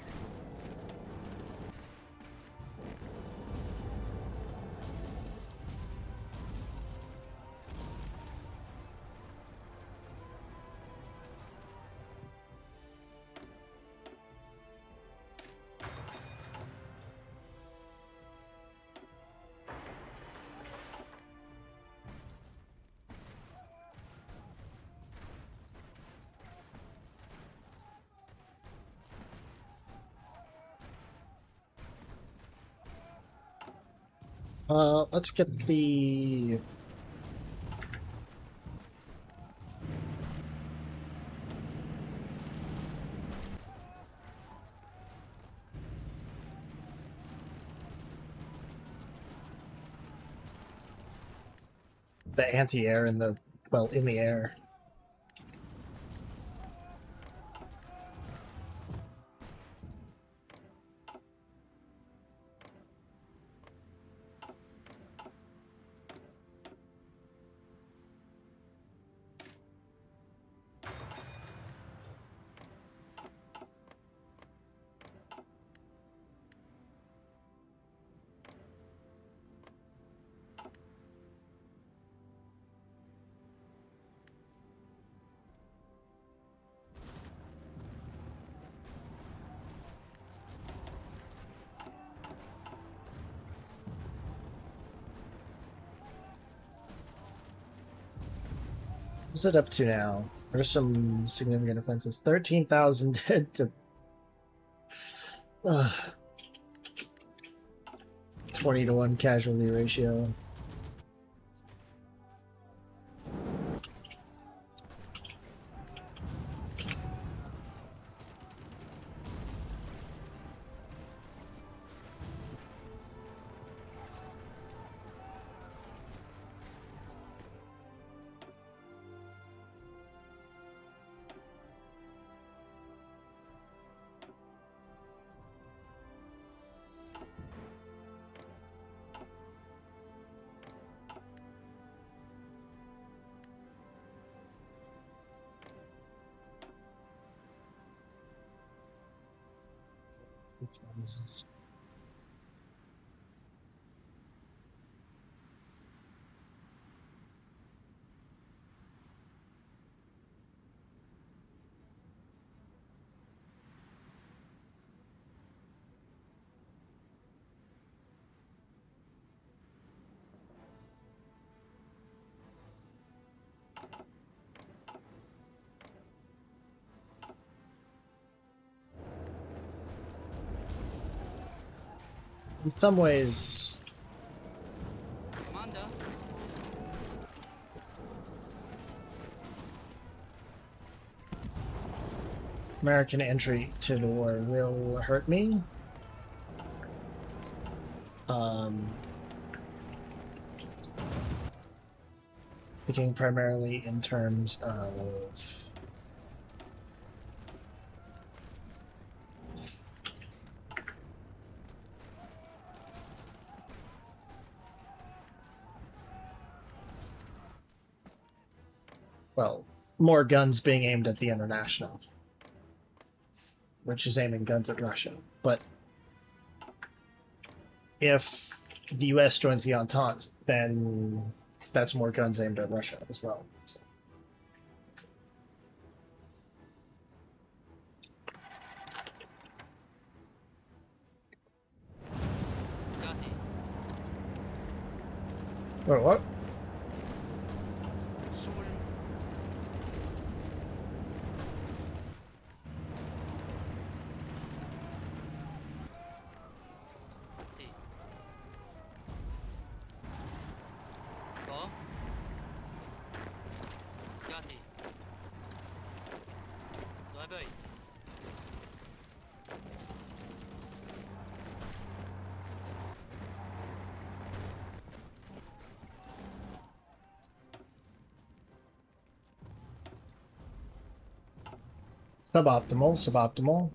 Let's get the anti-air in the in the air. What's it up to now? There's some significant offenses. 13,000 dead to 20-to-1 casualty ratio. in some ways, Commander. American entry to the war will hurt me. Thinking primarily in terms of well, more guns being aimed at the international, which is aiming guns at Russia. But if the US joins the Entente, then that's more guns aimed at Russia as well. So. Gati. Wait, what? Sul. Ti. Bo. Gati. Dove vai? Suboptimal, suboptimal.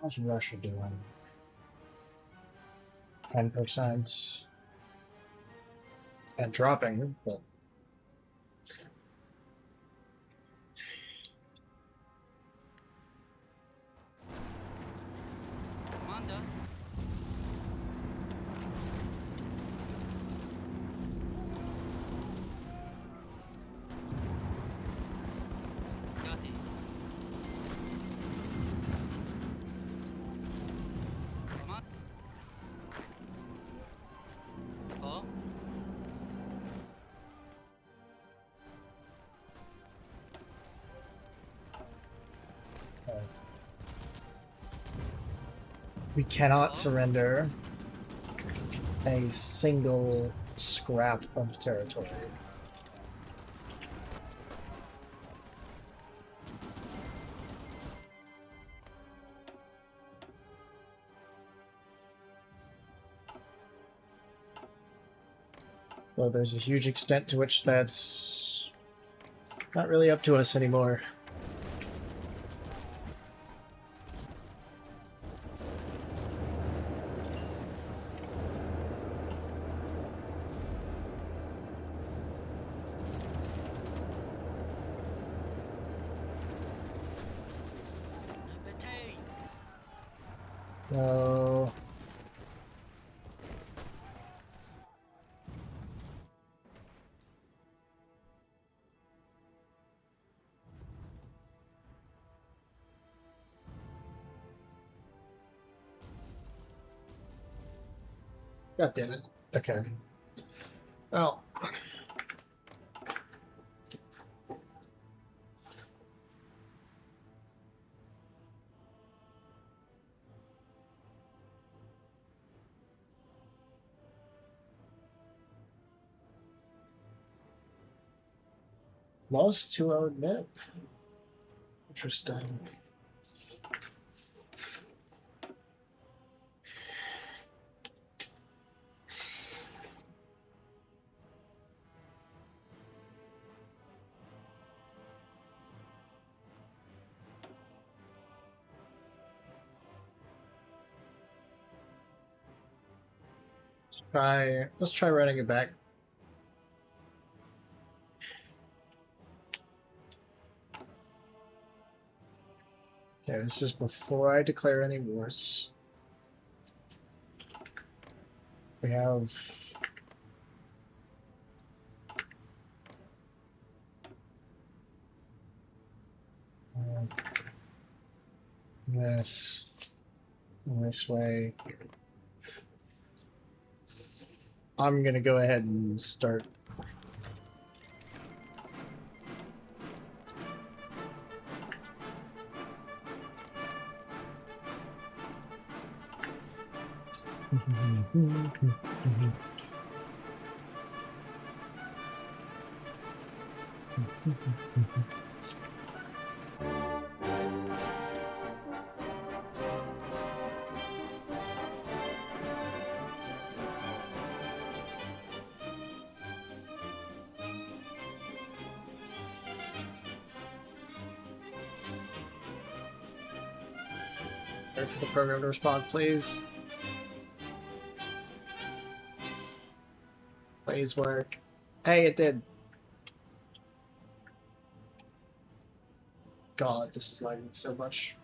How's Russia doing? 10% and dropping, but Commander. Gati. Command. Bo. we cannot surrender a single scrap of territory. Well, there's a huge extent to which that's not really up to us anymore. Liberté. No. God damn it. Okay. Well. Lost 2-0 admit. Interesting. Let's try running it back. Okay, this is before I declare any wars. We have this way. I'm gonna go ahead and start. Wait for the program to respond, please. Please work. Hey, it did. God, this is lagging so much.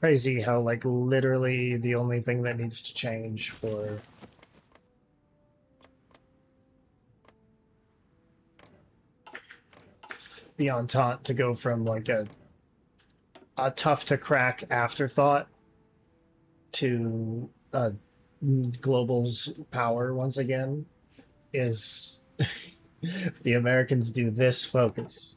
Crazy how, like, literally the only thing that needs to change for the Entente to go from, like, a tough to crack afterthought to global's power once again is if the Americans do this focus.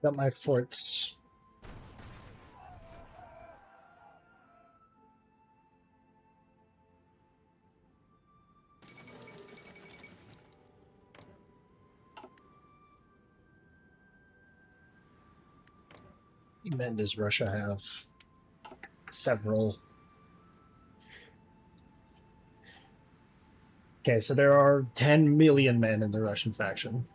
Got my forts. men does Russia have? Several. Okay, so there are 10 million men in the Russian faction.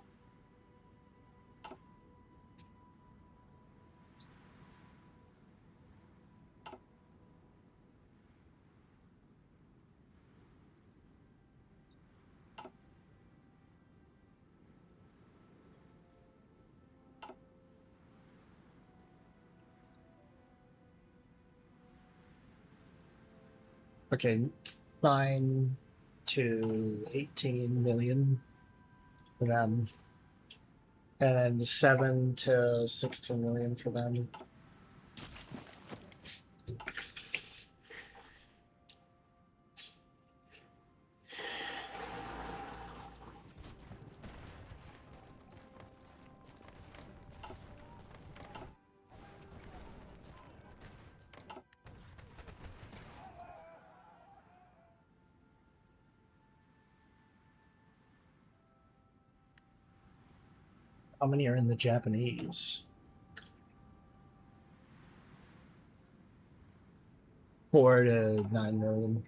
Okay, 9 to 18 million for them. And then 7 to 16 million for them. How many are in the Japanese? 4 to 9 million.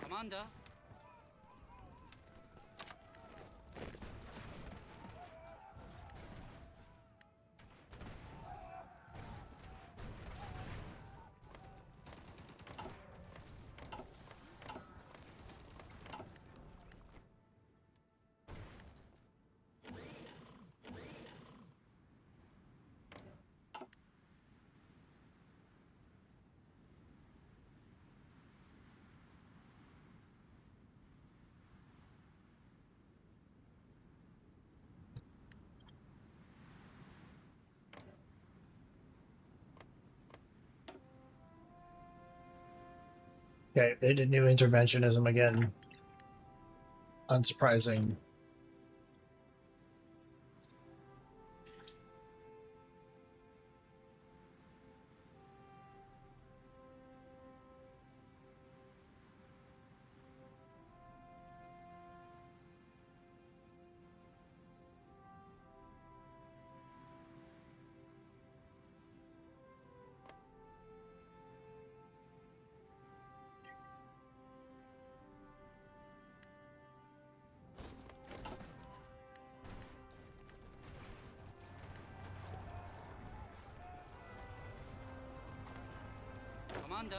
Commander. Okay, they did new interventionism again. Unsurprising. Commander.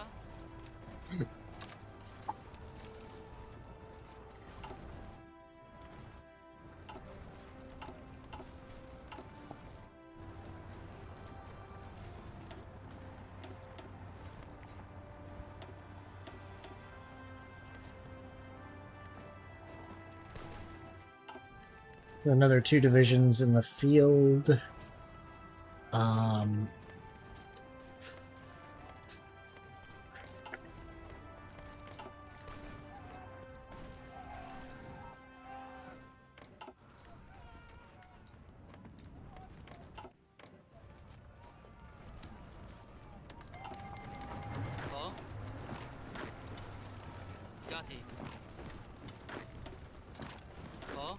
Another 2 divisions in the field. Um, Oh. Gati. Oh.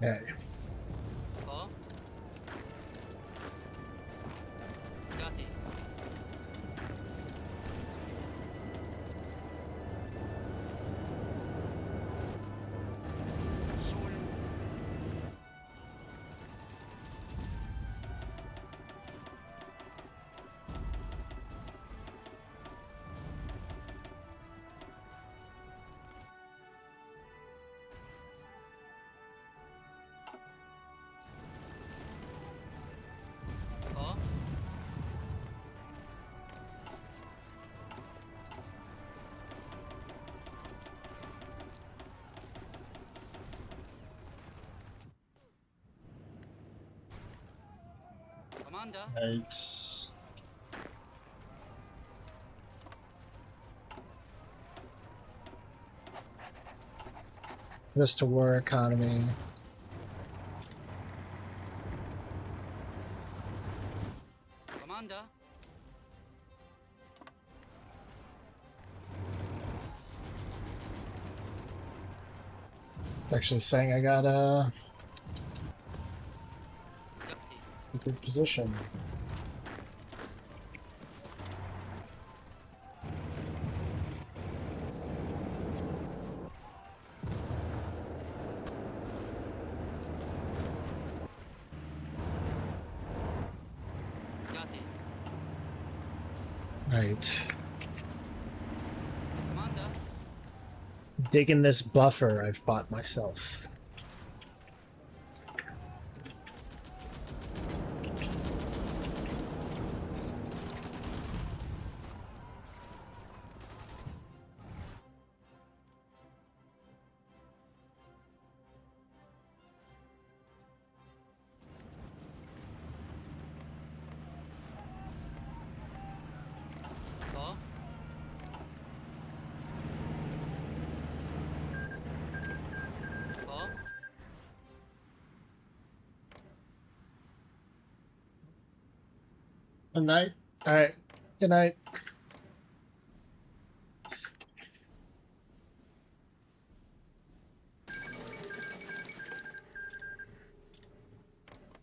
Okay. Call. Gati. Sul. Call. Commander. Right. Just a war economy. Commander. Actually saying I got a Gati. good position. Gati. Right. Commander. Digging this buffer I've bought myself. Call. Call. Good night. Alright. Good night.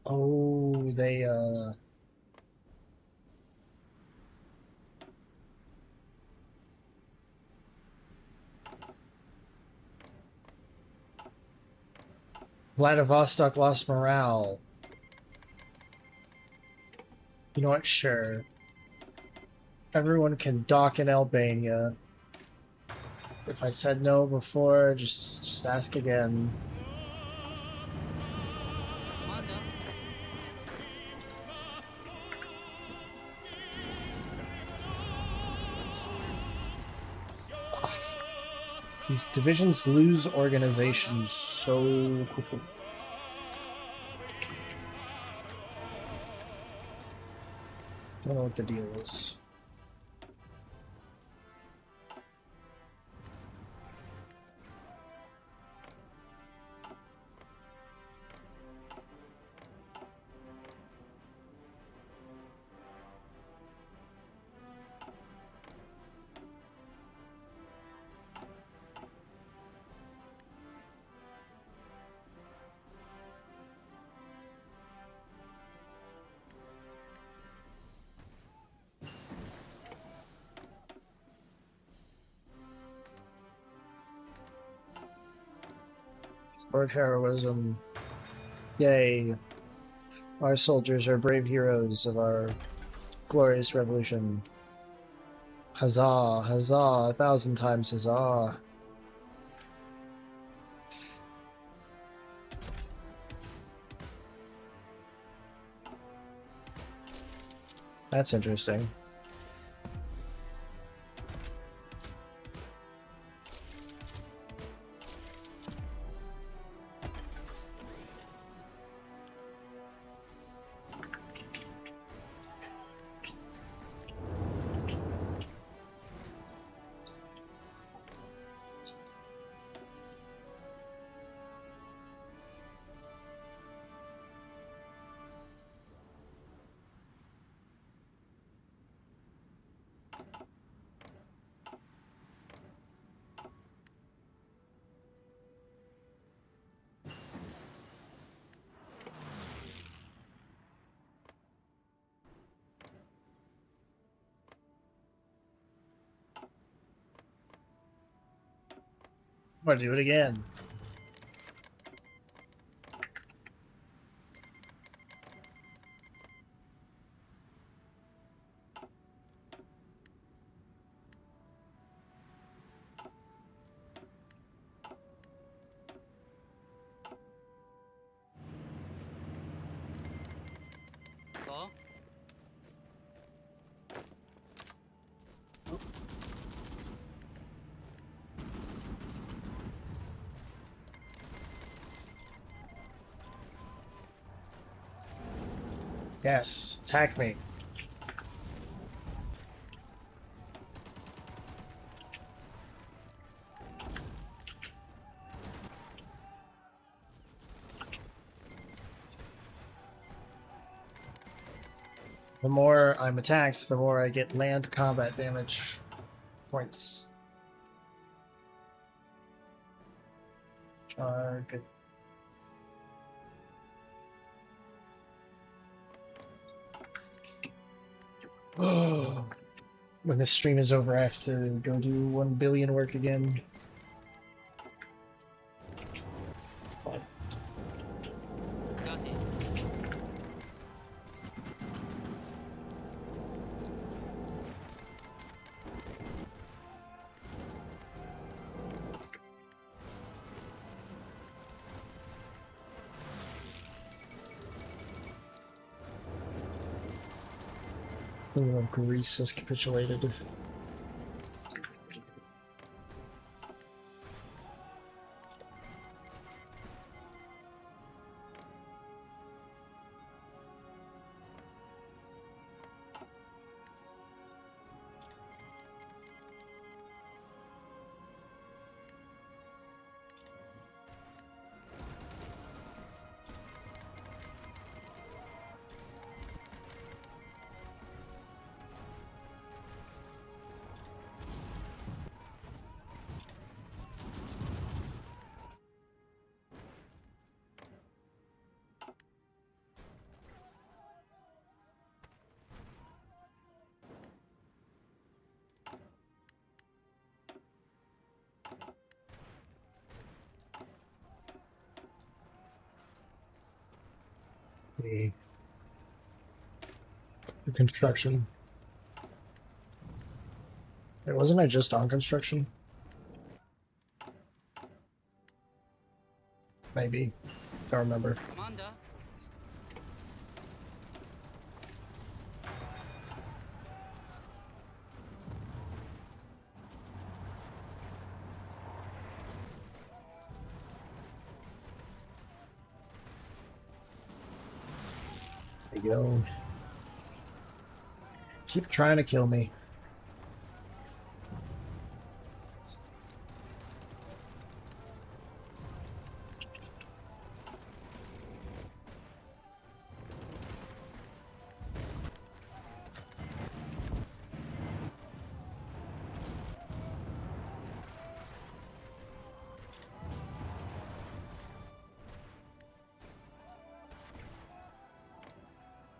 Oh, they Vladivostok lost morale. You know what? Sure. Everyone can dock in Albania. If I said no before, just ask again. Commander. Sul. These divisions lose organization so quickly. Don't know what the deal is. Sport heroism. Yay. Our soldiers are brave heroes of our glorious revolution. Huzzah, huzzah, 1,000 times huzzah. That's interesting. I'm gonna do it again. 더. Yes, attack me. The more I'm attacked, the more I get land combat damage points. Good. When this stream is over, I have to go do 1 billion work again. Got it. Greece has capitulated. The construction. Wait, wasn't I just on construction? Maybe. Don't remember. Commander. There you go. Keep trying to kill me.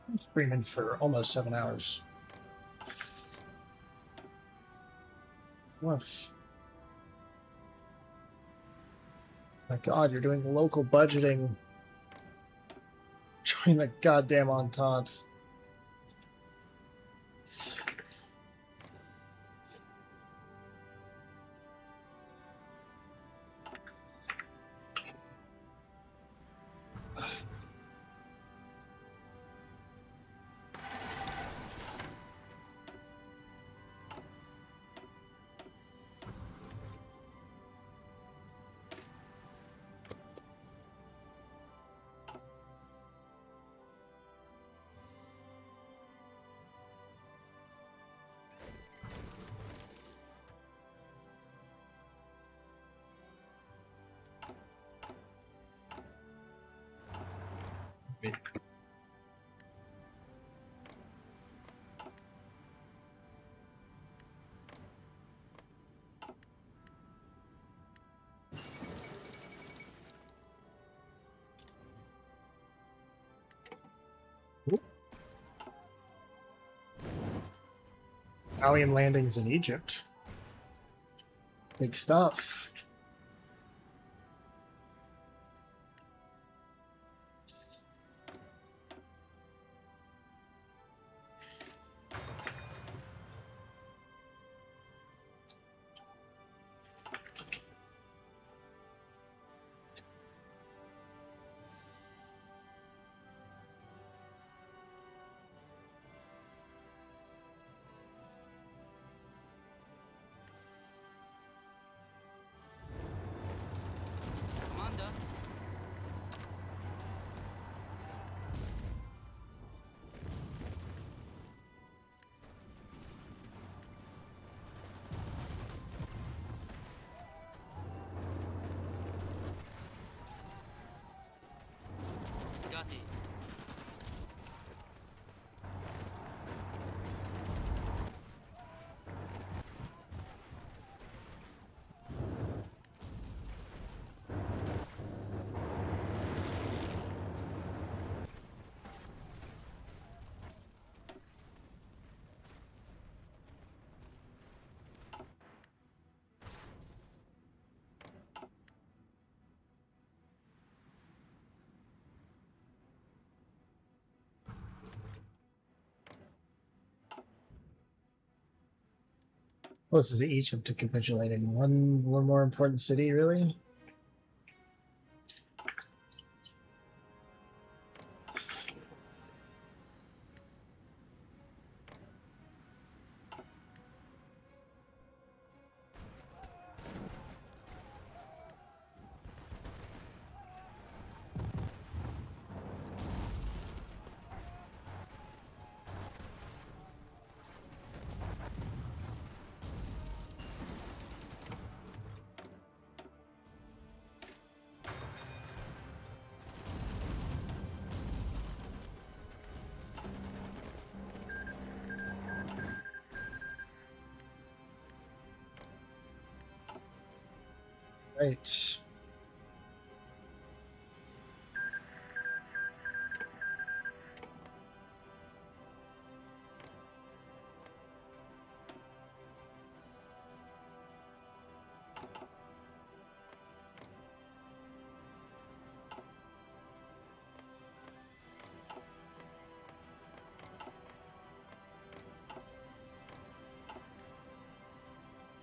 I'm streaming for almost 7 hours. Woof. My god, you're doing local budgeting. Join the goddamn Entente. Italian landings in Egypt. Big stuff. Closest to Egypt to capitulating. One more important city, really? Right.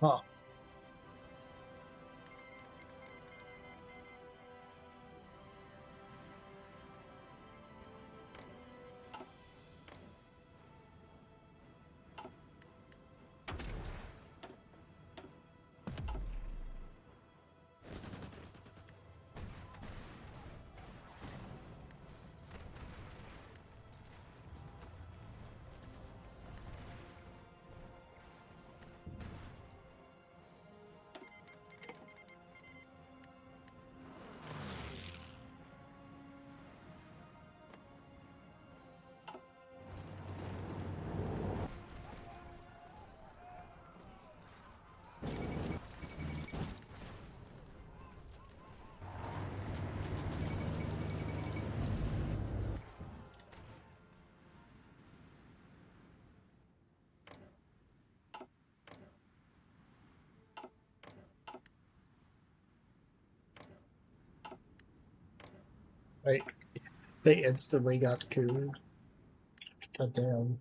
Huh. Right. They instantly got cooed. God damn.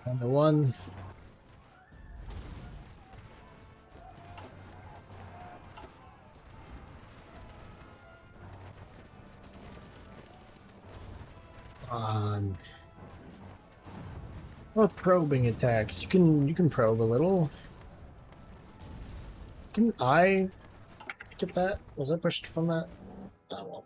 And the one. On. Or probing attacks. You can probe a little. Didn't I get that? Was I pushed from that? Oh well.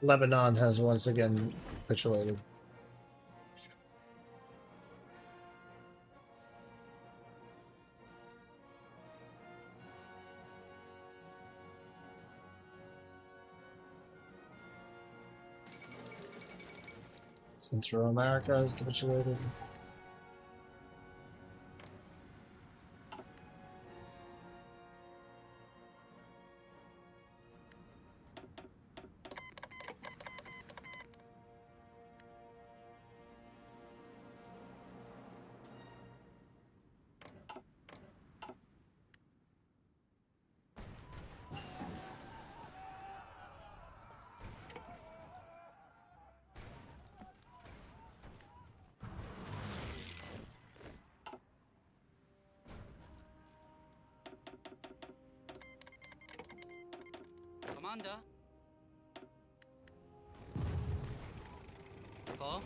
'Lebanon has once again capitulated. Central America has capitulated. Commander? Go?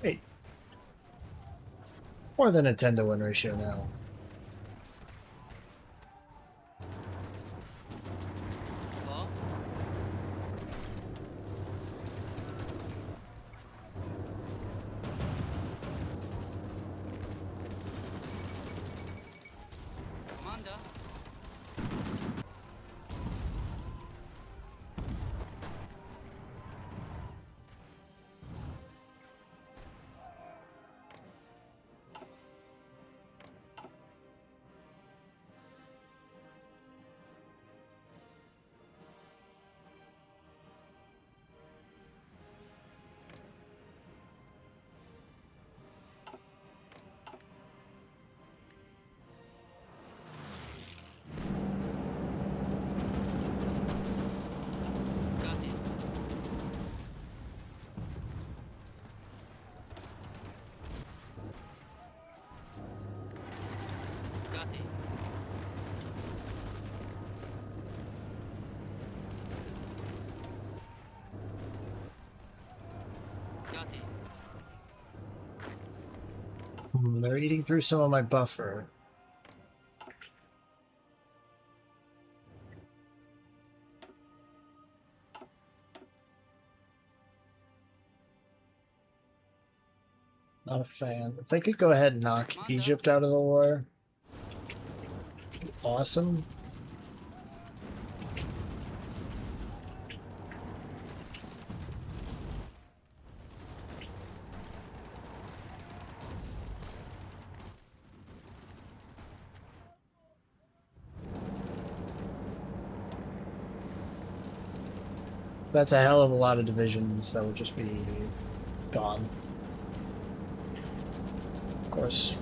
Wait. More than a 10 to 1 ratio now. 뭐? Commander? Got it. Got it. Got it. They're eating through some of my buffer. Not a fan. If they could go ahead and knock Egypt out of the war, awesome. That's a hell of a lot of divisions that would just be gone. Of course.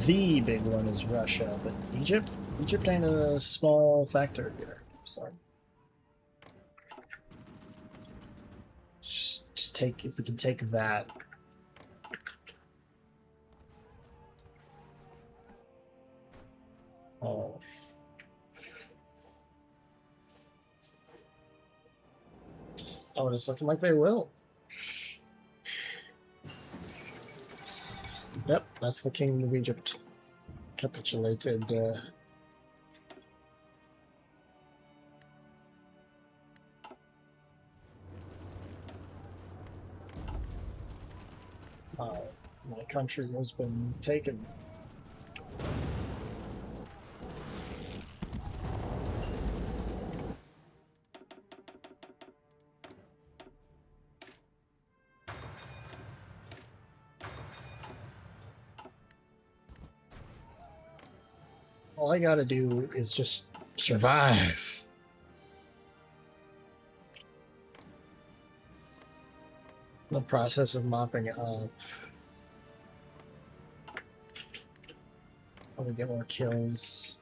The big one is Russia, but Egypt ain't a small factor here. So just take, if we can take that. Oh. Oh, it's looking like they will. Yep, that's the King of Egypt. Capitulated. My country has been taken. All I gotta do is just survive. The process of mopping it up. Probably get more kills.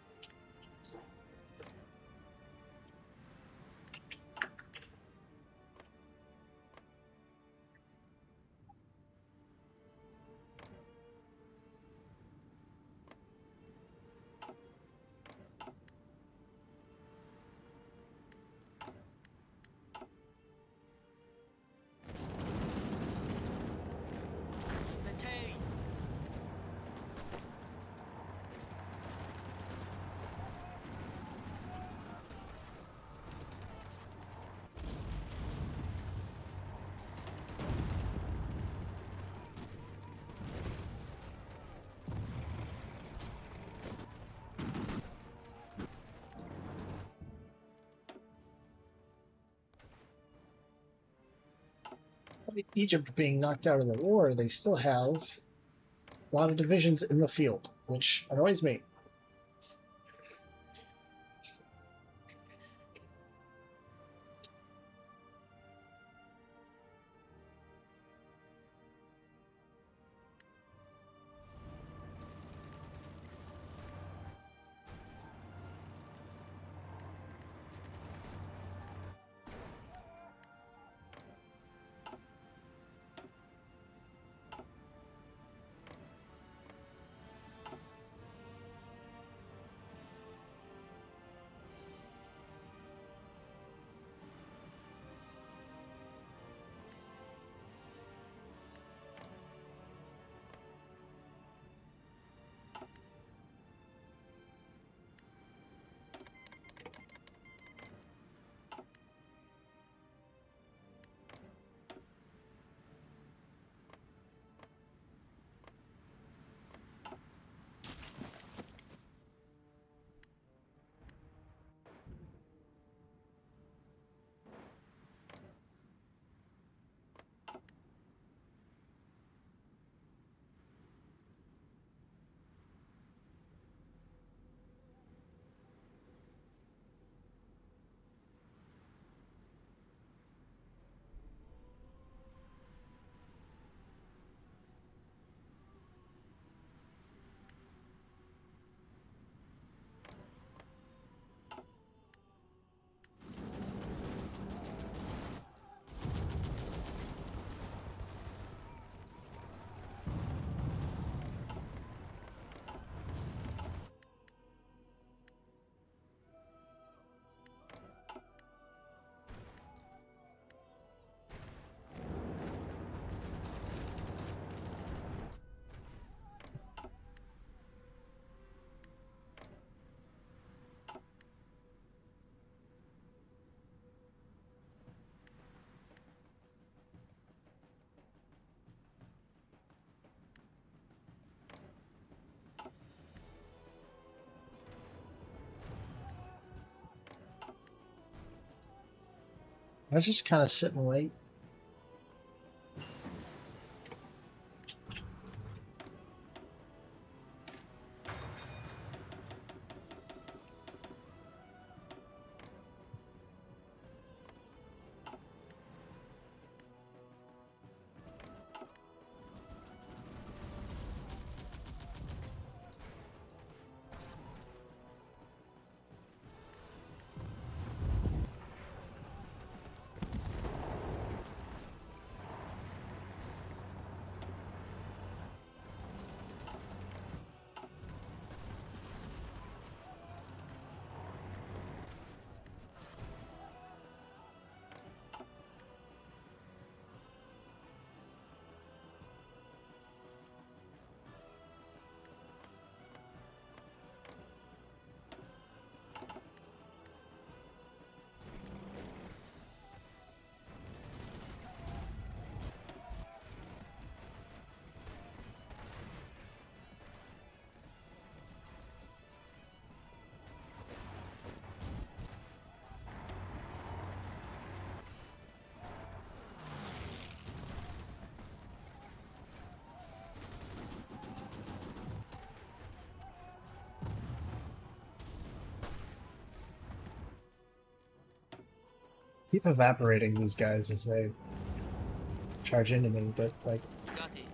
Egypt being knocked out of the war, they still have a lot of divisions in the field, which annoys me. I just kind of sit and wait. Keep evaporating these guys as they charge into me, but like Got it.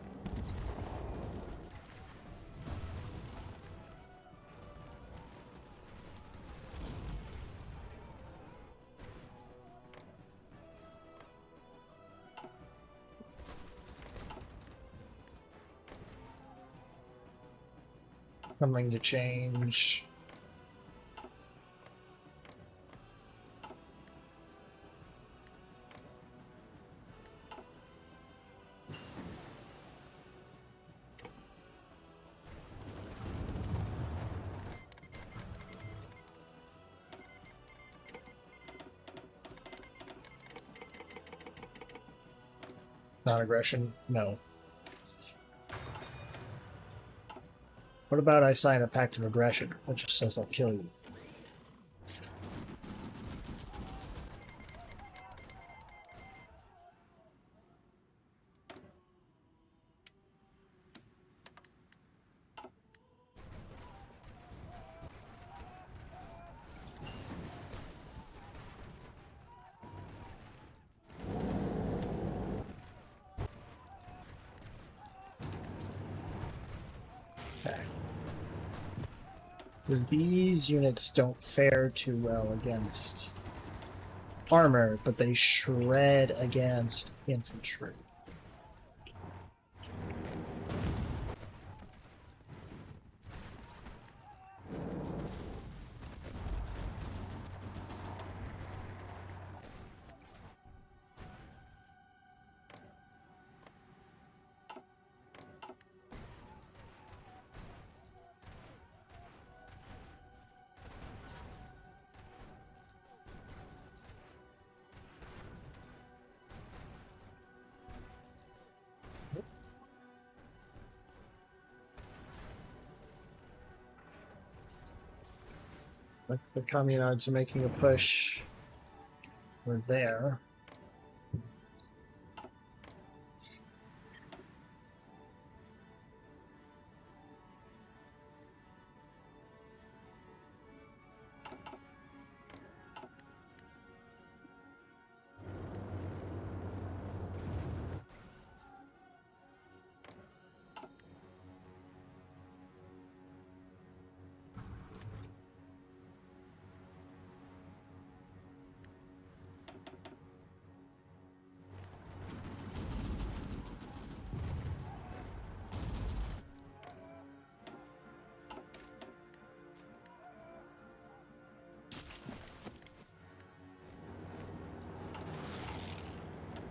coming to change. Non-aggression? No. What about I sign a pact of aggression, which just says I'll kill you? Okay. Because these units don't fare too well against armor, but they shred against infantry. Like the communards are making a push. We're there.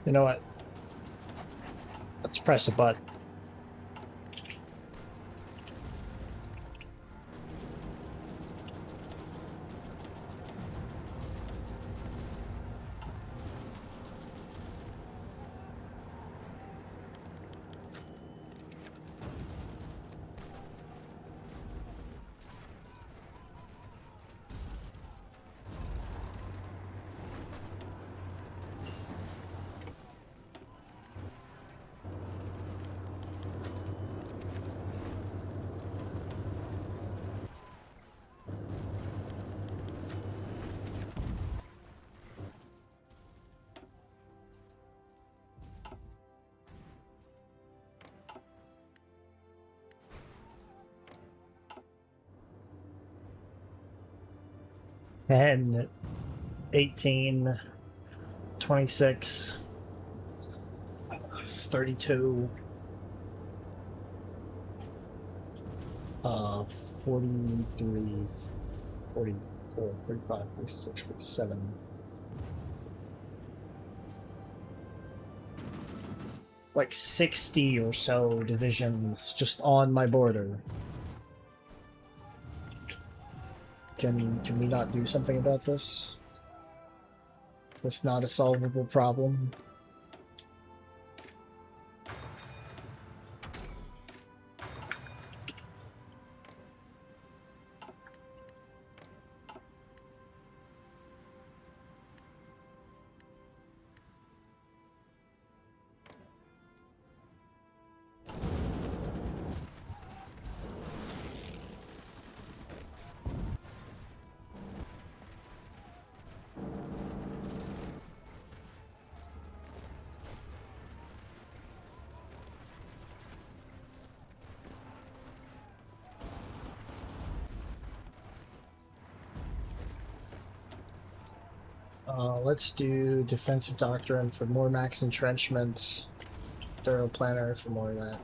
You know what? Let's press a button. 10, 18, 26, 32, 43, 44, 45, 46, 47. Like 60 or so divisions just on my border. Can we not do something about this? Is this not a solvable problem? Let's do defensive doctrine for more max entrenchment, thorough planner for more of that.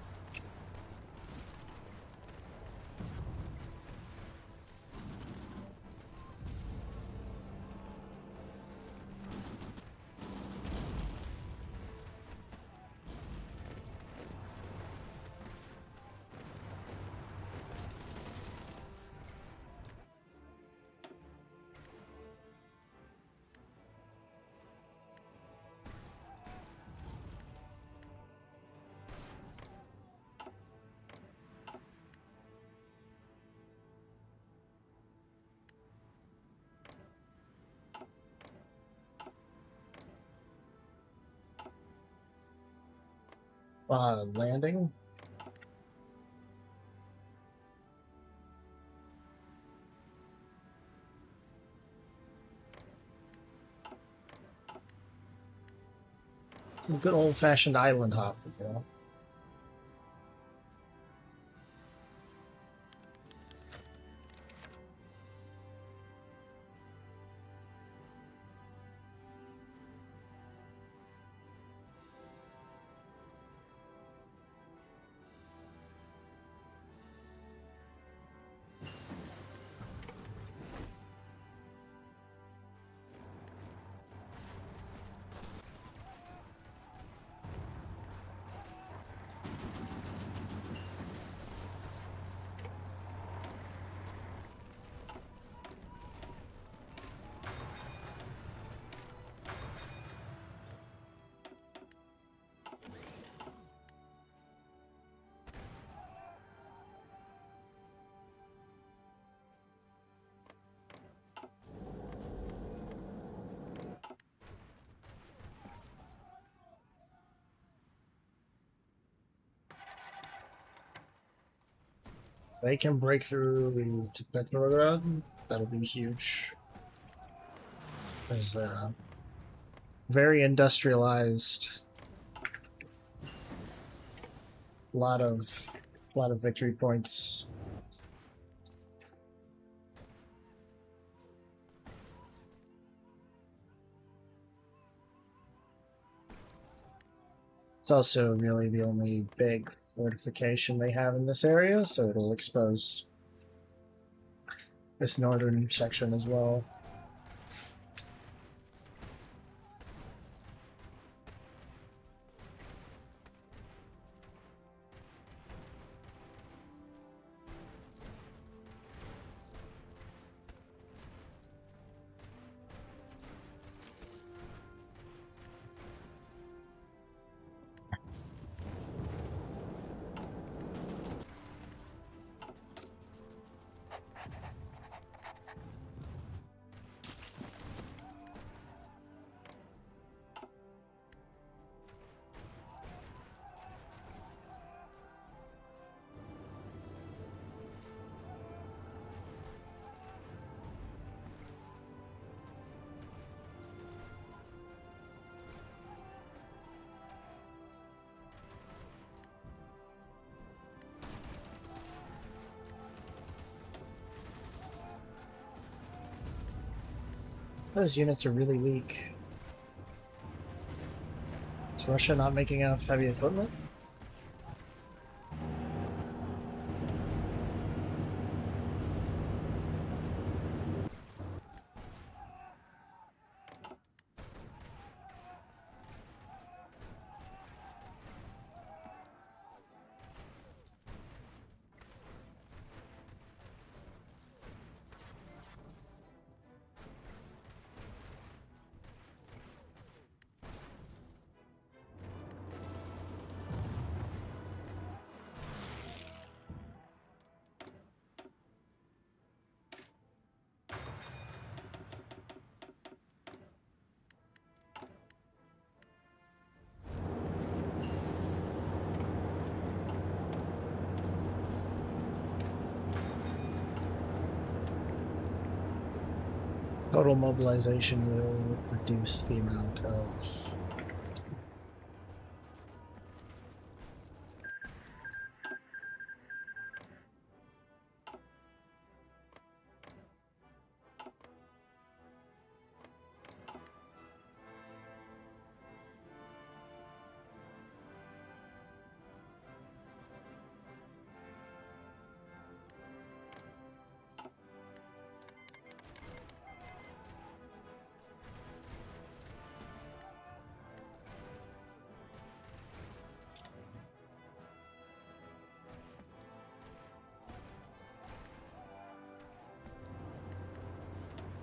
Landing. Good old-fashioned island hop, you know. They can break through to Petrograd. That'll be huge. There's very industrialized. A lot of victory points. It's also really the only big fortification they have in this area, so it'll expose this northern section as well. Those units are really weak. Is Russia not making enough heavy equipment? Total mobilization will reduce the amount of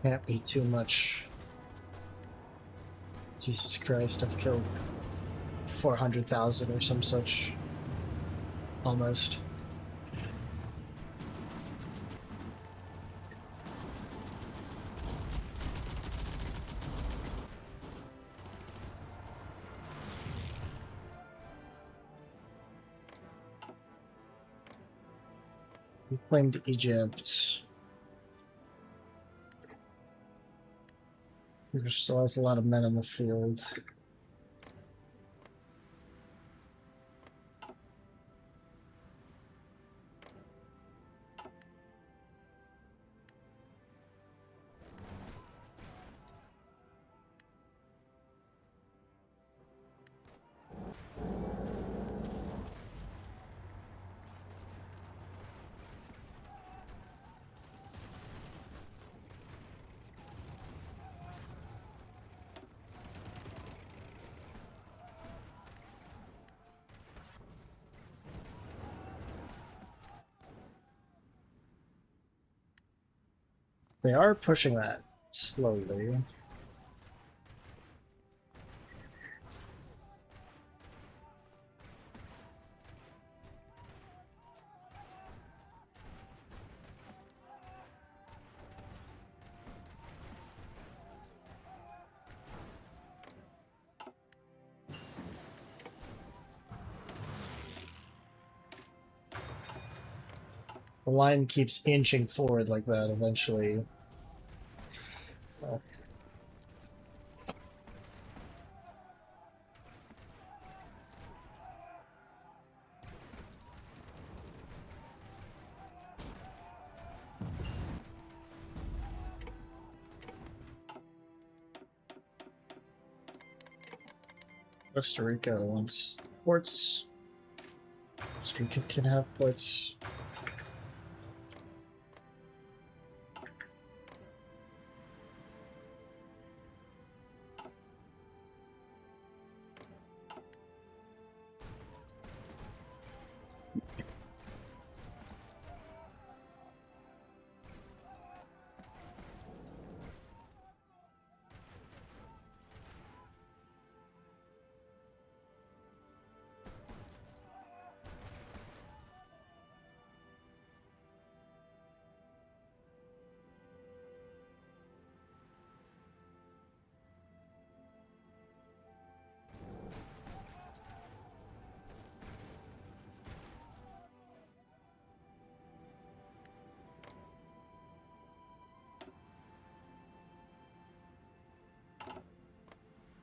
can't be too much. Jesus Christ, I've killed 400,000 or some such. Almost. We claimed Egypt. There still has a lot of men in the field. They are pushing that slowly. The line keeps inching forward like that eventually. Costa Rica wants ports. Costa Rica can have ports.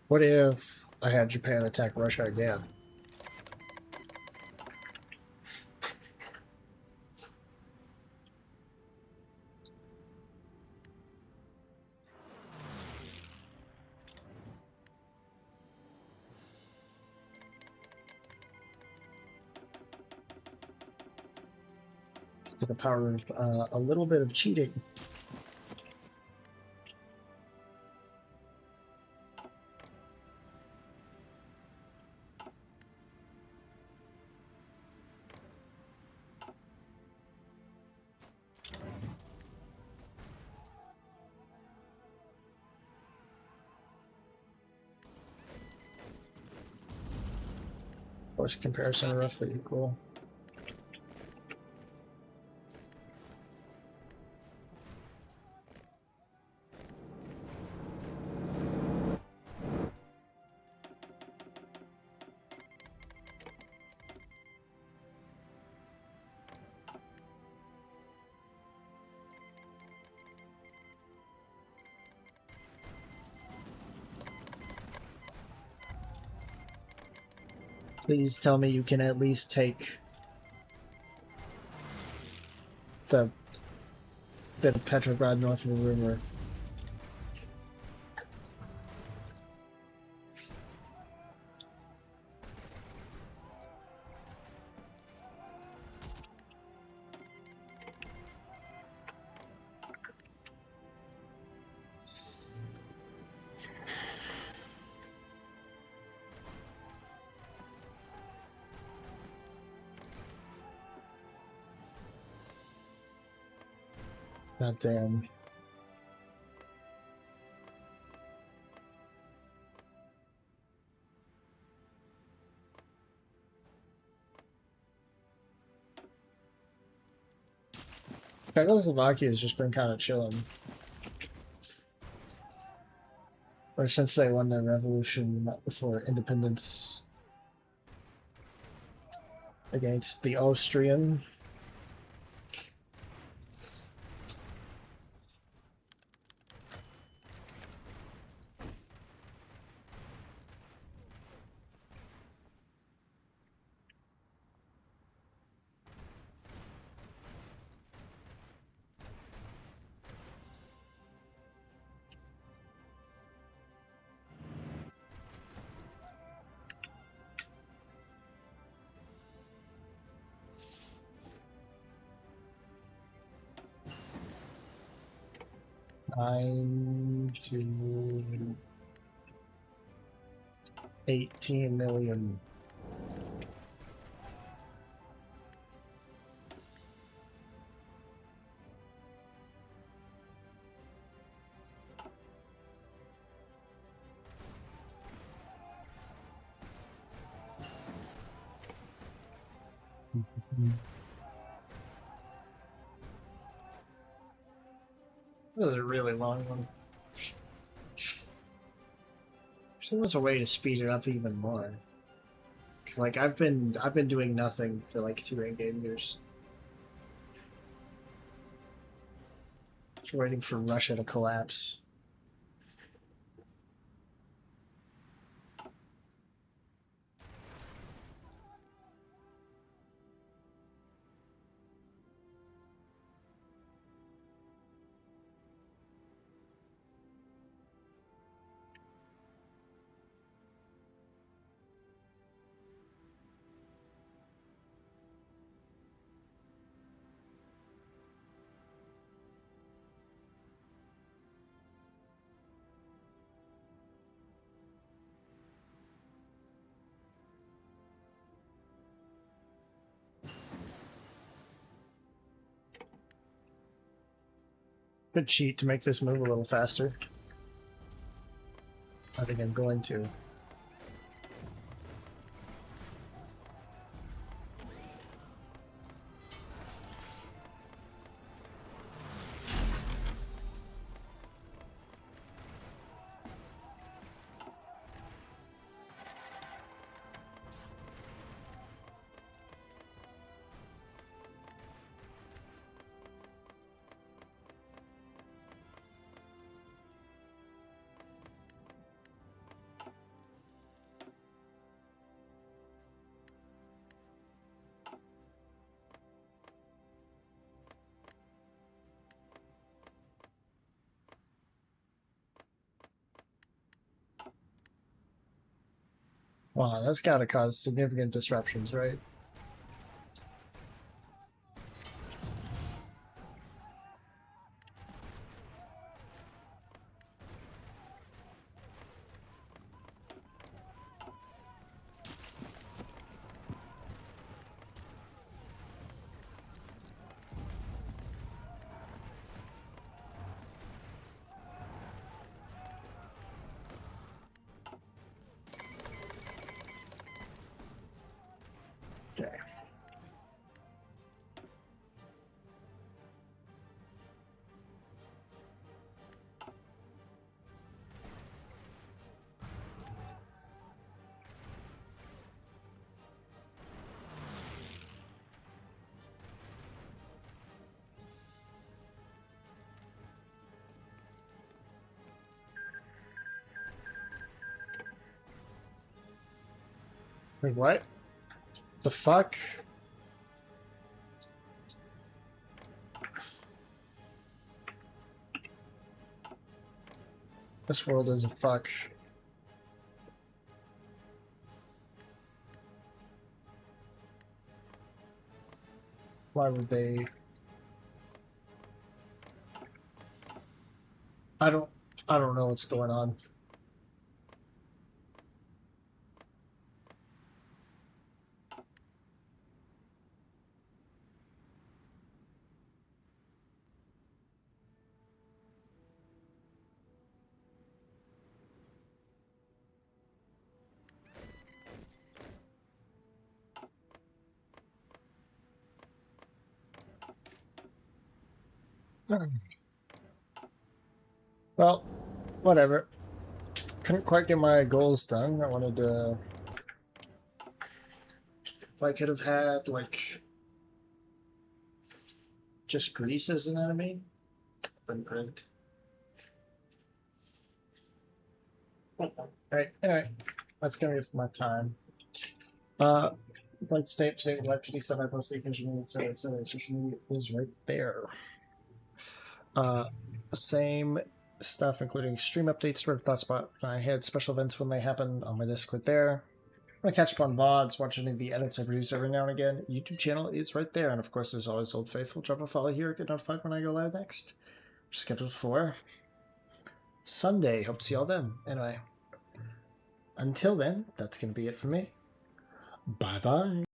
What if I had Japan attack Russia again? to the power of a little bit of cheating. Force comparison are roughly equal. Please tell me you can at least take the bit of Petrograd north of the river. God damn. Czechoslovakia has just been kind of chilling. Or since they won their revolution for independence against the Austrian. Nine to 18 million. This is a really long one. There was a way to speed it up even more. Cause like I've been doing nothing for like 2 in-game years. Just waiting for Russia to collapse. Could cheat to make this move a little faster. I think I'm going to. Wow, that's gotta cause significant disruptions, right? Wait, what? The fuck? This world is a fuck. Why would they? I don't know what's going on. Well, whatever. Couldn't quite get my goals done. I wanted to. If I could have had, like, just Greece as an enemy, been great. Alright, anyway, that's gonna be it for my time. I'd like to stay up to date with live PD stuff I post occasionally, etc. Social media is right there. Same stuff, including stream updates, Reddit thoughts about I had special events when they happen on my Discord there. I'm gonna catch up on VODs, watch any of the edits I produce every now and again. YouTube channel is right there, and of course, there's always Old Faithful. Drop a follow here, get notified when I go live next. Scheduled for Sunday. Hope to see y'all then. Anyway, until then, that's gonna be it for me. Bye bye.